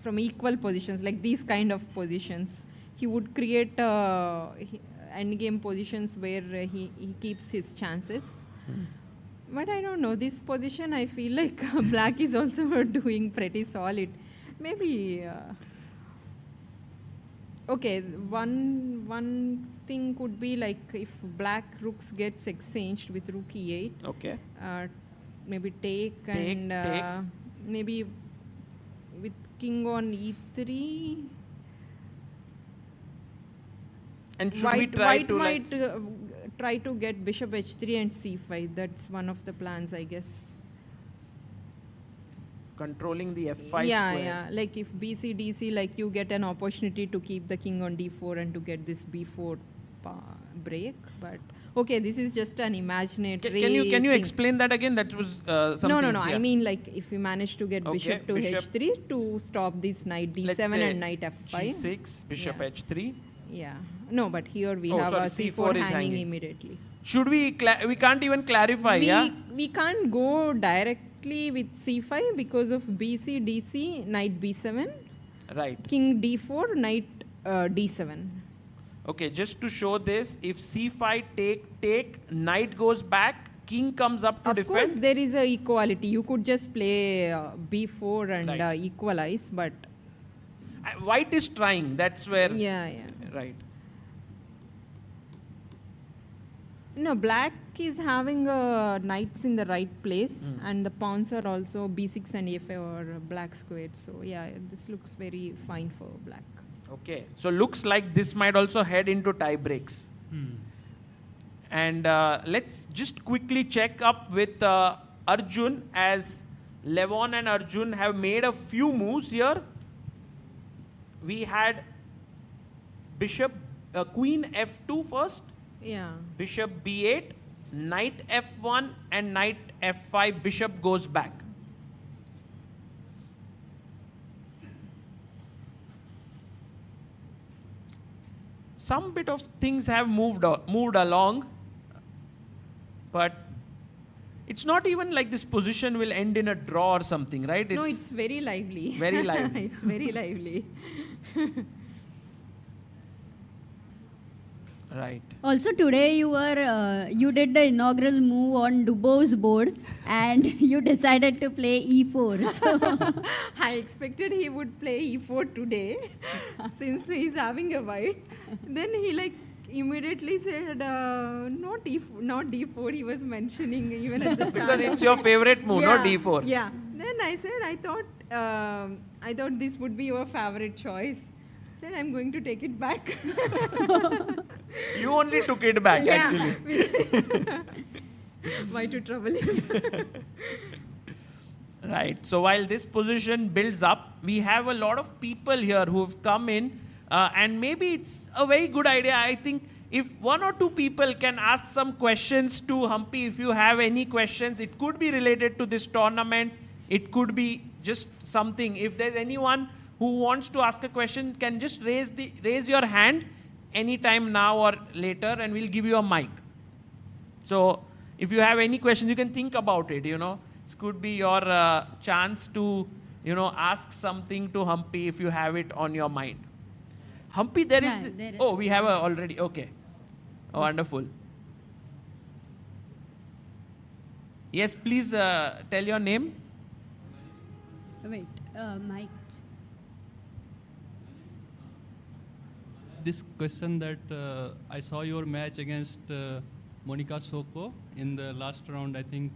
from equal positions, like these kind of positions. He would create endgame positions where he keeps his chances. But I don't know, this position I feel like black is also doing pretty solid. Maybe, okay, one thing could be like if black rooks gets exchanged with rook e8. Okay. Maybe take and maybe with king on e3. And should we try to might try to get bishop h3 and c5. That's one of the plans, I guess. Controlling the f5 square. Yeah. Like if bc dc, like you get an opportunity to keep the king on d4 and to get this b4 break. But okay, this is just an imaginary. Can you explain that again? That was something. No. Yeah. I mean, like if we manage to get bishop to h3 to stop this knight d7 and knight f5. g6, bishop h3. Yeah. No, but here we have a c4 hanging immediately. Should we? We can't even clarify. We can't go directly with c5 because of bc dc, knight b7. Right. King d4, knight d7. Okay, just to show this, if c5 take, knight goes back, king comes up to defend. Of course, there is a equality. You could just play b4 and equalize, but white is trying. That's where. Yeah. Right. No, black is having knights in the right place, and the pawns are also b6 and a5 or black squared. So yeah, this looks very fine for black. Okay, so looks like this might also head into tie breaks. And let's just quickly check up with Arjun, as Levon and Arjun have made a few moves here. we had bishop, queen f2 first. Yeah. Bishop b8, knight f1, and knight f5. Bishop goes back. Some bit of things have moved along, but it's not even like this position will end in a draw or something, right? No, it's very lively. Very lively. It's very lively. Right. Also today you did the inaugural move on Dubov's board and you decided to play e4. So I expected he would play e4 today since he's having a white. Then he like immediately said not d4. He was mentioning even at the start. Because it's your favorite move, not d4. Yeah. Then I said I thought this would be your favorite choice. Said I'm going to take it back. You only took it back, actually. Why to trouble him? Right. So while this position builds up, we have a lot of people here who have come in, and maybe it's a very good idea. I think if one or two people can ask some questions to Humpy, if you have any questions, it could be related to this tournament. It could be just something. If there's anyone who wants to ask a question, can just raise your hand anytime now or later, and we'll give you a mic. So if you have any questions, you can think about it, This could be your chance to, ask something to Humpy if you have it on your mind. Humpy, there is... Oh, we have already. Okay. Oh, wonderful. Yes, please tell your name. wait, Mike. This question that I saw your match against Monica Soko in the last round. I think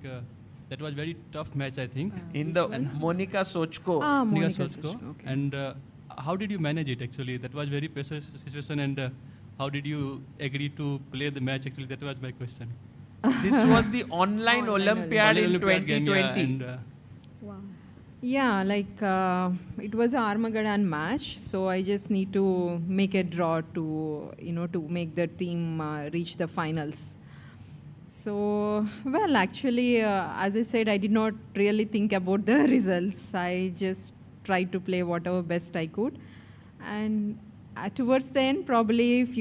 that was very tough match, I think. In the Monica Sochko. Monica Sochko. Okay. And how did you manage it actually? That was very pressure situation, and how did you agree to play the match actually? That was my question. This was the online Olympiad in 2020. Wow. Yeah, like it was an Armageddon match, so I just need to make a draw to, to make the team reach the finals. So, well, actually, as I said, I did not really think about the results. I just tried to play whatever best I could. And towards the end, probably if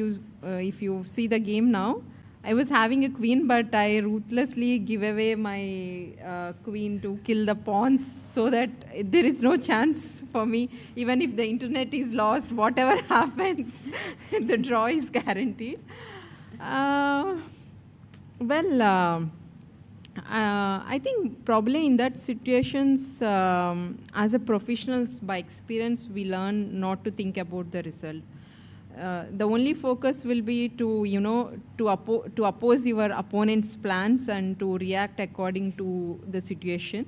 you see the game now, I was having a queen, but I ruthlessly give away my queen to kill the pawns so that there is no chance for me. Even if the internet is lost, whatever happens, the draw is guaranteed. I think probably in that situations, as a professionals, by experience, we learn not to think about the result. The only focus will be to, to oppose your opponent's plans and to react according to the situation.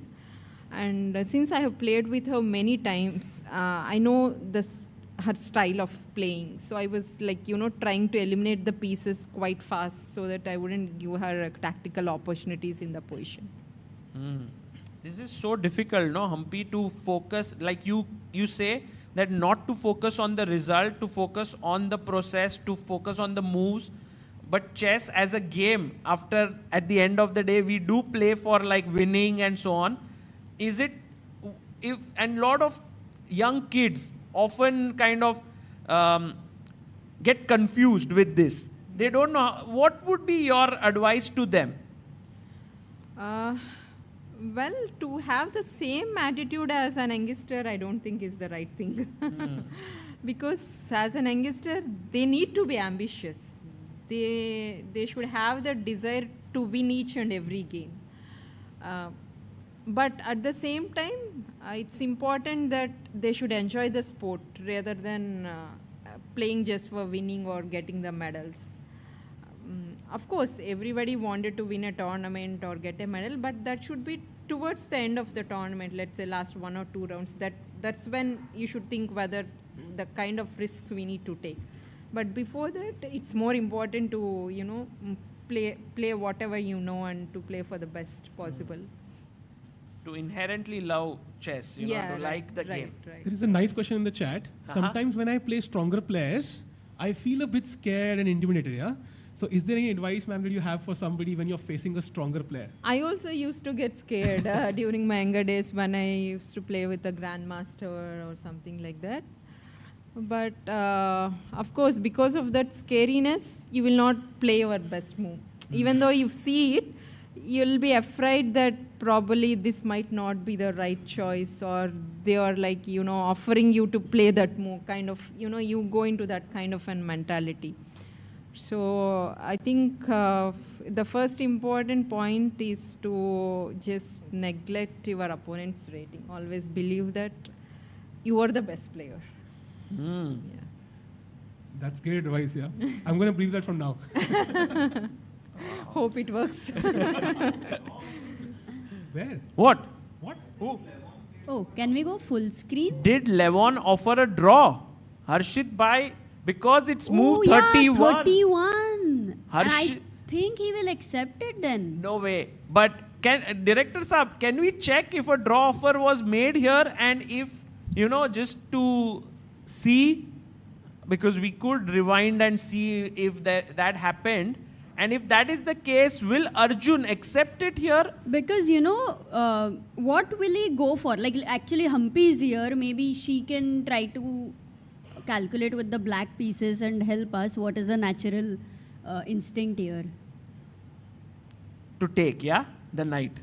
And since I have played with her many times, I know her style of playing. So I was like, trying to eliminate the pieces quite fast so that I wouldn't give her tactical opportunities in the position. This is so difficult, no, Humpy, to focus, like you say, that not to focus on the result, to focus on the process, to focus on the moves. But chess as a game, at the end of the day, we do play for like winning and so on. And a lot of young kids often kind of get confused with this. They don't know. What would be your advice to them? Well, to have the same attitude as an youngster, I don't think is the right thing. Because as an youngster, they need to be ambitious. They should have the desire to win each and every game. But at the same time, it's important that they should enjoy the sport rather than playing just for winning or getting the medals. Of course, everybody wanted to win a tournament or get a medal, but that should be towards the end of the tournament, let's say last 1 or 2 rounds. That's when you should think whether the kind of risks we need to take. But before that, it's more important to, play whatever you know and to play for the best possible. to inherently love chess, you know, to like the game. There is a nice question in the chat. Sometimes when I play stronger players, I feel a bit scared and intimidated, yeah? So is there any advice, ma'am, that you have for somebody when you're facing a stronger player? I also used to get scared during my younger days when I used to play with a grandmaster or something like that. But of course, because of that scariness, you will not play your best move. Even though you see it, you'll be afraid that probably this might not be the right choice, or they are like, you know, offering you to play that move, kind of, you know, you go into that kind of a mentality. So I think the first important point is to just neglect your opponent's rating. Always believe that you are the best player. Yeah. That's great advice, yeah. I'm going to believe that from now. Hope it works. Where? What? What? Who? Oh, can we go full screen? Did Levon offer a draw? Harshit Bhai, because it's move Oh, 31. Yeah, 31. And I Harshit, think he will accept it then. no way. But can Director Saab, can we check if a draw offer was made here, and if, you know, just to see, because we could rewind and see if that happened. And if that is the case, will Arjun accept it here? Because, you know, what will he go for? Like, actually, Humpy is here. Maybe she can try to calculate with the black pieces and help us. What is the natural instinct here? To take, yeah? The knight.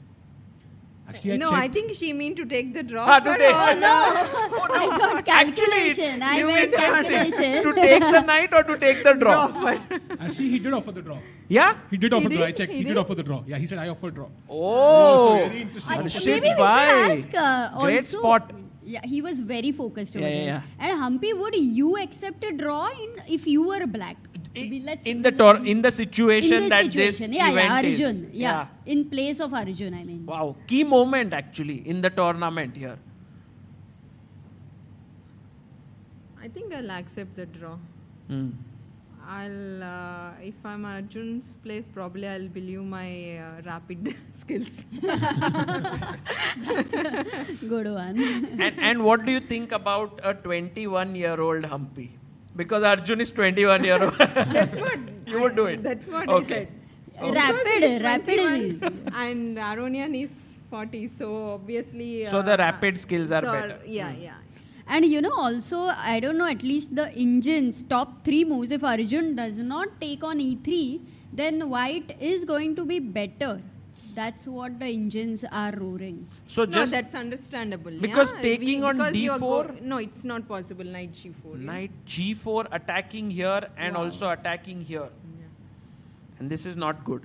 Actually, No, I think she mean to take the draw. Ah, to for take. all Oh, no. I got calculation. I meant calculation. To take the knight or to take the draw? Actually, he did offer the draw. Yeah? He did offer the draw. I did? checked. He He did did? offer the draw. Yeah, he said I offer draw. Oh, so very interesting. Harshit Maybe we should Bhai. ask Great also, spot. Yeah, he was very focused over Yeah, there. yeah, And Humpy, would you accept a draw if you were black? In the situation that this event Arjun. is. Yeah, in place of Arjun, I mean. Wow, key moment actually in the tournament here. I think I'll accept the draw. Hmm. I'll, if I'm Arjun's place, probably I'll believe my rapid skills. That's a good one. And what do you think about a 21-year-old Humpy? Because Arjun is 21-year-old. That's what you would do it. That's what Okay. I said. Rapid is. And Aronian is 40, so obviously. So the rapid skills are so better. Yeah, yeah. And you know, also, I don't know, at least the Indians' top 3 moves, if Arjun does not take on e3, then white is going to be better. That's what the Indians are roaring. So No, that's understandable. because yeah? taking on because you are d4 no, it's not possible. Knight g4. Knight g4 attacking here and also attacking here. And this is not good.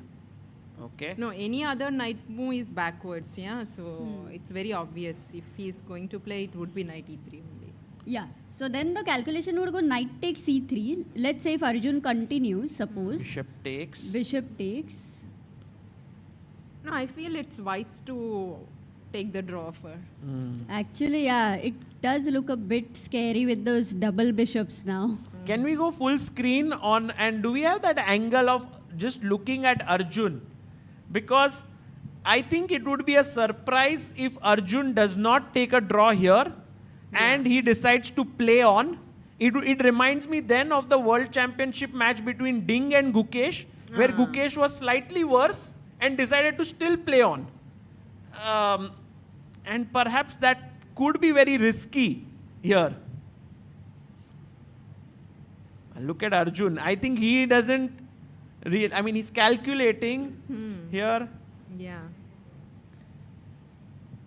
Okay. No, any other knight move is backwards, yeah. So it's very obvious. If he is going to play, it would be knight e3 only. Yeah. So then the calculation would go knight takes c3. Let's say if Arjun continues, suppose. Bishop takes. Bishop takes. No, I feel it's wise to take the draw offer. Actually, yeah, it does look a bit scary with those double bishops now. Can we go full screen on, and do we have that angle of just looking at Arjun? Because I think it would be a surprise if Arjun does not take a draw here and he decides to play on. It reminds me then of the World Championship match between Ding and Gukesh, where Gukesh was slightly worse and decided to still play on. And perhaps that could be very risky here. Look at Arjun. I think he doesn't I mean, he's calculating here. Yeah.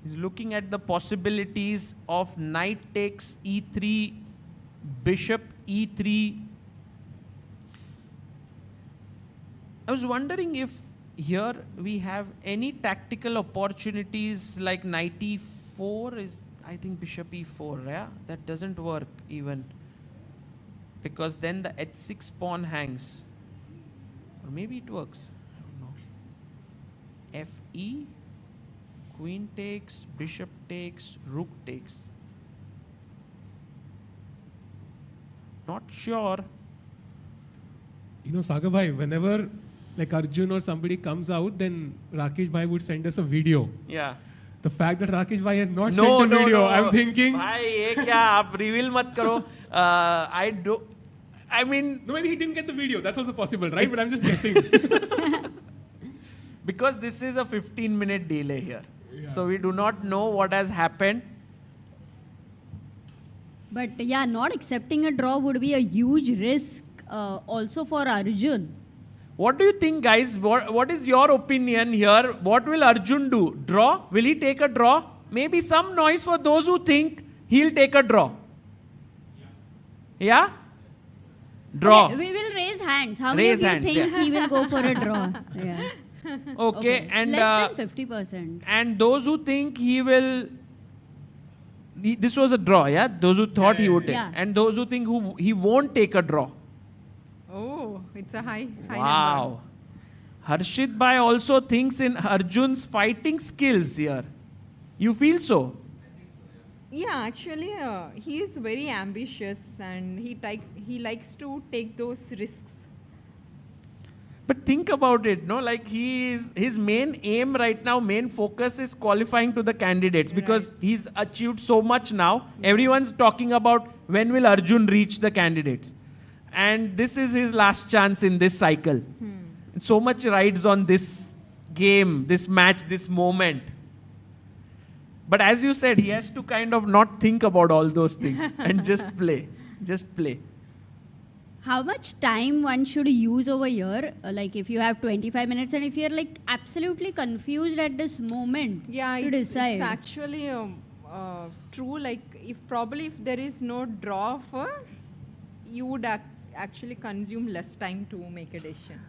He's looking at the possibilities of knight takes e3, bishop e3. I was wondering if here we have any tactical opportunities like knight e4 is, I think bishop e4, yeah? That doesn't work even. Because then the h6 pawn hangs. Or maybe it works. I don't know. Fe, queen takes, bishop takes, rook takes. Not sure. You know, Sagar bhai, whenever like Arjun or somebody comes out, then Rakesh bhai would send us a video. Yeah. The fact that Rakesh Bhai has not No, sent the no, video, no. I'm thinking. भाई ये क्या आप reveal मत करो. I mean, no, maybe he didn't get the video. That's also possible, right? But I'm just guessing. Because this is a 15-minute delay here. So we do not know what has happened. But yeah, not accepting a draw would be a huge risk also for Arjun. What do you think, guys? What is your opinion here? What will Arjun do? Draw? Will he take a draw? Maybe some noise for those who think he'll take a draw. Yeah? Draw. Okay, we will raise hands. How Raise many of you hands, think he will go for a draw? Yeah. Okay, and less than 50%. And those who think he will, this was a draw, yeah? Those who thought he would take, Yeah. and those who think he won't take a draw. Oh, it's a high number. Wow. Harshit Bhai also thinks in Arjun's fighting skills here. You feel so? Yeah, actually, he is very ambitious and he likes to take those risks. But think about it, no? Like his main aim right now, main focus is qualifying to the candidates because he's achieved so much now. Everyone's talking about when will Arjun reach the candidates. And this is his last chance in this cycle. So much rides on this game, this match, this moment. But as you said, he has to kind of not think about all those things and just play. Just play. How much time one should use over here? Like if you have 25 minutes and if you're like absolutely confused at this moment to decide. It's actually true. Like if there is no draw offer, you would actually consume less time to make a decision.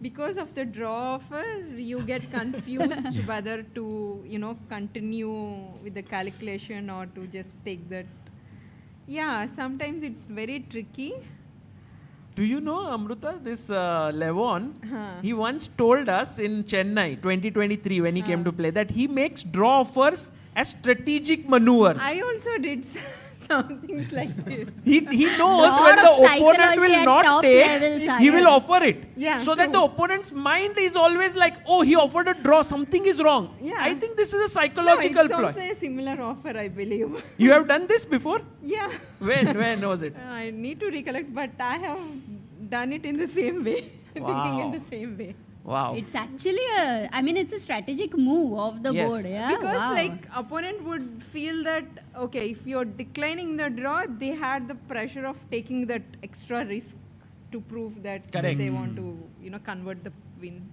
Because of the draw offer, you get confused whether to, continue with the calculation or to just take that. Yeah, sometimes it's very tricky. Do you know, Amruta, this Levon, he once told us in Chennai 2023 when he came to play that he makes draw offers as strategic maneuvers. I also did some things like this. He knows when the opponent will not take, he will offer it. Yeah, so that the opponent's mind is always like, oh, he offered a draw, something is wrong. Yeah. I think this is a psychological it's ploy. also a similar offer, I believe. You have done this before? Yeah. When was it? I need to recollect, but I have done it in the same way. Thinking in the same way. Wow. It's actually it's a strategic move of the board. Yeah. Because opponent would feel that, okay, if you're declining the draw, they had the pressure of taking that extra risk to prove that they want to, convert the win.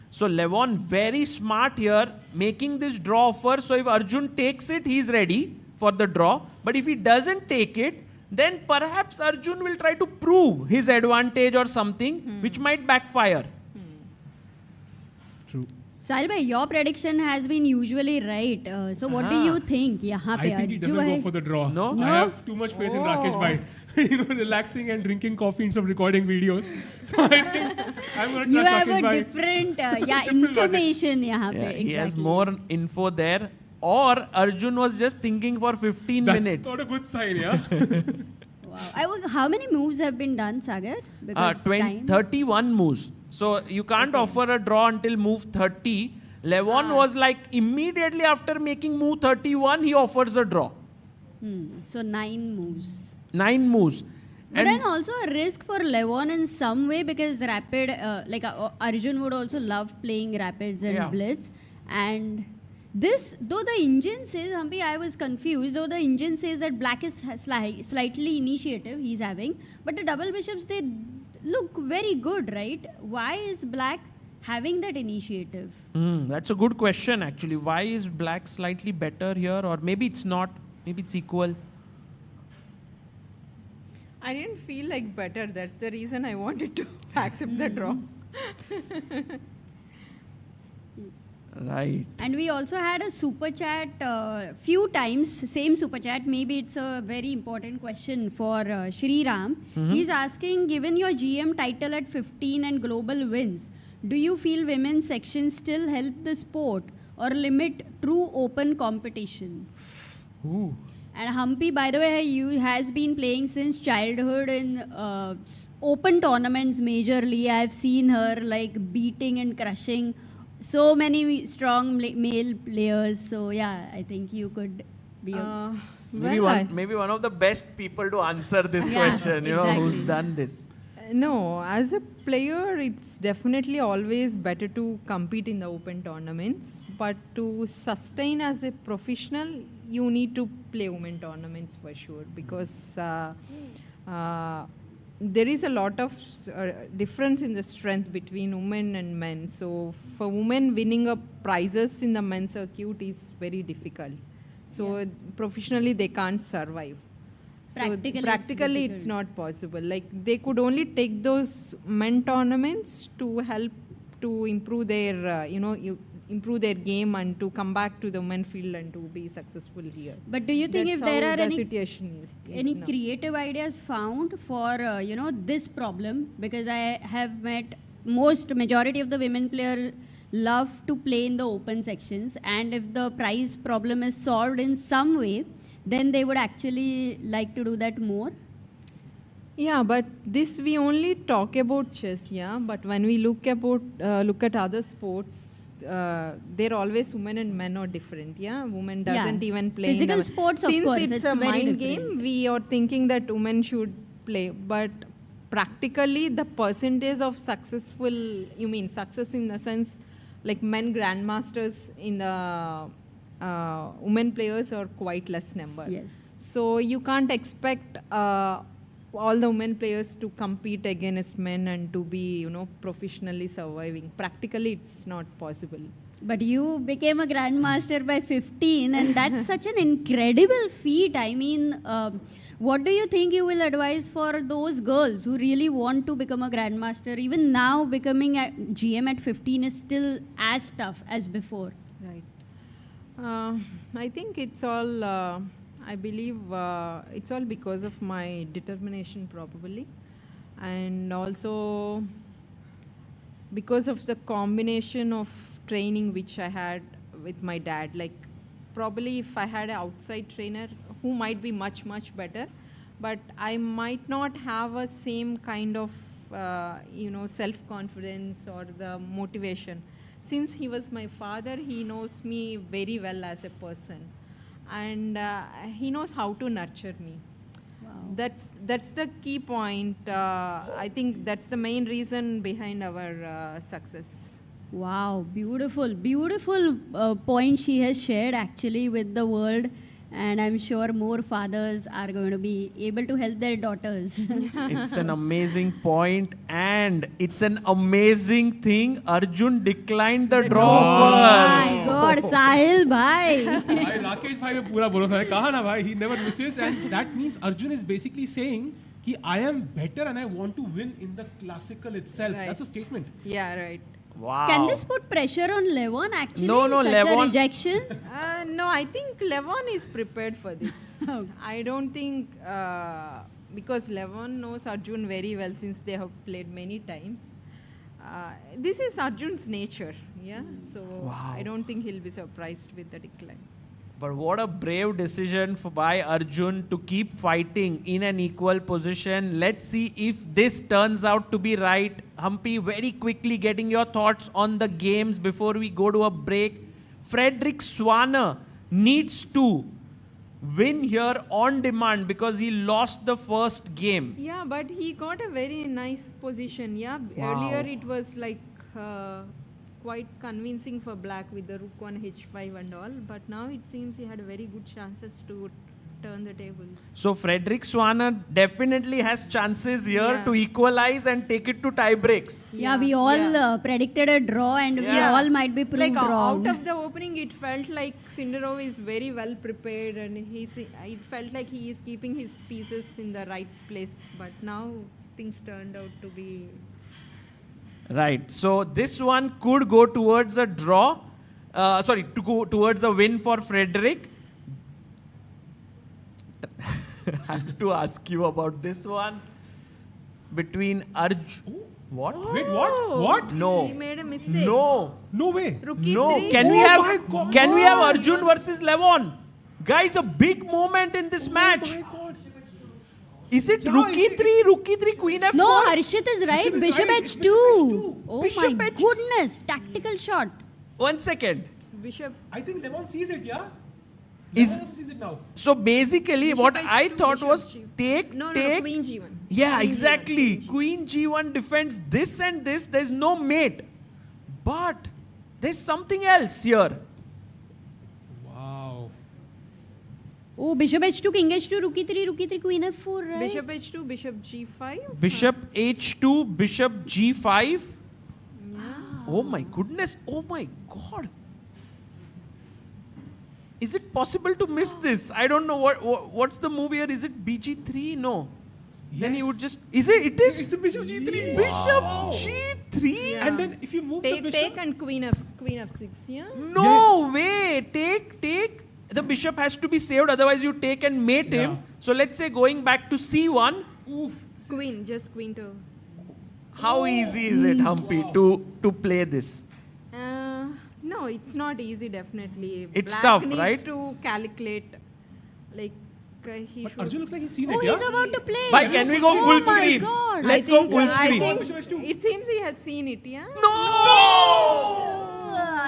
So Levon, very smart here, making this draw offer. So if Arjun takes it, he's ready for the draw. But if he doesn't take it, then perhaps Arjun will try to prove his advantage or something, which might backfire. True. Sahil bhai, your prediction has been usually right. So what do you think? I think he doesn't go for the draw. No? I have too much faith in Rakesh Bhai. Relaxing and drinking coffee instead of recording videos. So I think I'm going to You trust have a Rakesh Bhai. different information. He has more info there. Or Arjun was just thinking for 15 minutes. That's not a good sign, yeah? Wow. How many moves have been done, Sagar? Because 31 moves. So you can't offer a draw until move 30. Levon was like immediately after making move 31, he offers a draw. So 9 moves. 9 moves. But then also a risk for Levon in some way because rapid, Arjun would also love playing rapids and blitz. And this, though the engine says, Hampi, I was confused, though the engine says that black is slightly initiative he's having, but the double bishops, they look very good, right? Why is black having that initiative? That's a good question actually. Why is black slightly better here? Or maybe it's not, maybe it's equal. I didn't feel like better. That's the reason I wanted to accept the draw. Right. And we also had a super chat few times, same super chat. Maybe it's a very important question for Shri Ram. He's asking, given your GM title at 15 and global wins, do you feel women's sections still help the sport or limit true open competition? Ooh. And Hampi, by the way, you has been playing since childhood in open tournaments majorly. I've seen her like beating and crushing so many strong male players. So yeah, I think you could be. Maybe one of the best people to answer this Yeah, question. You know, who's done this? No, as a player, it's definitely always better to compete in the open tournaments. But to sustain as a professional, you need to play women tournaments for sure, because there is a lot of difference in the strength between women and men. So for women, winning up prizes in the men's circuit is very difficult. So professionally, they can't survive. So practically it's not possible. Like they could only take those men tournaments to help to improve their, improve their game and to come back to the men field and to be successful here. But do you think That's if there how are the any situation is any now. creative ideas found for this problem? Because I have met majority of the women players love to play in the open sections, and if the prize problem is solved in some way, then they would actually like to do that more. Yeah, but this we only talk about chess, yeah. But when we look at other sports, they're always women and men are different, yeah. Women doesn't even play Physical in the sports, of since course, it's it's a very mind different. game. We are thinking that women should play, but practically the percentage of success in the sense like men grandmasters in the women players are quite less number. Yes. So you can't expect all the women players to compete against men and to be, professionally surviving. Practically, it's not possible. But you became a grandmaster by 15, and that's such an incredible feat. I mean, what do you think you will advise for those girls who really want to become a grandmaster? Even now, becoming a GM at 15 is still as tough as before. Right. I think it's all, I believe it's all because of my determination probably, and also because of the combination of training which I had with my dad. Like probably if I had an outside trainer who might be much, much better, but I might not have a same kind of, self-confidence or the motivation. Since he was my father, he knows me very well as a person, and he knows how to nurture me. Wow. That's the key point. I think that's the main reason behind our success. Wow, beautiful, beautiful point she has shared actually with the world. And I'm sure more fathers are going to be able to help their daughters. It's an amazing point, and it's an amazing thing. Arjun declined the draw offer. My God, Sahil bhai. भाई राकेश भाई पे पूरा भरोसा है. कहा ना भाई, he never misses, and that means Arjun is basically saying कि I am better and I want to win in the classical itself. Right. That's a statement. Yeah, right. Wow. Can this put pressure on Levon actually? No, Such Levon- a rejection? No, I think Levon is prepared for this. I don't think, because Levon knows Arjun very well since they have played many times. This is Arjun's nature, yeah. So Wow. I don't think he'll be surprised with the decline. But what a brave decision by Arjun to keep fighting in an equal position. Let's see if this turns out to be right. Humpy, very quickly getting your thoughts on the games before we go to a break. Frederick Swanner needs to win here on demand because he lost the first game. Yeah, but he got a very nice position. Yeah, Wow. earlier it was like quite convincing for black with the rook on h5 and all, but now it seems he had very good chances to turn the tables. So Frederick Swanner definitely has chances here Yeah. to equalize and take it to tiebreaks. Yeah, we all predicted a draw, and we all might be proved Like wrong. out of the opening, it felt like Sindarov is very well prepared, and it felt like he is keeping his pieces in the right place. But now things turned out to be. Right. So this one could go towards a draw. To go towards a win for Frederick. I have to ask you about this one. Between Arjun. What? Wait, what? What? No. He made a mistake. No. No way. Rookie No. 3. Can Oh we my have God. can we have Arjun versus Levon? Guys, a big moment in this match. Oh my God. Is it Yeah, rookie 3, queen f4? No, Harshit is right. Harshit is Bishop right. h2. Oh Bishop my H2. goodness. Tactical shot. 1 second. Bishop. I think Levon sees it, yeah? Is Levon also sees it now. so basically Bishop what H2, I thought Bishop was G. take. No, Queen G1. Yeah, Queen exactly. G1, Queen G1 defends this and this. There's no mate. But there's something else here. Wow. Oh, Bishop H2, King H2, Rook E3, Queen F4, right? Bishop H2, Bishop G5. Bishop H2, Bishop G5. Oh my goodness. Oh my God. Is it possible to miss this? I don't know what's the move here. Is it BG3? No. Then he would just. Is it? It is. It's the Bishop G3. Bishop G3. Yeah. And then if you move the bishop. Take and Queen F6, yeah? No way. Take. The bishop has to be saved. Otherwise, you take and mate him. So let's say going back to C1. Oof. Queen, just Queen to. How easy is it, Humpy, to play this? No, it's not easy, definitely. It's Black tough, needs right? to calculate, like, he should. Arjun looks like he's seen Oh, it, yeah? he's about to play. Bye, can we go full screen? Oh my God. Let's go full screen. I think it seems he has seen it, yeah?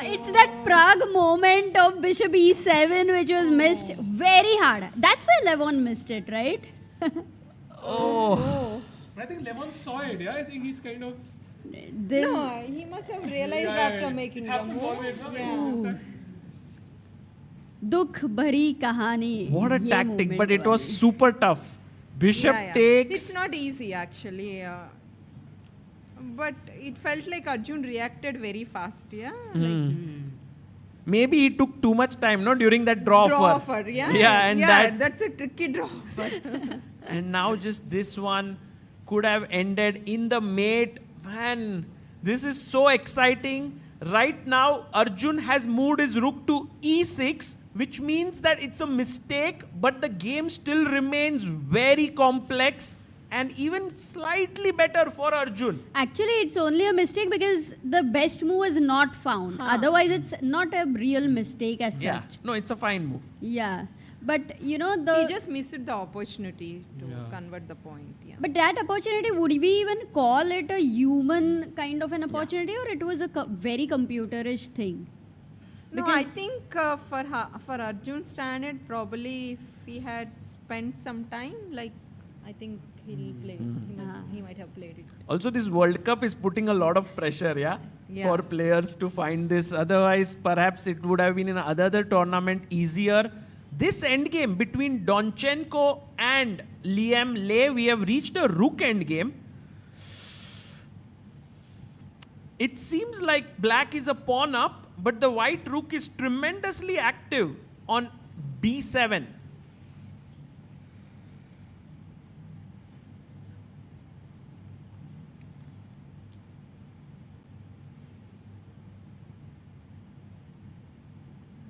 It's that Prague moment of Bishop E7 which was missed very hard. That's why Levon missed it, right? Oh. But I think Levon saw it, yeah? I think he's kind of... No, he must have realized after making It the happened move. always, no? Yeah. Dukh bhari kahani. What a Ye tactic, moment but it was wali. super tough. Bishop Yeah. takes. It's not easy, actually. But it felt like Arjun reacted very fast, yeah? Maybe he took too much time, no, during that draw offer. Yeah. Yeah, and that's a tricky draw offer. and now just this one could have ended in the mate. Man, this is so exciting. Right now, Arjun has moved his rook to E6, which means that it's a mistake, but the game still remains very complex and even slightly better for Arjun. Actually, it's only a mistake because the best move is not found. Otherwise, it's not a real mistake as Yeah, such. no, it's a fine move. Yeah. But, He just missed the opportunity to convert the point. Yeah. But that opportunity, would we even call it a human kind of an opportunity or it was a very computerish thing? No, I think for Arjun's standard, probably if he had spent some time, like, I think he'll play. He might have played it. Also, this World Cup is putting a lot of pressure, Yeah. for players to find this. Otherwise, perhaps it would have been in another tournament easier. This endgame between Donchenko and Liam Lay, we have reached a rook endgame. It seems like black is a pawn up, but the white rook is tremendously active on B7.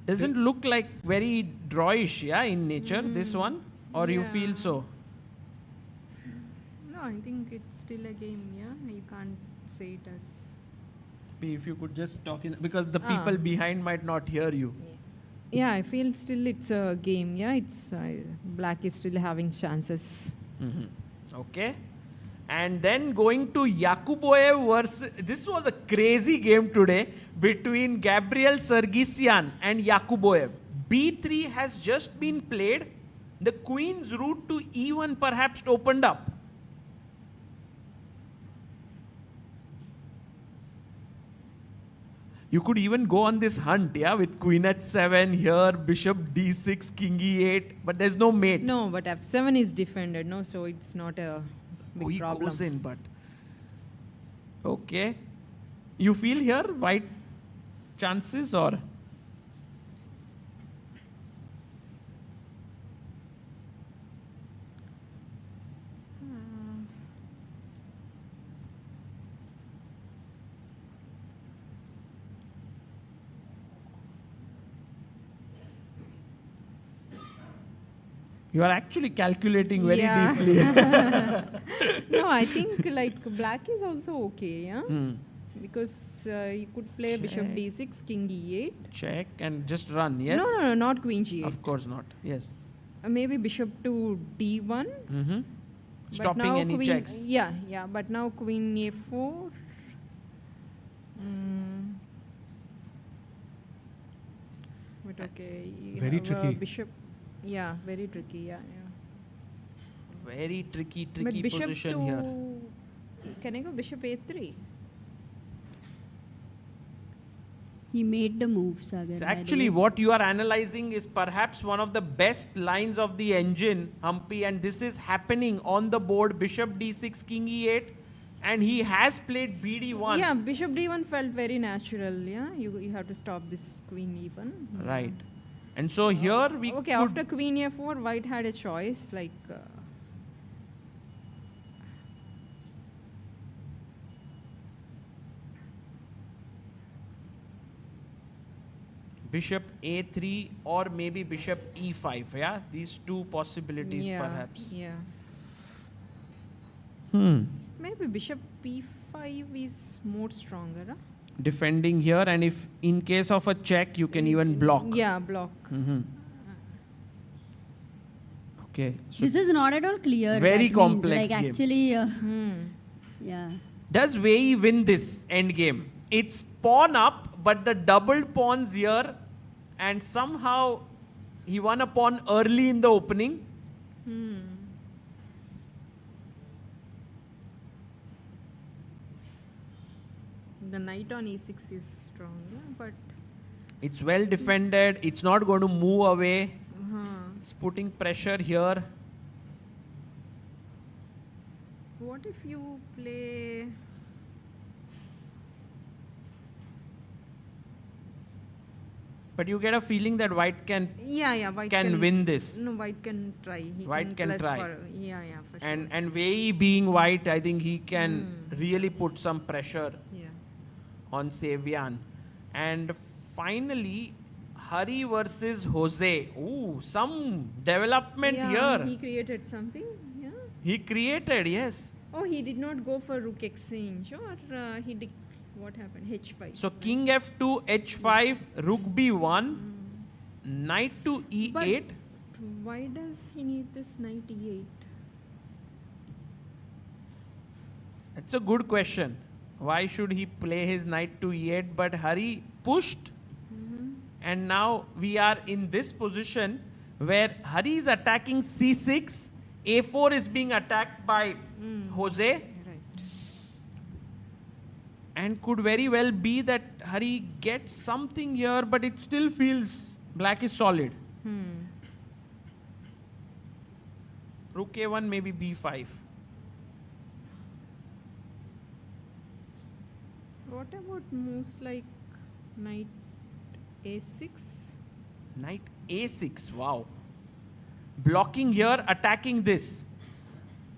Doesn't look like very drawish, yeah, in nature, this one? Or you feel so? No, I think it's still a game, yeah? You can't say it as... If you could just talk in, because the people behind might not hear you. Yeah, I feel still it's a game, yeah? It's black is still having chances. Okay. And then going to Yakuboev versus... This was a crazy game today between Gabriel Sargsyan and Yakuboev. B3 has just been played. The queen's route to E1 perhaps opened up. You could even go on this hunt, yeah, with queen h7 here, bishop d6, king e8, but there's no mate. No, but f7 is defended, no, so it's not a big he problem. goes in, but okay. You feel here white chances or? You are actually calculating very deeply. No, I think like black is also okay, yeah? Because you could play bishop d6, king e8. Check and just run, yes? No, not queen g8. Of course not, yes. Maybe bishop to d1. Stopping any queen, checks. Yeah, but now queen a4. But okay. You Very have, tricky. Bishop. Yeah, very tricky. Yeah. Very tricky But bishop position to, here. Can I go bishop a3? He made the move, Sagar. It's by the actually way. what you are analyzing is perhaps one of the best lines of the engine, Humpy, and this is happening on the board. Bishop d6, king e8, and he has played bd1. Yeah, bishop d1 felt very natural. Yeah, you have to stop this queen e1. Right. And so here we Okay, could after queen a4, white had a choice like. bishop a3 or maybe bishop e5. Yeah, these two possibilities Yeah, perhaps. yeah. Maybe bishop p5 is more stronger. Huh? Defending here, and if in case of a check, you can even block. Yeah, block. Okay. So This is not at all clear. Very that means, complex like game. Actually, yeah. does Wei win this endgame? It's pawn up, but the doubled pawns here, and somehow he won a pawn early in the opening. The knight on e6 is strong, but It's well defended. It's not going to move away. It's putting pressure here. what if you play? But you get a feeling that white can Yeah, white can win this. No, white can try. He White can plus try. Yeah, for sure. And Wei being white, I think he can really put some pressure on Savian. And finally, Hari versus Jose. Ooh, some development Yeah, here. he created something. Yeah. He created, yes. Oh, he did not go for rook exchange, or he did. What happened? H5. So king f2, h5, rook b1, knight to e8. But why does he need this knight e8? That's a good question. Why should he play his knight to e8? But Hari pushed, and now we are in this position where Hari is attacking c6, a4 is being attacked by Jose. And could very well be that Hari gets something here, but it still feels black is solid. Rook a1, maybe b5. What about moves like knight a6? Knight a6, wow. Blocking here, attacking this.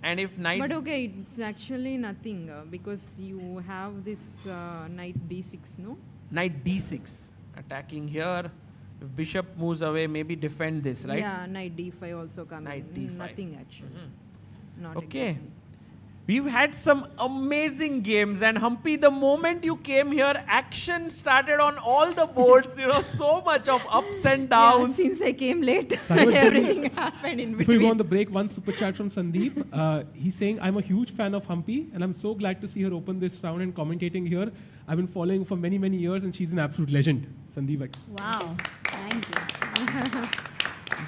And if knight... But okay, it's actually nothing because you have this knight d6, no? Knight d6, attacking here. If bishop moves away, maybe defend this, right? Yeah, knight d5 also coming. Knight d5. Nothing actually. Not Okay. exactly. We've had some amazing games, and Humpy, the moment you came here, action started on all the boards. So much of ups and downs. Yeah, since I came late, Simon, everything happened in Before we go between. on the break, one super chat from Sandeep. He's saying, I'm a huge fan of Humpy, and I'm so glad to see her open this round and commentating here. I've been following for many, many years, and she's an absolute legend. Sandeep. Wow. Thank you.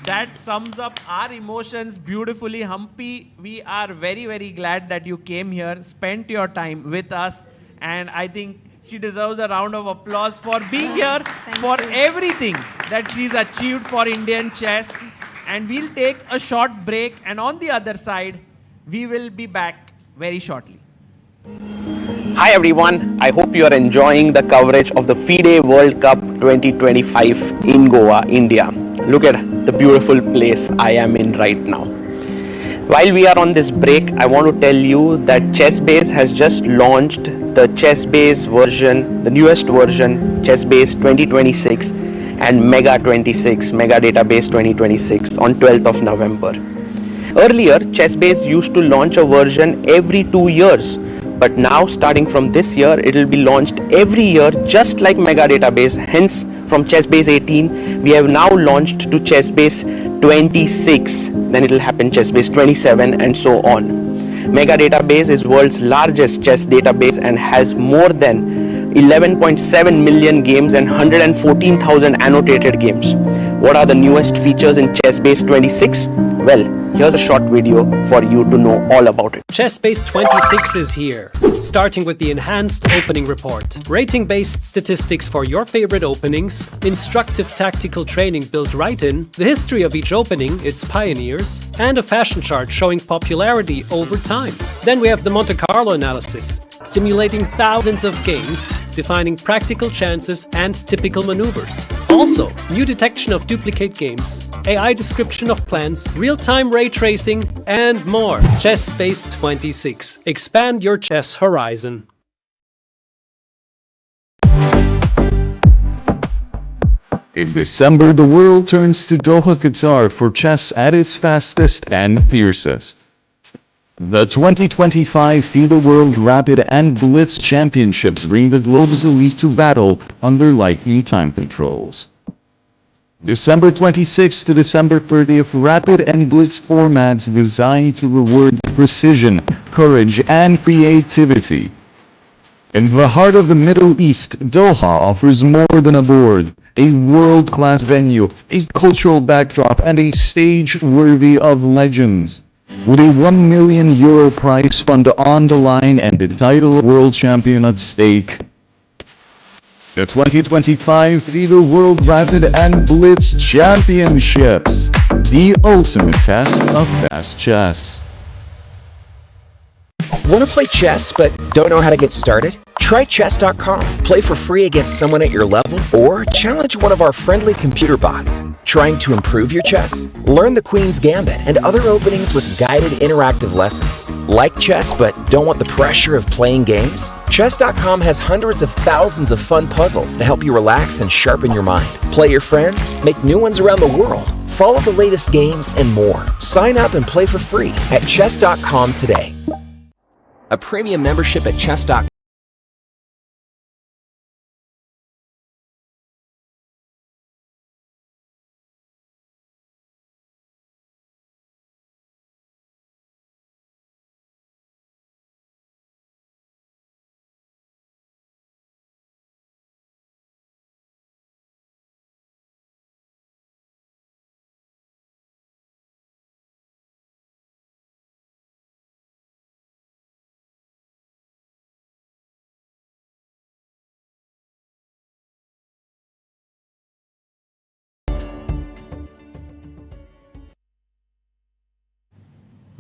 That sums up our emotions beautifully. Humpy, we are very, very glad that you came here, spent your time with us, and I think she deserves a round of applause for being here, for everything that she's achieved for Indian chess. And we'll take a short break, and on the other side, we will be back very shortly. Hi everyone, I hope you are enjoying the coverage of the FIDE World Cup 2025 in Goa, India. Look at the beautiful place I am in right now. While we are on this break, I want to tell you that ChessBase has just launched the ChessBase version, the newest version, ChessBase'26 and Mega 26, Mega Database 2026 on 12th of November. Earlier, ChessBase used to launch a version every 2 years. But now, starting from this year, it will be launched every year, just like Mega Database. Hence, from ChessBase 18, we have now launched to ChessBase 26. Then it will happen ChessBase 27 and so on. Mega Database is world's largest chess database and has more than 11.7 million games and 114,000 annotated games. What are the newest features in ChessBase'26? Well, here's a short video for you to know all about it. ChessBase'26 is here, starting with the enhanced opening report. Rating-based statistics for your favorite openings, instructive tactical training built right in, the history of each opening, its pioneers, and a fashion chart showing popularity over time. Then we have the Monte Carlo analysis, simulating thousands of games, defining practical chances and typical maneuvers. Also, new detection of duplicate games, AI description of plans, real-time ray tracing, and more. ChessBase'26. Expand your chess horizon. In December, the world turns to Doha, Qatar for chess at its fastest and fiercest. The 2025 FIDE World Rapid and Blitz Championships bring the globe's elite to battle under lightning time controls. December 26 to December 30th, Rapid and Blitz formats designed to reward precision, courage, and creativity. In the heart of the Middle East, Doha offers more than a board, a world-class venue, a cultural backdrop, and a stage worthy of legends. With a €1 million prize fund on the line and the title world champion at stake. The 2025 FIDE World Rapid and Blitz Championships, the ultimate test of fast chess. Want to play chess but don't know how to get started? Try chess.com. Play for free against someone at your level or challenge one of our friendly computer bots. Trying to improve your chess? Learn the Queen's Gambit and other openings with guided interactive lessons. Like chess but don't want the pressure of playing games? Chess.com has hundreds of thousands of fun puzzles to help you relax and sharpen your mind. Play your friends, make new ones around the world, follow the latest games, and more. Sign up and play for free at chess.com today. A premium membership at chess.com.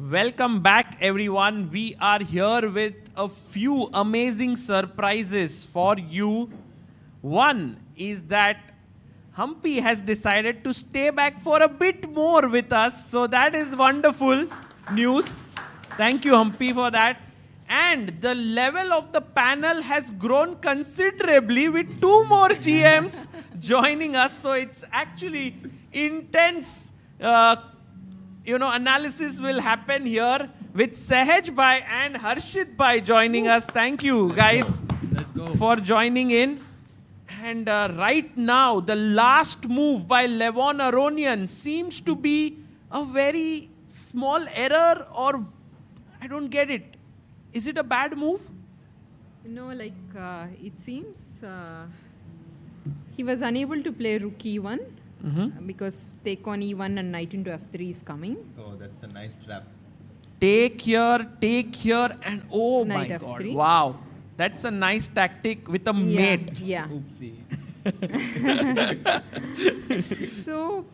Welcome back, everyone. We are here with a few amazing surprises for you. One is that Humpy has decided to stay back for a bit more with us. So that is wonderful news. Thank you, Humpy, for that. And the level of the panel has grown considerably with two more GMs joining us. So it's actually intense analysis will happen here with Sahaj Bhai and Harshit Bhai joining us. Thank you, guys, for joining in. And right now, the last move by Levon Aronian seems to be a very small error, or I don't get it. Is it a bad move? No, it seems he was unable to play rook e1. Because take on e1 and knight into f3 is coming. Oh, that's a nice trap. Take here, and oh knight my god, f3. Wow. That's a nice tactic with a mate. Yeah. Oopsie. So,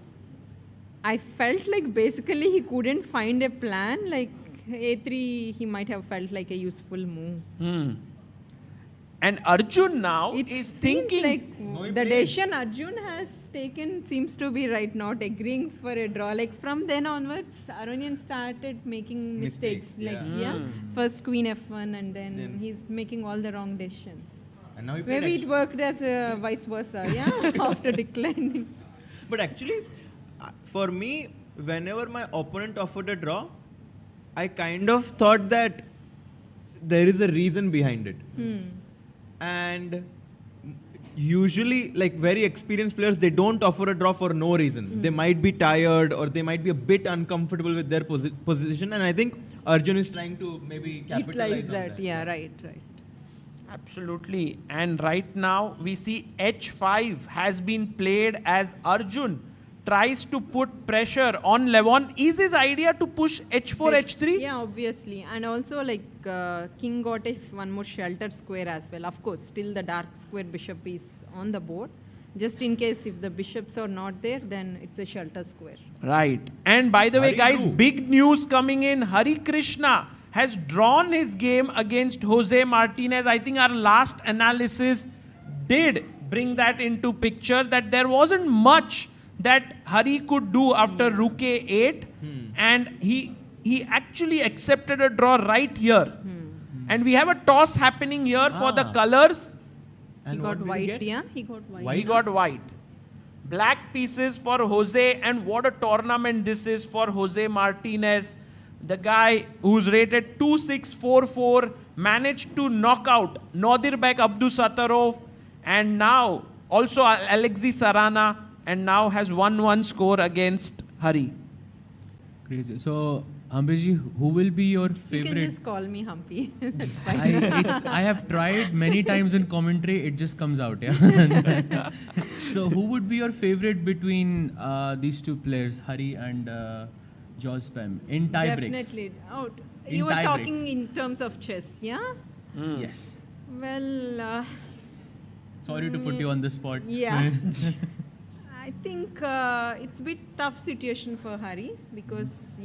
I felt like basically he couldn't find a plan. Like a3, he might have felt like a useful move. And Arjun now is thinking... like the decision Arjun has taken seems to be right, not agreeing for a draw. Like from then onwards, Aronian started making mistakes. First queen f1 and then he's making all the wrong decisions. And now maybe it worked as vice versa, after declining. But actually, for me, whenever my opponent offered a draw, I kind of thought that there is a reason behind it. And usually, like very experienced players, they don't offer a draw for no reason. They might be tired or they might be a bit uncomfortable with their position. And I think Arjun is trying to maybe capitalize utilize that. on that. Yeah, right. Absolutely. And right now we see h5 has been played as Arjun tries to put pressure on Levon. Is his idea to push h4, h3? Yeah, obviously. And also king got one more sheltered square as well. Of course, still the dark square bishop is on the board. Just in case if the bishops are not there, then it's a shelter square. Right. And by the way, guys, big news coming in. Harikrishna has drawn his game against Jose Martinez. I think our last analysis did bring that into picture, that there wasn't much that Hari could do after rook a8. And he actually accepted a draw right here. And we have a toss happening here for the colors. He got white, yeah? He got white. He got white. Black pieces for Jose, and what a tournament this is for Jose Martinez. The guy who's rated 2644 managed to knock out Nodirbek Abdusattorov and now also Alexei Sarana, and now has 1-1 score against Hari. Crazy. So, Ambiji, who will be your favorite? You can just call me Humpy. That's fine. I have tried many times in commentary, it just comes out, yeah. So, who would be your favorite between these two players, Hari and Jaws Pem, in tie breaks? Definitely. Oh, you were talking in terms of chess, yeah? Yes. Well, sorry to put you on the spot. Yeah. I think it's a bit tough situation for Hari because,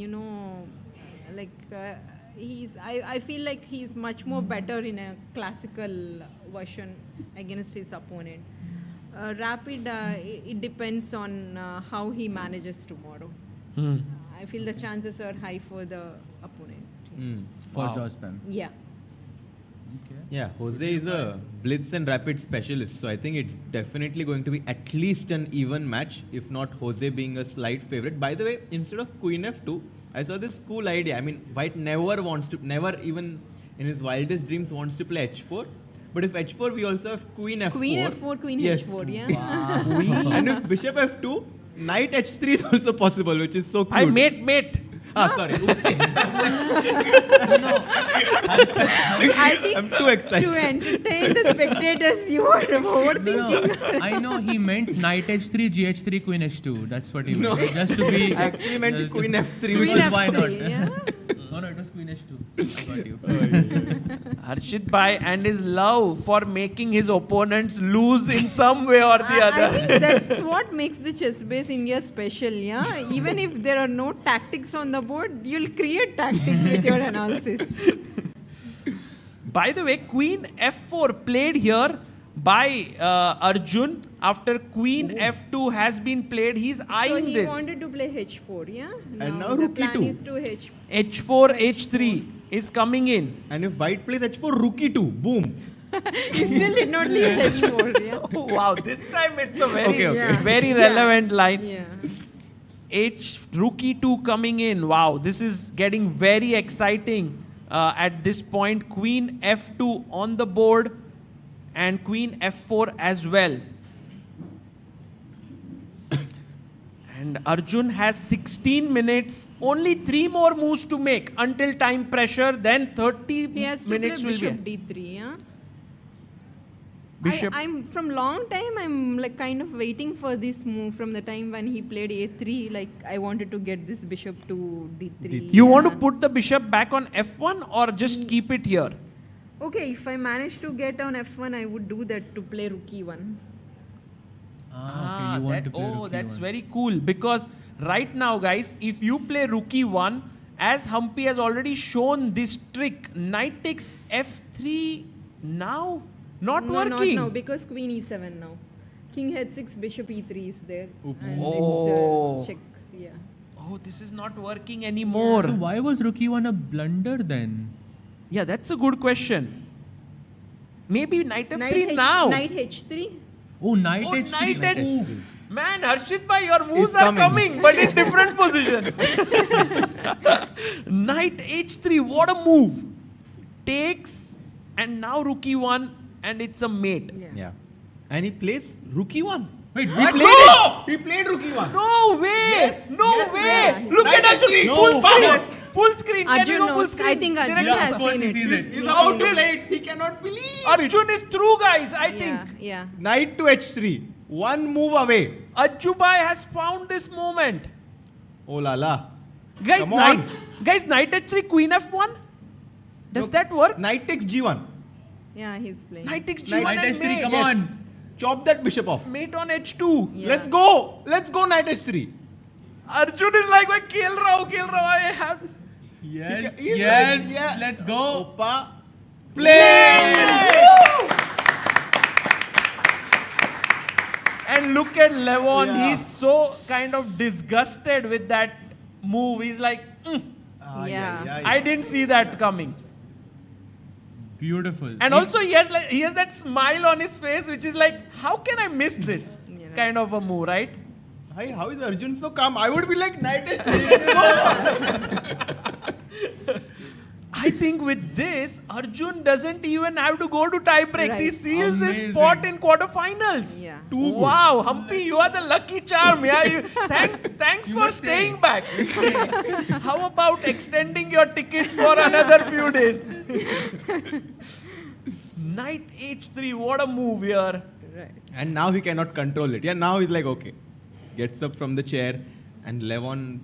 I feel like he's much more better in a classical version against his opponent. Rapid, it depends on how he manages tomorrow. I feel the chances are high for the opponent. For Jaws Pem. Yeah. Yeah, Jose is a blitz and rapid specialist, so I think it's definitely going to be at least an even match, if not Jose being a slight favorite. By the way, instead of queen f2, I saw this cool idea. I mean, white never even in his wildest dreams wants to play h4. But if h4, we also have queen f4. Queen f4, queen h4, yeah. Wow. And if bishop f2, knight h3 is also possible, which is so cute. Mate. Sorry. I think I'm too excited. to entertain the spectators, you are overthinking. No, I know he meant knight h3, gh3, queen h2. That's what he meant. Just to be. I actually meant queen f3. Queen why not? f3, yeah. No, it was queen h2. I got you. Harshit Bhai and his love for making his opponents lose in some way or the other. I think that's what makes the ChessBase India special, yeah? Even if there are no tactics on the board, you'll create tactics with your analysis. By the way, queen f4 played here by Arjun. After queen f2 has been played, he's eyeing he this. wanted to play h4, yeah? And now the rook plan e2. is to h4. h4, h3 is coming in. And if white plays h4, rook e2, boom. You still did not leave h4, yeah? Oh, wow, this time it's a very, Yeah. very relevant line. Yeah. Rook e2 coming in. Wow, this is getting very exciting at this point. Queen f2 on the board and queen f4 as well. And Arjun has 16 minutes, only 3 more moves to make until time pressure, then 30 He has to minutes play will be. bishop d3, yeah? Bishop. I'm from long time, I'm like kind of waiting for this move from the time when he played a3, like I wanted to get this bishop to d3. You want to put the bishop back on f1 or just keep it here? Okay, if I manage to get on f1, I would do that to play rook e1. Okay, you want to play rook that's e1. very cool, because right now, guys, if you play rook e1, as Humpy has already shown this trick, knight takes f3 now, not working. No, because queen e7 now. King h6, bishop e3 is there. Oops. And Oh. it's check, yeah. Oh, this is not working anymore. So why was rook e1 a blunder then? Yeah, that's a good question. Maybe knight f3 now. Knight h3. Oh, knight Oh, h3. knight Knight h3. h3. Man, Harshit bhai, your moves It's are coming. coming, but in different positions. Knight h3, what a move. Takes, and now rook e1, and it's a mate. Yeah. And he plays rook e1. Wait, He what? played No! it. He played rook e1. No way! Yes, No yes, way! yeah. Look Knight at Arjun, h3. full No, speed! fast. Full screen. Can Arjun we go full knows. screen? I think Arjun Director? has seen it. He's out too late. He cannot believe. Arjun is through, guys. I think. Yeah. Knight to h3. One move away. Ajubai has found this moment. Oh la la. Guys, Come on. knight h3, queen f1. Does that work? Knight takes g1. Yeah, he's playing. Knight takes g1 Knight and h3. mate. Come on. Chop that bishop off. Mate on h2. Yeah. Let's go. Let's go knight h3. Arjun is like, "Bhai, khel raha hu, I have this." Yes, He's yes, like, yeah. let's go. Oppa. Play. And look at Levon. Yeah. He's so kind of disgusted with that move. He's like, Yeah. I didn't see that coming. Beautiful. And also he has that smile on his face, which is like, how can I miss this kind of a move, right? Hi, how is Arjun so calm? I would be like knight h3. I think with this, Arjun doesn't even have to go to tiebreaks. He Right. seals his Amazing. spot in quarterfinals. Yeah. Wow, Humpy, you are the lucky charm. Yeah, thanks for staying back. How about extending your ticket for another few days? Knight h3, what a move here. Right. And now he cannot control it. Yeah, now he's like, okay. Gets up from the chair. And Levon,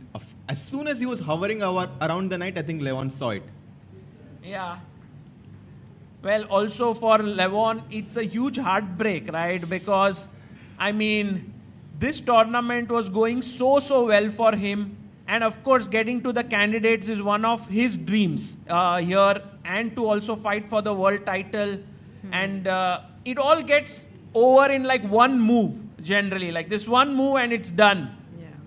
as soon as he was hovering around the knight, I think Levon saw it. Yeah. Well, also for Levon, it's a huge heartbreak, right? Because, I mean, this tournament was going so well for him. And of course, getting to the candidates is one of his dreams here. And to also fight for the world title. And it all gets over in like one move, generally. Like this one move and it's done.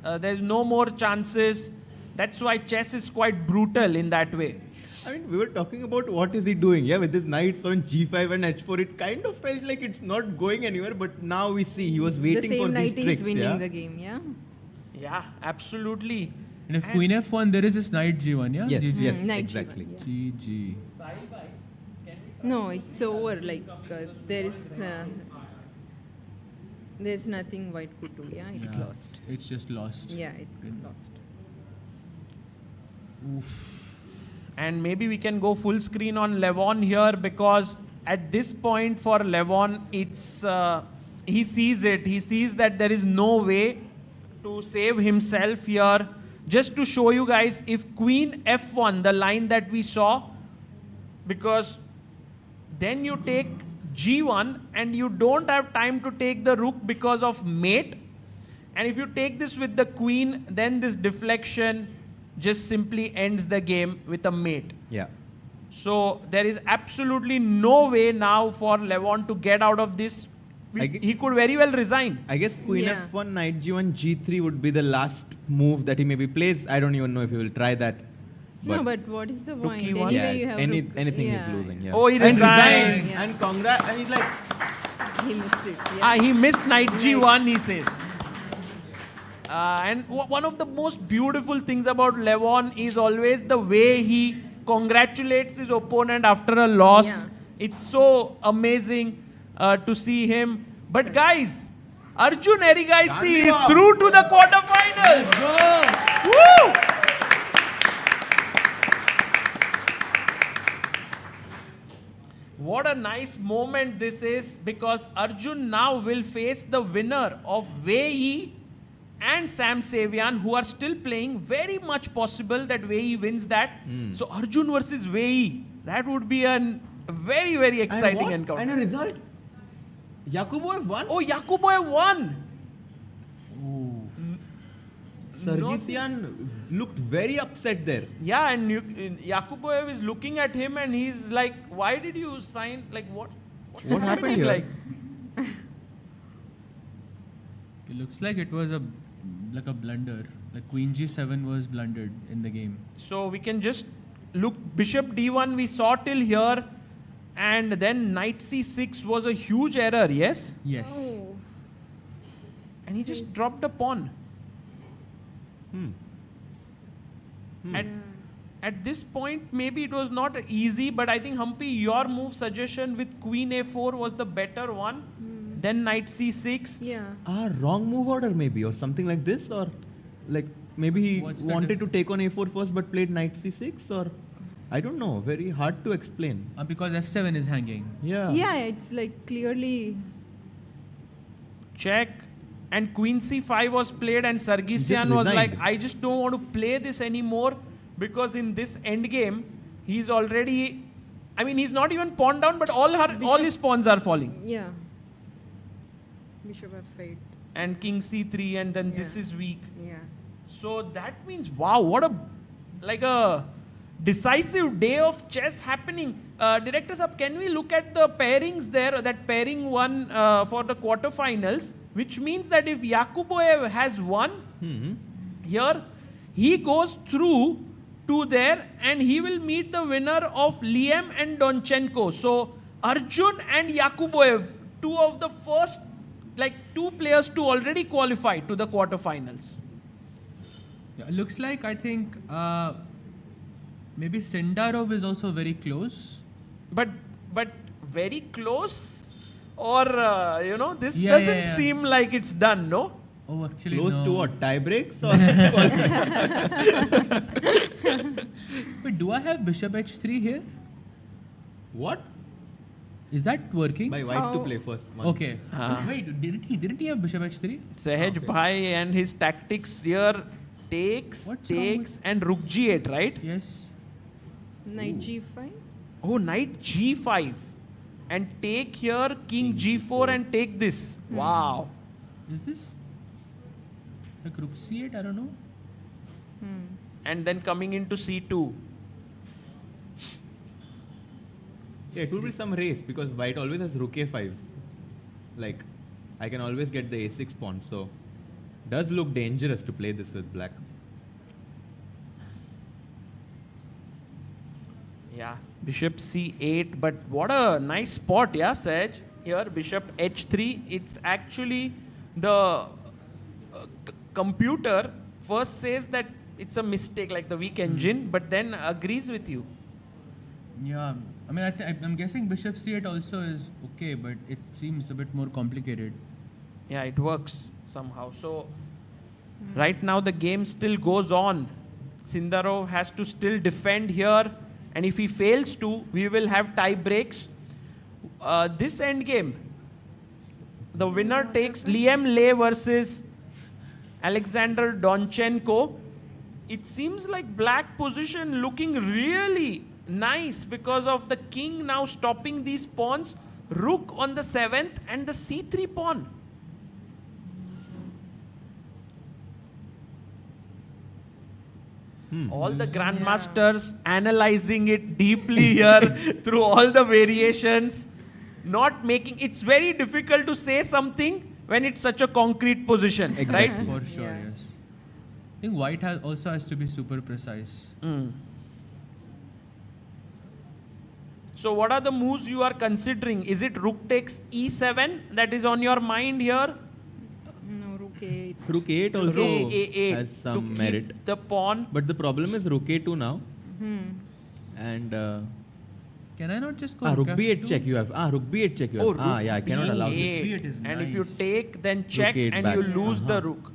Yeah. There's no more chances. That's why chess is quite brutal in that way. I mean, we were talking about what is he doing, yeah, with his knights on g5 and h4. It kind of felt like it's not going anywhere, but now we see he was The waiting for same these knight tricks. is winning Yeah? the game, yeah? Yeah, absolutely. And if queen f1, there is this knight g1, yeah? Yes, GG. yes, Knight exactly. G1, GG. No, it's over. Like, there's nothing white could do, yeah? It's Yeah, lost. It's just lost. Yeah, it's Good. lost. Oof. And maybe we can go full screen on Levon here because at this point for Levon, it's he sees it. He sees that there is no way to save himself here. Just to show you guys, if queen f1, the line that we saw, because then you take g1 and you don't have time to take the rook because of mate. And if you take this with the queen, then this deflection just simply ends the game with a mate. Yeah. So there is absolutely no way now for Levon to get out of this. He could very well resign. I guess queen Yeah. f1, knight g1, g3 would be the last move that he maybe plays. I don't even know if he will try that. No, but what is the point? E1? Anyway, Yeah, you have anything yeah. he's losing. Yeah. Oh, he and resigns. resigns. And congrats. And he's like, He missed it. Yeah. He missed knight g1, he says. And one of the most beautiful things about Levon is always the way he congratulates his opponent after a loss. Yeah. It's so amazing to see him. But guys, Arjun Erigaisi is through to the quarterfinals. Woo! What a nice moment this is, because Arjun now will face the winner of Wei Yi and Sam Savian, who are still playing. Very much possible that Wei Yi wins that. So Arjun versus Wei Yi, that would be a very exciting encounter. And a result? Yakuboev won? Oh, Yakuboev won! Sargsyan looked very upset there. Yeah, and Yakuboev is looking at him and he's like, why did you sign? Like, what happened here? Like, It looks like it was a blunder. Like queen g7 was blundered in the game. so we can just look, bishop d1 we saw till here, and then knight c6 was a huge error, yes? Yes. Oh. And he just dropped a pawn. At this point, maybe it was not easy, but I think Humpy, your move suggestion with queen a4 was the better one. Then knight c6. Yeah. Wrong move order maybe, or something like this, or like maybe he What's the wanted to take on a4 first but played knight c6, or I don't know. Very hard to explain. Because f7 is hanging. Yeah. Yeah, it's like clearly. Check. And queen c5 was played, and Sargsyan was like, I just don't want to play this anymore, because in this endgame, he's already, I mean, he's not even pawn down, but all his pawns are falling. Yeah. Bishop f8. And king c3, and then this is weak. Yeah. So that means, wow, what a decisive day of chess happening. Director Sahab, can we look at the pairings there, that pairing one for the quarterfinals, which means that if Yakuboev has won here, he goes through to there and he will meet the winner of Liem and Donchenko. So Arjun and Yakuboev, two of the first, like two players to already qualify to the quarterfinals. Yeah, looks like, I think, maybe Sendarov is also very close. But very close, or this doesn't seem like it's done, no? Oh, actually, Close no. to what? Tiebreaks or? Wait, do I have bishop h3 here? What? Is that working? By white to play first. Okay. Wait, didn't he have bishop h3? Sahaj Bhai and his tactics here takes, and rook g8, right? Yes. Knight g5. Oh, knight g5. And take here king g4 and take this. Wow. Is this like rook c8? I don't know. And then coming into c2. Yeah, it will be some race because white always has rook a5. Like, I can always get the a6 pawn, so does look dangerous to play this with black. Yeah, bishop c8, but what a nice spot, yeah, Sahaj. Here, bishop h3, it's actually the computer first says that it's a mistake, like the weak engine, but then agrees with you. Yeah, I mean, I'm guessing bishop c8 also is okay, but it seems a bit more complicated. Yeah, it works somehow. So, right now the game still goes on. Sindarov has to still defend here. And if he fails to, we will have tie breaks. This endgame, the winner takes Liam Lay versus Alexander Donchenko. It seems like black position looking really nice because of the king now stopping these pawns. Rook on the 7th and the c3 pawn. All the grandmasters analyzing it deeply here through all the variations, not making, it's very difficult to say something when it's such a concrete position, right? For sure, yes. I think white also has to be super precise. So what are the moves you are considering? Is it rook takes e7 that is on your mind here? No, rook a8. Rook a8 also Rook A8 has to some keep merit. the pawn. But the problem is rook a2 now. And can I not just go rook rook b8 f2? check you have. Rook b8 check you have. Oh, Yeah, I cannot allow this. B8. B8 is And if you nice. take, then check Rook 8 and back. you lose the rook.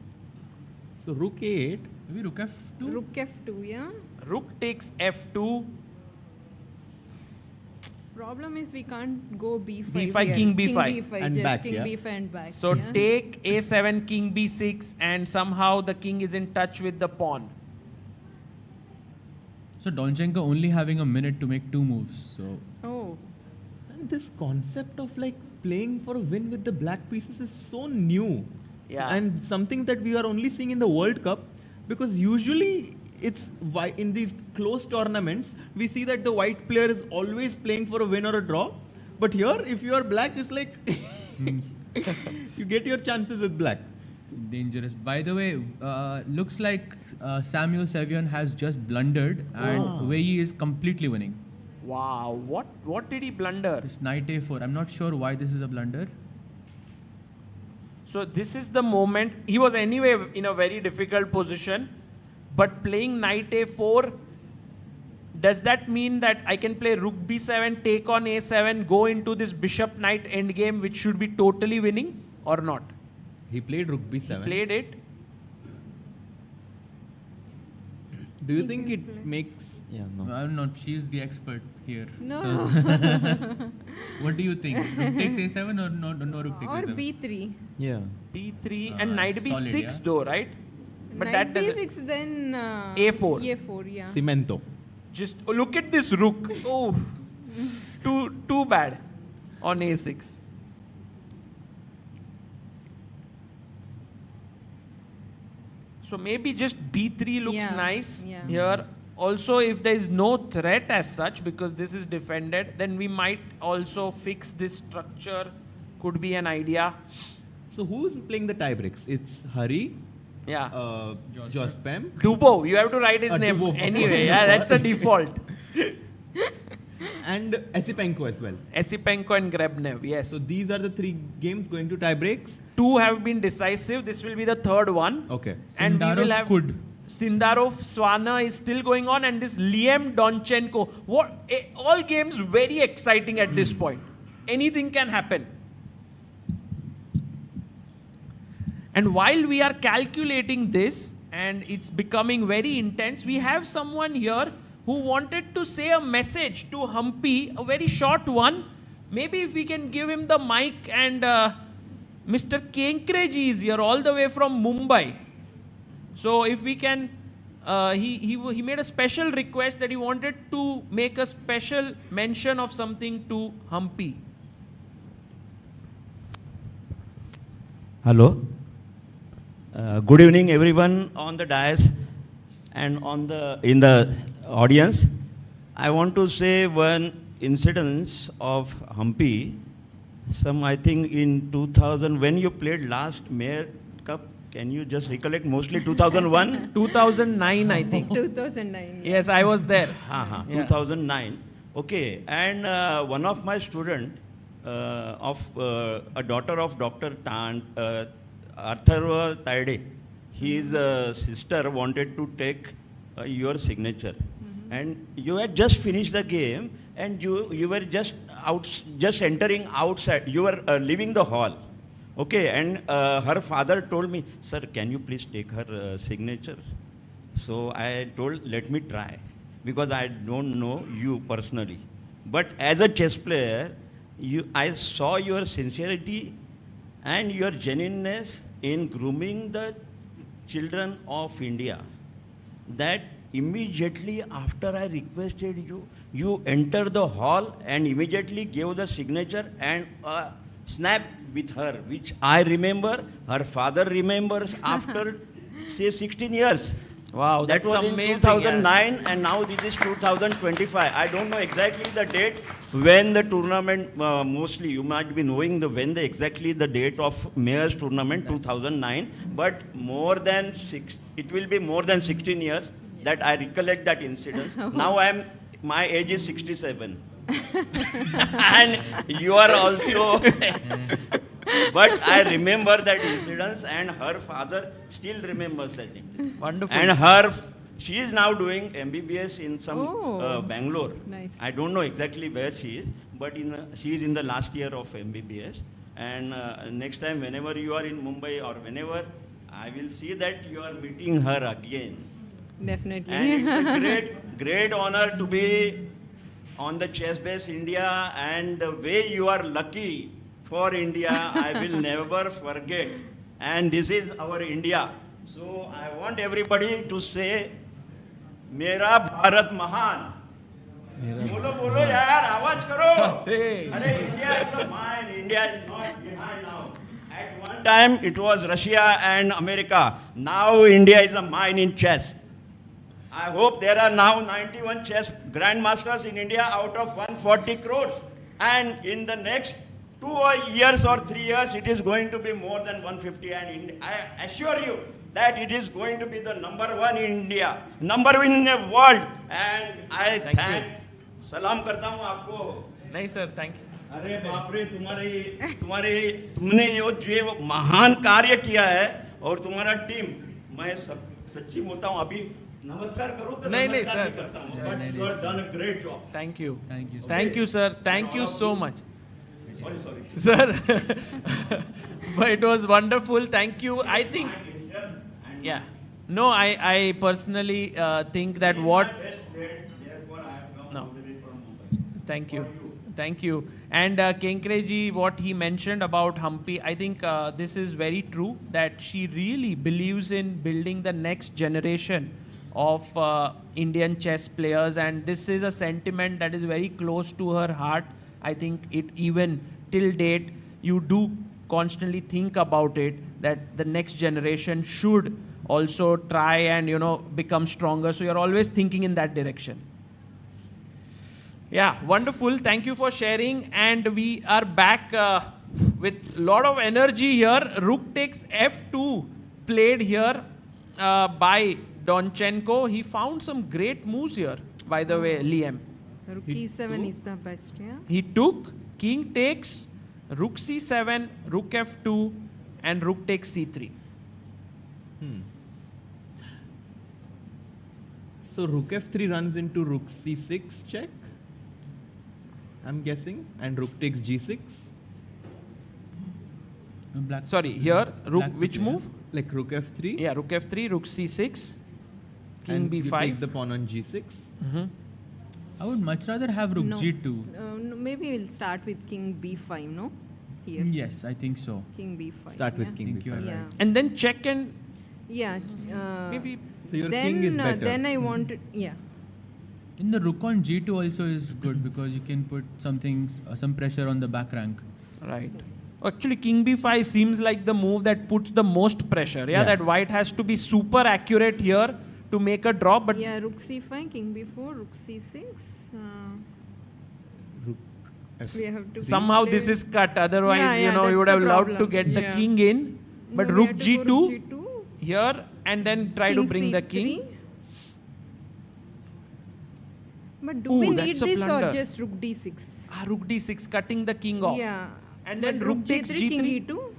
So rook a8. Maybe rook f2? Rook f2, yeah. Rook takes f2. Problem is we can't go b5. B5, here. king B5. King b5, And just back, king yeah. b5 and back. So yeah. take a7, king b6, and somehow the king is in touch with the pawn. So Donchenko only having a minute to make 2 moves. So Oh. And this concept of like playing for a win with the black pieces is so new. Yeah. And something that we are only seeing in the World Cup, because usually it's in these close tournaments, we see that the white player is always playing for a win or a draw. But here, if you are black, it's like you get your chances with black. dangerous. By the way, looks like Samuel Sevian has just blundered and Wei is completely winning. Wow, what did he blunder? It's knight a4. I'm not sure why this is a blunder. So this is the moment. He was anyway in a very difficult position, but playing knight a4, does that mean that I can play rook b7, take on a7, go into this bishop knight endgame, which should be totally winning, or not? He played rook b7. He played it. Do you think it makes... Yeah, no. I'm not. She's the expert here. No. So what do you think? Rook takes a7 or no rook takes Or a7? b3. Yeah. b3 and knight b6 solid, yeah. though, right? But Knight that doesn't. b6, then A4. A4, yeah. Cimento. Just look at this rook. Oh, too bad on a6. So maybe just b3 looks Yeah, nice yeah. here. Also, if there is no threat as such, because this is defended, then we might also fix this structure. Could be an idea. So who's playing the tiebreaks? It's Hari, Yeah. Jospem. Dubo, you have to write his name Dubo. anyway. Yeah, that's a default. And Esipenko as well. Esipenko and Grebnev, yes. So these are the 3 games going to tiebreaks. 2 have been decisive. This will be the 3rd one. Okay. And we will Sindarov have could. Sindarov, Swana is still going on, and this Liam Donchenko. All games very exciting at this point. Anything can happen. And while we are calculating this, and it's becoming very intense, we have someone here who wanted to say a message to Humpy, a very short one. Maybe if we can give him the mic, and Mr. Kenkreji is here all the way from Mumbai. So if we can, he made a special request that he wanted to make a special mention of something to Humpy. Hello. Good evening, everyone on the dais and in the audience. I want to say one incident of Humpy. I think in 2000, when you played last Mayor Cup, can you just recollect? Mostly 2001? 2009, I think. 2009. Yeah. Yes, I was there. Yeah. 2009. Okay. And one of my student, a daughter of Dr. Arthur Taide, his sister wanted to take your signature. And you had just finished the game, and you were just entering outside. You were leaving the hall. Okay, and her father told me, sir, can you please take her signature? So I told, let me try, because I don't know you personally. But as a chess player, I saw your sincerity and your genuineness in grooming the children of India. That immediately after I requested you, you entered the hall and immediately gave the signature and snap with her, which I remember, her father remembers after, say, 16 years. Wow, that that's was amazing. in 2009, and now this is 2025. I don't know exactly the date when the tournament, mostly you might be knowing exactly the date of Mayor's tournament, 2009, but it will be more than 16 years that I recollect that incident. Now my age is 67. And you are also... But I remember that incident, and her father still remembers that thing. Wonderful. And she is now doing MBBS in some Bangalore. Nice. I don't know exactly where she is, but she is in the last year of MBBS. And next time, whenever you are in Mumbai or whenever, I will see that you are meeting her again. Definitely. And it's a great honor to be on the ChessBase India, and the way you are lucky for India, I will never forget. And this is our India. So I want everybody to say, Mera Bharat Mahan. Bolo, bolo, yaar, awaaz karo. Arey, India is mine. India is not behind now. At one time, it was Russia and America. Now India is a mine in chess. I hope there are now 91 chess grandmasters in India out of 140 crores. And in the next 2 years or 3 years, it is going to be more than 150. And I assure you that it is going to be the #1 in India, #1 in the world. And I thank सलाम करता हूँ आपको. नहीं sir, thank you. अरे बाप रे, तुमने जो महान कार्य किया है, और तुम्हारा टीम, मैं सच्ची बोलता हूँ, अभी नमस्कार करूँ तो नहीं नमस्कार सर, करता हूँ. But you have done a great job. Thank you. Okay. Thank you, sir. Thank you so much. Sorry. Sir, but it was wonderful. Thank you. I think, yeah. No, I personally think that what... No. Thank you. Thank you. And Kenkreji, what he mentioned about Humpy, I think this is very true, that she really believes in building the next generation of Indian chess players, and this is a sentiment that is very close to her heart. I think it even till date, you do constantly think about it, that the next generation should also try and, you know, become stronger. So you're always thinking in that direction. Yeah, wonderful. Thank you for sharing. And we are back with a lot of energy here. Rook takes F2 played here by Donchenko. He found some great moves here, by the way, Liam. Rook E7 is the best, yeah? He took, king takes, rook C7, rook F2, and rook takes C3. So rook F3 runs into rook C6 check, I'm guessing, and rook takes G6. Sorry, here, rook, which move? Like rook F3? Yeah, rook F3, rook C6, king and B5. You take the pawn on G6. I would much rather have rook No. G2. No, maybe we'll start with king B5, no? Here. Yes, I think so. King B5. Start with yeah? king B5. Yeah. And then check and... Yeah. Maybe... So your then, king is better. Then I wanted, yeah. In the rook on G2 also is good because you can put something, some pressure on the back rank. Right. Actually, king B5 seems like the move that puts the most pressure. Yeah, that white has to be super accurate here to make a draw. But yeah, rook C5, king B4, rook C6. We have to somehow replay. this is cut. Otherwise, Yeah, you know, that's you would the have loved to problem. get the Yeah. king in. But No, we rook have to go G2, rook G2. here, and then try to King bring the C3. king. But do Ooh, we need that's a this blunder. or just rook D6? Ah, rook D6, cutting the king off. Yeah. And But then rook takes G3, king G3. E2.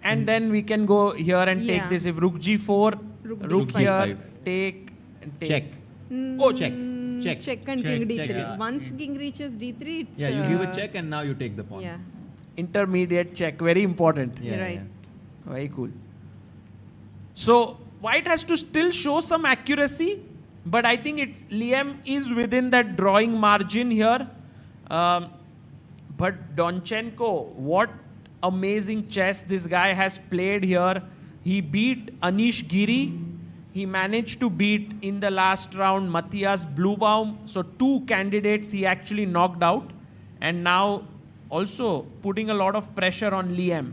And then we can go here and take Yeah. this. If rook G4, rook D5. here, take, and take. Check. Oh, check. Check. Check and Check, king D3. check, yeah. Once king reaches D3, it's... Yeah, you give a check and now you take the pawn. Yeah. Intermediate check, very important. Yeah, right. Very cool. So white has to still show some accuracy, but I think it's Liam is within that drawing margin here. But Donchenko, what amazing chess this guy has played here. He beat Anish Giri. He managed to beat in the last round Matthias Bluebaum. So 2 candidates he actually knocked out. And now also putting a lot of pressure on Liam.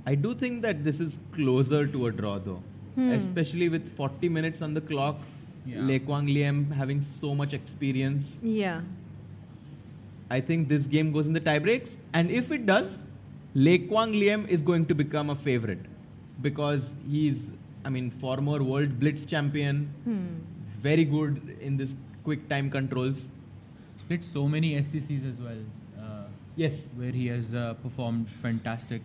I do think that this is closer to a draw though. Especially with 40 minutes on the clock. Yeah. Le Quang Liam having so much experience. Yeah. I think this game goes in the tiebreaks. And if it does, Le Quang Liam is going to become a favorite. Because he's, I mean, former world blitz champion. Very good in this quick time controls. Split so many SCCs as well. Yes. Where he has performed fantastic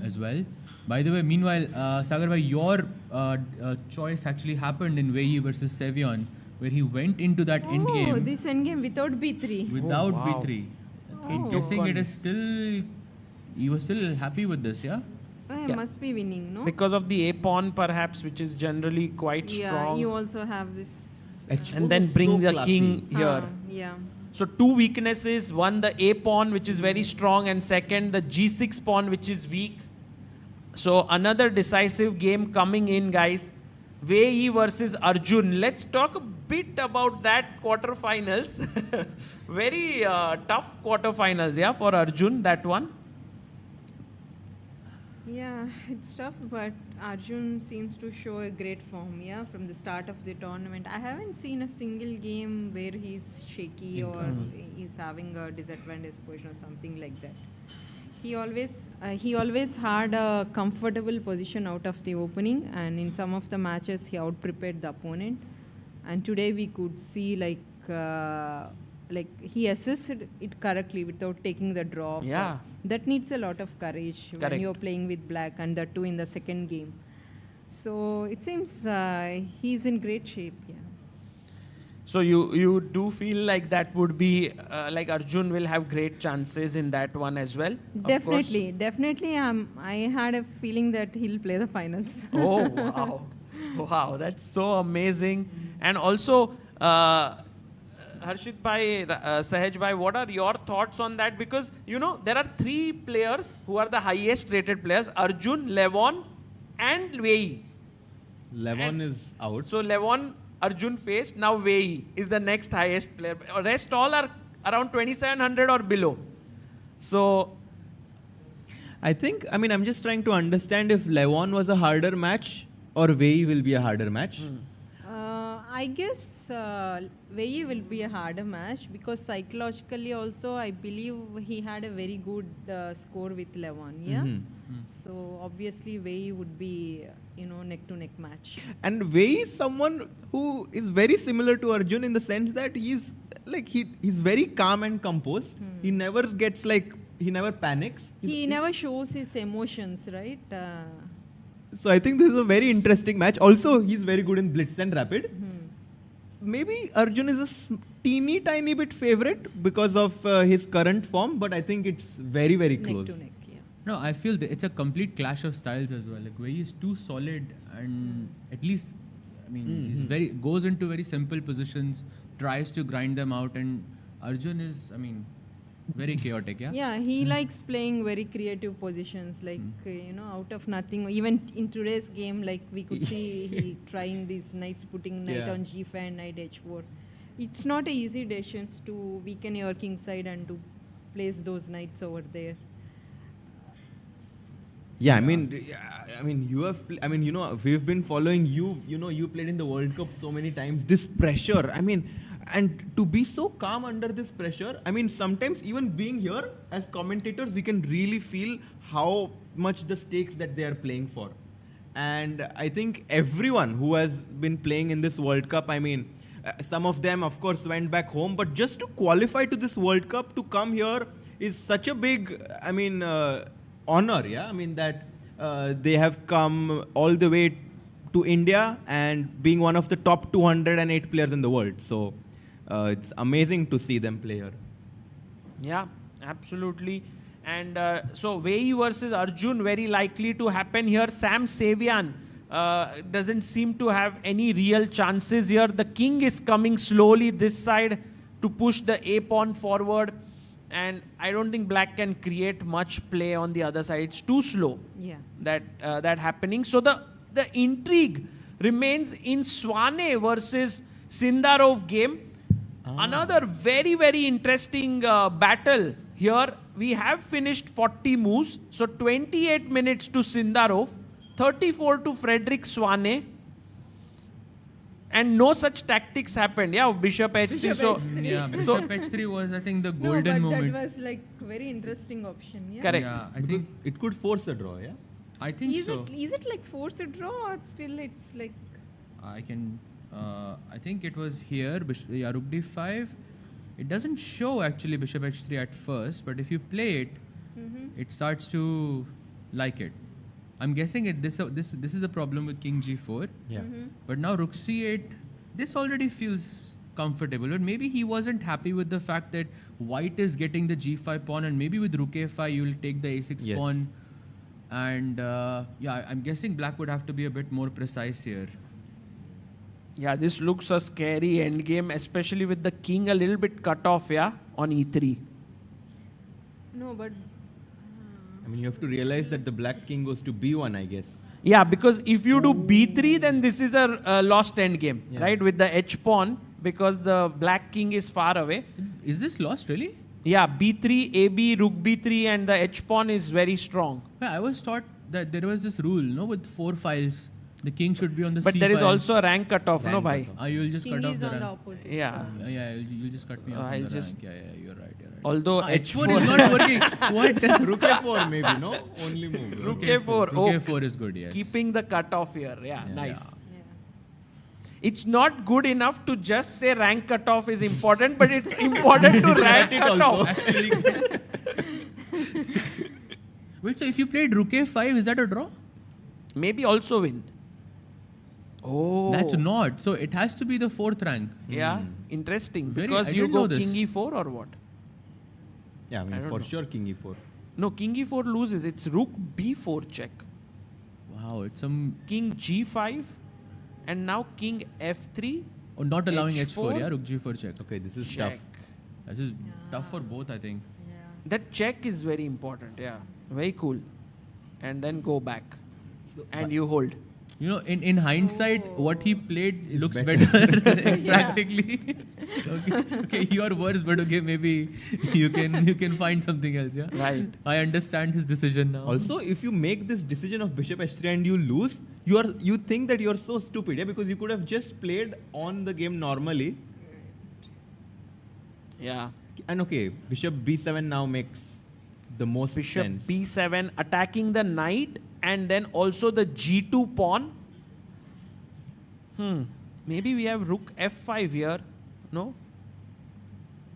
as well. By the way, meanwhile, Sagar bhai, your choice actually happened in Wei versus Sevion, where he went into that endgame. Oh, this endgame without B3. Without wow. B3. I'm Oh. guessing it is still, you were still happy with this, yeah? I must be winning, no? Because of the A pawn perhaps, which is generally quite Yeah, strong. you also have this. And then bring the king here. Yeah. So 2 weaknesses, one the A pawn which is very strong, and second the G6 pawn which is weak. So another decisive game coming in, guys. Wei versus Arjun. Let's talk a bit about that quarterfinals. Very tough quarterfinals, yeah, for Arjun, that one. Yeah, it's tough, but Arjun seems to show a great form, yeah, from the start of the tournament. I haven't seen a single game where he's shaky or he's having a disadvantage position or something like that. He always had a comfortable position out of the opening, and in some of the matches he out-prepared the opponent. And today we could see like he assisted it correctly without taking the draw. Yeah. That needs a lot of courage when Correct. you're playing with black, and that too in the second game. So it seems he's in great shape. Yeah. So you do feel like that would be like Arjun will have great chances in that one as well? Definitely. I had a feeling that he'll play the finals. Oh, wow. Wow, that's so amazing. And also, Harshit Bhai, Sahaj Bhai, what are your thoughts on that? Because, there are 3 players who are the highest rated players, Arjun, Levon and Wei. Levon is out. So Levon, Arjun faced, now Wei is the next highest player. Rest all are around 2700 or below. So I'm just trying to understand if Levon was a harder match or Wei will be a harder match. I guess Wei will be a harder match because psychologically also I believe he had a very good score with Levon. Yeah. So obviously Wei would be neck to neck match. And Wei is someone who is very similar to Arjun in the sense that he's very calm and composed. He never gets he never panics. He never shows his emotions, right? So I think this is a very interesting match. Also, he's very good in blitz and rapid. Maybe Arjun is a teeny tiny bit favorite because of his current form, but I think it's very, very close. Neck to neck, yeah. No, I feel that it's a complete clash of styles as well. Like Wei is too solid, and at least, he's goes into very simple positions, tries to grind them out, and Arjun is, very chaotic. Yeah. Yeah, he likes playing very creative positions, like out of nothing. Even in today's game, like we could see he trying these knights, putting knight on g5 and knight h4. It's not a easy decision to weaken your king side and to place those knights over there. Yeah, we've been following you. You played in the World Cup so many times. This pressure, and to be so calm under this pressure, sometimes even being here as commentators, we can really feel how much the stakes that they are playing for. And I think everyone who has been playing in this World Cup, some of them, of course, went back home, but just to qualify to this World Cup, to come here is such a big, honor, yeah? That they have come all the way to India and being one of the top 208 players in the world. So it's amazing to see them play here. Yeah, absolutely. And so Wei versus Arjun very likely to happen here. Sam Savian doesn't seem to have any real chances here. The king is coming slowly this side to push the a pawn forward. And I don't think black can create much play on the other side. It's too slow. Yeah. That happening. So the intrigue remains in Swane versus Sindarov game. Another very, very interesting battle here. We have finished 40 moves. So 28 minutes to Sindarov, 34 to Frederick Swane. And no such tactics happened. Yeah, Bishop H3. Bishop H3 was, I think, the golden moment. That was like very interesting option. Yeah. Correct. Yeah, I think it could force a draw. Yeah. I think so. Is it like force a draw or still it's like? I think it was here. Rook d5. It doesn't show actually Bishop H3 at first, but if you play it, it starts to like it. I'm guessing this is the problem with King G4. Yeah. But now Rook C8, this already feels comfortable. But maybe he wasn't happy with the fact that White is getting the G5 pawn, and maybe with Rook A5 you will take the A6 pawn. And I'm guessing Black would have to be a bit more precise here. Yeah, this looks a scary endgame, especially with the king a little bit cut off, on E3. No, but you have to realize that the black king goes to B1, I guess. Yeah, because if you do B3, then this is a lost endgame, right? With the H pawn, because the black king is far away. Is this lost, really? Yeah, B3, AB, Rook B3, and the H pawn is very strong. Yeah, I was taught that there was this rule, with 4 files. The king should be on the C But there is file. also a rank cutoff, no, bhai? You'll just king cut off is the on rank. the opposite. Yeah. You'll just cut me off. I'll the just. rank. Yeah, you're right. Although H4 is not working. What? Rook A4 maybe, no? Only move. Rook A4. Rook A4 is good, yes. Keeping the cutoff here. Yeah, nice. Yeah. It's not good enough to just say rank cutoff is important, but it's important to rank cutoff. Actually. Wait, so if you played Rook A5, is that a draw? Maybe also win. Oh. That's not. So it has to be the 4th rank. Yeah, interesting. Very- Because I you didn't go know this. king e4 or what? Yeah, I mean, don't for know. sure king e4. No, king e4 loses. It's rook b4 check. Wow, it's some... King g5 and now king f3. Oh, not allowing H4. h4, yeah? Rook g4 check. Okay, this is Check. This is tough for both, I think. That check is very important, yeah. Very cool. And then go back. And you hold. You know, in hindsight, what he played looks better. better practically. Okay, you are worse, but okay, maybe you can find something else, yeah? Right. I understand his decision now. Also, if you make this decision of bishop h3 and you lose, you think that you're so stupid, yeah? Because you could have just played on the game normally. Yeah. And okay, bishop b7 now makes the most Bishop sense. b7 attacking the knight and then also the g2 pawn. Maybe we have rook f5 here. No?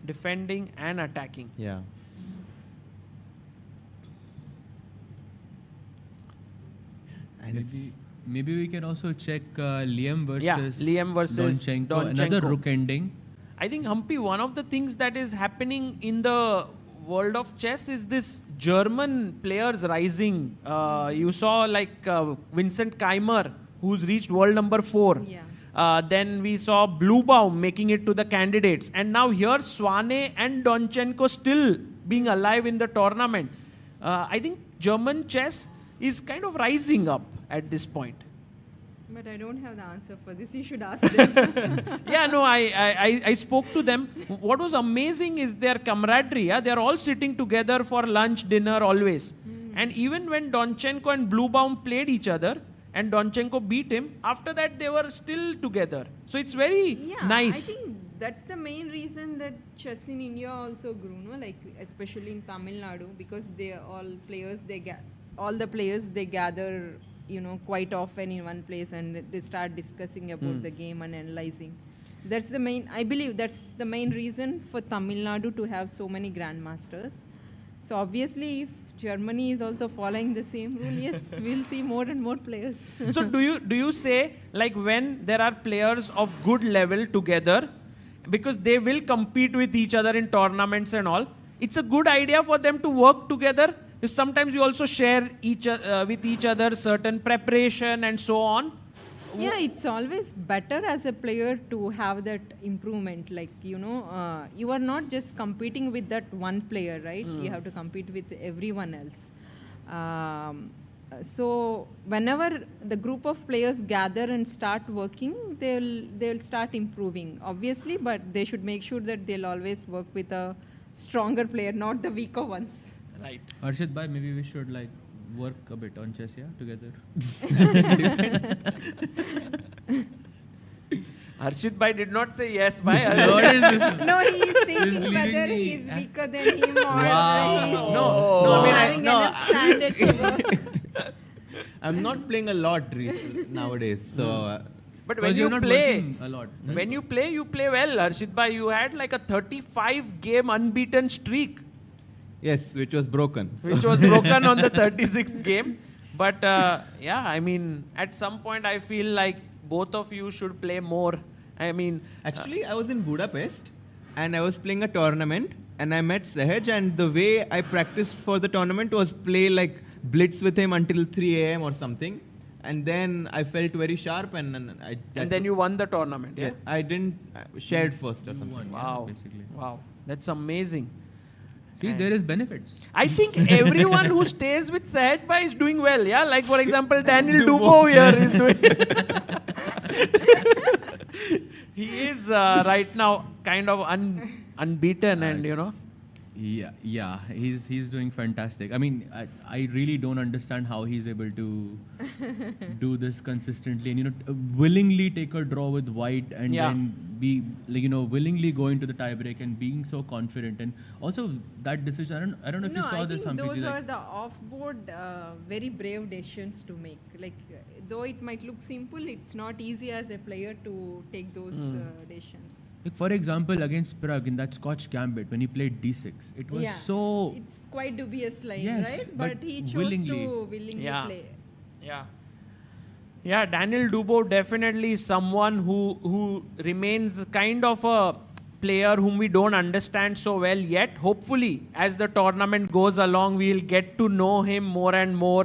Defending and attacking. Yeah. And maybe we can also check Liam versus, Liam versus Donchenko. Donchenko. Another rook ending. I think, Humpy, one of the things that is happening in the world of chess is this German players rising. You saw like Vincent Keimer, who's reached world number 4. Then we saw Bluebaum making it to the candidates. And now here Swane and Donchenko still being alive in the tournament. I think German chess is kind of rising up at this point. But I don't have the answer for this. You should ask them. Yeah, no, I spoke to them. What was amazing is their camaraderie. Yeah? They're all sitting together for lunch, dinner, always. And even when Donchenko and Bluebaum played each other, and Donchenko beat him, after that they were still together. So it's very nice. I think that's the main reason that chess in India also grew, no? Like especially in Tamil Nadu, because they are all players, all the players they gather, you know, quite often in one place and they start discussing about the game and analyzing. That's the main, I believe that's the main reason for Tamil Nadu to have so many grandmasters. So obviously if Germany is also following the same rule, yes, we'll see more and more players. So do you say, like, when there are players of good level together, because they will compete with each other in tournaments and all, it's a good idea for them to work together? Because sometimes you also share with each other certain preparation and so on. Yeah, it's always better as a player to have that improvement. Like, you know, you are not just competing with that one player, right? You have to compete with everyone else. So whenever the group of players gather and start working, they'll start improving, obviously, but they should make sure that they'll always work with a stronger player, not the weaker ones. Right. Arshit bhai, maybe we should like work a bit on chess, yeah, together. Harshit bhai did not say yes, bhai. What is this? No, he is thinking whether he is weaker than him or he is No, I mean, having enough standard to work. I'm not playing a lot nowadays, so... But when you play, when you play well, Harshit bhai. You had like a 35 game unbeaten streak. Yes, which was broken. Which was broken on the 36th game. But yeah, I mean, at some point I feel like both of you should play more. I mean... Actually, I was in Budapest and I was playing a tournament and I met Sahaj, and the way I practiced for the tournament was play like blitz with him until 3 a.m. or something. And then I felt very sharp and then you won the tournament, yeah? I didn't... shared first or something. Wow. Basically. Wow. That's amazing. See, there is benefits. I think everyone who stays with Sahaj bhai is doing well, yeah? Like, for example, Daniel Dubois here is doing... He is right now kind of unbeaten and, you know... Yeah, he's doing fantastic. I mean, I really don't understand how he's able to do this consistently and, you know, willingly take a draw with white and then be, like, you know, willingly go into the tiebreak and being so confident. And also that decision, I don't know if you saw this. I think those are the off-board, very brave decisions to make. Like, though it might look simple, it's not easy as a player to take those decisions. Like, for example, against Prague in that Scotch Gambit, when he played d6, it was so... It's quite dubious line, Yes, right? but But he chose willingly. to willingly play. Yeah. Yeah, Daniel Dubov definitely is someone who remains kind of a player whom we don't understand so well yet. Hopefully, as the tournament goes along, we'll get to know him more and more.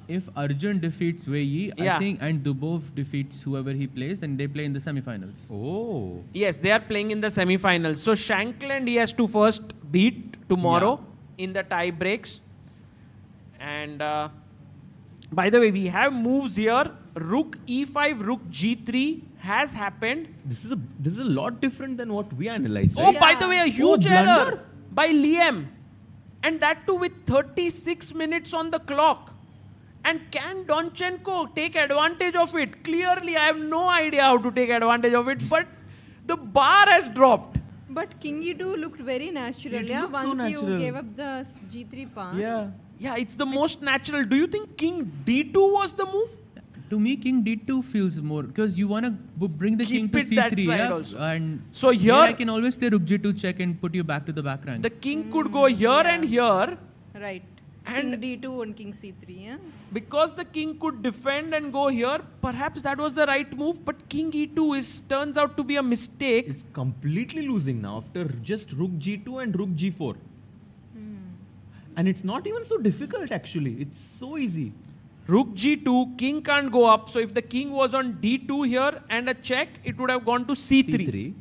If Arjun defeats Wei, Yeah. I think, and Dubov defeats whoever he plays, then they play in the semi-finals. Oh. Yes, they are playing in the semi-finals. So Shankland he has to first beat tomorrow in the tie breaks. And by the way, we have moves here. Rook e5, rook g3 has happened. This is a lot different than what we analyzed. Oh, right? by the way, a huge blunder. error by Liam. And that too with 36 minutes on the clock. And can Donchenko take advantage of it? Clearly, I have no idea how to take advantage of it, but the bar has dropped. But King E2 looked very natural, It yeah? looked so Once you natural. gave up the G3 pawn. Yeah, it's the most natural. Do you think King D2 was the move? To me, King D2 feels more because you want to bring the king to it that C3, side yeah? also. And So here- I can always play Rook G2 check and put you back to the back rank. The king could go here and here. Right. And King D2 and King C3, yeah? Because the king could defend and go here, perhaps that was the right move. But King E2 turns out to be a mistake. It's completely losing now after just Rook G2 and Rook G4. And it's not even so difficult actually. It's so easy. Rook G2, king can't go up. So if the king was on D2 here and a check, it would have gone to C3.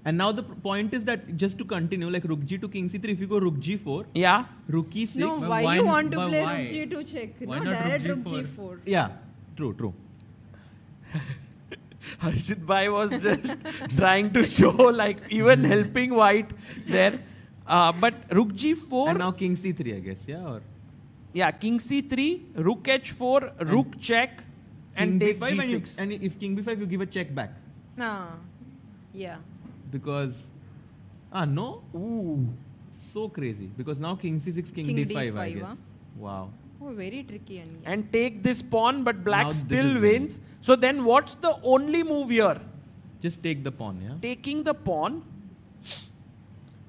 And now the point is that just to continue, like Rook G2, King C3, if you go Rook G4, yeah, Rook E6. No, why you want to play Rook G2 check? Why No, not direct Rook Rook G4? G4. Yeah, true. Harshit Bhai was just trying to show, like, even helping white there. But Rook G4. And now King C3, I guess, yeah? Or yeah, King C3, Rook H4, Rook check, and King take B5 G6. and if King B5, you give a check back. No. Yeah. Because, no? Ooh. So crazy. Because now King C6, King D5, I guess. huh? Wow. Oh, very tricky. And take this pawn, but black Now this still is wins. So then what's the only move here? Just take the pawn, yeah? Taking the pawn.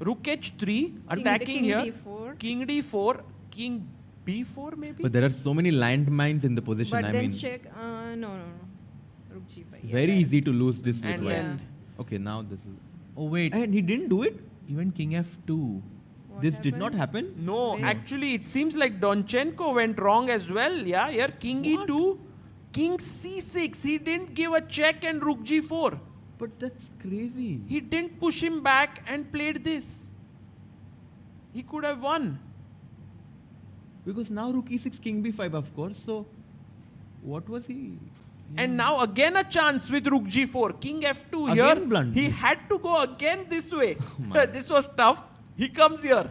Rook H3, attacking King here. D4. King D4, King B4 maybe? But there are so many landmines in the position. But I then mean, check. No. Rook G5. Yeah, very right. easy to lose this with And white. then- Okay, now this is. Oh, wait. And he didn't do it? Even King F2. This did not happen? No, actually it seems like Donchenko went wrong as well. Yeah, here King E2, King C6. He didn't give a check and Rook G4. But that's crazy. He didn't push him back and played this. He could have won. Because now Rook E6, King B5, of course. So, what was he? And now again a chance with Rook G4. King F2 Again here. blunder. He had to go again this way. This was tough. He comes here.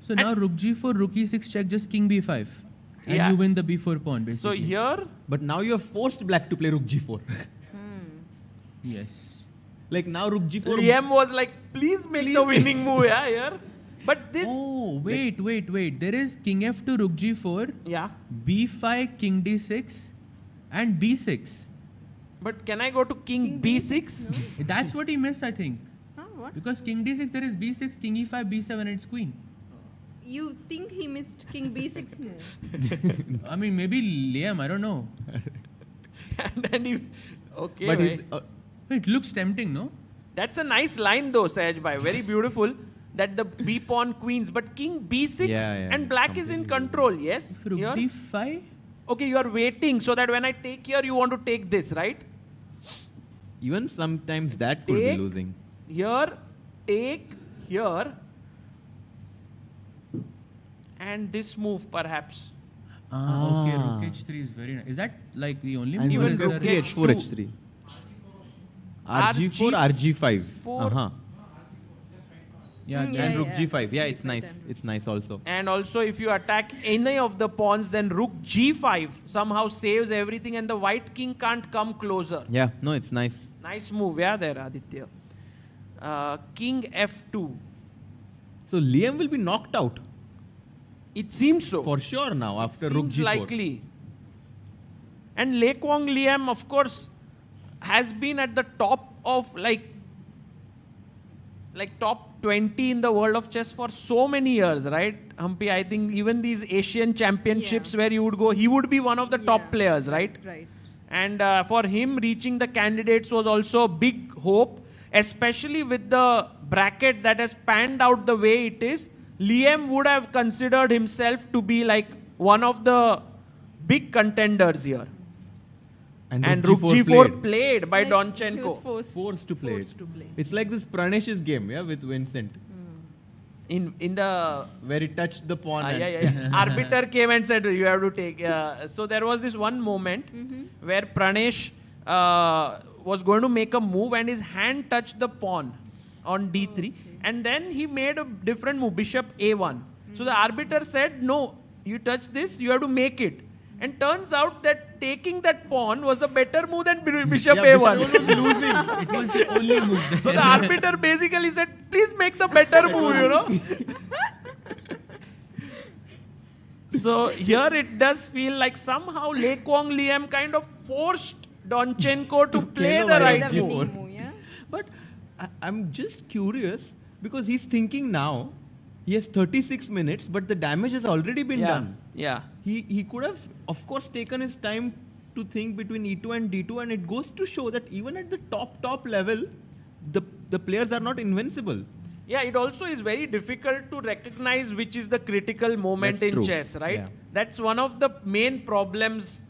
So now Rook G4, Rook E6 check, just King B5. And Yeah. you win the B4 pawn, So basically. here, But now you have forced black to play Rook G4. Yes. Like now Rook G4. Liam was like, please make the winning move here. But this... Oh, wait. There is King F2, Rook G4. Yeah. B5, King D6, and B6. But can I go to King B6? That's what he missed, I think. What? Because King D6, there is B6, King E5, B7, and it's Queen. You think he missed King B6 move? I mean, maybe Liam, I don't know. And then he... Okay, But wait. It looks tempting, no? That's a nice line though, Sahaj Bhai. Very beautiful. That the B pawn queens. But King B6 Yeah, and black is in control, yes? Rook Here? D5? Okay, you are waiting so that when I take here, you want to take this, right? Even sometimes that could be Take. losing. Here, take here. And this move perhaps. Okay, Rook H3 is very nice. Is that like the only And move? or even is Rook there- H4, H3. RG4, RG5. RG4. Yeah, and Rook G5. Yeah, it's nice. It's nice also. And also if you attack any of the pawns, then Rook G5 somehow saves everything and the white king can't come closer. Yeah, no, it's nice. Nice move, yeah, there, Aditya. King F2. So Liam will be knocked out. It seems so. For sure now, after Rook Seems G4. likely. And Lekwang Liam, of course, has been at the top of like top 20 in the world of chess for so many years, right? Humpy, I think even these Asian championships where you would go, he would be one of the top players, right? Right. And for him, reaching the candidates was also a big hope, especially with the bracket that has panned out the way it is. Liam would have considered himself to be like one of the big contenders here. And Rook G4 played by Donchenko. Forced to play it. It's like this Pranesh's game, yeah, with Vincent. In the where he touched the pawn. Arbiter came and said you have to take. So there was this one moment where Pranesh was going to make a move and his hand touched the pawn on d3, and then he made a different move, bishop a1. So the arbiter said, no, you touch this, you have to make it. And turns out that taking that pawn was the better move than bishop a1. Bishop was losing. It was the only move. So the arbiter basically said, please make the better move, you know. So here it does feel like somehow Le Quang Liam kind of forced Donchenko to play the right move. But I'm just curious because he's thinking now, he has 36 minutes, but the damage has already been done. Yeah. He could have, of course, taken his time to think between E2 and D2, and it goes to show that even at the top level, the players are not invincible. Yeah, it also is very difficult to recognize which is the critical moment in chess, right? Yeah. That's one of the main problems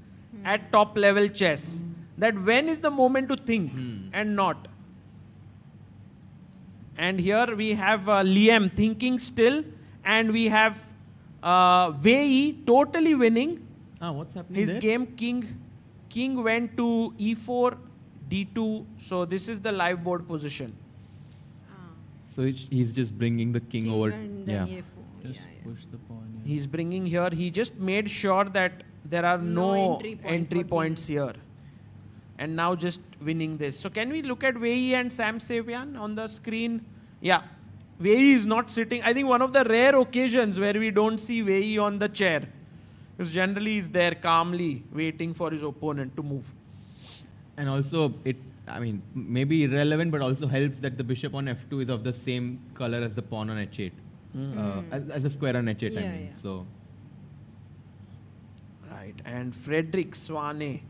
at top level chess. That when is the moment to think and not. And here we have Liam thinking still, and we have Wei totally winning. What's happening His there? game, king went to E4, D2. So this is the live board position. So he's just bringing the king over. Just push the pawn. Yeah. He's bringing here. He just made sure that there are no entry points here. And now just winning this. So can we look at Wei and Sam Savian on the screen? Yeah. Wei is not sitting. I think one of the rare occasions where we don't see Wei on the chair. Because generally he's there calmly waiting for his opponent to move. And also, maybe irrelevant, but also helps that the bishop on f2 is of the same color as the pawn on h8. As a square on h8, I mean. So. Right. And Frederick Swane.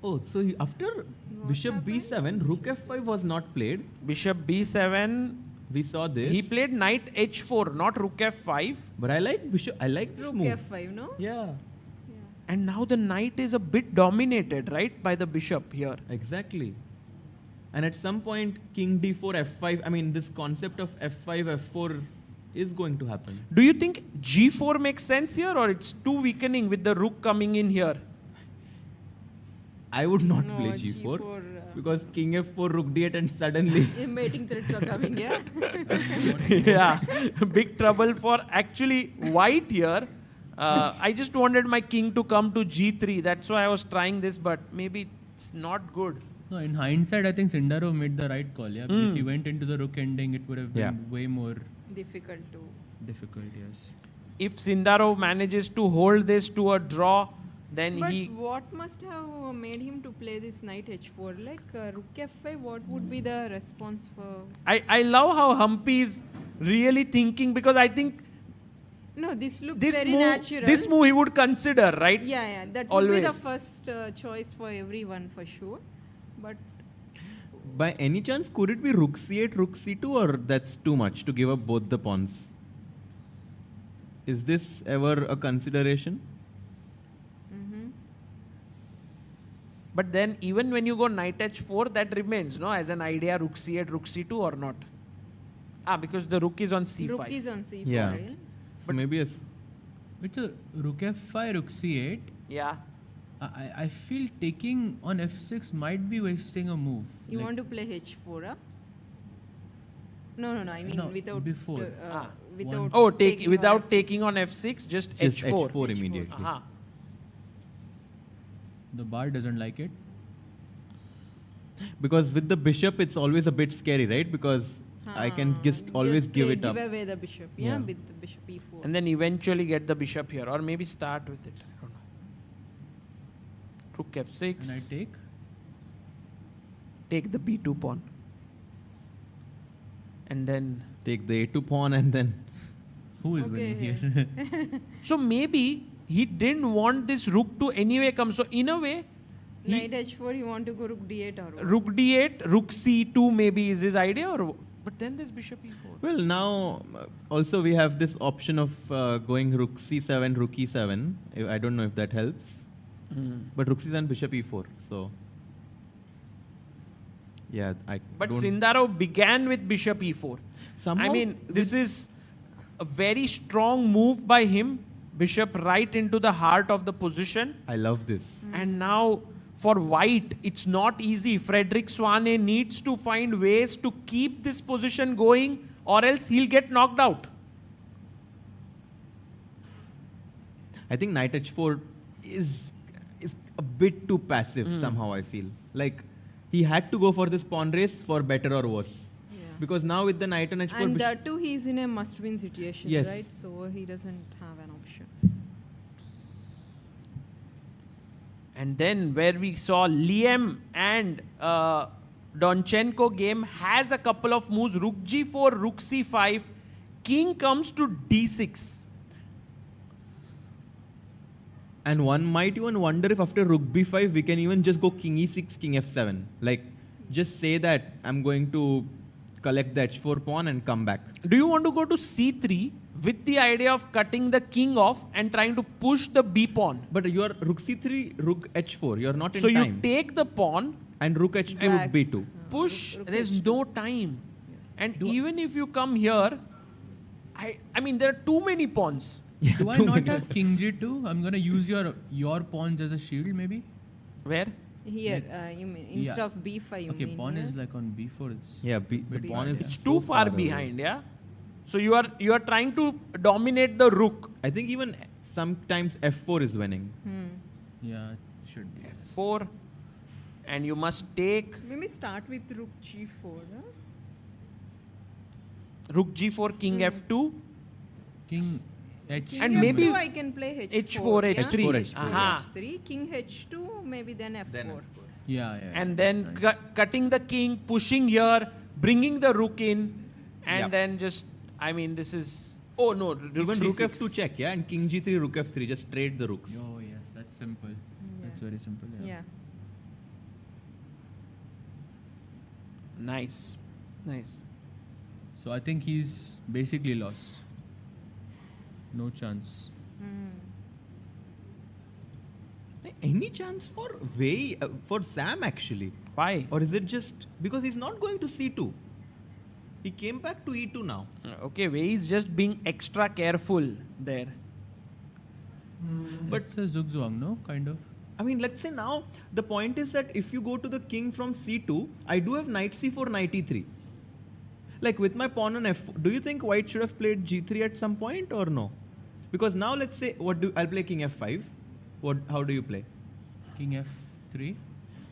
Oh, so after bishop b7, rook f5 was not played. Bishop b7. We saw this. He played knight h4, not rook f5. But I like bishop. I like this Rook move. f5, no? Yeah. And now the knight is a bit dominated, right, by the bishop here. Exactly. And at some point, king d4, f5. This concept of f5, f4 is going to happen. Do you think g4 makes sense here, or it's too weakening with the rook coming in here? I would not play g4 because king f4, rook d8, and suddenly mating threats are coming, yeah? Yeah, big trouble for actually white here. I just wanted my king to come to g3. That's why I was trying this, but maybe it's not good. No, in hindsight, I think Sindarov made the right call. Yeah, if he went into the rook ending, it would have been way more difficult, yes. If Sindarov manages to hold this to a draw, then but what must have made him to play this knight h4? Like rook f5, what would be the response for? I love how Humpy is really thinking, because I think no, this looks very natural. This move he would consider, right? Yeah, that always would be the first choice for everyone for sure. But by any chance, could it be rook c8, rook c2, or that's too much to give up both the pawns? Is this ever a consideration? But then even when you go knight h4, that remains, no, as an idea, rook c8, rook c2 or not? Because the rook is on c5. Rook is on c5. Yeah. So maybe yes. Which rook f5, rook c8. Yeah. I feel taking on f6 might be wasting a move. You want to play h4, huh? No. I mean without before. Without taking on f6, just h4. h4 immediately. The bar doesn't like it. Because with the bishop, it's always a bit scary, right? Because I can just always give it up. Give away the bishop, with the bishop e4. And then eventually get the bishop here, or maybe start with it. I don't know. Rook f6. And I take? Take the b2 pawn. And then take the a2 pawn and then Who is winning here? So maybe he didn't want this rook to anyway come. So in a way, Knight h4, you want to go rook d8 or what? rook d8, rook c2 maybe is his idea, or but then there's bishop e4. Well, now also we have this option of going rook c7, rook e7. I don't know if that helps. But rook c7, bishop e4. So yeah, But Sindarov began with bishop e4. Somehow I mean, this is a very strong move by him. Bishop right into the heart of the position. I love this. And now for white, it's not easy. Frederick Swane needs to find ways to keep this position going, or else he'll get knocked out. I think knight h4 is a bit too passive somehow, I feel. Like, he had to go for this pawn race for better or worse. Because now with the knight on h4... And that too, he's in a must-win situation, Yes. right? So he doesn't have an option. And then where we saw Liam and Donchenko game has a couple of moves. Rook g4, rook c5. King comes to d6. And one might even wonder if after rook b5, we can even just go king e6, king f7. Like, just say that I'm going to collect the h4 pawn and come back. Do you want to go to c3 with the idea of cutting the king off and trying to push the b pawn? But you're rook c3, rook h4. You're not in So time. you take the pawn. And rook h2, rook b2. Push. There's no time. And even if you come here, I mean, there are too many pawns. Do I not have king g2? I'm going to use your pawns as a shield maybe? Where? Here, you mean, instead of b5, you okay, mean pawn here? is like on b4. It's the pawn is It's too far behind, yeah? So you are trying to dominate the rook. I think even sometimes f4 is winning. Yeah, it should be. F4. And you must take Maybe start with rook g4, huh? rook g4, king f2. King h. King And f2 maybe I can play h4. h4, yeah? h3. Aha. h3, king h2, maybe then f4. Yeah. And then cutting the king, pushing here, bringing the rook in, and then just, I mean, this is, oh no, Even rook f2 check, yeah? And king g3, rook f3, just trade the rooks. Oh yes, that's simple. That's very simple. Yeah. Nice. Nice. So I think he's basically lost. No chance. Any chance for for Sam actually? Why? Or is it just because he's not going to c2? He came back to e2 now. Okay, Wei is just being extra careful there. But it's a zugzwang, no? Kind of. I mean, let's say now, the point is that if you go to the king from c2, I do have knight c4, knight e3. Like with my pawn on f4, do you think white should have played g3 at some point or no? Because now let's say, I'll play king f5. How do you play? King f3.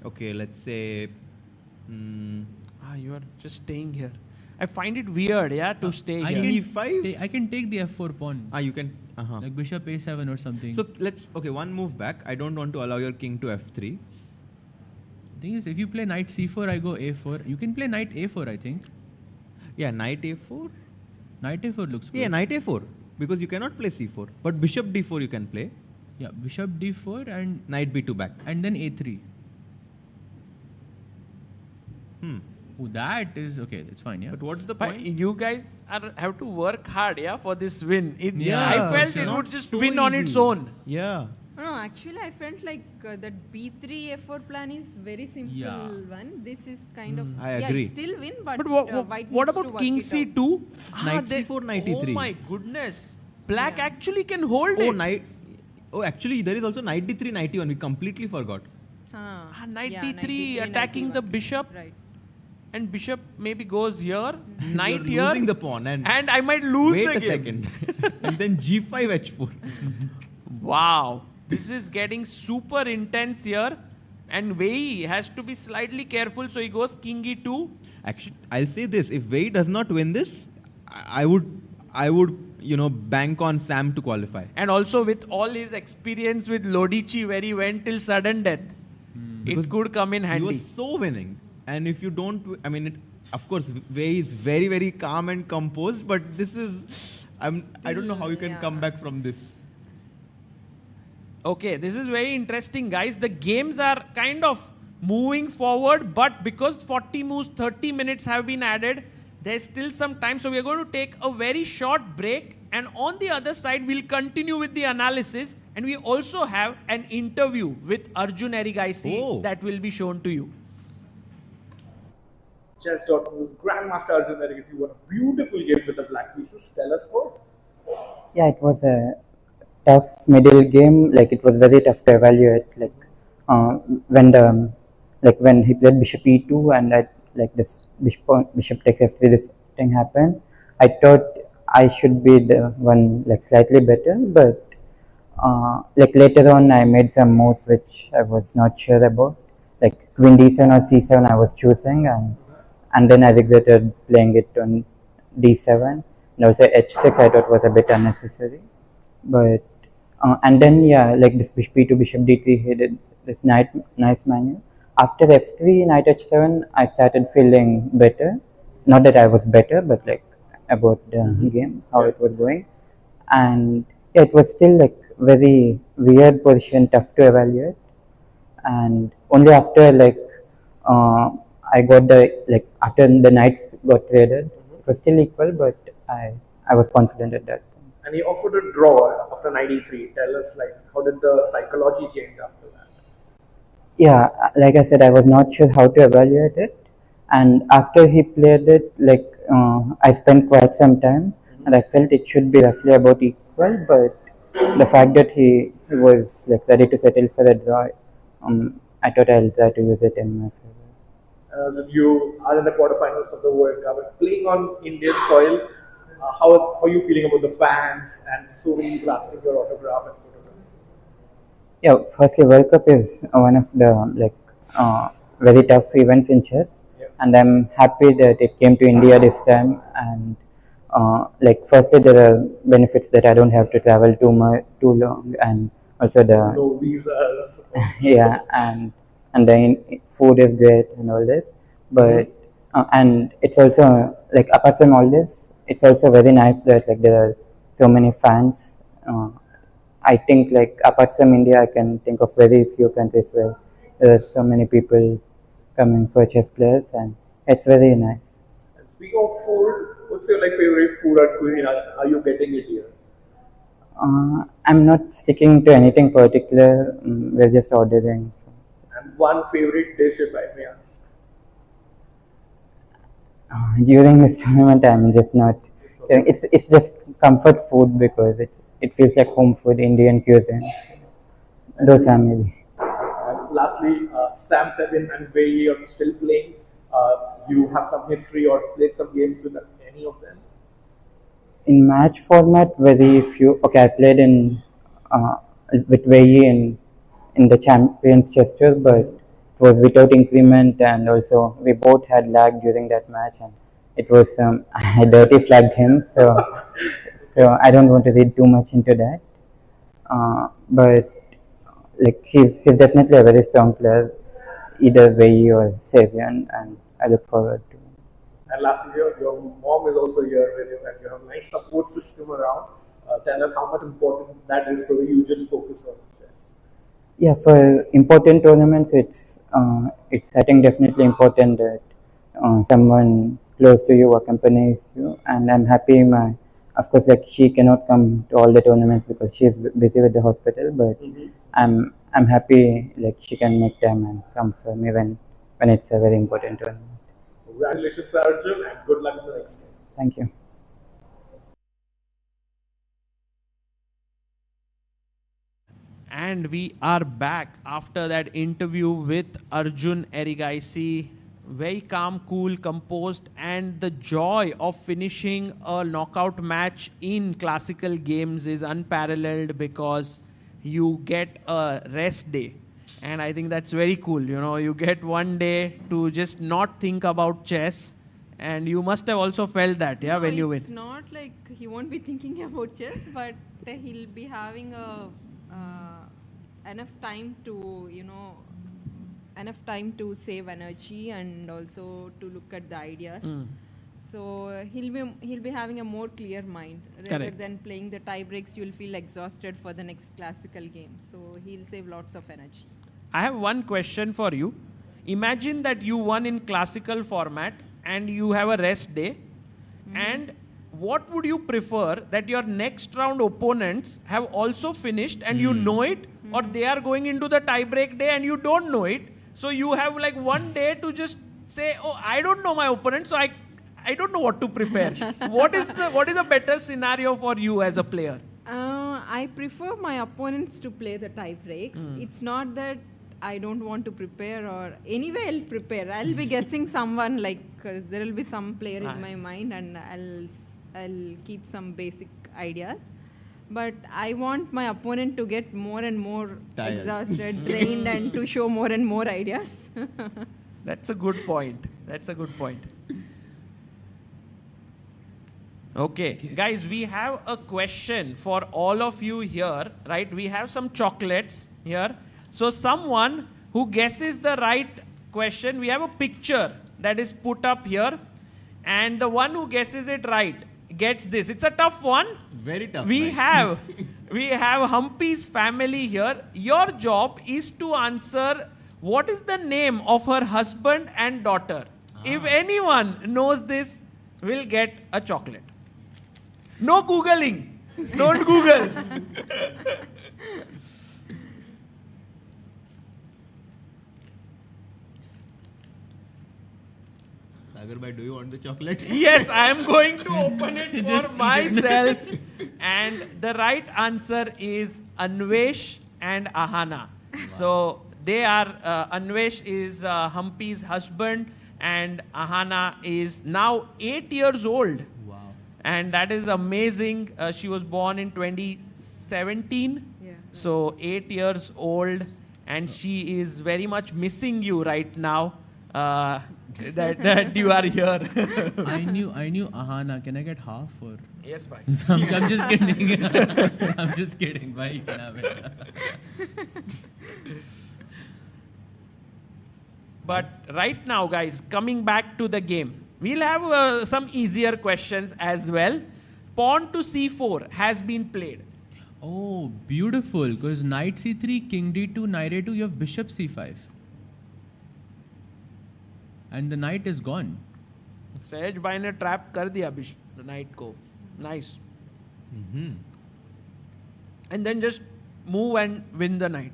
Okay, let's say... you are just staying here. I find it weird, yeah, to stay I here. can I can take the f4 pawn. You can... Like bishop a7 or something. So okay, one move back. I don't want to allow your king to f3. Thing is, if you play knight c4, I go a4. You can play knight a4, I think. Yeah, knight a4. Knight a4 looks good. Yeah, knight a4. Because you cannot play c4. But bishop d4 you can play. Yeah, bishop d4 and... Knight b2 back. And then a3. Oh, that is... Okay, that's fine, yeah. But what's the But point? you guys have to work hard, yeah, for this win. Yeah, I felt sure. it would Not just so win on its easy. own. Yeah. No, actually, I felt like that b3 f4 plan is very simple one. This is kind of I agree. it's still win, but, But white what needs to about work king it out. c2? Knight c4, knight Oh e3. my goodness. Black actually can hold it. Oh, actually, there is also knight d3, knight e1. We completely forgot. Knight Yeah, d3 knight d3, attacking knight the d1. bishop. Right. And bishop maybe goes here. Knight You're here. losing the pawn. And I might lose wait the a game. second. And then g5, h4. Wow. This is getting super intense here. And Wei has to be slightly careful. So he goes king e2. Actually, I'll say this. If Wei does not win this, I would, bank on Sam to qualify. And also with all his experience with Lodici where he went till sudden death. It could come in He handy. was so winning. And if you don't, of course, Wei is very, very calm and composed, but this is I don't know how you can come back from this. Okay, this is very interesting, guys. The games are kind of moving forward, but because 40 moves, 30 minutes have been added, there's still some time. So we're going to take a very short break. And on the other side, we'll continue with the analysis. And we also have an interview with Arjun Erigaisi that will be shown to you. Chess.news Grandmaster Arjun Erigaisi won a beautiful game with the black pieces. Tell us more. Yeah, it was a tough middle game. Like it was very tough to evaluate. Like when he played bishop e2 and this bishop takes f3, this thing happened. I thought I should be the one slightly better, but later on I made some moves which I was not sure about. Like queen d7 or c7 I was choosing, and then I regretted playing it on d7, and also h6 I thought was a bit unnecessary. But and then this bishop e2, bishop d3, he did this nice manual. After f3, knight h7, I started feeling better. Not that I was better, but about the game, how it was going. And it was still very weird position, tough to evaluate. And only after I got after the knights got traded, it was still equal, but I was confident at that point. And he offered a draw after knight e3. Tell us how did the psychology change after that? Yeah, like I said, I was not sure how to evaluate it, and after he played it, I spent quite some time, and I felt it should be roughly about equal, but the fact that he was ready to settle for a draw, I thought I'll try to use it in my favor. You are in the quarterfinals of the World Cup, playing on Indian soil. How are you feeling about the fans and so many people asking your autograph and photograph? Yeah, firstly, World Cup is one of the very tough events in chess, and I'm happy that it came to India this time. And firstly, there are benefits that I don't have to travel too long, and also the no visas. Yeah, and the food is great and all this, but and it's also apart from all this, it's also very nice that there are so many fans. I think apart from India, I can think of very few countries where there are so many people coming for chess players, and it's very nice. And speaking of food, what's your favorite food or cuisine? Are you getting it here? I'm not sticking to anything particular. We're just ordering. And one favorite dish, if I may ask? During this tournament, I'm just not. It's just comfort food because it feels like home food, Indian cuisine. Those are maybe. And lastly, Sam Sebin and Wei are still playing. You have some history or played some games with any of them? In match format, very few. Okay, I played with Wei in the Champions Chess Tour, but it was without increment, and also we both had lag during that match, and it was I dirty flagged him, so I don't want to read too much into that. But he's definitely a very strong player, either Wei or Savian, and I look forward to. And lastly, your mom is also here with you, and you have a nice support system around. Tell us how much important that is, so you just focus on chess. Yeah, for important tournaments, it's I think definitely important that someone close to you accompanies you, and I'm happy of course she cannot come to all the tournaments because she's busy with the hospital, but I'm happy she can make time and come for me when it's a very important tournament. Congratulations, Arjun, and good luck in the next game. Thank you. And we are back after that interview with Arjun Erigaisi. Very calm, cool, composed, and the joy of finishing a knockout match in classical games is unparalleled because you get a rest day. And I think that's very cool. You get one day to just not think about chess. And you must have also felt that, yeah, when you win. It's not like he won't be thinking about chess, but he'll be having enough time to, enough time to save energy and also to look at the ideas. So he'll be having a more clear mind rather Correct. than playing the tie breaks. You'll feel exhausted for the next classical game. So he'll save lots of energy. I have one question for you. Imagine that you won in classical format and you have a rest day. And what would you prefer, that your next round opponents have also finished and you know it, or they are going into the tie break day and you don't know it? So you have like one day to just say, oh, I don't know my opponent, so I don't know what to prepare. What is a better scenario for you as a player? I prefer my opponents to play the tie breaks. It's not that I don't want to prepare, or anyway I'll prepare. I'll be guessing someone, like there will be some player in my mind, and I'll keep some basic ideas. But I want my opponent to get more and more Tired. exhausted, drained, and to show more and more ideas. That's a good point. That's a good point. Okay, guys, we have a question for all of you here, right? We have some chocolates here. So someone who guesses the right question, we have a picture that is put up here. And the one who guesses it right gets this. It's a tough one. Very tough. We have Humpy's family here. Your job is to answer what is the name of her husband and daughter. If anyone knows this, will get a chocolate. No Googling. Don't Google. Sagar bhai, do you want the chocolate? Yes, I am going to open it for myself. And the right answer is Anvesh and Ahana. So they are, Anvesh is Humpy's husband, and Ahana is now 8 years old. Wow. And that is amazing. She was born in 2017. Yeah. So 8 years old, and she is very much missing you right now. That you are here. I knew Ahana. Can I get half or? Yes, bhai. I'm just kidding. I'm just kidding. Bhai, you can have it. But right now, guys, coming back to the game, we'll have some easier questions as well. Pawn to c4 has been played. Oh, beautiful. Because knight c3, king d2, knight a2, you have bishop c5. And the knight is gone. Sahaj bhai ne trap kar diya the knight ko. Nice. And then just move and win the knight.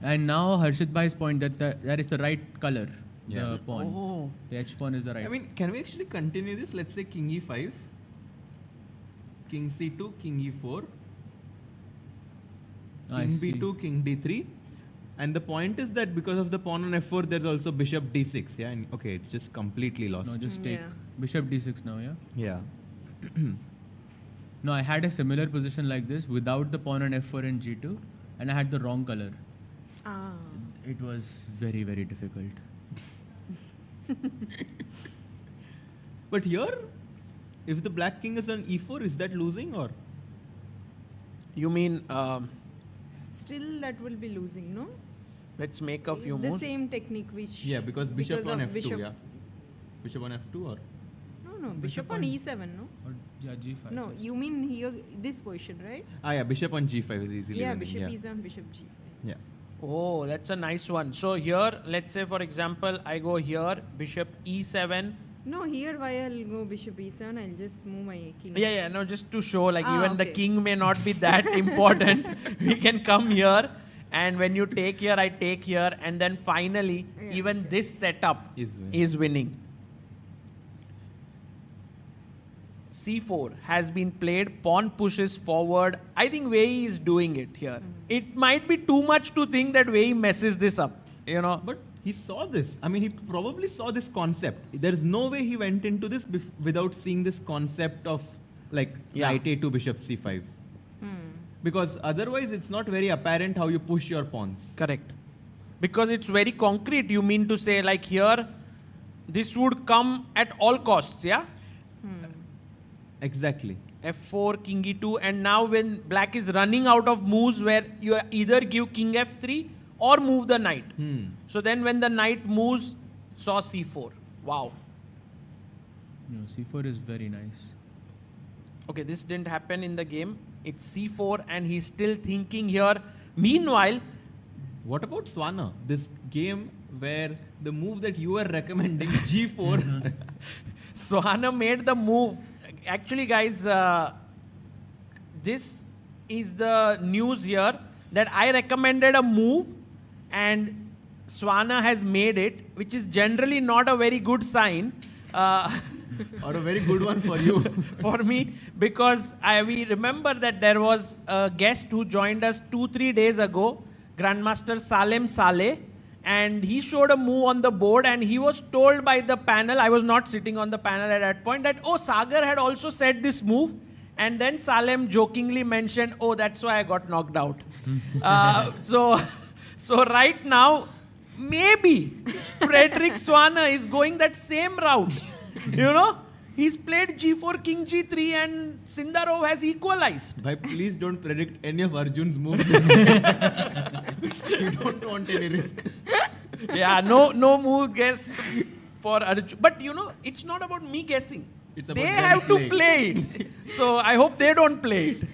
And now Harshit Bhai's point that is the right color. Yeah. The pawn. Oh. The h pawn is the right. I mean, can we actually continue this? Let's say king e5, king c2, king e4, I king see. b2, king d3. And the point is that because of the pawn on f4, there's also bishop d6. Yeah. And okay, it's just completely lost. No, just take Yeah. bishop d6 now, yeah? Yeah. No, I had a similar position like this without the pawn on f4 and g2, and I had the wrong color. Ah. It was very, very difficult. But here, if the black king is on e4, is that losing or? You mean, Still, that will be losing, no? let's make a few The moves. same technique which. Yeah, because bishop because on of f2, bishop. yeah. Bishop on f2 or? No, bishop on e7, no? Or yeah, g5. No, you mean here this position, right? Ah, yeah, bishop on g5 is easily Yeah, winning, bishop yeah. e7, bishop g5. Yeah. Oh, that's a nice one. So here, let's say for example, I go here, bishop e7. No, here why I'll go bishop e7, I'll just move my king. Yeah, no, just to show like Ah, even the okay. king may not be that important. We can come here, and when you take here, I take here, and then finally, Yeah, even this setup Is winning. is winning. c4 has been played, pawn pushes forward. I think Wei is doing it here. It might be too much to think that Wei messes this up, you know. But he saw this. I mean, he probably saw this concept. There is no way he went into this without seeing this concept of like knight a2, bishop c5. Because otherwise, it's not very apparent how you push your pawns. Correct. Because it's very concrete. You mean to say like here, this would come at all costs, yeah? Exactly. f4, king e2, and now when black is running out of moves where you either give king f3 or move the knight. So then when the knight moves, saw c4. Wow. No, c4 is very nice. Okay, this didn't happen in the game. It's c4 and he's still thinking here. Meanwhile, what about Swana? This game where the move that you were recommending, g4. Swana made the move. Actually, guys, this is the news here that I recommended a move and Swana has made it, which is generally not a very good sign. Or a very good one for you. For me, because we remember that there was a guest who joined us 2-3 days ago, Grandmaster Salem Saleh, and he showed a move on the board and he was told by the panel, I was not sitting on the panel at that point, that, oh, Sagar had also said this move. And then Salem jokingly mentioned, oh, that's why I got knocked out. So right now, maybe Frederick Swana is going that same route. You know, he's played g4, king g3 and Sindarov has equalized. Bhai, please don't predict any of Arjun's moves. You don't want any risk. Yeah, no move guess for Arjun. But you know, it's not about me guessing. It's about they them have to playing. play it. So I hope they don't play it.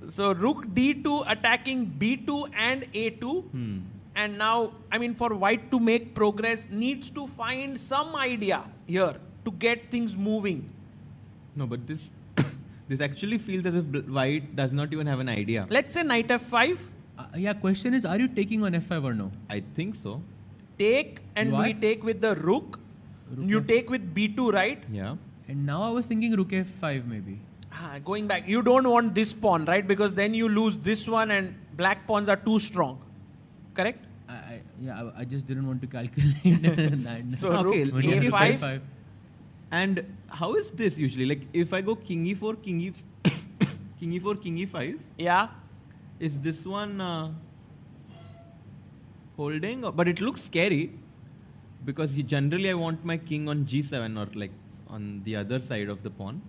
So rook d2 attacking b2 and a2. And now, I mean, for white to make progress, needs to find some idea here to get things moving. No, but this actually feels as if white does not even have an idea. Let's say knight f5. Yeah, question is, are you taking on f5 or no? I think so. Take, and we take with the rook. You take with b2, right? Yeah. And now I was thinking rook f5 maybe. Going back, you don't want this pawn, right? Because then you lose this one and black pawns are too strong. Correct? I just didn't want to calculate that. So okay, rook a5. And how is this usually? Like if I go king e4, king e4, king e5. Yeah. Is this one holding? But it looks scary because generally I want my king on g7 or like on the other side of the pawn.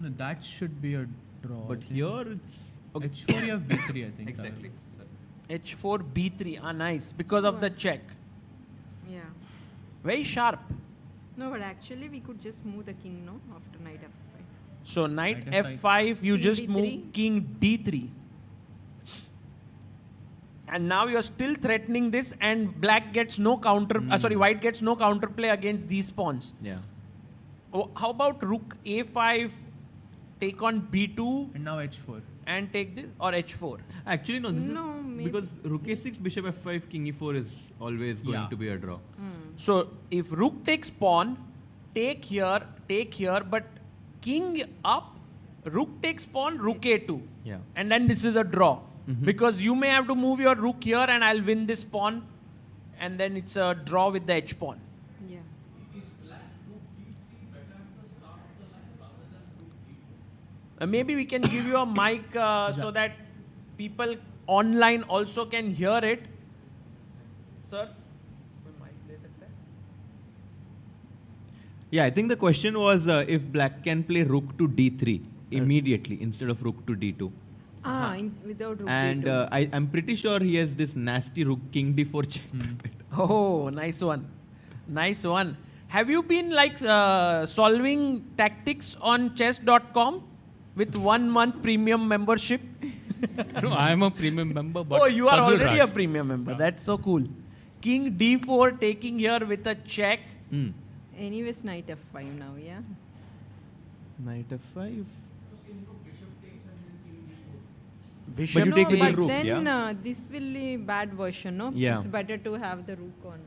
No, that should be a draw. But here it's okay. H4 you have b3, I think. Exactly. H4 b3. Nice. Because of the check. Yeah. Very sharp. No, but actually we could just move the king, no? After knight f5. So knight f5, you King just d3. move king d3. And now you're still threatening this and black gets no counter, white gets no counterplay against these pawns. Yeah. Oh, how about rook a5, take on b2. And now h4. And take this, or h4? Actually, no, this is because rook a6, bishop f5, king e4 is always going to be a draw. So if rook takes pawn, take here, but king up, rook takes pawn, rook a2. Yeah. And then this is a draw. Because you may have to move your rook here and I'll win this pawn. And then it's a draw with the h pawn. Yeah. Maybe we can give you a mic so that people online also can hear it. Sir? Yeah, I think the question was if black can play rook to d3 immediately instead of rook to d2. Without rook And d2. I'm pretty sure he has this nasty rook king d4 check. Oh, nice one. Nice one. Have you been like solving tactics on chess.com with 1 month premium membership? No, I am a premium member. But oh, you are puzzle already rat. a premium member. That's so cool. King d4 taking here with a check. Anyways, knight f5 now, yeah? Knight f5. Bishop. But you take with the rook, then yeah? this will be bad version, no? Yeah. It's better to have the rook on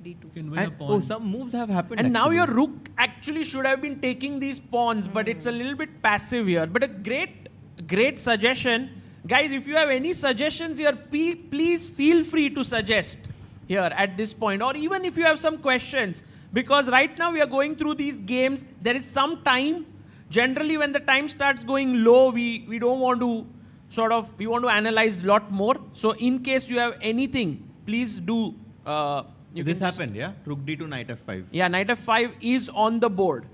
d2. Can win And, a pawn. oh, some moves have happened. And now actually. your rook actually should have been taking these pawns, but it's a little bit passive here. But a great suggestion. Guys, if you have any suggestions here, please feel free to suggest here at this point. Or even if you have some questions. Because right now we are going through these games. There is some time. Generally, when the time starts going low, we don't want to we want to analyze a lot more. So in case you have anything, please do. This happened, yeah? Rook d2, knight f5. Yeah, knight f5 is on the board.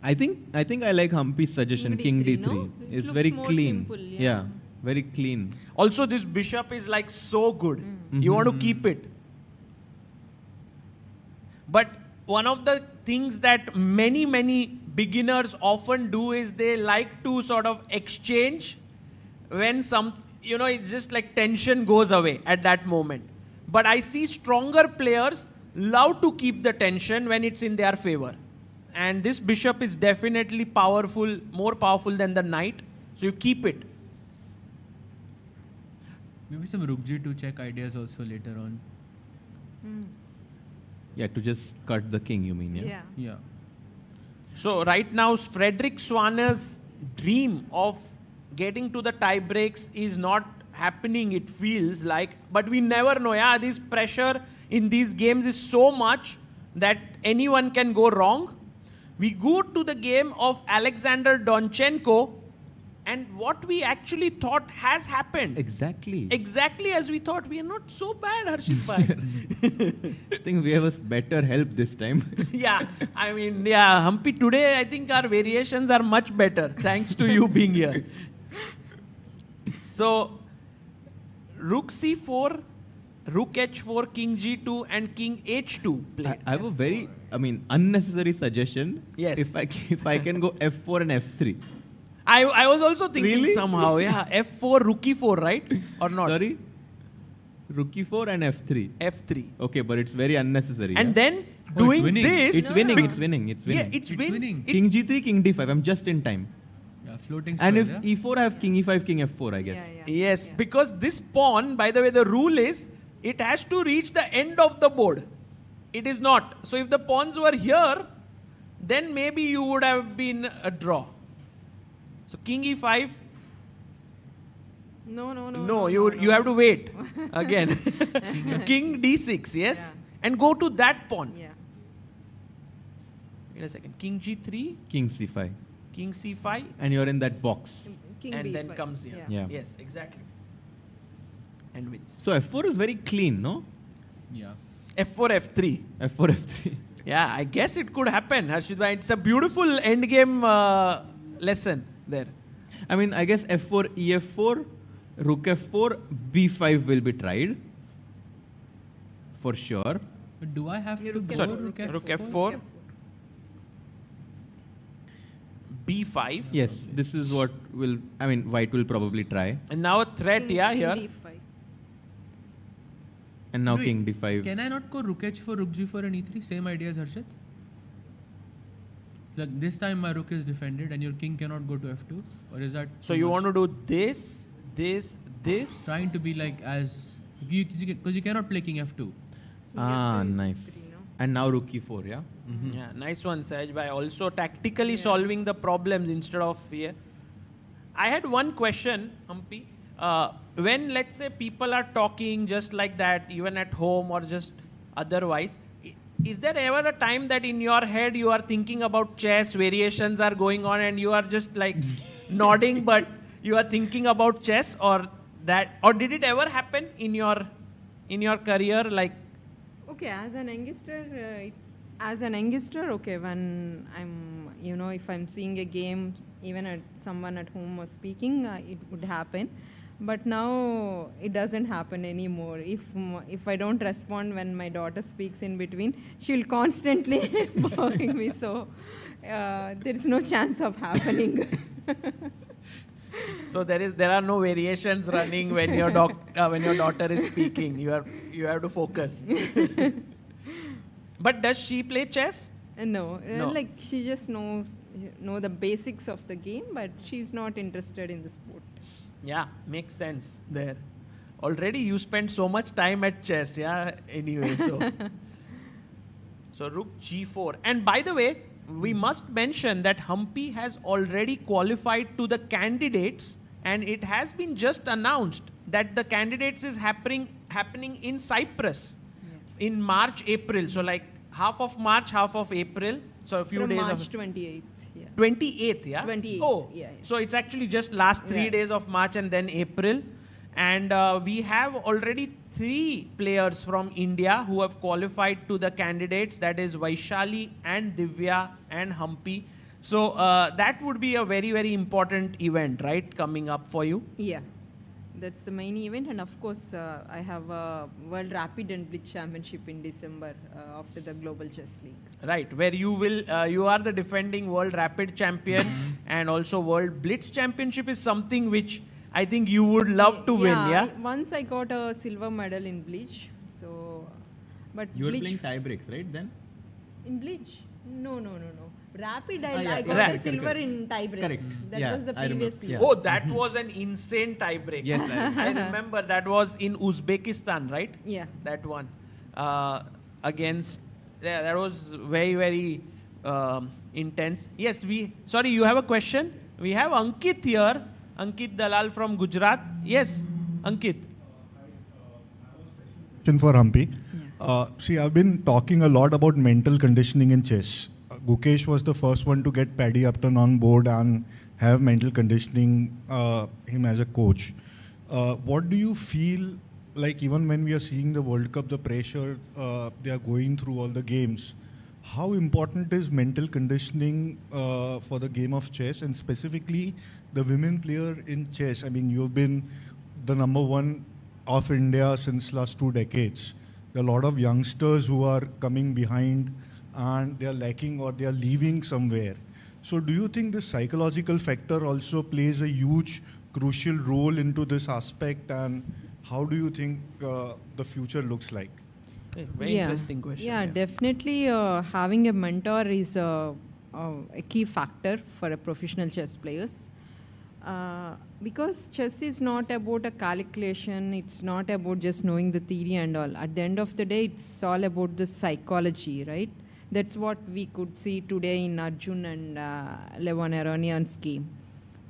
I think I like Humpy's suggestion, king d3. no? It It's looks very more clean. simple, yeah. Very clean. Also, this bishop is like so good. You want to keep it. But one of the things that many beginners often do is they like to sort of exchange when it's just like tension goes away at that moment. But I see stronger players love to keep the tension when it's in their favor. And this bishop is definitely powerful, more powerful than the knight. So you keep it. Maybe some rook g to check ideas also later on. Yeah, to just cut the king, you mean, yeah? Yeah. So right now, Frederick Swanner's dream of getting to the tie breaks is not happening, it feels like. But we never know, yeah? This pressure in these games is so much that anyone can go wrong. We go to the game of Alexander Donchenko, and what we actually thought has happened. Exactly. Exactly as we thought. We are not so bad, Harshit Bhai. I think we have a better help this time. Yeah, I mean, yeah, Humpy, today I think our variations are much better, thanks to you being here. So, Rook C4, Rook H4, King G2, and King H2 played. I have a very, unnecessary suggestion. Yes. If I can go F4 and F3. I was also thinking Really? somehow, yeah, F4, Rook E4, right? Or not? Sorry? Rook E4 and F3. F3. Okay, but it's very unnecessary. And yeah? then doing this... It's winning, it's winning, it's winning. Yeah, it's winning. King G3, King D5. I'm just in time. Yeah, floating And square, if yeah? E4, I have King E5, King F4, I guess. Yes, because this pawn, by the way, the rule is it has to reach the end of the board. It is not. So if the pawns were here, then maybe you would have been a draw. So King E5. No, you have to wait again. King D6, yes? And go to that pawn. Wait a second. King G3. King C5. King C5. And you're in that box. And then comes here. Yeah. Yes, exactly. And wins. So F4 is very clean, no? Yeah. F4, F3. F4, F3. Yeah, I guess it could happen, Harshit bhai. It's a beautiful endgame lesson there. I mean, I guess F4, EF4, Rook F4, B5 will be tried. For sure. But do I have to go Rook F4? Rook F4. B5. Yes, this is what white will probably try. And now a threat, here. And now Wait, King D5. Can I not go Rook H4, Rook G4 and E3? Same idea as Harshit? Like this time my Rook is defended and your King cannot go to F2? Or is that... So you want to do this, this, this? Trying to be like as... Because you cannot play King F2. Nice. And now Rook E4, yeah? Yeah, nice one, Sahaj bhai. Also tactically solving the problems instead of fear. I had one question, Humpy. When, let's say, people are talking just like that, even at home or just otherwise, is there ever a time that in your head you are thinking about chess, variations are going on and you are just like nodding, but you are thinking about chess or that? Or did it ever happen in your career? Like, okay, as an youngster, okay, when I'm, if I'm seeing a game, even at someone at home was speaking, it would happen. But now it doesn't happen anymore. If I don't respond when my daughter speaks in between, she'll constantly bowing me. So there is no chance of happening. So there are no variations running when your daughter is speaking. You have to focus. But does she play chess? No. Like she just know the basics of the game, but she's not interested in the sport. Yeah, makes sense there. Already you spend so much time at chess, yeah, anyway, so. So Rook G4. And by the way, we must mention that Humpy has already qualified to the candidates and it has been just announced that the candidates is happening in Cyprus in March, April. So like half of March, half of April. So a few From days March of... 28th. 28th, yeah? 28th. Oh, yeah. So it's actually just last 3 days of March and then April. And we have already 3 players from India who have qualified to the candidates. That is Vaishali and Divya and Humpy. So that would be a very, very important event, right? Coming up for you. Yeah. That's the main event, and of course, I have a World Rapid and Blitz Championship in December after the Global Chess League. Right, where you are the defending World Rapid champion, and also World Blitz Championship is something which I think you would love to win. Yeah. Once I got a silver medal in Blitz, so but You were Blitz playing tiebreaks, right? Then. in Blitz? No. Rapid, yeah, I got right, a silver correct. in tiebreaks. Correct. That Yeah, was the I remember. previous year. Oh, that was an insane tiebreak. Yes, I remember that was in Uzbekistan, right? Yeah. That one against. Yeah, that was very, very intense. Yes, sorry, you have a question? We have Ankit here. Ankit Dalal from Gujarat. Yes, Ankit. Question for Humpy. See, I've been talking a lot about mental conditioning in chess. Gukesh was the first one to get Paddy Upton on board and have mental conditioning him as a coach. What do you feel like, even when we are seeing the World Cup, the pressure they are going through all the games, how important is mental conditioning for the game of chess, and specifically the women player in chess? I mean, you've been the #1 of India since last 2 decades. There are a lot of youngsters who are coming behind and they are lacking or they are leaving somewhere. So do you think this psychological factor also plays a huge, crucial role into this aspect, and how do you think the future looks like? Very interesting question. Yeah, definitely having a mentor is a key factor for a professional chess players. Because chess is not about a calculation, it's not about just knowing the theory and all. At the end of the day, it's all about the psychology, right? That's what we could see today in Arjun and Levon Aronian's game.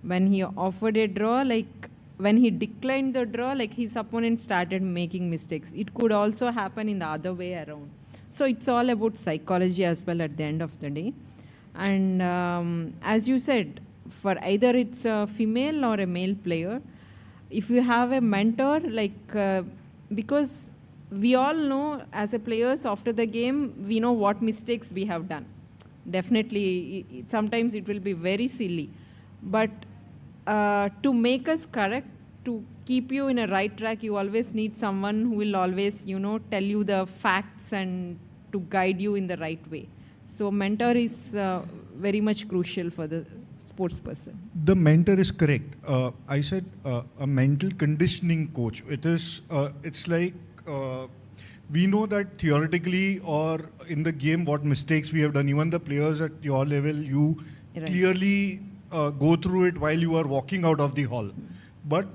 When he offered a draw, like when he declined the draw, like his opponent started making mistakes. It could also happen in the other way around. So it's all about psychology as well at the end of the day. And as you said, for either it's a female or a male player, if you have a mentor, like because we all know as a players after the game, we know what mistakes we have done. Definitely, sometimes it will be very silly. But to make us correct, to keep you in a right track, you always need someone who will always, tell you the facts and to guide you in the right way. So mentor is very much crucial for the sports person. The mentor is correct. I said a mental conditioning coach. It's like we know that theoretically or in the game what mistakes we have done. Even the players at your level, you clearly go through it while you are walking out of the hall. But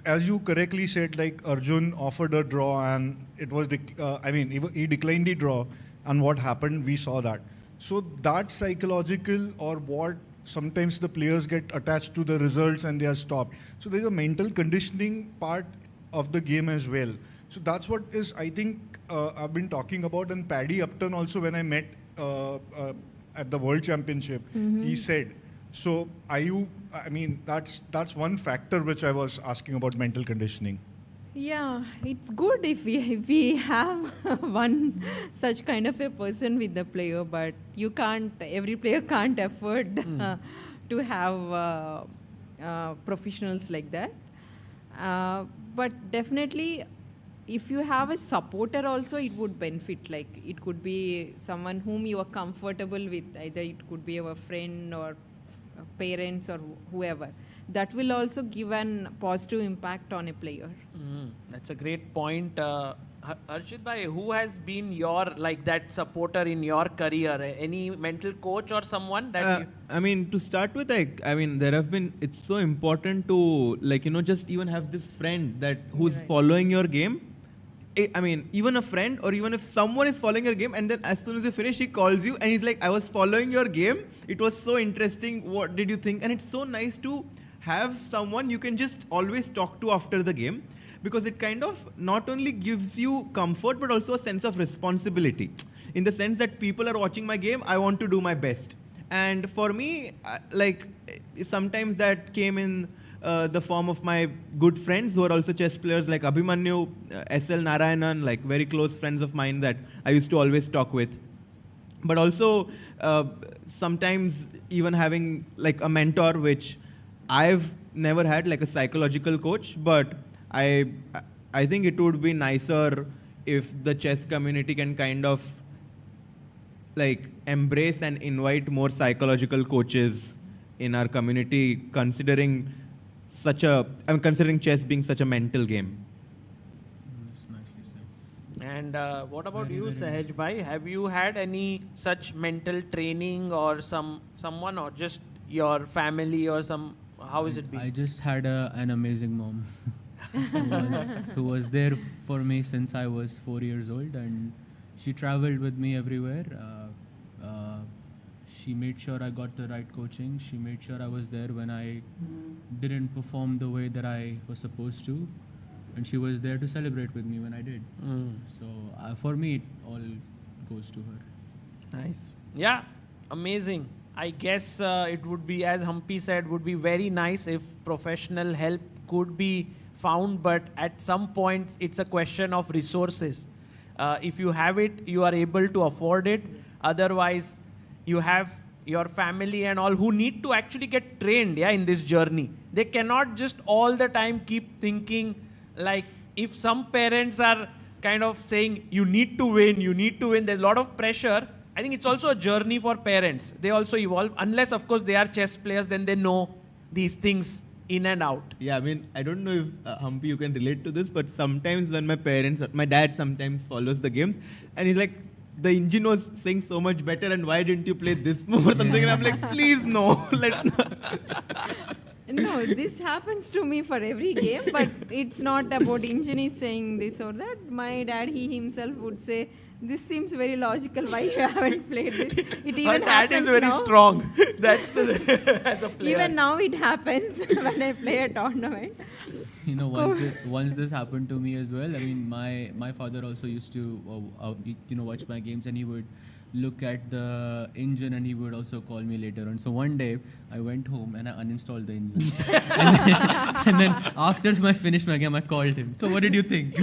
as you correctly said, like Arjun offered a draw and it was, he declined the draw, and what happened, we saw that. So that psychological, or what sometimes the players get attached to the results and they are stopped. So there's a mental conditioning part of the game as well. So that's what is, I think, I've been talking about. And Paddy Upton also, when I met at the World Championship, he said, so that's one factor which I was asking about mental conditioning. Yeah, it's good if we have one such kind of a person with the player, but every player can't afford to have professionals like that. But definitely, if you have a supporter also, it would benefit. Like it could be someone whom you are comfortable with. Either it could be a friend or parents or whoever. That will also give an positive impact on a player. That's a great point. Harshit bhai, who has been your that supporter in your career? Any mental coach or someone that to start with, there have been, it's so important to just even have this friend that who's following your game. Even a friend, or even if someone is following your game and then as soon as you finish, he calls you and he's like, I was following your game. It was so interesting. What did you think? And it's so nice to have someone you can just always talk to after the game, because it kind of not only gives you comfort but also a sense of responsibility, in the sense that people are watching my game, I want to do my best. And for me, sometimes that came in the form of my good friends who are also chess players, like Abhimanyu, SL Narayanan, very close friends of mine that I used to always talk with. But also sometimes even having a mentor, which I've never had, a psychological coach, but I think it would be nicer if the chess community can kind of like embrace and invite more psychological coaches in our community, considering considering chess being such a mental game. And what about you, Sahaj bhai? Have you had any such mental training or someone, or just your family or some? How is it been? I just had an amazing mom who was there for me since I was 4 years old, and she traveled with me everywhere. She made sure I got the right coaching. She made sure I was there when I didn't perform the way that I was supposed to. And she was there to celebrate with me when I did. So for me, it all goes to her. Nice. Yeah, amazing. I guess it would be, as Humpy said, would be very nice if professional help could be found, but at some point, it's a question of resources. If you have it, you are able to afford it. Otherwise, you have your family and all who need to actually get trained in this journey. They cannot just all the time keep thinking, like, if some parents are kind of saying, you need to win, there's a lot of pressure. I think it's also a journey for parents. They also evolve, unless, of course, they are chess players, then they know these things in and out. Yeah, I mean, I don't know if, Humpy, you can relate to this, but sometimes when my dad sometimes follows the games, and he's like, the engine was saying so much better, and why didn't you play this move or something? And I'm like, please, no, let's not. No, this happens to me for every game, but it's not about engine is saying this or that. My dad, he himself would say, this seems very logical, why you haven't played this? It even Dad is very now. strong. That's as a player. Even now it happens when I play a tournament. You know, once this happened to me as well. I mean, my father also used to watch my games, and he would look at the engine, and he would also call me later on. So one day I went home and I uninstalled the engine. and then after I finished my game, I called him. So what did you think?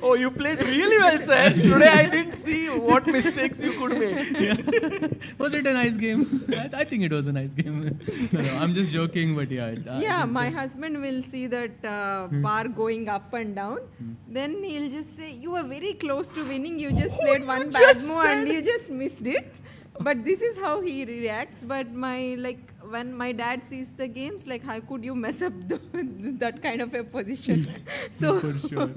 Oh, you played really well, sir. Today I didn't see what mistakes you could make. Yeah. Was it a nice game? I think it was a nice game. No, I'm just joking, but yeah. My husband will see that bar going up and down. Then he'll just say, you were very close to winning. You just played one bad move and you just missed it. But this is how he reacts. But when my dad sees the games, like, how could you mess up that kind of a position? So for sure.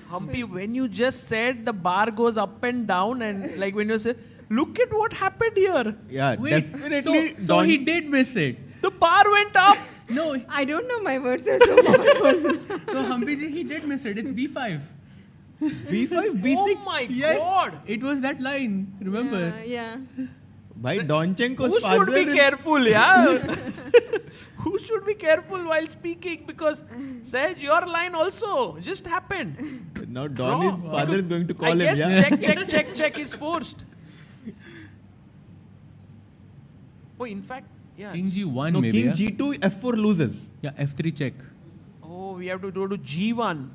Humpy, when you just said the bar goes up and down, and like when you say, look at what happened here. Yeah, definitely. So he did miss it. The bar went up. No, I don't know, my words are so powerful. So Humpy ji, he did miss it. It's B5. B5, B6? Oh my God. It was that line, remember? Yeah. By Donchenko's Who father should be careful, yeah? Who should be careful while speaking? Because, Sahaj, your line also just happened. Now Don's father is going to call him, I guess yeah? check is forced. Oh, in fact, yeah. King G1 No, maybe. King G2, F4 loses. Yeah, F3 check. Oh, we have to go to G1.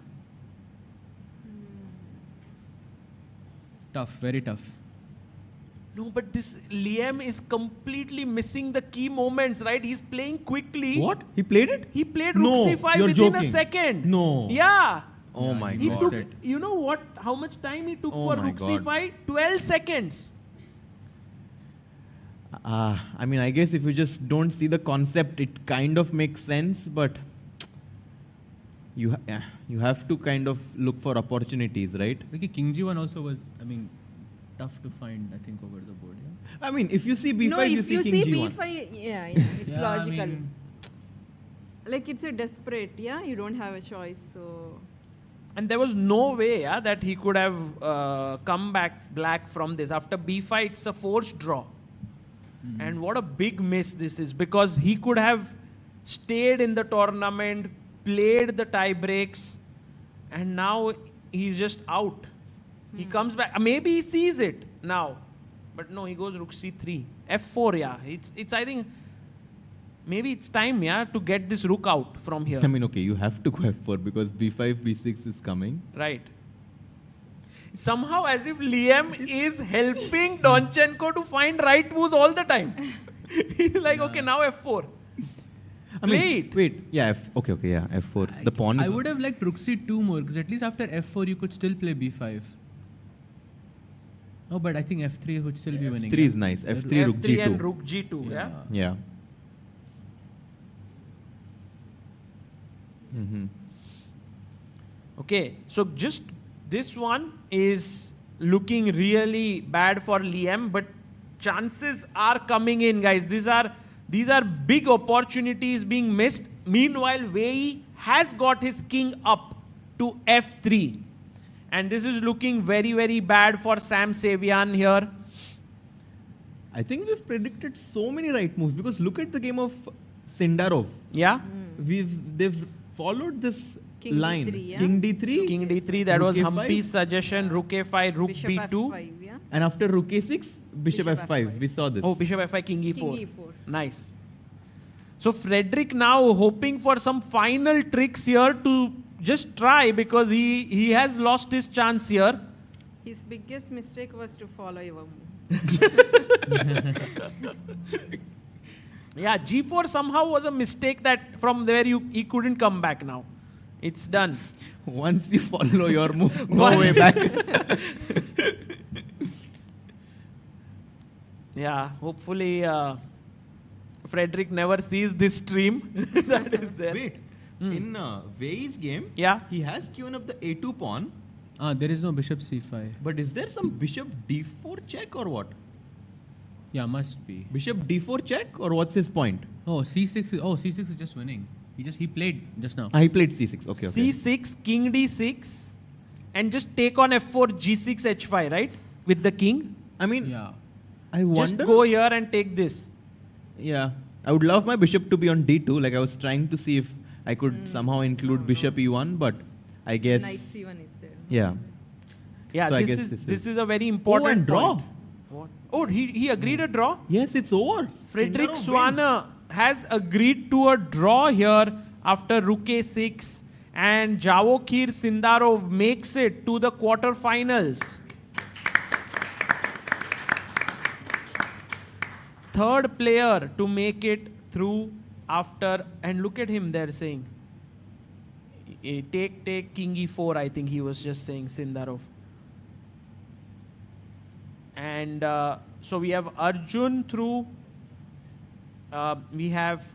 Tough, very tough. No, but this Liam is completely missing the key moments, right? He's playing quickly. What? He played it? He played No, Rook C5 you're within joking. a second. No. Yeah. Oh my He God. took, you know what? How much time he took Oh for my Rook God. C5? 12 seconds. I mean, I guess if you just don't see the concept, it kind of makes sense, but you have to kind of look for opportunities, right? Okay, King G1 also was, I mean, tough to find, I think, over the board. Yeah? I mean, if you see B5, No, you if see you King see G1. B5, yeah, it's Yeah, I logical. mean- Like, it's a desperate, you don't have a choice, so... And there was no way that he could have come back black from this. After B5, it's a forced draw. And what a big miss this is, because he could have stayed in the tournament, played the tie breaks, and now he's just out. He comes back. Maybe he sees it now. But no, he goes Rook C3. F4, yeah. It's I think, maybe it's time, to get this Rook out from here. I mean, okay, you have to go F4 because B5, B6 is coming. Right. Somehow as if Liam is helping Donchenko to find right moves all the time. He's like, okay, now F4. Play it. Wait, yeah, okay, yeah, f4. The pawn. I would have liked rook c2 more, because at least after f4 you could still play b5. Oh, but I think f3 would still be winning. f3 is nice. f3, rook F3 g2. and rook g2, yeah? Yeah. Mm-hmm. Okay, so just this one is looking really bad for Liam, but chances are coming in, guys. These are big opportunities being missed. Meanwhile, Wei has got his king up to f3. And this is looking very, very bad for Sam Savian here. I think we've predicted so many right moves, because look at the game of Sindarov. Yeah. They've followed this King line. D3, yeah? King D3. King D3, that rook was A5, Humpy's suggestion. Rook A5, Rook Bishop B2. F5, yeah? And after Rook A6, Bishop Bishop F5. F5. We saw this. Oh, Bishop F5, King E4. King E4. Nice. So Frederick now hoping for some final tricks here to just try, because he has lost his chance here. His biggest mistake was to follow your move. Yeah, G4 somehow was a mistake that from there he couldn't come back now. It's done. Once you follow your move, no way back. Yeah, hopefully Frederick never sees this stream. That is there. Wait, in Wei's game, yeah, he has queued up the A2 pawn. There is no bishop c5. But is there some bishop D4 check or what? Yeah, must be. Bishop D4 check, or what's his point? Oh, c6 is just winning. He played just now. He played c6. Okay. C6, King D6, and just take on F4, G6, H5, right? With the king. I mean, yeah. I wonder. Just go here and take this. Yeah, I would love my bishop to be on D2. Like I was trying to see if I could somehow include bishop E1, but I guess. Knight C1 is there. Yeah. Yeah, So this is a very important and draw. point. What? Oh, he agreed a draw? Yes, it's over. Frederick Sindarov Swana has agreed to a draw here after Rook A6, and Javokhir Sindarov makes it to the quarterfinals. Third player to make it through after, and look at him there saying, take King E4, I think he was just saying, Sindarov. And so we have Arjun through, we have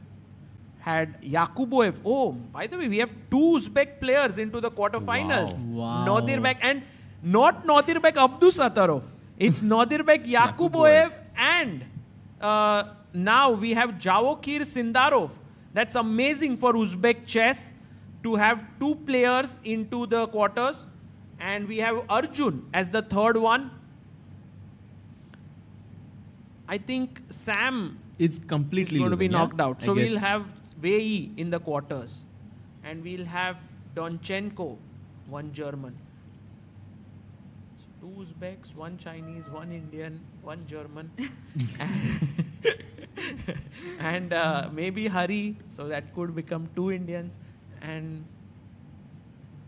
had Yakuboev. Oh, by the way, we have 2 Uzbek players into the quarterfinals. Wow. Nodirbek, and not Nodirbek Abdusattorov. It's Nodirbek Yakuboev, and now we have Javokhir Sindarov. That's amazing for Uzbek chess to have 2 players into the quarters. And we have Arjun as the third one. I think Sam is completely going to be losing, knocked yeah? out. So I guess. we'll have Wei in the quarters. And we'll have Donchenko, 1 German. So 2 Uzbeks, 1 Chinese, 1 Indian, 1 German. And maybe Hari, so that could become 2 Indians. And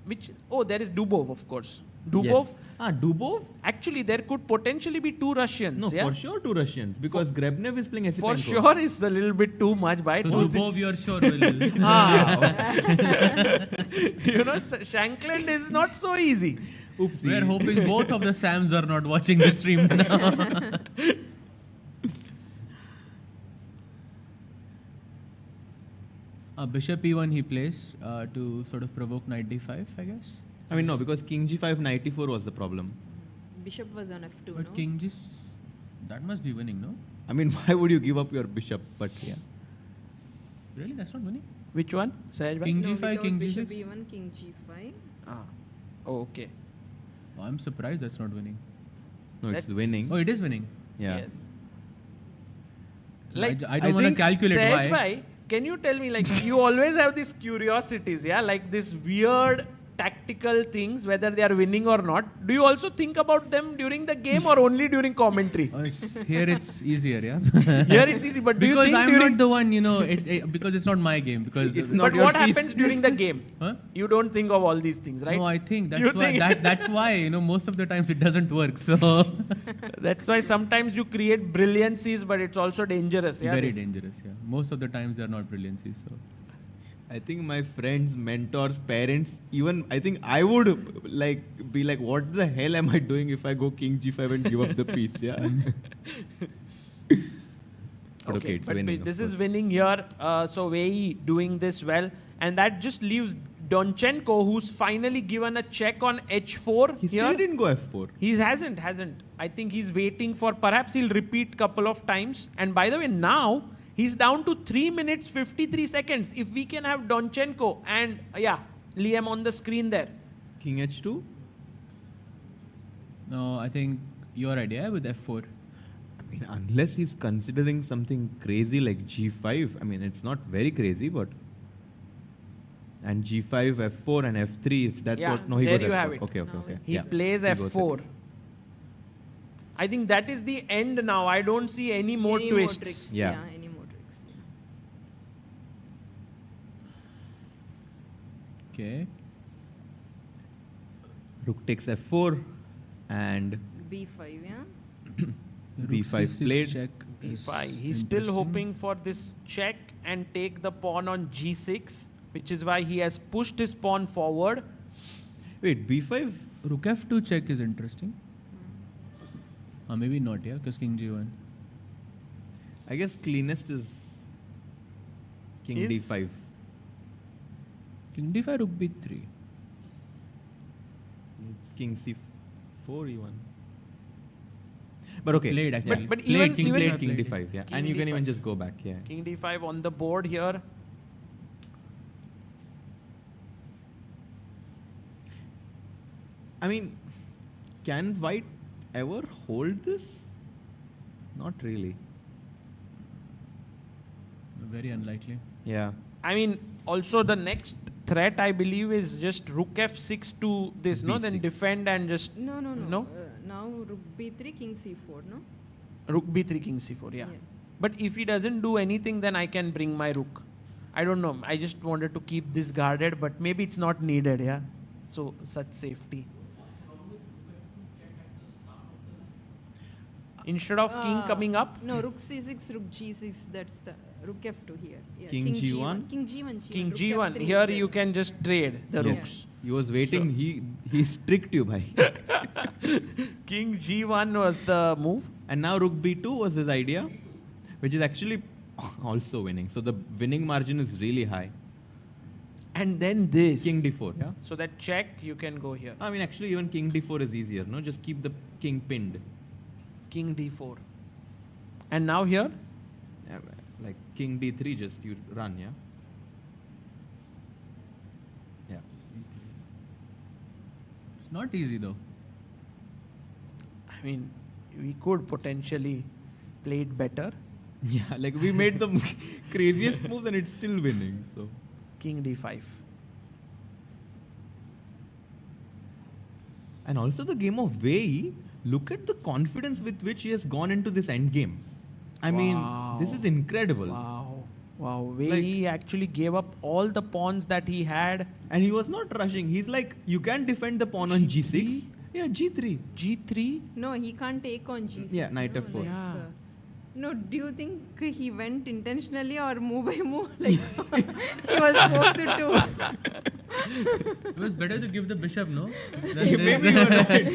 there is Dubov, of course. Dubov. Yes. Dubov? Actually, there could potentially be 2 Russians. No, yeah? for sure 2 Russians, because Grebnev is playing Esipenko. For sure is a little bit too much, by So Dubov, you're sure will. Shankland is not so easy. Oopsie. We're hoping both of the Sams are not watching the stream now. Bishop E1 he plays to sort of provoke knight D5, I guess. I mean, no, because King G5, Knight E4 was the problem. Bishop was on F2, But no? King G, that must be winning, no? I mean, why would you give up your bishop? But yeah. Really, that's not winning. Which one? King No, G5, without King Bishop G6. E1, King G5. Oh, okay. Oh, I'm surprised that's not winning. No, it's Let's- winning. Oh, it is winning. Yeah. Yes. I don't want to calculate why. Can you tell me, like, you always have these curiosities, yeah? Like this weird tactical things, whether they are winning or not, do you also think about them during the game or only during commentary? Here it's easier, yeah. Here it's easy, but do you because think I'm during not the one, because it's not my game. Because but what happens during the game? Huh? You don't think of all these things, right? No, I think You that's why. think- That's why most of the times it doesn't work. So That's why sometimes you create brilliancies, but it's also dangerous. Yeah, very this- dangerous. Yeah, most of the times they're not brilliancies. So I think my friends, mentors, parents, even I think I would be like, what the hell am I doing if I go King G5 and give up the piece? Yeah. But Okay, it's but winning, of this is course. winning here. So Wei doing this well, and that just leaves Donchenko, who's finally given a check on H4 He here. still didn't go F4. He hasn't. I think he's waiting for, perhaps he'll repeat couple of times. And by the way, now he's down to 3 minutes 53 seconds. If we can have Donchenko and Liam on the screen there. King H2. no, I think your idea with F4. I mean, unless he's considering something crazy like G5, I mean, it's not very crazy, but. And G5, F4, and F3, if that's what. No, he there goes you F4. have it. Okay. He Yeah, plays he goes F4. I think that is the end now. I don't see any more Any twists. More tricks. Yeah. Any more tricks. Okay. Rook takes F4, and B5, yeah. B5 C6 played. check. B5. He's still hoping for this check and take the pawn on G6, which is why he has pushed his pawn forward. Wait, B5? Rook F2 check is interesting. Maybe not, yeah, because King G1. I guess cleanest is King Is- D5. King D5, Rook B3. King C4 even. But okay. Played actually. But Played even- King even- Played D5, King D5, yeah. King And you can D5. even just go back, yeah. King D5 on the board here. I mean, can White ever hold this? Not really. Very unlikely. Yeah. I mean, also the next threat, I believe, is just Rook F6 to this, no? Then B6. defend and just... No. No? Now Rook B3, King C4, no? Rook B3, King C4, yeah. But if he doesn't do anything, then I can bring my Rook. I don't know. I just wanted to keep this guarded, but maybe it's not needed, yeah? So, such safety. Instead of king coming up? No, Rook C6, Rook G6, that's the Rook F2 here. Yeah, King G1? King G1. King Rook G1. F3 Here is there. you can just trade the Yeah. rooks. He was waiting. He tricked you, bhai. King G1 was the move. And now Rook B2 was his idea, which is actually also winning. So the winning margin is really high. And then this. King D4, yeah? So that check, you can go here. I mean, actually, even King D4 is easier, no? Just keep the king pinned. King D4. And now here? Yeah, like King D3, just you run, yeah? Yeah. It's not easy though. I mean, we could potentially play it better. Yeah, like we made the craziest moves and it's still winning, so. King D5. And also the game of Wei, look at the confidence with which he has gone into this endgame. I mean, this is incredible. Wow. Wei actually gave up all the pawns that he had. And he was not rushing. He's like, you can defend the pawn on G6. Yeah, G3. G3? No, he can't take on G6. Yeah, knight no? F4. No, do you think he went intentionally or move by move? Like, he was forced to. It was better to give the bishop, no? Maybe you're right.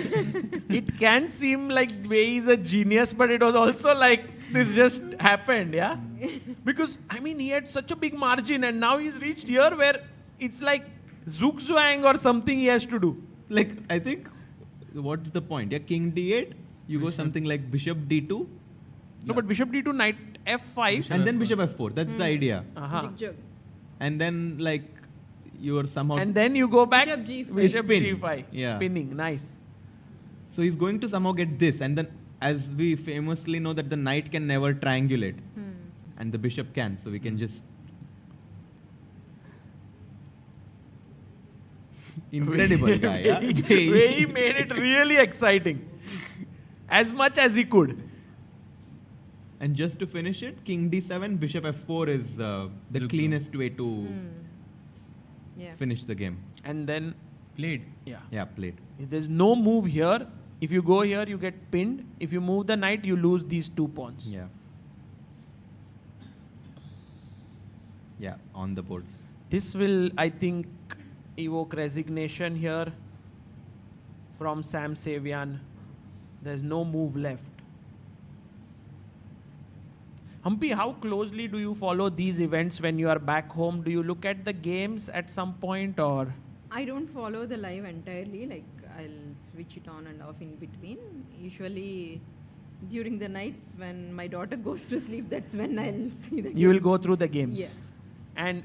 It can seem like Wei is a genius, but it was also like this just happened, yeah? Because, I mean, he had such a big margin and now he's reached here where it's like zugzwang or something he has to do. Like, I think, what's the point? Yeah, King D8, you go something like Bishop D2. No, but Bishop D2, Knight F5. And then Bishop F4. That's the idea. Jig. And then, like, you are somehow... And then you go back, Bishop G5. Bishop Pin. G5. Yeah. Pinning, nice. So he's going to somehow get this. And then, as we famously know that the knight can never triangulate. And the bishop can. So we can just... Incredible guy. Yeah? Wei made it really exciting. As much as he could. And just to finish it, King D7, Bishop F4 is the cleanest way to finish the game. And then played. Yeah, played. There's no move here. If you go here, you get pinned. If you move the knight, you lose these 2 pawns. Yeah. Yeah, on the board. This will, I think, evoke resignation here from Sam Savian. There's no move left. Humpy, how closely do you follow these events when you are back home? Do you look at the games at some point or? I don't follow the live entirely. Like I'll switch it on and off in between. Usually during the nights when my daughter goes to sleep, that's when I'll see the games. You will go through the games. Yeah. And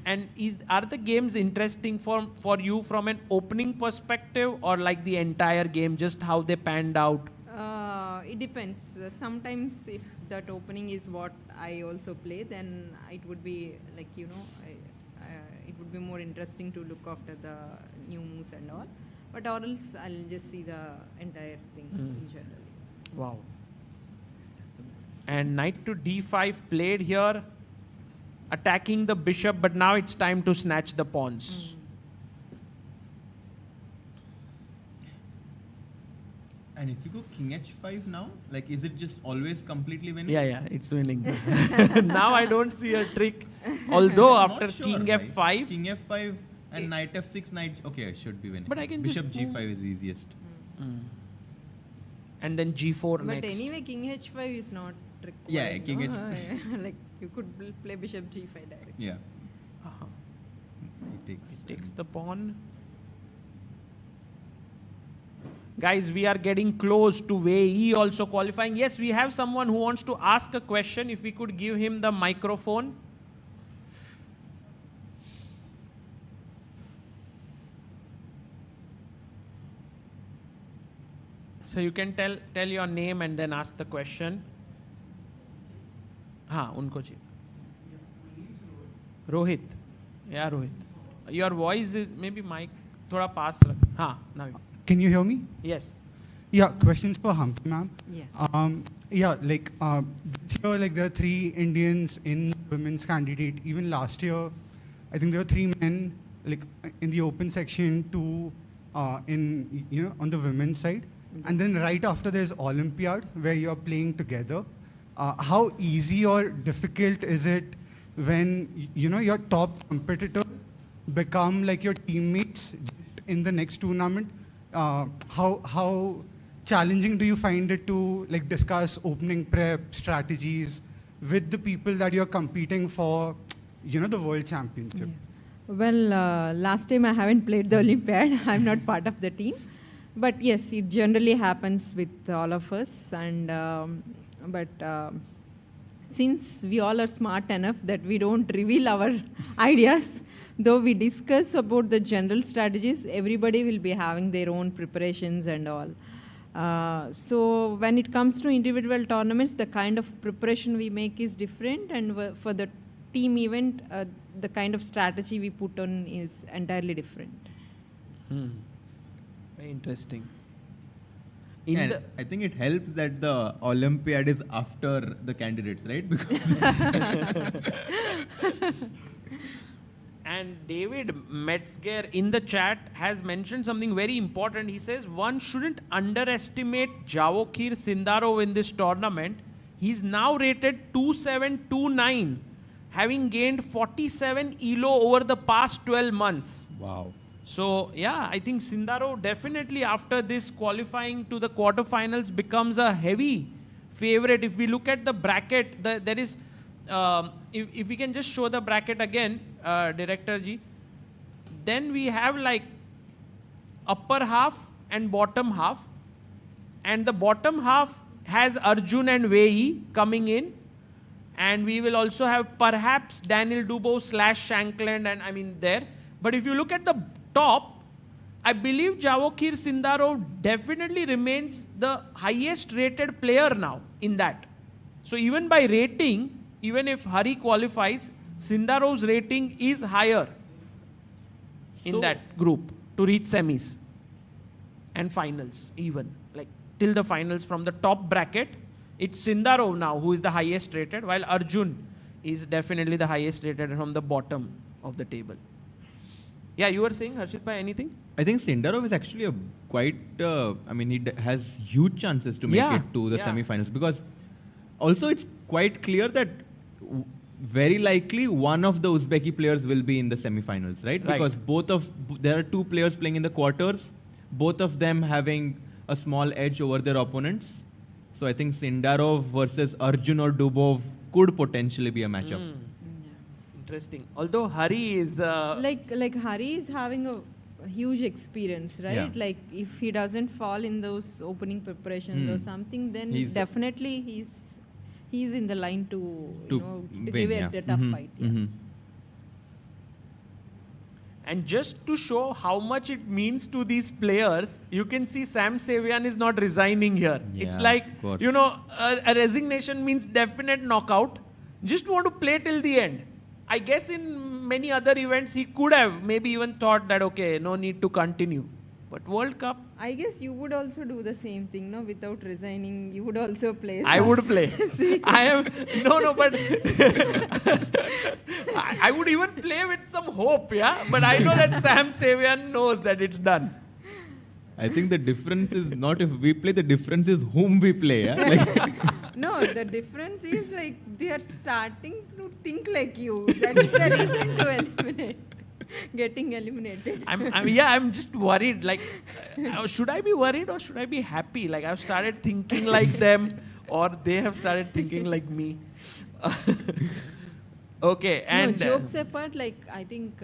are the games interesting for you from an opening perspective or like the entire game, just how they panned out? It depends. Sometimes if that opening is what I also play, then it would be like, you know, it would be more interesting to look after the new moves and all. But or else I'll just see the entire thing in general. Wow. And knight to d5 played here, attacking the bishop, but now it's time to snatch the pawns. And if you go King H5 now, like is it just always completely winning? Yeah, it's winning. Now I don't see a trick. Although after King F5. Right? King F5 and Knight F6, Knight, okay, I should be winning. But I can Bishop just G5 is easiest. And then G4 But next. anyway, King H5 is not required. Yeah, King no? H5. Like you could play Bishop G5 directly. Yeah. He takes the pawn. Guys, we are getting close to Wei Yi also qualifying. Yes, we have someone who wants to ask a question. If we could give him the microphone. So you can tell your name and then ask the question. हाँ, उनको चाहिए. Rohit. Yeah, Rohit. Your voice is maybe mic थोड़ा pass रख. हाँ, now. Can you hear me? Yes. Yeah, questions for Humpy, ma'am. Yeah. This year, like there are 3 Indians in women's candidate. Even last year, I think there were 3 men, like in the open section, 2 on the women's side. And then right after there's Olympiad where you're playing together. How easy or difficult is it when your top competitor become like your teammates in the next tournament? How challenging do you find it to like discuss opening prep strategies with the people that you're competing for, the world championship? Yeah. Well, last time I haven't played the Olympiad. I'm not part of the team. But yes, it generally happens with all of us. And since we all are smart enough that we don't reveal our ideas, though we discuss about the general strategies, everybody will be having their own preparations and all. So when it comes to individual tournaments, the kind of preparation we make is different, and for the team event, the kind of strategy we put on is entirely different. Very interesting. And I think it helps that the Olympiad is after the candidates, right? Because And David Metzger in the chat has mentioned something very important. He says one shouldn't underestimate Javokhir Sindarov in this tournament. He's now rated 2729, having gained 47 ELO over the past 12 months. Wow. So, yeah, I think Sindarov definitely after this qualifying to the quarterfinals becomes a heavy favorite. If we look at the bracket, there is, if we can just show the bracket again, Director Ji, then we have like upper half and bottom half. And the bottom half has Arjun and Wei Yi coming in. And we will also have perhaps Daniel Dubois / Shankland and I mean there. But if you look at the top, I believe Javokhir Sindarov definitely remains the highest rated player now in that. So even by rating, even if Hari qualifies, Sindarov's rating is higher in that group. to reach semis and finals even. Like till the finals from the top bracket, it's Sindarov now who is the highest rated, while Arjun is definitely the highest rated from the bottom of the table. Yeah, you were saying, Harshit Bhai, anything? I think Sindarov is actually a quite, I mean, he has huge chances to make it to the semi-finals, because also it's quite clear that very likely one of the Uzbeki players will be in the semi-finals, right? Because there are two players playing in the quarters, both of them having a small edge over their opponents. So I think Sindarov versus Arjun or Dubov could potentially be a matchup. Interesting. Although Hari is... like Hari is having a huge experience, right? Yeah. Like if he doesn't fall in those opening preparations or something, then definitely he's in the line to win, give it a tough fight. Yeah. And just to show how much it means to these players, you can see Sam Savian is not resigning here. It's like, a resignation means definite knockout. Just want to play till the end. I guess in many other events, he could have maybe even thought that, okay, no need to continue. But World Cup... I guess you would also do the same thing, no? Without resigning, you would also play. I would play. I am... No, but... I would even play with some hope, yeah? But I know that Sam Savian knows that it's done. I think the difference is not if we play, the difference is whom we play. Yeah? Like no, the difference is like they are starting to think like you. That's the reason to eliminate. Getting eliminated. I'm just worried. Like, should I be worried or should I be happy? Like, I've started thinking like them, or they have started thinking like me. Okay, and jokes apart, like I think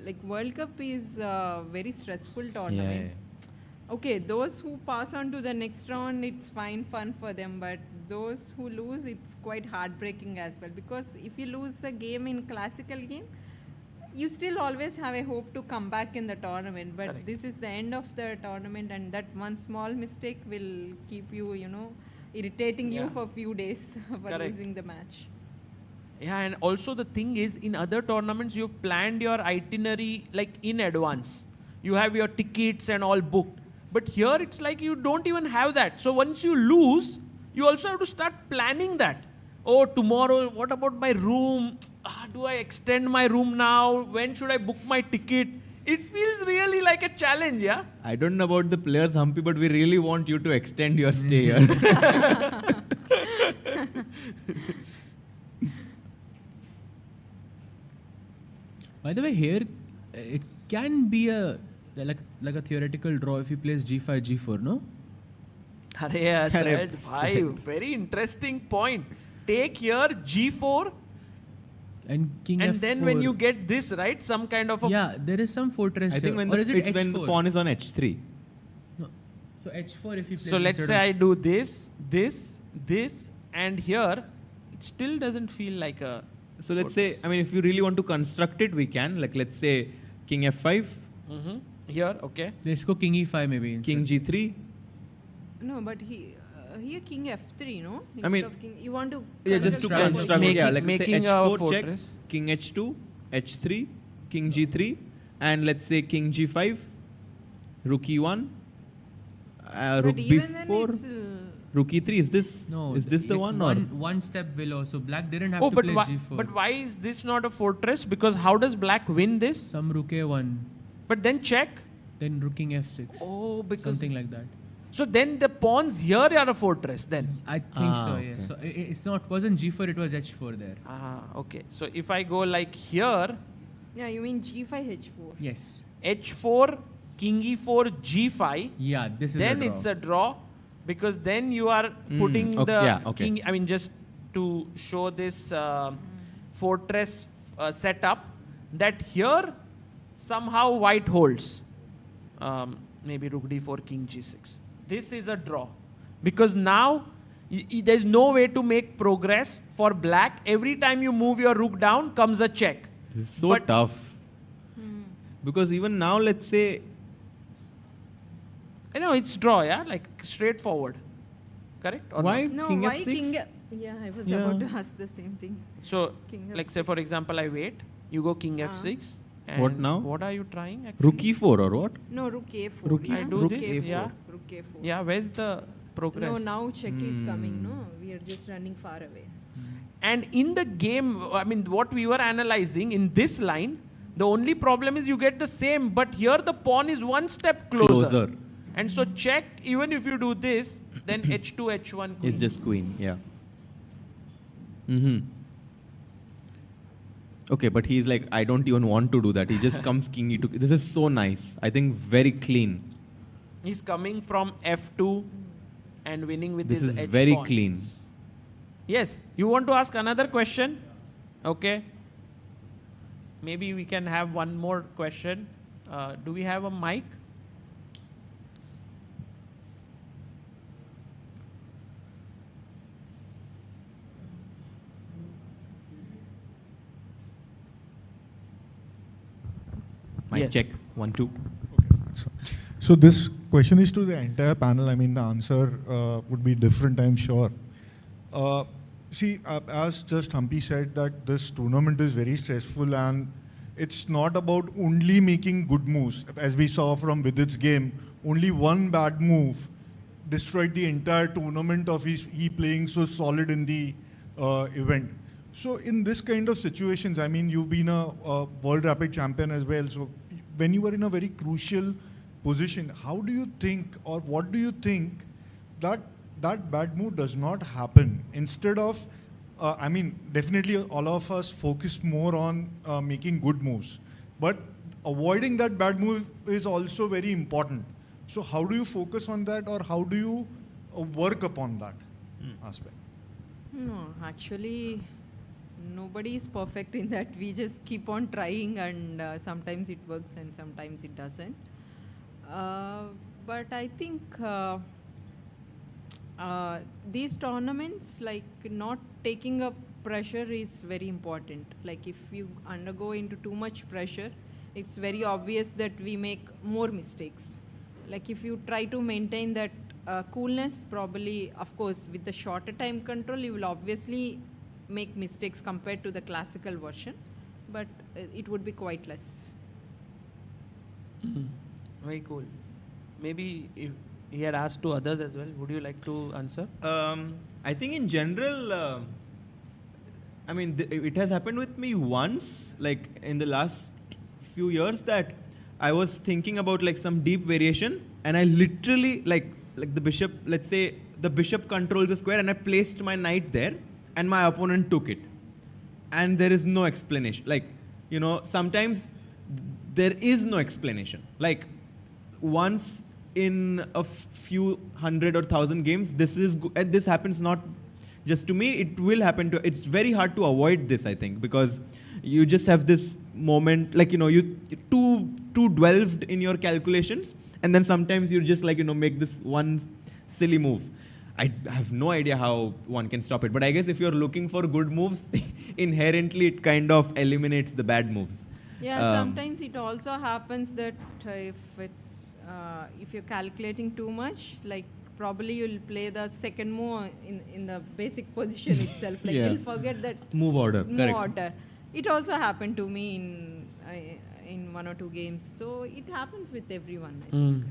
like World Cup is a very stressful tournament. Okay, those who pass on to the next round, it's fine, fun for them. But those who lose, it's quite heartbreaking as well. Because if you lose a game in classical game, you still always have a hope to come back in the tournament. But this is the end of the tournament, and that one small mistake will keep you, irritating you for a few days for losing the match. Yeah, and also the thing is, in other tournaments, you've planned your itinerary like in advance. You have your tickets and all booked. But here it's like you don't even have that. So once you lose, you also have to start planning that. Oh, tomorrow, what about my room? Do I extend my room now? When should I book my ticket? It feels really like a challenge, yeah? I don't know about the players, Humpy, but we really want you to extend your stay here. By the way, here it can be a like a theoretical draw if he plays g5, g4, no? Very interesting point. Take here g4, and king and f4. then when you get this, right, some kind of a... there is some fortress. I think when the pawn is on h3. No. So h4 if he plays. So let's say I do this, and here, it still doesn't feel like a... So let's say, I mean, if you really want to construct it, we can. Like, let's say king f5. Here, okay. Let's go king e5 maybe. Instead. King g3. No, but here king f3, no? Instead I mean, of king, you want to... Yeah, just to construct. Like making say h4 check, king h2, h3, king g3, and let's say king g5, rook e1, rook b4. Rook e3, is this the one? One step below, so black didn't have to play g4. But why is this not a fortress? Because how does black win this? Some rook a1. But then check. Then rook king f6. Oh, because... Something like that. So then the pawns here are a fortress then? I think so, yeah. Okay. So it wasn't g4, it was h4 there. Okay. So if I go like here... Yeah, you mean g5, h4. Yes. h4, king e4, g5. Yeah, this is then a draw. It's a draw. Because then you are putting king, I mean, just to show this fortress setup, that here somehow white holds. Maybe rook d4, king g6. This is a draw. Because now there's no way to make progress for black. Every time you move your rook down, comes a check. This is so tough. Because even now, let's say... No, it's draw, yeah? Like straightforward. Correct? Or why? No, king why f6? king... Yeah, I was about to ask the same thing. So, King like f6. say for example, I wait. You go king f6. What And now? What are you trying actually? Rook e4 or what? No, rook a4. Rook I do this, A4. yeah. Rook a4. Yeah, where's the progress? No, now check is coming, no? We are just running far away. And in the game, I mean, what we were analyzing in this line, the only problem is you get the same, but here the pawn is one step closer. And so check, even if you do this, then h2, h1 queen. It's just queen, yeah. Mm-hmm. Okay, but he's like, I don't even want to do that. He just comes king e2. This is so nice. I think very clean. He's coming from f2 and winning with This his is h very pawn. clean. Yes, you want to ask another question? Okay. Maybe we can have one more question. Do we have a mic? Mic Yes. check. 1, 2. So this question is to the entire panel. I mean, the answer would be different, I'm sure. See, as just Humpy said, that this tournament is very stressful and it's not about only making good moves. As we saw from Vidit's game, only one bad move destroyed the entire tournament of he playing so solid in the event. So in this kind of situations, I mean, you've been a World Rapid champion as well. So when you were in a very crucial position, how do you think, or what do you think that that bad move does not happen? Instead of, I mean, definitely all of us focus more on making good moves, but avoiding that bad move is also very important. So how do you focus on that, or how do you work upon that aspect? No, actually, nobody is perfect in that. We just keep on trying, and sometimes it works and sometimes it doesn't. But I think these tournaments, like not taking up pressure is very important. Like if you undergo into too much pressure, it's very obvious that we make more mistakes. Like if you try to maintain that coolness, probably, of course, with the shorter time control, you will obviously make mistakes compared to the classical version, but it would be quite less. Very cool. Maybe if he had asked to others as well, would you like to answer? I think in general, I mean, it has happened with me once, like in the last few years, that I was thinking about like some deep variation, and I literally like the bishop, let's say the bishop controls the square, and I placed my knight there, and my opponent took it. And there is no explanation. Like, you know, sometimes there is no explanation. Like once in a few hundred or thousand games, this happens not just to me, it will happen to, it's very hard to avoid this, I think, because you just have this moment, like, you know, you too dwelled in your calculations, and then sometimes you just like, you know, make this one silly move. I have no idea how one can stop it, but I guess if you're looking for good moves, inherently it kind of eliminates the bad moves. Yeah, sometimes it also happens that if you're calculating too much, like probably you'll play the second move in the basic position itself. Like Yeah. you'll forget that Move order, move correct. order. It also happened to me in 1 or 2 games. So it happens with everyone, I think.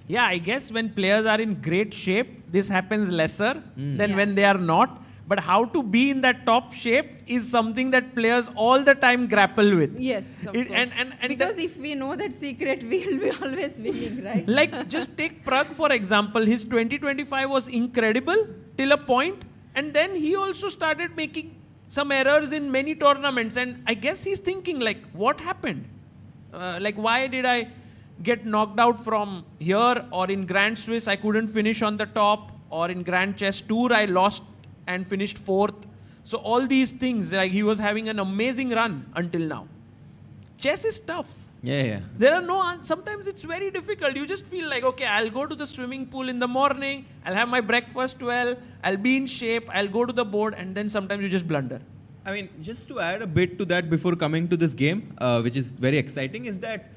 Yeah, I guess when players are in great shape, this happens lesser than Yeah. when they are not. But how to be in that top shape is something that players all the time grapple with. Yes, of course. And because if we know that secret, we will be always winning, right? Like, just take Prag, for example. His 2025 was incredible till a point, and then he also started making some errors in many tournaments. And I guess he's thinking, like, what happened? Like, why did I get knocked out from here? Or in Grand Swiss, I couldn't finish on the top. Or in Grand Chess Tour, I lost and finished 4th. So all these things, like he was having an amazing run until now. Chess is tough. Yeah. There are sometimes it's very difficult. You just feel like, okay, I'll go to the swimming pool in the morning, I'll have my breakfast well, I'll be in shape, I'll go to the board, and then sometimes you just blunder. I mean, just to add a bit to that before coming to this game, which is very exciting, is that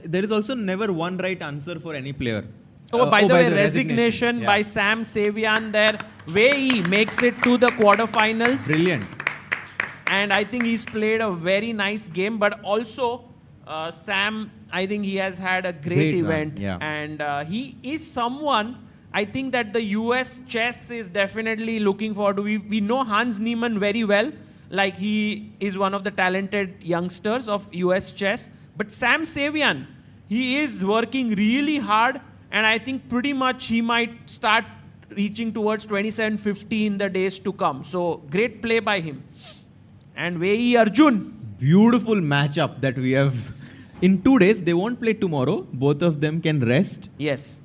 there is also never one right answer for any player. By the way, resignation by Sam Savian there. Wei makes it to the quarterfinals. Brilliant. And I think he's played a very nice game. But also, Sam, I think he has had a great event. Yeah. And he is someone, I think that the US chess is definitely looking forward to. We know Hans Niemann very well. Like, he is one of the talented youngsters of US chess. But Sam Savian, he is working really hard. And I think pretty much he might start reaching towards 27-50 in the days to come. So, great play by him. And Wei Arjun. Beautiful matchup that we have. In 2 days, they won't play tomorrow. Both of them can rest. Yes.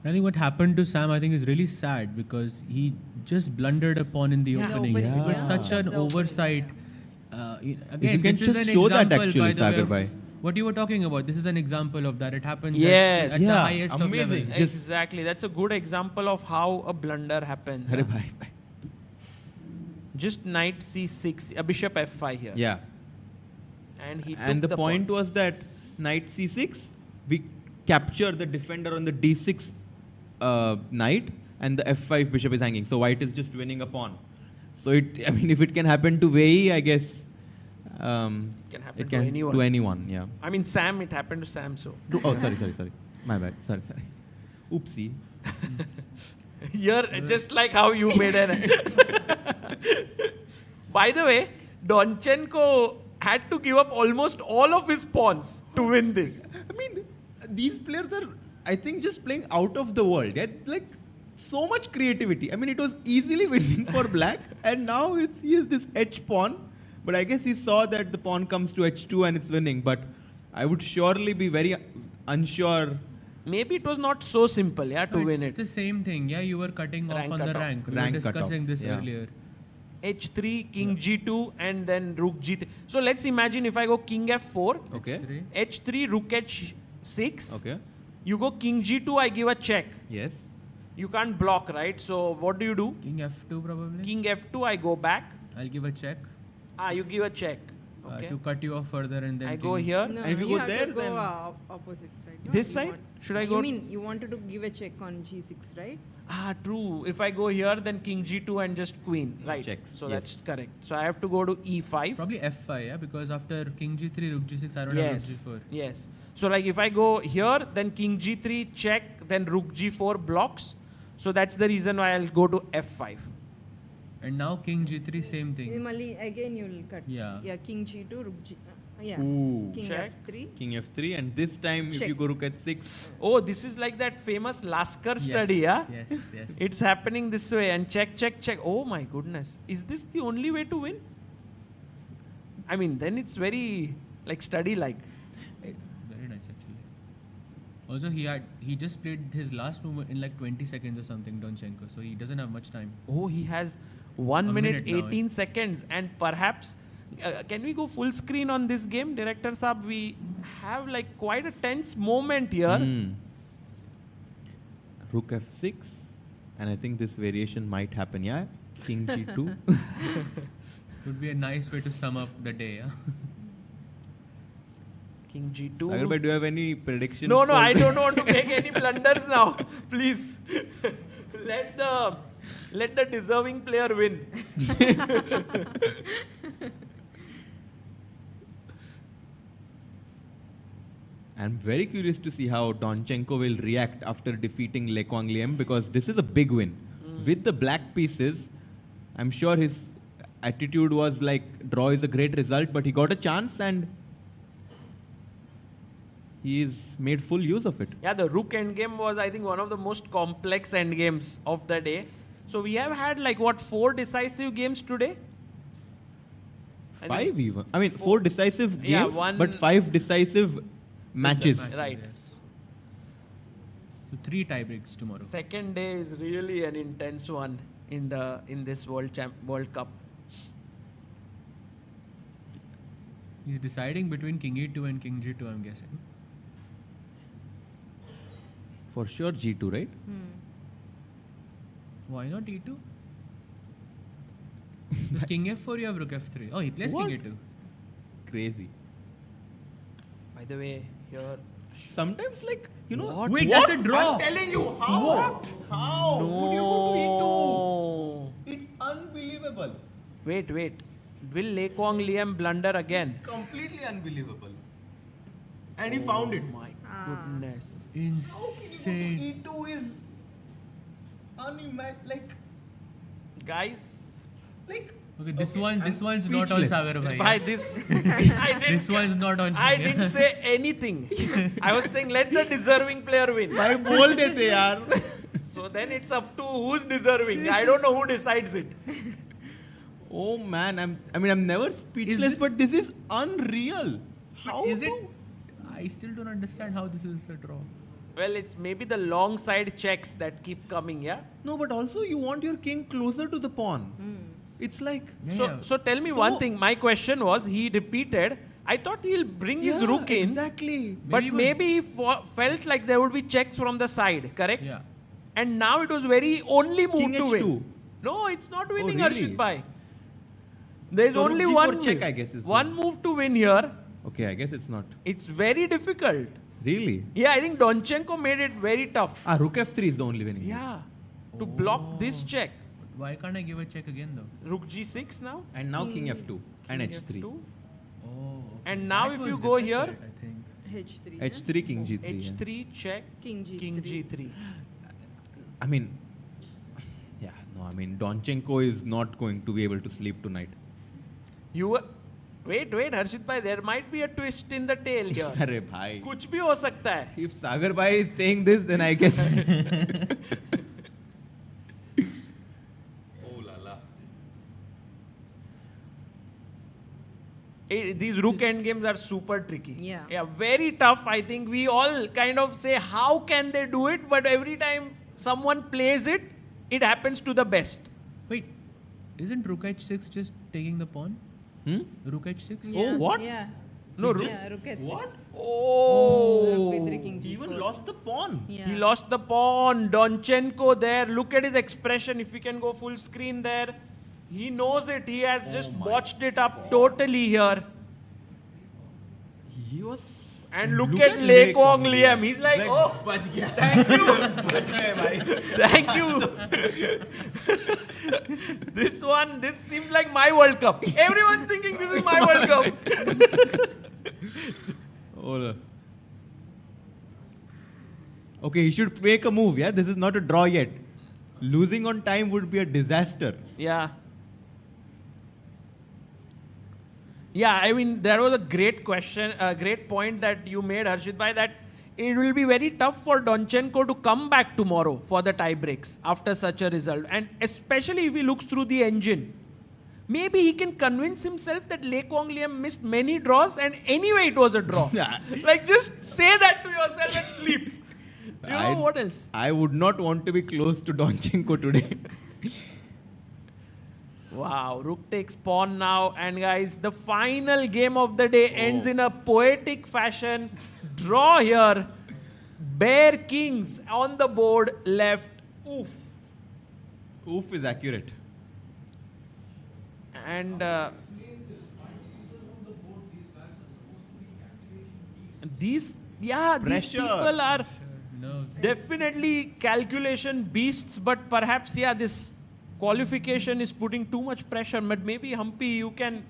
I think what happened to Sam, I think, is really sad because he just blundered a pawn in the opening. It was such an oversight. Again, you can this is just an show that example, actually, by the way, Sagar of bhai. what you were talking about. This is an example of that. It happens Yes. at the highest of levels. Exactly. That's a good example of how a blunder happens. Just knight c6, a bishop f5 here. Yeah. And he And took the point was that knight c6, we capture the defender on the d6 knight, and the f5 bishop is hanging. So white is just winning a pawn. So if it can happen to Wei, I guess it can to anyone. Yeah. I mean, Sam, it happened to Sam, so. Oh, sorry. My bad. Sorry. Oopsie. Here, just like how you made an. By the way, Donchenko had to give up almost all of his pawns to win this. I mean, these players are, I think, just playing out of the world. Yeah? Like, so much creativity. I mean, it was easily winning for black, and now he has this h pawn. But I guess he saw that the pawn comes to h2 and it's winning. But I would surely be very unsure. Maybe it was not so simple, to win it. It's the same thing. Yeah, you were cutting off on the rank. We were discussing this earlier. h3, king g2, and then rook g3. So let's imagine if I go king f4, okay, h3, rook h6. Okay. You go king g2, I give a check. Yes. You can't block, right? So what do you do? King f2 probably. King f2, I go back. I'll give a check. You give a check. Okay. To cut you off further, and then I go here. No, and if you go there, have to then go opposite side. No? This You side? want- Should I You go? mean you wanted to give a check on g6, right? True. If I go here, then king g2 and just queen, right? Checks, So yes. that's correct. So I have to go to e5. Probably f5, yeah, because after king g3, rook g6, I don't have rook g4. Yes. So like if I go here, then king g3 check, then rook g4 blocks. So that's the reason why I'll go to f5. And now king g3, same thing. Mali, again you will cut. Yeah. Yeah, king g2, rook g. Ooh. King Check. f3. King f3, and this time if Check. you go rook h6. Oh, this is like that famous Lasker study, yeah? Yes. It's happening this way, and check. Oh my goodness. Is this the only way to win? I mean, then it's very like study-like. Very nice, actually. Also, he just played his last move in like 20 seconds or something, Donchenko. So he doesn't have much time. Oh, he has 1 minute, now, 18 seconds, and perhaps can we go full screen on this game, Director Saab? We have like quite a tense moment here. Rook f6, and I think this variation might happen. Yeah, king g2. Would be a nice way to sum up the day, yeah. King g2. Sagar bhai, do you have any predictions? No, I don't want to make any blunders now. Please, let the deserving player win. I'm very curious to see how Donchenko will react after defeating Le Quang Liem, because this is a big win. With the black pieces, I'm sure his attitude was like, draw is a great result, but he got a chance and he's made full use of it. Yeah, the rook endgame was, I think, one of the most complex endgames of the day. So we have had like, 4 decisive games today? 5 even. I mean, 4 decisive Yeah, games, one- but 5 decisive matches. Right. So 3 tiebreaks tomorrow. Second day is really an intense one in this World Cup. He's deciding between king e2 and king g2, I'm guessing. For sure g2, right? Why not e2? With king f4, you have rook f3. Oh, he plays What? king e2. Crazy. By the way, here... Sometimes, like, you know... What? Wait, What? that's a draw. I'm telling you, how? What? How? No. Would you go to e2? It's unbelievable. Wait. Will Lei Kwang Liam blunder again? Completely unbelievable. And he found it. My goodness. How can you go to E2 is like, guys. Like. Okay, this one's not on Sagar bhai. By this, I didn't, this one's not on. I didn't say anything. I was saying let the deserving player win. Bhai bol dete yaar. So then it's up to who's deserving. I don't know who decides it. Oh man, I'm never speechless, but this is unreal. How is it? I still don't understand how this is a draw. Well, it's maybe the long side checks that keep coming, yeah? No, but also you want your king closer to the pawn. It's like... So tell me one thing. My question was, he repeated, I thought he'll bring his rook in. Exactly. But maybe he felt like there would be checks from the side, correct? Yeah. And now it was very only move King to H2. win. No, it's not winning, really? Harshit Bhai. There's So only rook one d4 check, move. I guess, is One move to win here. Okay, I guess it's not. It's very difficult. Really? Yeah, I think Donchenko made it very tough. Rook f3 is the only winning. Yeah. To block this check. Why can't I give a check again though? Rook g6 now. And now king f2 and h3. F2. Oh. And now if you go here, H3. h3, king g3. H3 check, King G3. King G3. I mean, Donchenko is not going to be able to sleep tonight. Wait, Harshit bhai, there might be a twist in the tale here. Arre bhai. Kuch bhi ho sakta hai. If Sagar bhai is saying this, then I guess. Oh la la. These rook endgames are super tricky. Yeah. Very tough. I think we all kind of say, how can they do it? But every time someone plays it, it happens to the best. Wait, isn't rook h6 just taking the pawn? Rook h6? Yeah. Oh, what? Yeah. No, rook. Yeah, rook h6. What? Oh. Rook with king He even g4. lost the pawn. Yeah. He lost the pawn. Donchenko there. Look at his expression. If we can go full screen there. He knows it. He has just botched it up totally here. He was... And look at Lei Kwang Liam. He's like, oh, thank you. Thank you. This seems like my World Cup. Everyone's thinking this is my World Cup. Oh. Okay, he should make a move, yeah? This is not a draw yet. Losing on time would be a disaster. Yeah. Yeah, I mean, there was a great question, a great point that you made, Harshit bhai, that it will be very tough for Donchenko to come back tomorrow for the tie breaks after such a result. And especially if he looks through the engine. Maybe he can convince himself that Lei Kwang Liam missed many draws and anyway it was a draw. Like just say that to yourself and sleep. You know what else? I would not want to be close to Donchenko today. Wow, rook takes pawn now. And guys, the final game of the day ends in a poetic fashion. Draw here. Bare kings on the board left. Oof. Oof is accurate. And these people are definitely calculation beasts, but perhaps, this qualification is putting too much pressure. But maybe, Humpy, you can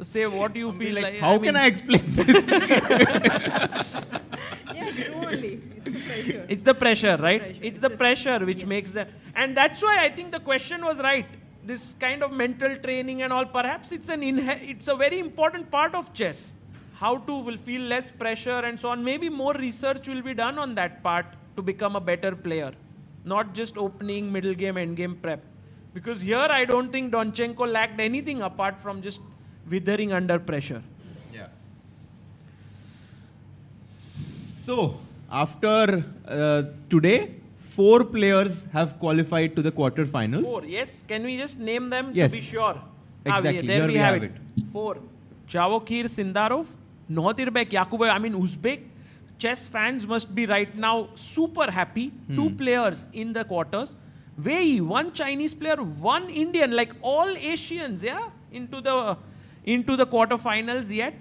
say what you feel like. How can I explain this? Only. It's the pressure, right? It's the pressure which makes the... And that's why I think the question was right. This kind of mental training and all, perhaps it's a very important part of chess. How to feel less pressure and so on. Maybe more research will be done on that part to become a better player. Not just opening, middle game, end game prep. Because here I don't think Donchenko lacked anything apart from just withering under pressure. Yeah. So, after today, 4 players have qualified to the quarterfinals. 4, yes. Can we just name them Yes. to be sure? Exactly. There Here we we have have it. 4. Javokhir Sindarov, Nohatirbek Yakubov, Uzbek. Chess fans must be right now super happy. 2 players in the quarters. Wei, 1 Chinese player, 1 Indian, like all Asians, into the quarterfinals yet.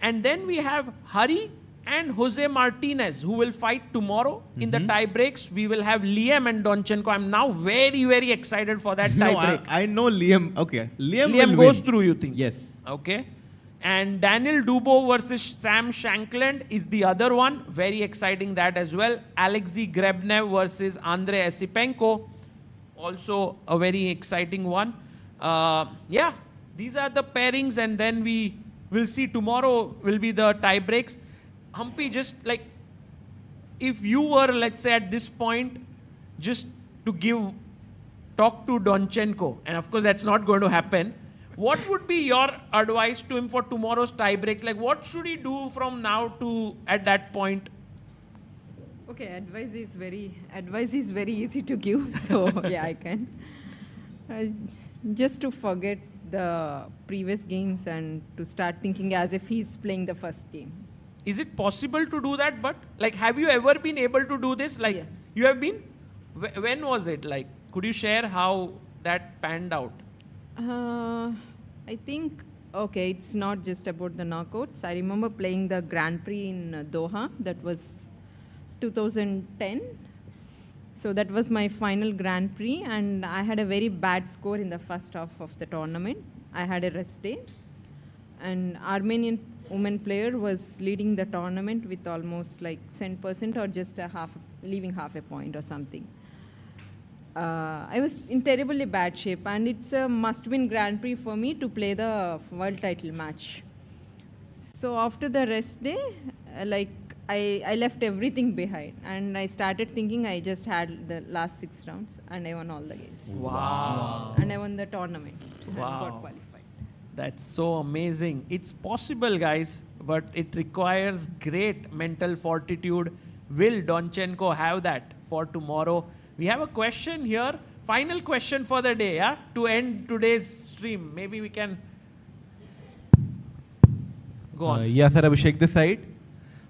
And then we have Hari and Jose Martinez, who will fight tomorrow in the tie breaks. We will have Liam and Donchenko. I'm now very, very excited for that tie break. I know Liam. Okay. Liam goes through, you think? Yes. Okay. And Daniel Dubo versus Sam Shankland is the other one. Very exciting that as well. Alexei Grebnev versus Andrei Esipenko. Also a very exciting one. Yeah, these are the pairings, and then we will see tomorrow will be the tie breaks. Humpy, just like, if you were, let's say at this point, just to talk to Donchenko, and of course that's not going to happen, what would be your advice to him for tomorrow's tie breaks? Like, what should he do from now to at that point? Okay, advice is very easy to give. So yeah, I can. Just to forget the previous games and to start thinking as if he's playing the first game. Is it possible to do that? But like, have you ever been able to do this? Like, you have been? When was it? Like, could you share how that panned out? I think, okay, it's not just about the knockouts. I remember playing the Grand Prix in Doha. That was 2010. So that was my final Grand Prix, and I had a very bad score in the first half of the tournament. I had a rest day, and Armenian woman player was leading the tournament with almost like 10% or just leaving half a point or something. I was in terribly bad shape, and it's a must-win Grand Prix for me to play the world title match. So after the rest day, I left everything behind, and I started thinking I just had the last 6 rounds, and I won all the games. Wow. And I won the tournament and got qualified. That's so amazing. It's possible, guys, but it requires great mental fortitude. Will Donchenko have that for tomorrow? We have a question here. Final question for the day, yeah? To end today's stream. Maybe we can go on. Yeah, sir, Abhishek this side.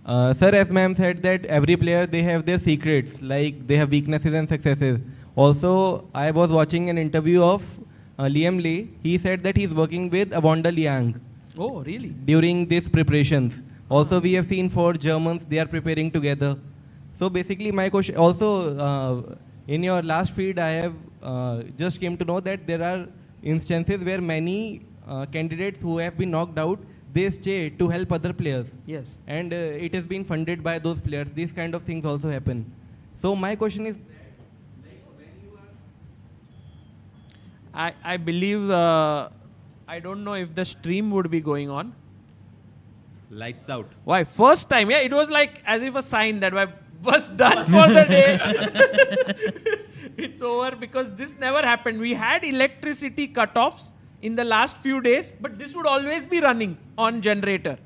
Sir, as ma'am said that every player, they have their secrets, like they have weaknesses and successes. Also, I was watching an interview of Liam Lee. He said that he's working with Avonda Liang. Oh, really? During these preparations. Also, we have seen 4 Germans, they are preparing together. So basically, my question, also, in your last feed, I have just came to know that there are instances where many candidates who have been knocked out, they stay to help other players. Yes. And it has been funded by those players. These kind of things also happen. So my question is, I believe, I don't know if the stream would be going on. Lights out. Why? First time, yeah, it was like as if a sign that I was done for the day. It's over, because this never happened. We had electricity cutoffs in the last few days, but this would always be running on generator.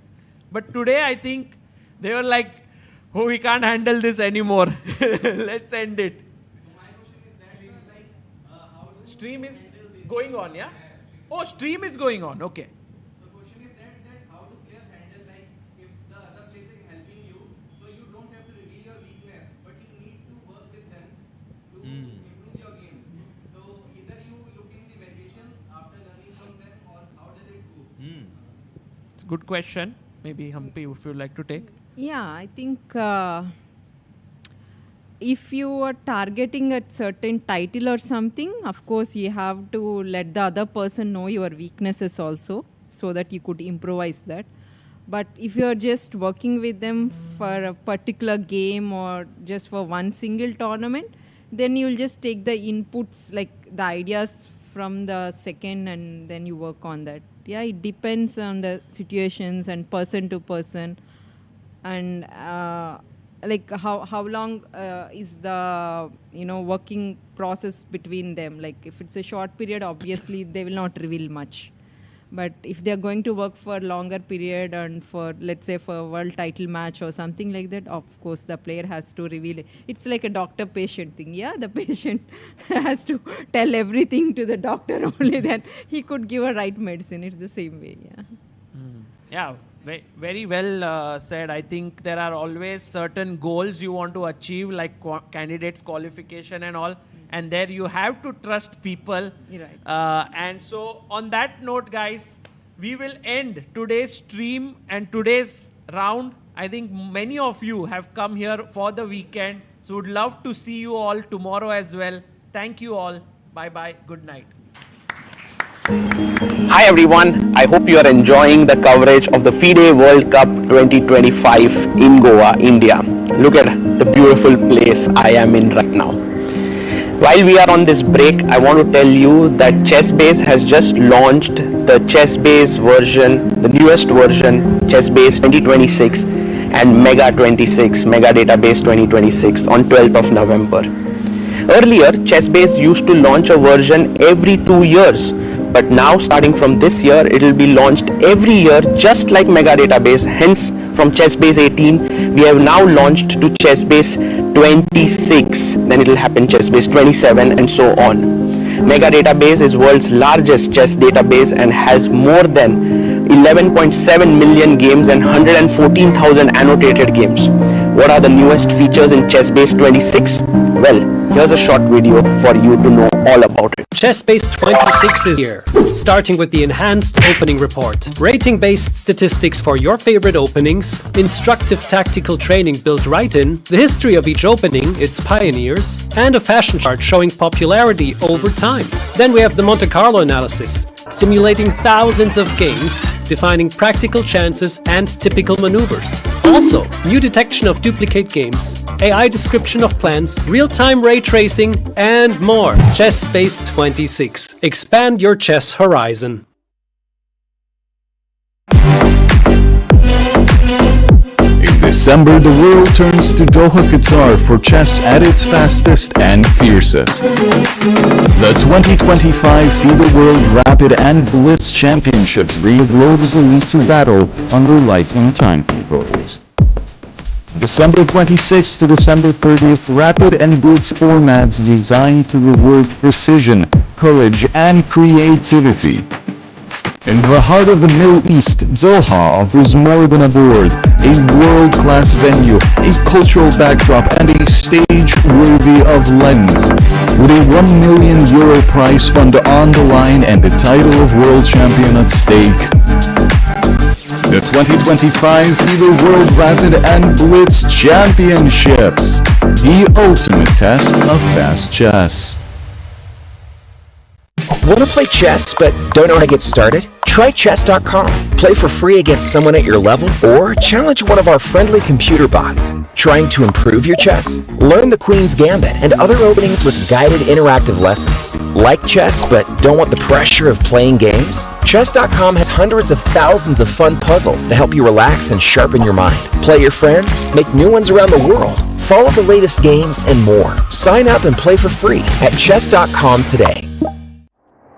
But today, I think they were like, oh, we can't handle this anymore. Let's end it. Stream is going on, yeah? Oh, stream is going on, okay. It's a good question. Maybe Humpy, if you'd like to take. Yeah, I think if you are targeting a certain title or something, of course you have to let the other person know your weaknesses also, so that you could improvise that. But if you are just working with them for a particular game or just for one single tournament, then you'll just take the inputs, like the ideas from the second, and then you work on that. Yeah, it depends on the situations and person to person, and like how long is the working process between them. Like if it's a short period, obviously they will not reveal much. But if they're going to work for a longer period and for, let's say, for a world title match or something like that, of course, the player has to reveal it. It's like a doctor-patient thing. Yeah, the patient has to tell everything to the doctor, only then he could give a right medicine. It's the same way, yeah. Yeah, very well said. I think there are always certain goals you want to achieve, like candidates qualification and all. And there you have to trust people. Right. And so on that note, guys, we will end today's stream and today's round. I think many of you have come here for the weekend. So would love to see you all tomorrow as well. Thank you all. Bye-bye. Good night. Hi everyone, I hope you are enjoying the coverage of the FIDE World Cup 2025 in Goa, India. Look at the beautiful place I am in right now. While we are on this break, I want to tell you that ChessBase has just launched the ChessBase version, the newest version, ChessBase'26 and Mega Database 2026 on 12th of November. Earlier, ChessBase used to launch a version every 2 years. But now, starting from this year, it will be launched every year, just like Mega Database. Hence, from ChessBase 18, we have now launched to ChessBase 26. Then it will happen ChessBase 27 and so on. Mega Database is world's largest chess database and has more than 11.7 million games and 114,000 annotated games. What are the newest features in ChessBase 26? Well, here's a short video for you to know all about it. ChessBase'26 is here, starting with the enhanced opening report, rating-based statistics for your favorite openings, instructive tactical training built right in, the history of each opening, its pioneers, and a fashion chart showing popularity over time. Then we have the Monte Carlo analysis, simulating thousands of games, defining practical chances and typical maneuvers. Also, new detection of duplicate games, AI description of plans, real-time ray tracing, and more. ChessBase'26. Expand your chess horizon. In December, the world turns to Doha, Qatar for chess at its fastest and fiercest. The 2025 FIDE World Rapid and Blitz Championships reloads elite to battle under lightning time controls. December 26th to December 30th, Rapid and Blitz formats designed to reward precision, courage, and creativity. In the heart of the Middle East, Doha offers more than a board, a world-class venue, a cultural backdrop, and a stage worthy of Lens. With a €1 million prize fund on the line and the title of world champion at stake. The 2025 FIDE World Rapid and Blitz Championships, the ultimate test of fast chess. Want to play chess but don't know how to get started? Try chess.com. Play for free against someone at your level or challenge one of our friendly computer bots. Trying to improve your chess? Learn the Queen's Gambit and other openings with guided interactive lessons. Like chess but don't want the pressure of playing games? Chess.com has hundreds of thousands of fun puzzles to help you relax and sharpen your mind. Play your friends, make new ones around the world, follow the latest games, and more. Sign up and play for free at chess.com today.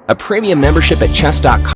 A premium membership at chess.com